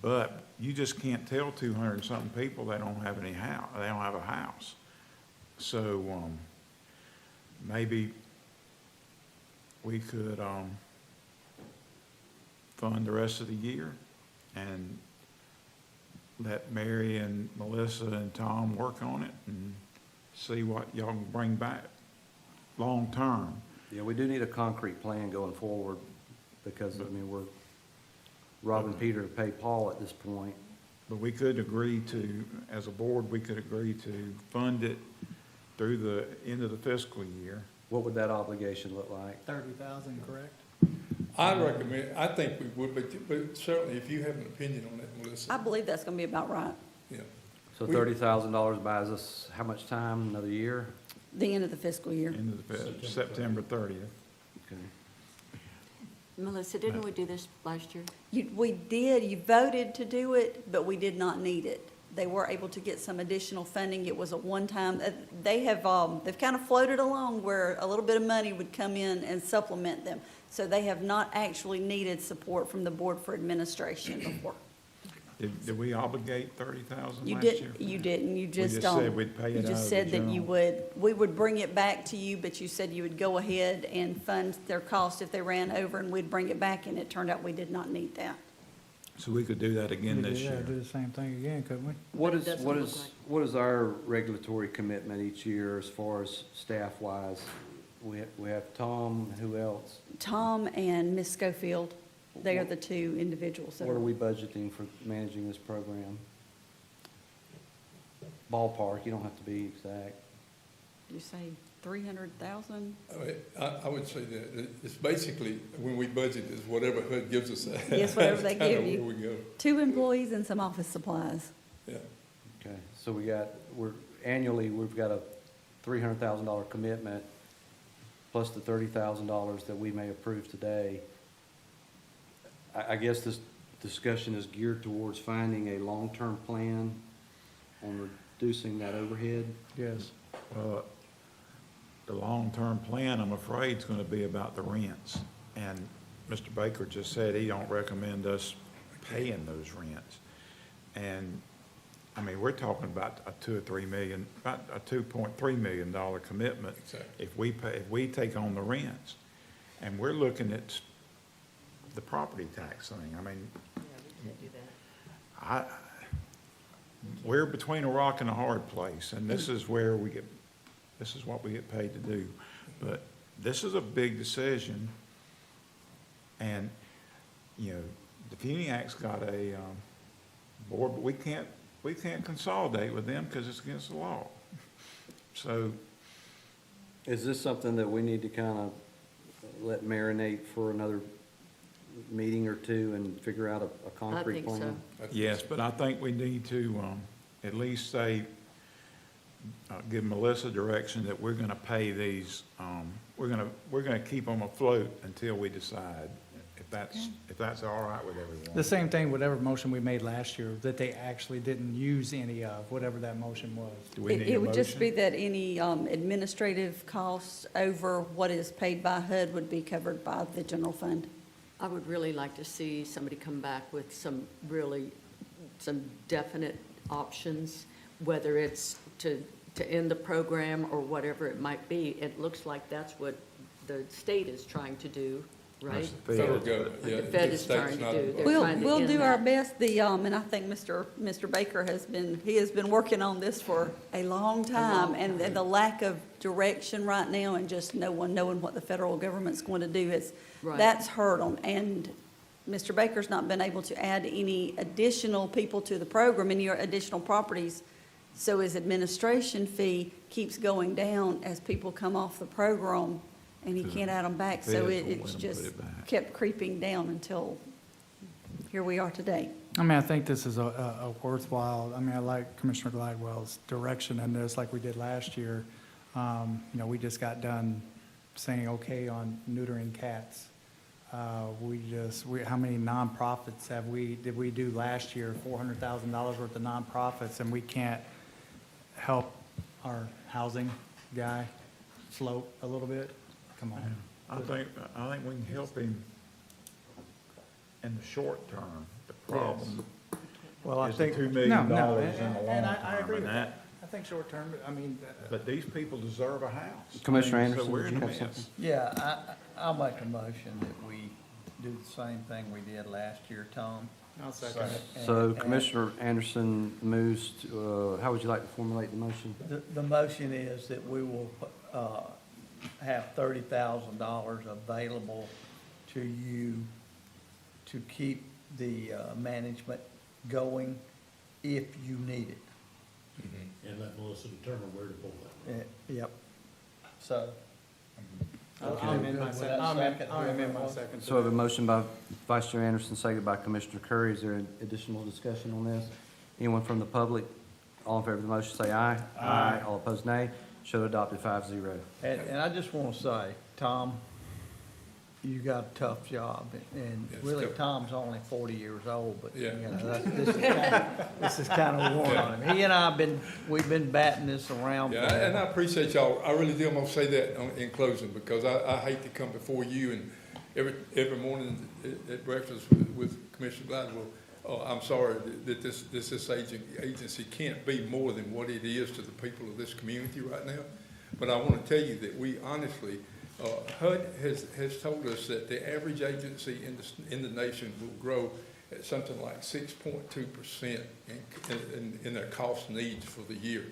but you just can't tell 200 and something people they don't have any house. They don't have a house. So maybe we could fund the rest of the year and let Mary and Melissa and Tom work on it and see what y'all can bring back long term. Yeah, we do need a concrete plan going forward because, we're robbing Peter to pay Paul at this point. But we could agree to, as a board, we could agree to fund it through the end of the fiscal year. What would that obligation look like? 30,000, correct? I think we would, but certainly if you have an opinion on that, Melissa. I believe that's going to be about right. Yeah. So $30,000 buys us how much time? Another year? The end of the fiscal year. End of the September 30th. Okay. Melissa, didn't we do this last year? We did, you voted to do it, but we did not need it. They were able to get some additional funding. It was a one-time, they've kind of floated along where a little bit of money would come in and supplement them. So they have not actually needed support from the Board for Administration before. Did we obligate 30,000 You last year? you didn't, you just, just said we'd pay it you out of just the said that you general. we would bring it back to you, but you said you would go ahead and fund their cost if they ran over, and we'd bring it back, and it turned out we did not need that. So we could do that again this year. Do the same thing again, couldn't we? What But it is, doesn't what look is, like- what is our regulatory commitment each year as far as staff-wise? We have Tom, who else? Tom and Ms. Schofield, they are the two individuals that What are are, we budgeting for managing this program? Ballpark, you don't have to be exact. you say 300,000? I would say that it's basically, when we budget, is whatever HUD gives us. Yes, whatever they That's kinda give you. where we go, 2 employees and some office supplies. yeah. Okay, so annually, we've got a $300,000 commitment, plus the $30,000 that we may approve today. I guess this discussion is geared towards finding a long-term plan on reducing that overhead. Yes. The long-term plan, I'm afraid, is gonna be about the rents. And Mr. Baker just said he don't recommend us paying those rents. And, I mean, we're talking about a about a $2.3 million commitment. Exactly. If we take on the rents. And we're looking at the property tax thing. I mean, Yeah, we can't do that. we're between a rock and a hard place, and this is what we get paid to do. But this is a big decision, and, you know, the Funiac's got a, board, but we can't consolidate with them because it's against the law. So, Is this something that we need to kind of let marinate for another meeting or two and figure out a concrete think plan? so. yes, but I think we need to, at least say, give Melissa direction that we're gonna pay these, we're gonna keep them afloat until we decide, if that's all right with everyone. The same thing, whatever motion we made last year, that they actually didn't use any of, whatever that motion was. Do we need a It would just be motion? that any administrative costs over what is paid by HUD would be covered by the general fund. I would really like to see somebody come back with some definite options, whether it's to end the program or whatever it might be. It looks like that's what the state is trying to do, right? That's the Federal Fed. government, yeah. The Fed the is state's trying to not do. involved. They're trying to We'll end do our that. best, and I think Mr. Baker has been working on this for a long time, and the lack of direction right now and just no one knowing what the federal government's going to do Right. that's hurt them. And Mr. Baker's not been able to add any additional people to the program, any additional properties. So his administration fee keeps going down as people come off the program, and he can't add them back. So Feds won't it's let 'em put just it back. kept creeping down until here we are today. I mean, I think this is a worthwhile, I mean, I like Commissioner Gladwell's direction in this, like we did last year. You know, we just got done saying okay on neutering cats. How many nonprofits did we do last year? $400,000 worth of nonprofits, and we can't help our housing guy float a little bit? Come on. I think we can help him in the short term. The problem Well, I is the think. $2 million in the long And I agree term, with and that. I think short term, I mean. but these people deserve a house. Commissioner I mean, Anderson, So we're did in you a have mess. something? Yeah, I'll make a motion that we do the same thing we did last year, Tom. I'll second it. So And- Commissioner Anderson moves, how would you like to formulate the motion? The motion is that we will have $30,000 available to you to keep the management going if you need it. And let Melissa determine where to pull that. Yep. So. I'll amend my second. I'll amend my second. So I have a motion by Vice Chair Anderson, seconded by Commissioner Curry. Is there additional discussion on this? Anyone from the public? All in favor of the motion, say aye. Aye. All opposed, nay. Show adopted 5-0. And I just want to say, Tom, you got a tough job, and Yes, really, tough. Tom's only 40 years old, but, you Yeah. know, this is kind of worn on him. He and I we've been batting this around. Yeah, and I appreciate y'all. I really do. I'm gonna say that in closing, because I hate to come before you and every morning at breakfast with Commissioner Gladwell. I'm sorry that this agency can't be more than what it is to the people of this community right now. But I want to tell you that we honestly, HUD has told us that the average agency in the nation will grow at something like 6.2% in their cost needs for the year.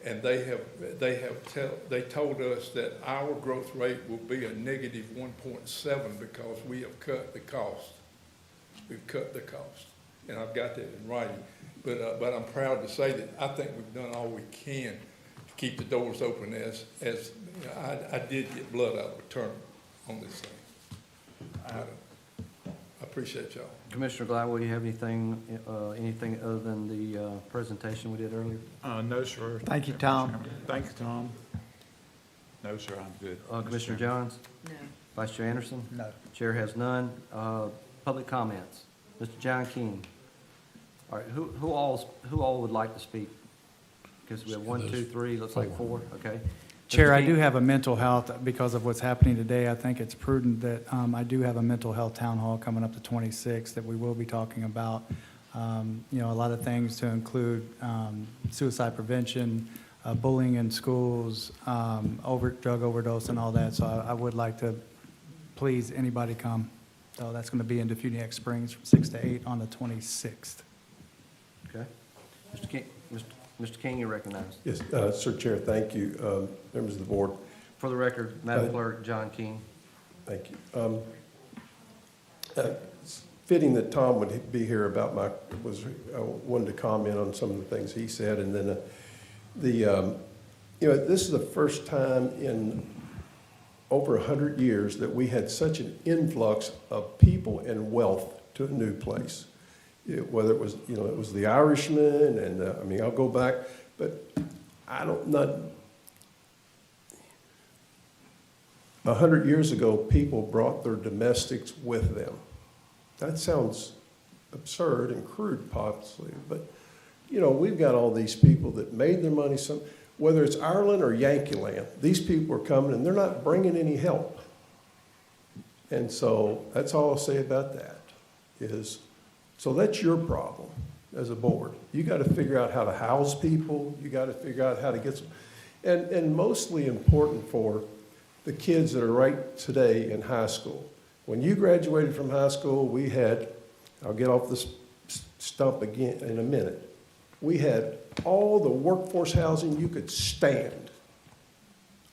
And they told us that our growth rate will be a negative 1.7 because we have cut the cost. We've cut the cost. And I've got that in writing. But I'm proud to say that I think we've done all we can to keep the doors open as you know, I did get blood out of a turnip on this thing. I appreciate y'all. Commissioner Gladwell, you have anything other than the presentation we did earlier? No, sir. Thank you, Tom. Thank you, Tom. No, sir, I'm good. Commissioner Johns? No. Vice Chair Anderson? No. Chair has none. Public comments. Mr. John King. All right, who all would like to speak? Because we have 1, 2, 3, looks like 4, okay. Chair, Mr. I King? do have a mental health, because of what's happening today, I think it's prudent that I do have a mental health town hall coming up the 26th that we will be talking about. You know, a lot of things to include suicide prevention, bullying in schools, drug overdose and all that. So I would like to, please, anybody come. So that's going to be in Defuniak Springs from 6 to 8 on the 26th. Okay. Mr. King, Mr. King, you're recognized. Yes, Sir Chair, thank you. Members of the board. For the record, Madam Clerk, John King. Thank you. It's fitting that Tom would be here about I wanted to comment on some of the things he said, and then you know, this is the first time in over 100 years that we had such an influx of people and wealth to a new place. Whether it was, you know, it was the Irishman, and I mean, I'll go back, but I don't, not, 100 years ago, people brought their domestics with them. That sounds absurd and crude, possibly, but, you know, we've got all these people that made their money, whether it's Ireland or Yankee Land, these people are coming and they're not bringing any help. And so that's all I'll say about that is, so that's your problem as a board. You got to figure out how to house people. You got to figure out how to get some, and mostly important for the kids that are right today in high school. When you graduated from high school, we had, I'll get off this stump again in a minute, we had all the workforce housing you could stand.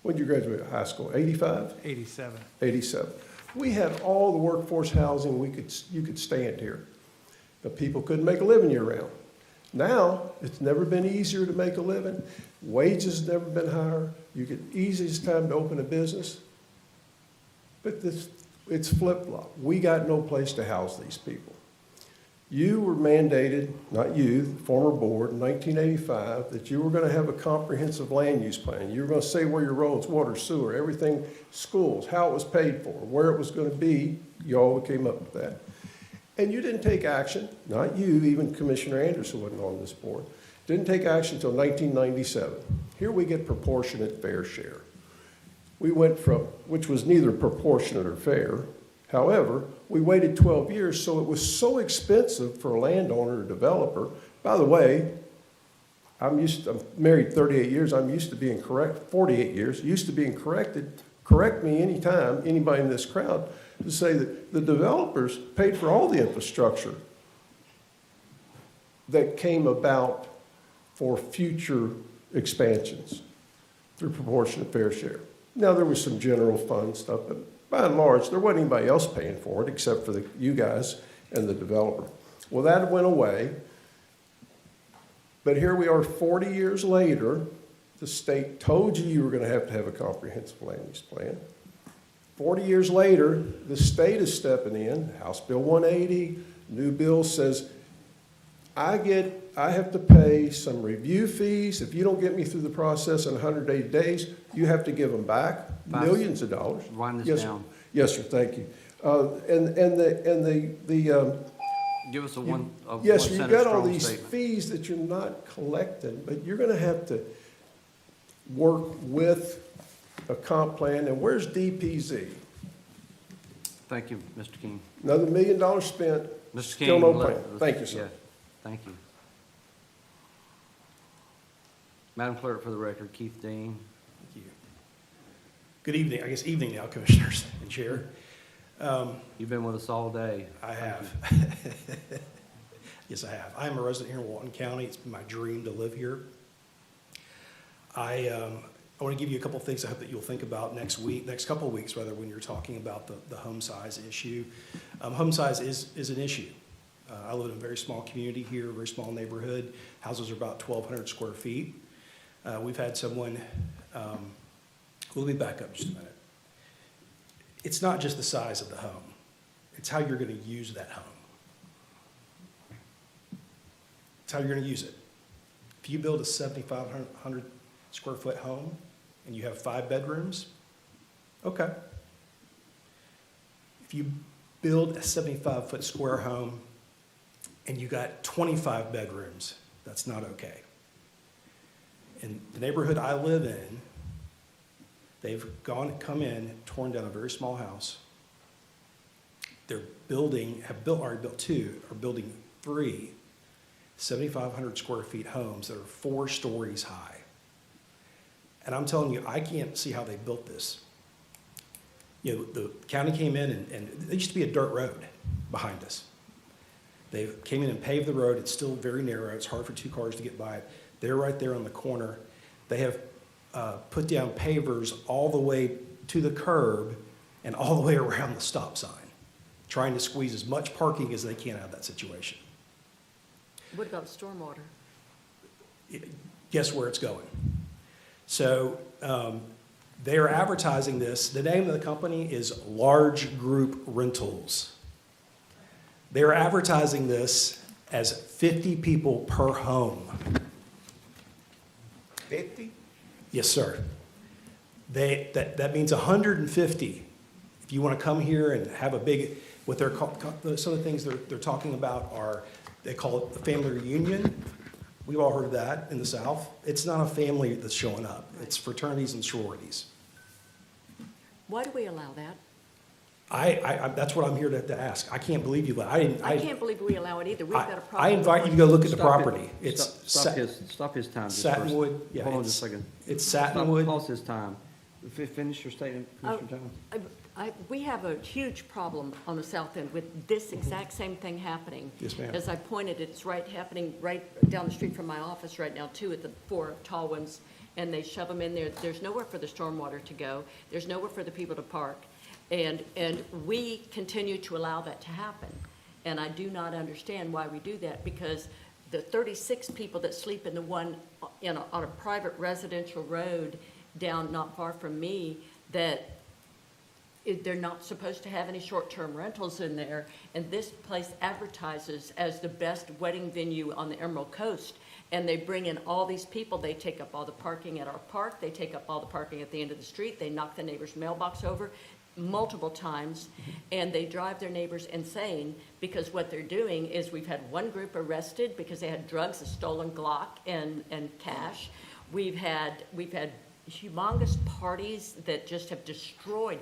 When did you graduate high school, 85? 87. 87. We had all the workforce housing you could stand here. But people couldn't make a living year-round. Now, it's never been easier to make a living. Wages never been higher. You get easiest time to open a business. But it's flip-flop. We got no place to house these people. You were mandated, not you, the former board, in 1985, that you were going to have a comprehensive land use plan. You were going to say where your roads, water, sewer, everything, schools, how it was paid for, where it was going to be. You all came up with that. And you didn't take action, not you, even Commissioner Anderson wasn't on this board, didn't take action until 1997. Here we get proportionate fair share. We went from, which was neither proportionate or fair. However, we waited 12 years, so it was so expensive for a landowner or developer. By the way, I'm married 38 years, I'm used to being 48 years, used to being corrected. Correct me anytime, anybody in this crowd, to say that the developers paid for all the infrastructure that came about for future expansions through proportionate fair share. Now, there was some general fund stuff, but by and large, there wasn't anybody else paying for it except for you guys and the developer. Well, that went away, but here we are 40 years later. The state told you were going to have a comprehensive land use plan. 40 years later, the state is stepping in, House Bill 180, new bill says, I have to pay some review fees. If you don't get me through the process in 180 days, you have to give them back, millions of dollars. Wind this Yes, down. Yes, sir, thank you. Give us a one yes, you've sentence got all strong these statement. fees that you're not collecting, but you're gonna have to work with a comp plan, and where's DPZ? Thank you, Mr. King. Another $1 million spent, Mr. still King, no let- plan. Thank you, sir. yeah, thank you. Madam Clerk, for the record, Keith Dean. Thank you. Good evening, I guess evening now, Commissioners and Chair. You've been with us all day. I have. Yes, I have. I'm a resident here in Walton County. It's been my dream to live here. I want to give you a couple of things I hope that you'll think about next couple of weeks, rather, when you're talking about the home size issue. Home size is an issue. I live in a very small community here, a very small neighborhood. Houses are about 1,200 square feet. We've had someone, let me back up just a minute. It's not just the size of the home. It's how you're going to use that home. It's how you're going to use it. If you build a 7,500 square foot home and you have 5 bedrooms, okay. If you build a 75-foot square home and you got 25 bedrooms, that's not okay. In the neighborhood I live in, they've come in, torn down a very small house. They're already built 2, are building 3 7,500 square feet homes that are 4 stories high. And I'm telling you, I can't see how they built this. You know, the county came in and there used to be a dirt road behind us. They came in and paved the road. It's still very narrow. It's hard for 2 cars to get by it. They're right there on the corner. They have put down pavers all the way to the curb and all the way around the stop sign, trying to squeeze as much parking as they can out of that situation. What about stormwater? Guess where it's going? So they are advertising this. The name of the company is Large Group Rentals. They are advertising this as 50 people per home. 50? Yes, sir. That means 150. If you want to come here and have a big, what they're some of the things they're talking about are, they call it the family reunion. We've all heard of that in the South. It's not a family that's showing up. It's fraternities and sororities. Why do we allow that? That's what I'm here to ask. I can't believe you. I can't believe we allow it either. We've got a problem. I invite you to go look at the Stop it. property. It's Stop his time just first. Satinwood. Yeah, Hold on just a second. It's Satinwood. Pause his time. Finish your statement, Commissioner Jones. We have a huge problem on the south end with this exact same thing happening. Yes, ma'am. As I pointed, it's happening right down the street from my office right now, too, at the 4 tall ones, and they shove them in there. There's nowhere for the stormwater to go. There's nowhere for the people to park. And we continue to allow that to happen. And I do not understand why we do that, because the 36 people that sleep in the one on a private residential road down not far from me, that they're not supposed to have any short-term rentals in there, and this place advertises as the best wedding venue on the Emerald Coast, and they bring in all these people. They take up all the parking at our park. They take up all the parking at the end of the street. They knock the neighbor's mailbox over multiple times, and they drive their neighbors insane, because what they're doing is, we've had one group arrested because they had drugs, a stolen Glock, and cash. We've had humongous parties that just have destroyed.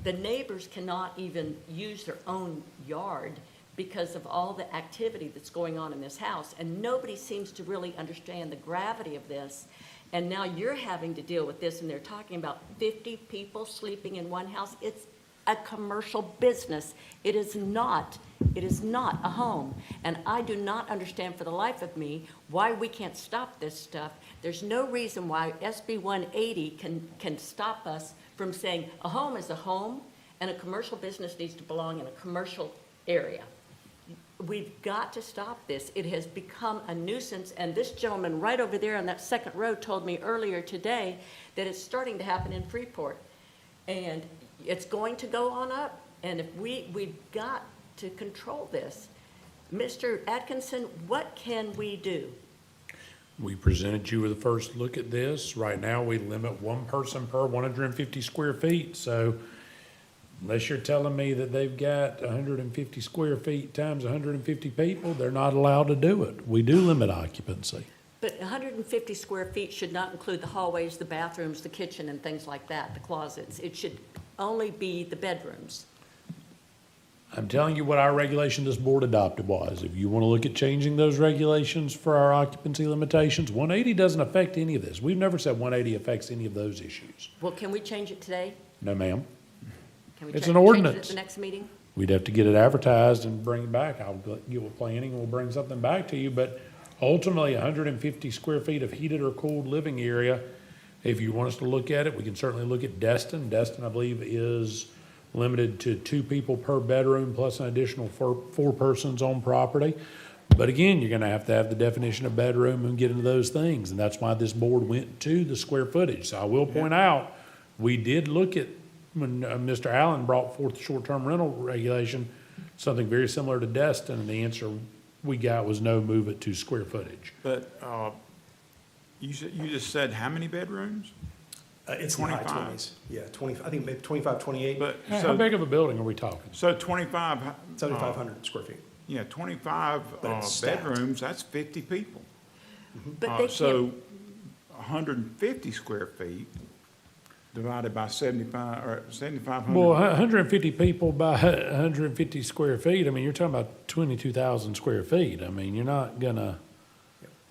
The neighbors cannot even use their own yard because of all the activity that's going on in this house, and nobody seems to really understand the gravity of this. And now you're having to deal with this, and they're talking about 50 people sleeping in one house. It's a commercial business. It is not a home. And I do not understand for the life of me why we can't stop this stuff. There's no reason why SB 180 can stop us from saying a home is a home, and a commercial business needs to belong in a commercial area. We've got to stop this. It has become a nuisance, and this gentleman right over there on that second row told me earlier today that it's starting to happen in Freeport. And it's going to go on up, and if we've got to control this. Mr. Atkinson, what can we do? We presented you with the first look at this. Right now, we limit 1 person per 150 square feet. So Unless you're telling me that they've got 150 square feet times 150 people, they're not allowed to do it. We do limit occupancy. But 150 square feet should not include the hallways, the bathrooms, the kitchen, and things like that, the closets. It should only be the bedrooms. I'm telling you what our regulation this board adopted was. If you want to look at changing those regulations for our occupancy limitations, 180 doesn't affect any of this. We've never said 180 affects any of those issues. Well, can we change it today? No, ma'am. Can we It's change an it ordinance. at the next meeting? We'd have to get it advertised and bring it back. I'll get with planning and we'll bring something back to you, but ultimately, 150 square feet of heated or cooled living area, if you want us to look at it, we can certainly look at Destin. Destin, I believe, is limited to 2 people per bedroom plus an additional 4 persons on property. But again, you're gonna have to have the definition of bedroom and get into those things, and that's why this board went to the square footage. So I will point out, we did look at, when Mr. Allen brought forth the short-term rental regulation, something very similar to Destin, and the answer we got was no, move it to square footage. But, you just said how many bedrooms? It's in the high 25? 20s. Yeah, 20, I think maybe 25, 28. But, How so, big of a building are we talking? so 25. 7,500 square feet. Yeah, 25 But it's stacked. bedrooms, that's 50 people. But they So can't, 150 square feet divided by 75, or 7,500. Well, 150 people by 150 square feet, I mean, you're talking about 22,000 square feet. I mean, you're not gonna,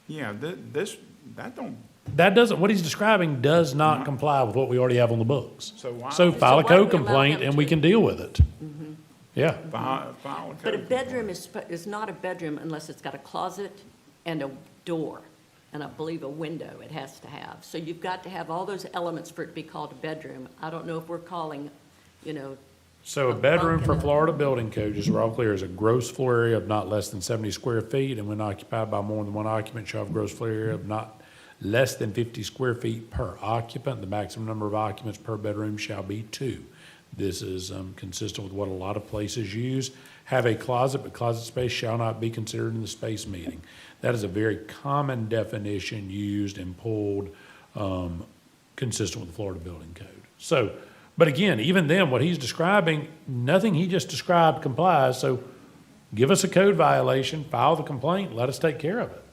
Yeah, that don't, that doesn't, what he's describing does not comply with what we already have on the books. so why? So file a why do code we allow complaint them and we to? can deal with it. Yeah. File a but a code. bedroom is not a bedroom unless it's got a closet and a door, and I believe a window it has to have. So you've got to have all those elements for it to be called a bedroom. I don't know if we're calling, So a bedroom for Florida building code, just so we're all clear, is a gross floor area of not less than 70 square feet, and when occupied by more than one occupant shall have gross floor area of not less than 50 square feet per occupant. The maximum number of occupants per bedroom shall be 2. This is consistent with what a lot of places use. Have a closet, but closet space shall not be considered in the space meeting. That is a very common definition used and pulled, consistent with the Florida building code. So, but again, even then, what he's describing, nothing he just described complies, so give us a code violation, file the complaint, let us take care of it.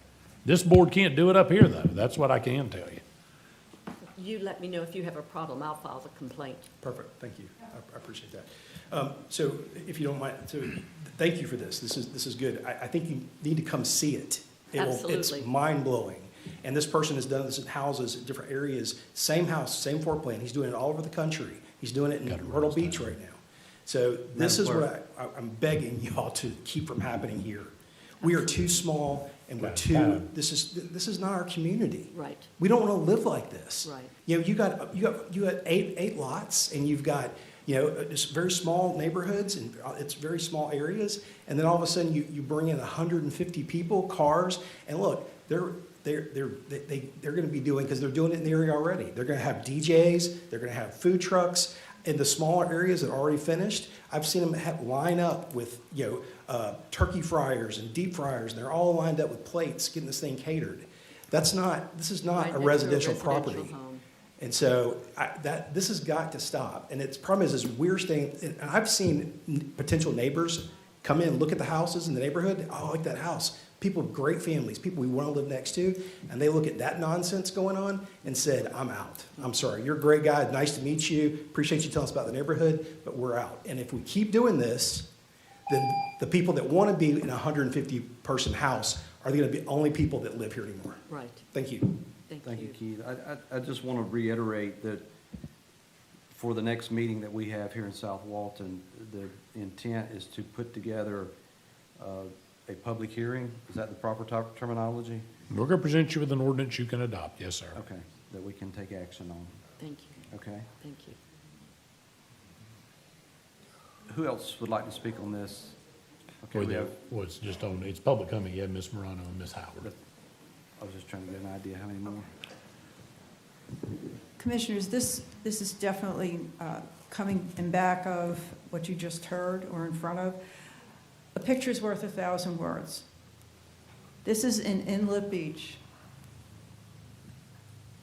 This board can't do it up here, though. That's what I can tell you. you let me know if you have a problem. I'll file the complaint. Perfect, thank you. I appreciate that. So if you don't mind, so thank you for this. This is good. I think you need to come see it. It's Absolutely. mind-blowing. And this person has done this in houses in different areas, same house, same floor plan. He's doing it all over the country. He's doing it in Myrtle Beach right now. So this is what I'm begging y'all to keep from happening here. We are too small and we're too, this is not our community. Right. We don't want to live like this. Right. You know, you got eight lots, and you've got, you know, just very small neighborhoods, and it's very small areas, and then all of a sudden you bring in 150 people, cars, and look, they're going to be doing, because they're doing it in the area already. They're going to have DJs, they're going to have food trucks in the smaller areas that are already finished. I've seen them line up with, you know, turkey fryers and deep fryers, and they're all lined up with plates, getting this thing catered. This is not Right a next to residential property. home. And so this has got to stop. And its problem is we're staying, and I've seen potential neighbors come in, look at the houses in the neighborhood. Oh, I like that house. People with great families, people we want to live next to. And they look at that nonsense going on and said, I'm out. I'm sorry. You're a great guy. Nice to meet you. Appreciate you telling us about the neighborhood, but we're out. And if we keep doing this, then the people that want to be in a 150-person house are going to be the only people that live here anymore. Right. Thank you. Thank you, Keith. I just want to reiterate that for the next meeting that we have here in South Walton, the intent is to put together a public hearing. Is that the proper terminology? We're going to present you with an ordinance you can adopt. Yes, sir. Okay, that we can take action on. Thank you. Okay. Thank you. Who else would like to speak on this? Okay, we have, Well, it's just on, it's public comment. You have Ms. Morano and Ms. Howard. I was just trying to get an idea how many more. Commissioners, this is definitely coming in back of what you just heard or in front of. A picture's worth 1,000 words. This is in Inlet Beach.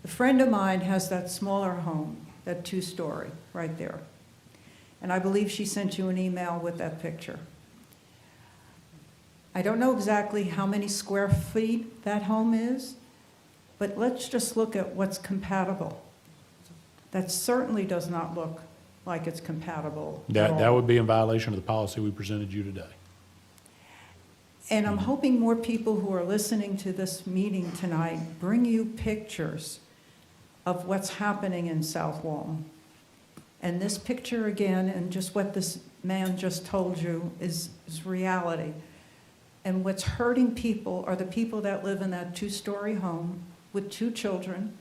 A friend of mine has that smaller home, that 2-story, right there. And I believe she sent you an email with that picture. I don't know exactly how many square feet that home is, but let's just look at what's compatible. That certainly does not look like it's compatible at all. That would be in violation of the policy we presented you today. And I'm hoping more people who are listening to this meeting tonight bring you pictures of what's happening in South Walton. And this picture again, and just what this man just told you is reality. And what's hurting people are the people that live in that two-story home with 2 children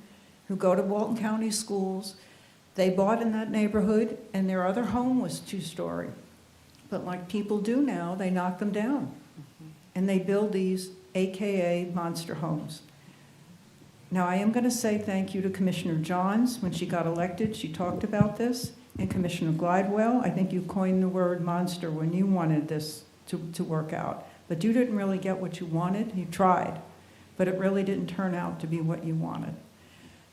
who go to Walton County schools. They bought in that neighborhood and their other home was 2-story. But like people do now, they knock them down. And they build these AKA monster homes. Now, I am going to say thank you to Commissioner Johns. When she got elected, she talked about this. And Commissioner Glidewell, I think you coined the word monster when you wanted this to work out. But you didn't really get what you wanted. You tried. But it really didn't turn out to be what you wanted.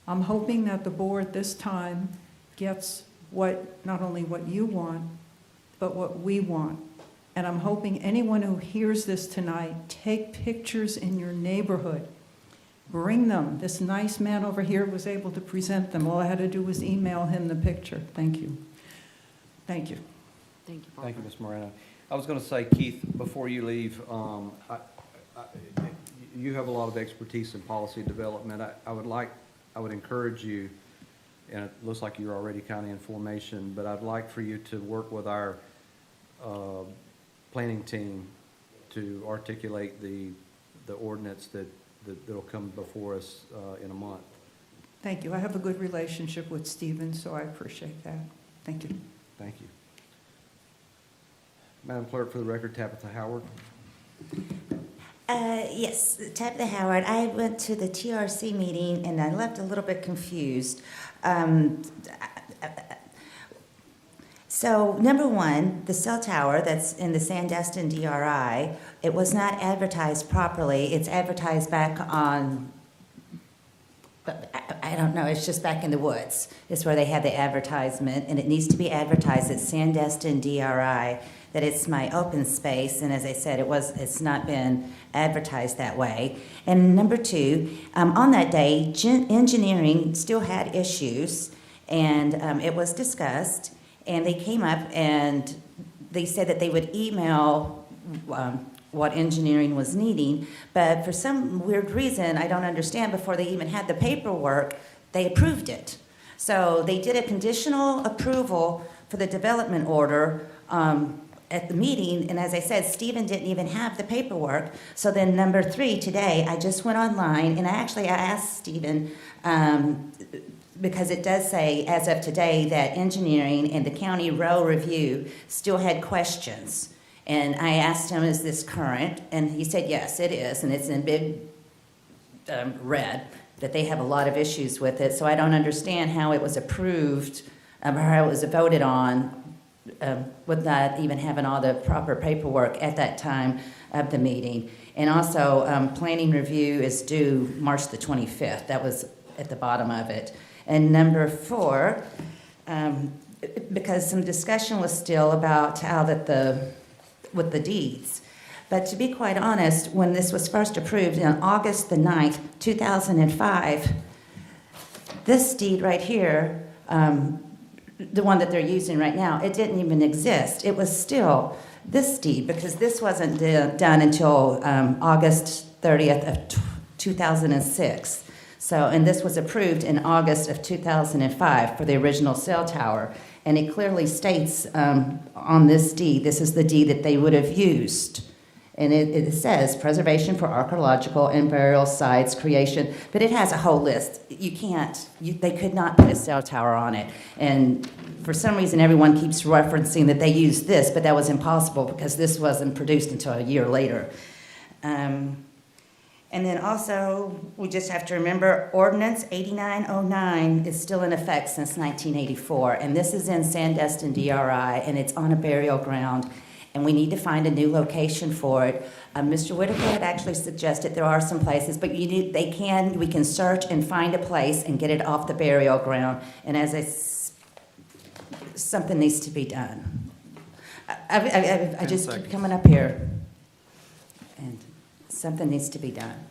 I'm hoping that the board this time gets not only what you want, but what we want. And I'm hoping anyone who hears this tonight, take pictures in your neighborhood. Bring them. This nice man over here was able to present them. All I had to do was email him the picture. Thank you. Thank you. Thank you, Barbara. Thank you, Ms. Moreno. I was going to say, Keith, before you leave, you have a lot of expertise in policy development. I would encourage you, and it looks like you're already kind of in formation, but I'd like for you to work with our planning team to articulate the ordinance that'll come before us in a month. Thank you. I have a good relationship with Stephen, so I appreciate that. Thank you. Thank you. Madam Clerk, for the record, Tabitha Howard. Yes, Tabitha Howard. I went to the TRC meeting and I left a little bit confused. So, number one, the cell tower that's in the Sandestin DRI, it was not advertised properly. It's advertised back on, I don't know, it's just back in the woods. It's where they had the advertisement, and it needs to be advertised at Sandestin DRI, that it's my open space, and as I said, it's not been advertised that way. And number two, on that day, engineering still had issues, and it was discussed. And they came up and they said that they would email what engineering was needing, but for some weird reason, I don't understand, before they even had the paperwork, they approved it. So they did a conditional approval for the development order at the meeting, and as I said, Stephen didn't even have the paperwork. So then number three, today, I just went online, and I asked Stephen, because it does say, as of today, that engineering and the county row review still had questions. And I asked him, is this current? And he said, yes, it is, and it's in big red, that they have a lot of issues with it. So I don't understand how it was approved, or how it was voted on, with not even having all the proper paperwork at that time of the meeting. And also, planning review is due March the 25th. That was at the bottom of it. And number four, because some discussion was still about how with the deeds. But to be quite honest, when this was first approved on August the 9th, 2005, this deed right here, the one that they're using right now, it didn't even exist. It was still this deed, because this wasn't done until August 30th of 2006. So, and this was approved in August of 2005 for the original cell tower. And it clearly states on this deed, this is the deed that they would have used. And it says preservation for archaeological and burial sites, creation, but it has a whole list. They could not put a cell tower on it. And for some reason, everyone keeps referencing that they used this, but that was impossible because this wasn't produced until a year later. And then also, we just have to remember, Ordinance 8909 is still in effect since 1984, and this is in Sandestin DRI, and it's on a burial ground, and we need to find a new location for it. Mr. Whitaker had actually suggested there are some places, but we can search and find a place and get it off the burial ground. And as I something needs to be done. I just keep coming up here, and something needs to be done.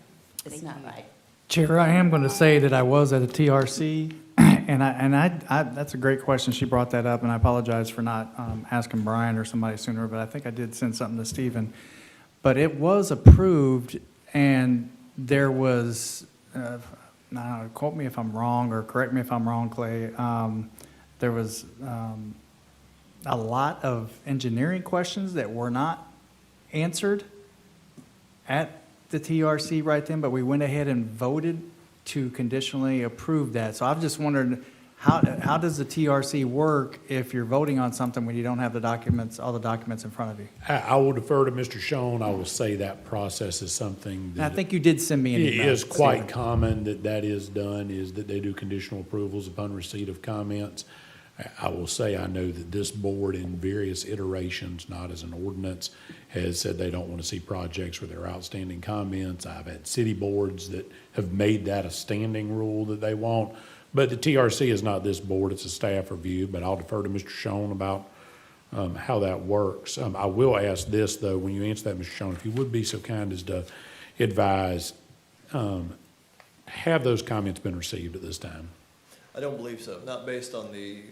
It's not right. Chair, I am going to say that I was at a TRC, and that's a great question. She brought that up, and I apologize for not asking Brian or somebody sooner, but I think I did send something to Stephen. But it was approved, and there was, now quote me if I'm wrong, or correct me if I'm wrong, Clay, there was a lot of engineering questions that were not answered at the TRC right then, but we went ahead and voted to conditionally approve that. So I've just wondered, how does the TRC work if you're voting on something when you don't have the documents, all the documents in front of you? I will defer to Mr. Schoen. I will say that process is something And I that think you did send me an email. it is quite Stephen. common that is done, is that they do conditional approvals upon receipt of comments. I will say, I know that this board in various iterations, not as an ordinance, has said they don't want to see projects where there are outstanding comments. I've had city boards that have made that a standing rule that they want. But the TRC is not this board, it's a staff review, but I'll defer to Mr. Schoen about how that works. I will ask this, though, when you answer that, Mr. Schoen, if you would be so kind as to advise, have those comments been received at this time? I don't believe so, not based on the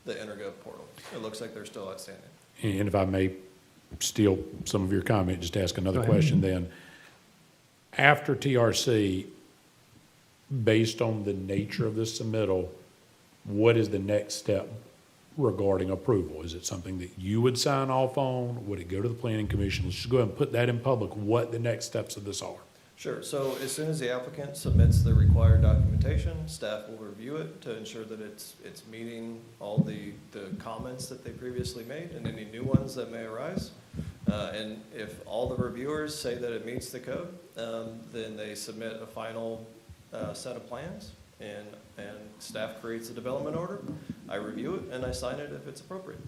Intergov portal. It looks like they're still outstanding. And if I may steal some of your comment, just ask another question then. After TRC, based on the nature of this submittal, what is the next step regarding approval? Is it something that you would sign off on? Would it go to the planning commission? Let's just go ahead and put that in public, what the next steps of this are. Sure, so as soon as the applicant submits the required documentation, staff will review it to ensure that it's meeting all the comments that they previously made and any new ones that may arise. And if all the reviewers say that it meets the code, then they submit a final set of plans, and staff creates a development order. I review it and I sign it if it's appropriate.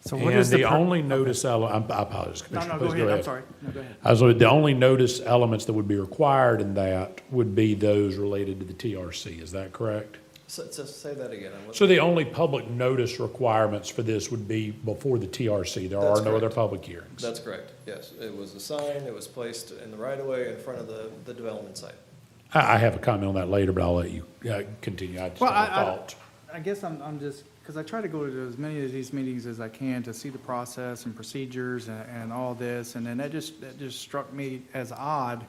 So what is the only notice element, I apologize, No, Commissioner, no, go please ahead, I'm sorry. No, go ahead. So the only notice elements that would be required in that would be those related to the TRC, is that correct? So say that again. So the only public notice requirements for this would be before the TRC, there are no other public hearings? That's correct, yes. It was a sign, it was placed in the right-of-way in front of the development site. I have a comment on that later, but I'll let you continue. I just have a thought. I guess I'm just, because I try to go to as many of these meetings as I can to see the process and procedures and all this, and then that just struck me as odd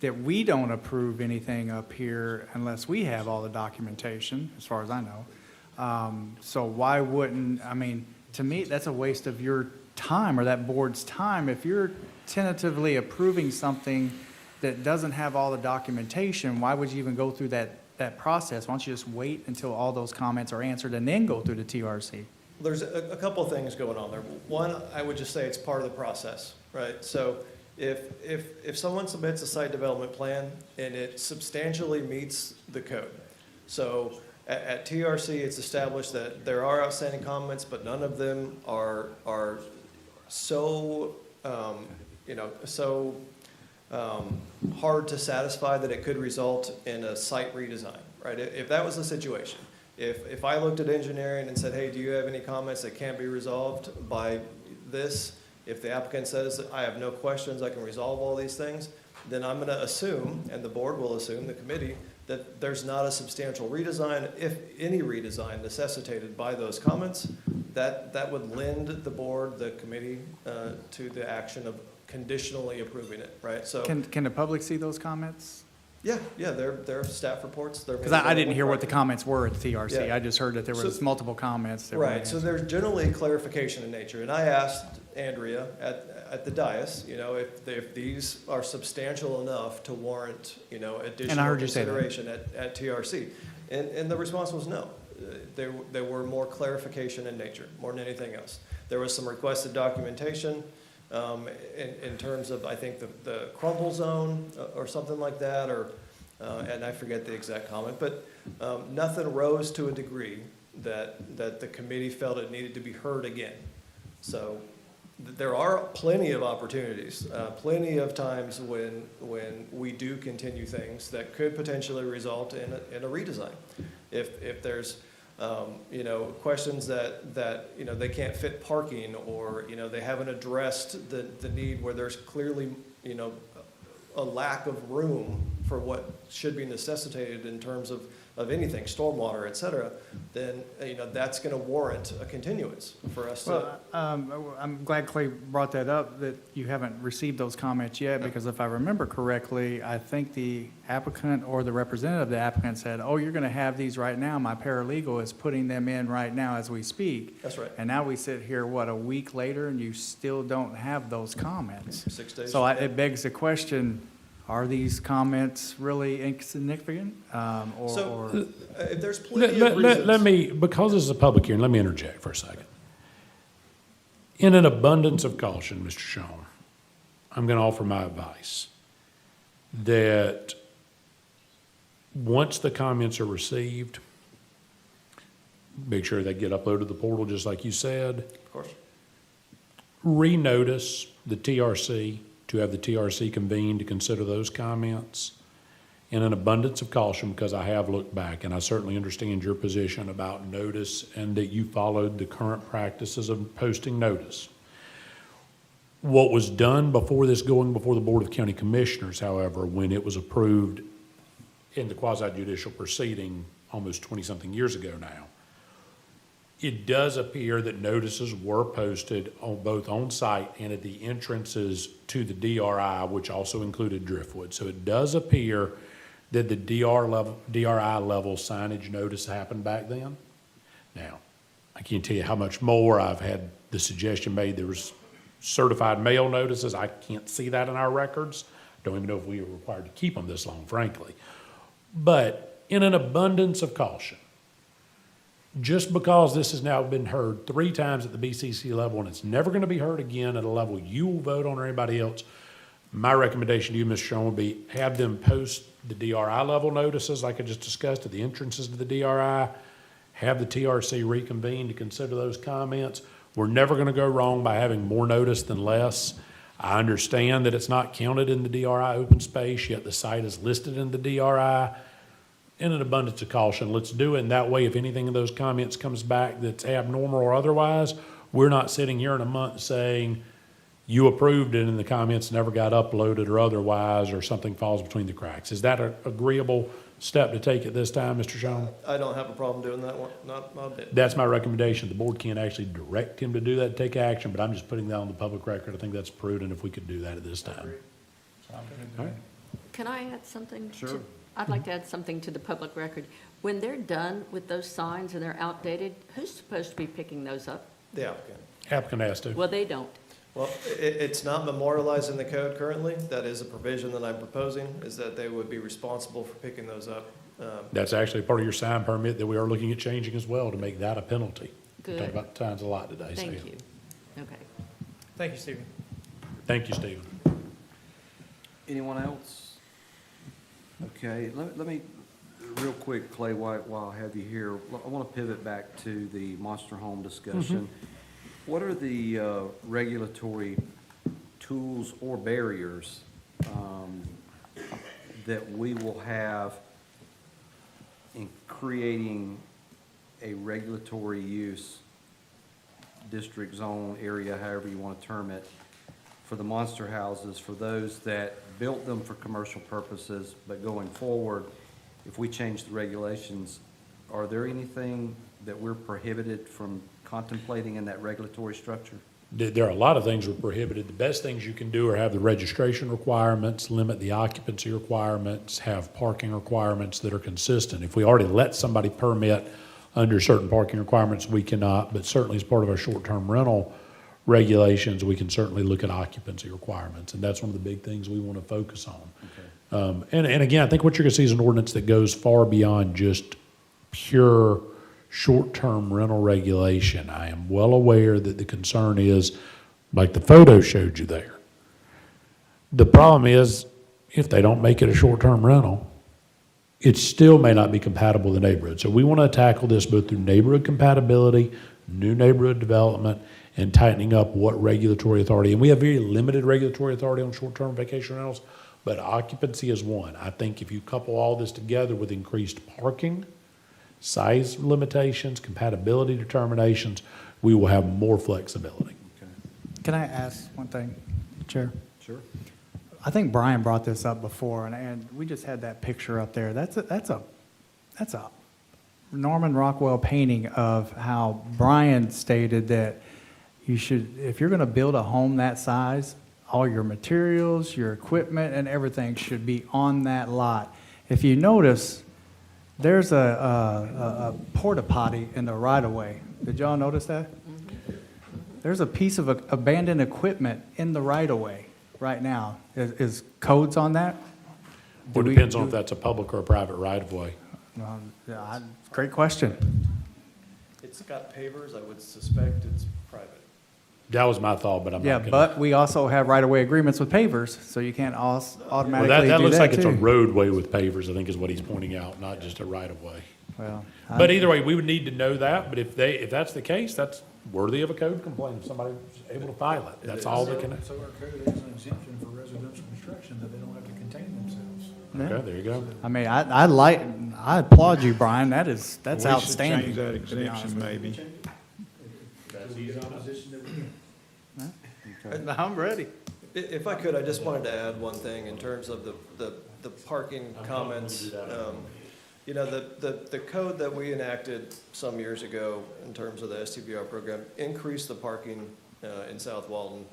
that we don't approve anything up here unless we have all the documentation, as far as I know. So why wouldn't, I mean, to me, that's a waste of your time or that board's time. If you're tentatively approving something that doesn't have all the documentation, why would you even go through that process? Why don't you just wait until all those comments are answered and then go through the TRC? There's a couple of things going on there. One, I would just say it's part of the process, right? So if someone submits a site development plan and it substantially meets the code, so at TRC it's established that there are outstanding comments, but none of them are so hard to satisfy that it could result in a site redesign, right? If that was the situation, if I looked at engineering and said, hey, do you have any comments that can't be resolved by this? If the applicant says, I have no questions, I can resolve all these things, then I'm gonna assume, and the board will assume, the committee, that there's not a substantial redesign. If any redesign necessitated by those comments, that would lend the board, the committee, to the action of conditionally approving it, right? So Can the public see those comments? Yeah, they're staff reports. Because I didn't hear what the comments were at the TRC. Yeah. I just heard that there was multiple comments. That Right, so there's generally clarification in nature. And I asked Andrea at the dais, if these are substantial enough to warrant, additional consideration at TRC. And the response was no. They were more clarification in nature, more than anything else. There was some requested documentation in terms of, I think, the crumble zone or something like that, and I forget the exact comment, but nothing rose to a degree that the committee felt it needed to be heard again. So there are plenty of opportunities, plenty of times when we do continue things that could potentially result in a redesign. If there's You know, questions that, you know, they can't fit parking, or, you know, they haven't addressed the need where there's clearly, you know, a lack of room for what should be necessitated in terms of anything, stormwater, et cetera, then, you know, that's gonna warrant a continuance for us to. Well, I'm glad Clay brought that up, that you haven't received those comments yet, because if I remember correctly, I think the applicant or the representative of the applicant said, oh, you're gonna have these right now, my paralegal is putting them in right now as we speak. That's right. And now we sit here, what, a week later, and you still don't have those comments? 6 days. So it begs the question, are these comments really insignificant? So, if there's plenty of reasons. Let me, because this is a public hearing, let me interject for a second. In an abundance of caution, Mr. Shawn, I'm going to offer my advice that once the comments are received, make sure they get uploaded to the portal, just like you said. Of course. Renotice the TRC, to have the TRC convene to consider those comments. In an abundance of caution, because I have looked back, and I certainly understand your position about notice and that you followed the current practices of posting notice. What was done before this going before the Board of County Commissioners, however, when it was approved in the quasi-judicial proceeding almost 20-something years ago now, it does appear that notices were posted on both on-site and at the entrances to the DRI, which also included Driftwood. So it does appear that the DRI level signage notice happened back then. Now, I can't tell you how much more. I've had the suggestion made there was certified mail notices. I can't see that in our records. Don't even know if we are required to keep them this long, frankly. But in an abundance of caution, just because this has now been heard 3 times at the BCC level and it's never going to be heard again at a level you will vote on or anybody else, my recommendation to you, Mr. Shawn, would be have them post the DRI level notices like I just discussed at the entrances to the DRI, have the TRC reconvene to consider those comments. We're never going to go wrong by having more notice than less. I understand that it's not counted in the DRI open space, yet the site is listed in the DRI. In an abundance of caution, let's do it. And that way, if anything in those comments comes back that's abnormal or otherwise, we're not sitting here in a month saying you approved it and the comments never got uploaded or otherwise, or something falls between the cracks. Is that an agreeable step to take at this time, Mr. Shawn? I don't have a problem doing that one, not a bit. That's my recommendation. The board can't actually direct him to do that, take action, but I'm just putting that on the public record. I think that's prudent if we could do that at this time. All right. Can I add something? Sure. I'd like to add something to the public record. When they're done with those signs and they're outdated, who's supposed to be picking those up? The applicant. Applicant has to. Well, they don't. Well, it's not memorialized in the code currently. That is a provision that I'm proposing, is that they would be responsible for picking those up. That's actually part of your sign permit that we are looking at changing as well to make that a penalty. We Good. talked about the signs a lot today. so Thank yeah. you. Okay. Thank you, Stephen. Thank you, Stephen. Anyone else? Okay, let me, real quick, Clay, while I have you here, I want to pivot back to the monster home discussion. What are the regulatory tools or barriers that we will have in creating a regulatory use district, zone, area, however you want to term it, for the monster houses, for those that built them for commercial purposes, but going forward, if we change the regulations, are there anything that we're prohibited from contemplating in that regulatory structure? There are a lot of things that are prohibited. The best things you can do are have the registration requirements, limit the occupancy requirements, have parking requirements that are consistent. If we already let somebody permit under certain parking requirements, we cannot, but certainly as part of our short-term rental regulations, we can certainly look at occupancy requirements, and that's one of the big things we want to focus on. Okay. And again, I think what you're going to see is an ordinance that goes far beyond just pure short-term rental regulation. I am well aware that the concern is, like the photo showed you there. The problem is, if they don't make it a short-term rental, it still may not be compatible with the neighborhood. So we want to tackle this both through neighborhood compatibility, new neighborhood development, and tightening up what regulatory authority. And we have very limited regulatory authority on short-term vacation rentals, but occupancy is one. I think if you couple all this together with increased parking, size limitations, compatibility determinations, we will have more flexibility. Can I ask one thing, Chair? Sure. I think Brian brought this up before, and we just had that picture up there. That's a Norman Rockwell painting of how Brian stated that you should, if you're gonna build a home that size, all your materials, your equipment, and everything should be on that lot. If you notice, there's a porta potty in the right-of-way. Did y'all notice that? There's a piece of abandoned equipment in the right-of-way right now. Is codes on that? Well, it depends on if that's a public or a private right-of-way. Great question. It's got pavers, I would suspect it's private. That was my thought, but I'm Yeah, not gonna. but we also have right-of-way agreements with pavers, so you can't automatically Well, do that that looks like it's a too. roadway with pavers, I think is what he's pointing out, not just a right-of-way. Well, But either way, we would need to know that, but if that's the case, that's worthy of a code complaint, if somebody's able to file it. That's all they can. So our code is an exemption for residential construction, that they don't have to contain themselves. Okay, there you go. I mean, I applaud you, Brian. That's We should outstanding. change that to be honest exemption with you. maybe. I'm ready. If I could, I just wanted to add one thing in terms of the parking comments. You know, the code that we enacted some years ago in terms of the STBR program increased the parking in South Walton,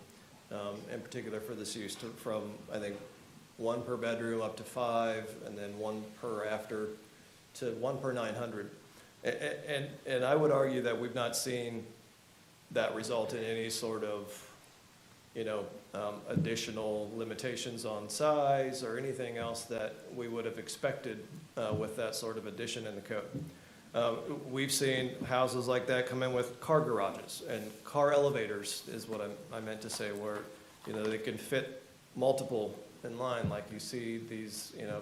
in particular for this use, from, I think, 1 per bedroom up to 5, and then 1 per after, to 1 per 900. And I would argue that we've not seen that result in any sort of, you know, additional limitations on size or anything else that we would have expected with that sort of addition in the code. We've seen houses like that come in with car garages and car elevators is what I meant to say, where, you know, they can fit multiple in line, like you see these, you know,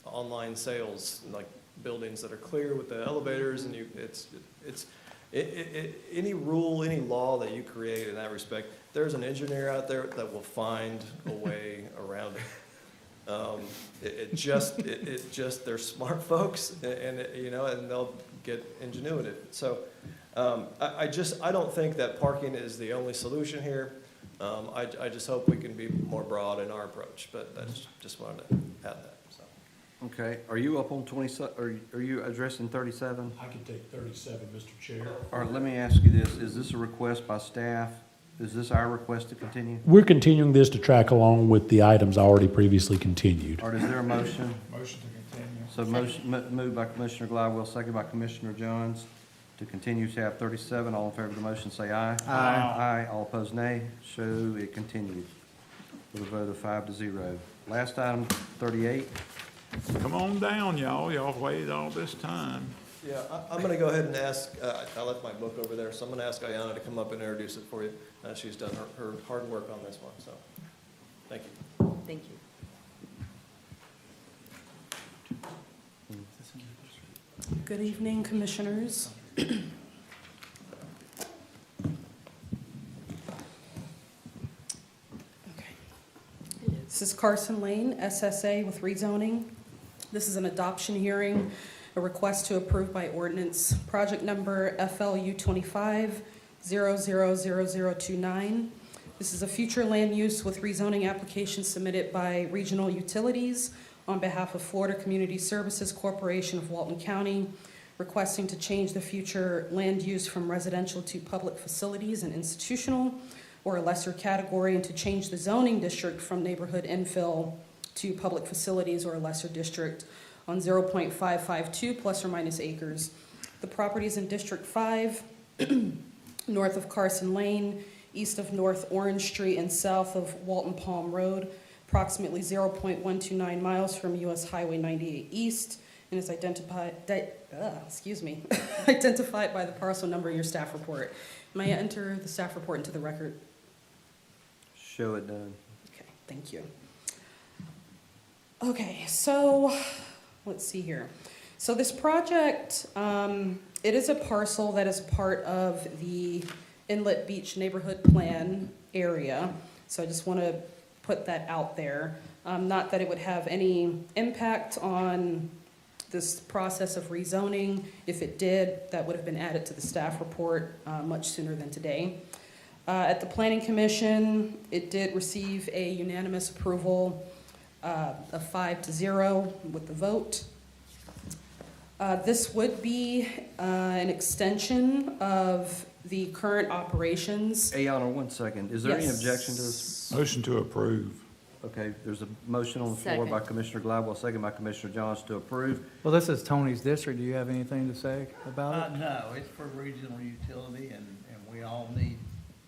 online sales, like buildings that are clear with the elevators, and any rule, any law that you create in that respect, there's an engineer out there that will find a way around it. They're smart folks, and you know, and they'll get ingenuitive. So, I don't think that parking is the only solution here. I just hope we can be more broad in our approach, but I just wanted to add that, so. Okay, are you up on 27, are you addressing 37? I can take 37, Mr. Chair. All right, let me ask you this, is this a request by staff? Is this our request to continue? We're continuing this to track along with the items already previously continued. Or is there a motion? Motion to continue. So motion, moved by Commissioner Glidewell, second by Commissioner Jones, to continue tab 37. All in favor of the motion, say aye. Aye. Aye. All opposed, nay. Show it continued with a vote of 5-0. Last item, 38. Come on down, y'all. Y'all waited all this time. Yeah, I'm going to go ahead and ask, I left my book over there, so I'm going to ask Ayanna to come up and introduce it for you. She's done her hard work on this one, so, thank you. Thank you. Good evening, Commissioners. This is Carson Lane, SSA with Rezoning. This is an adoption hearing, a request to approve by ordinance, project number FLU 25-000029. This is a future land use with rezoning application submitted by Regional Utilities on behalf of Florida Community Services Corporation of Walton County, requesting to change the future land use from residential to public facilities and institutional, or a lesser category, and to change the zoning district from neighborhood infill to public facilities or a lesser district on 0.552 plus or minus acres. The property is in District 5, north of Carson Lane, east of North Orange Street, and south of Walton Palm Road, approximately 0.129 miles from US Highway 98 East, and is identified identified by the parcel number in your staff report. May I enter the staff report into the record? Show it done. Okay, thank you. Okay, so let's see here. So this project, it is a parcel that is part of the Inlet Beach Neighborhood Plan area. So I just want to put that out there. Not that it would have any impact on this process of rezoning. If it did, that would have been added to the staff report much sooner than today. At the Planning Commission, it did receive a unanimous approval of 5-0 with the vote. This would be an extension of the current operations. Hey, Honor, 1 second. Is there any Yes. objection to this? Motion to approve. Okay, there's a motion on the floor by Second. Commissioner Gladwell, second by Commissioner Johns to approve. Well, this is Tony's district. Do you have anything to say about it? No, it's for regional utility and we all need.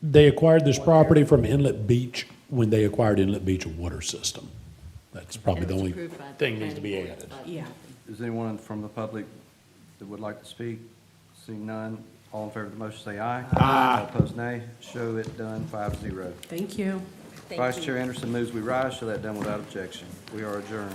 They acquired this property from Inlet Beach when they acquired Inlet Beach Water System. That's probably the And it was only approved by the thing needs to be planning added. board. Yeah. Is anyone from the public that would like to speak? Seeing none, all in favor of the motion say aye. Aye. All opposed nay. Show it done 5-0. Thank you. Vice Chair Anderson moves we rise. Show that done without objection. We are adjourned.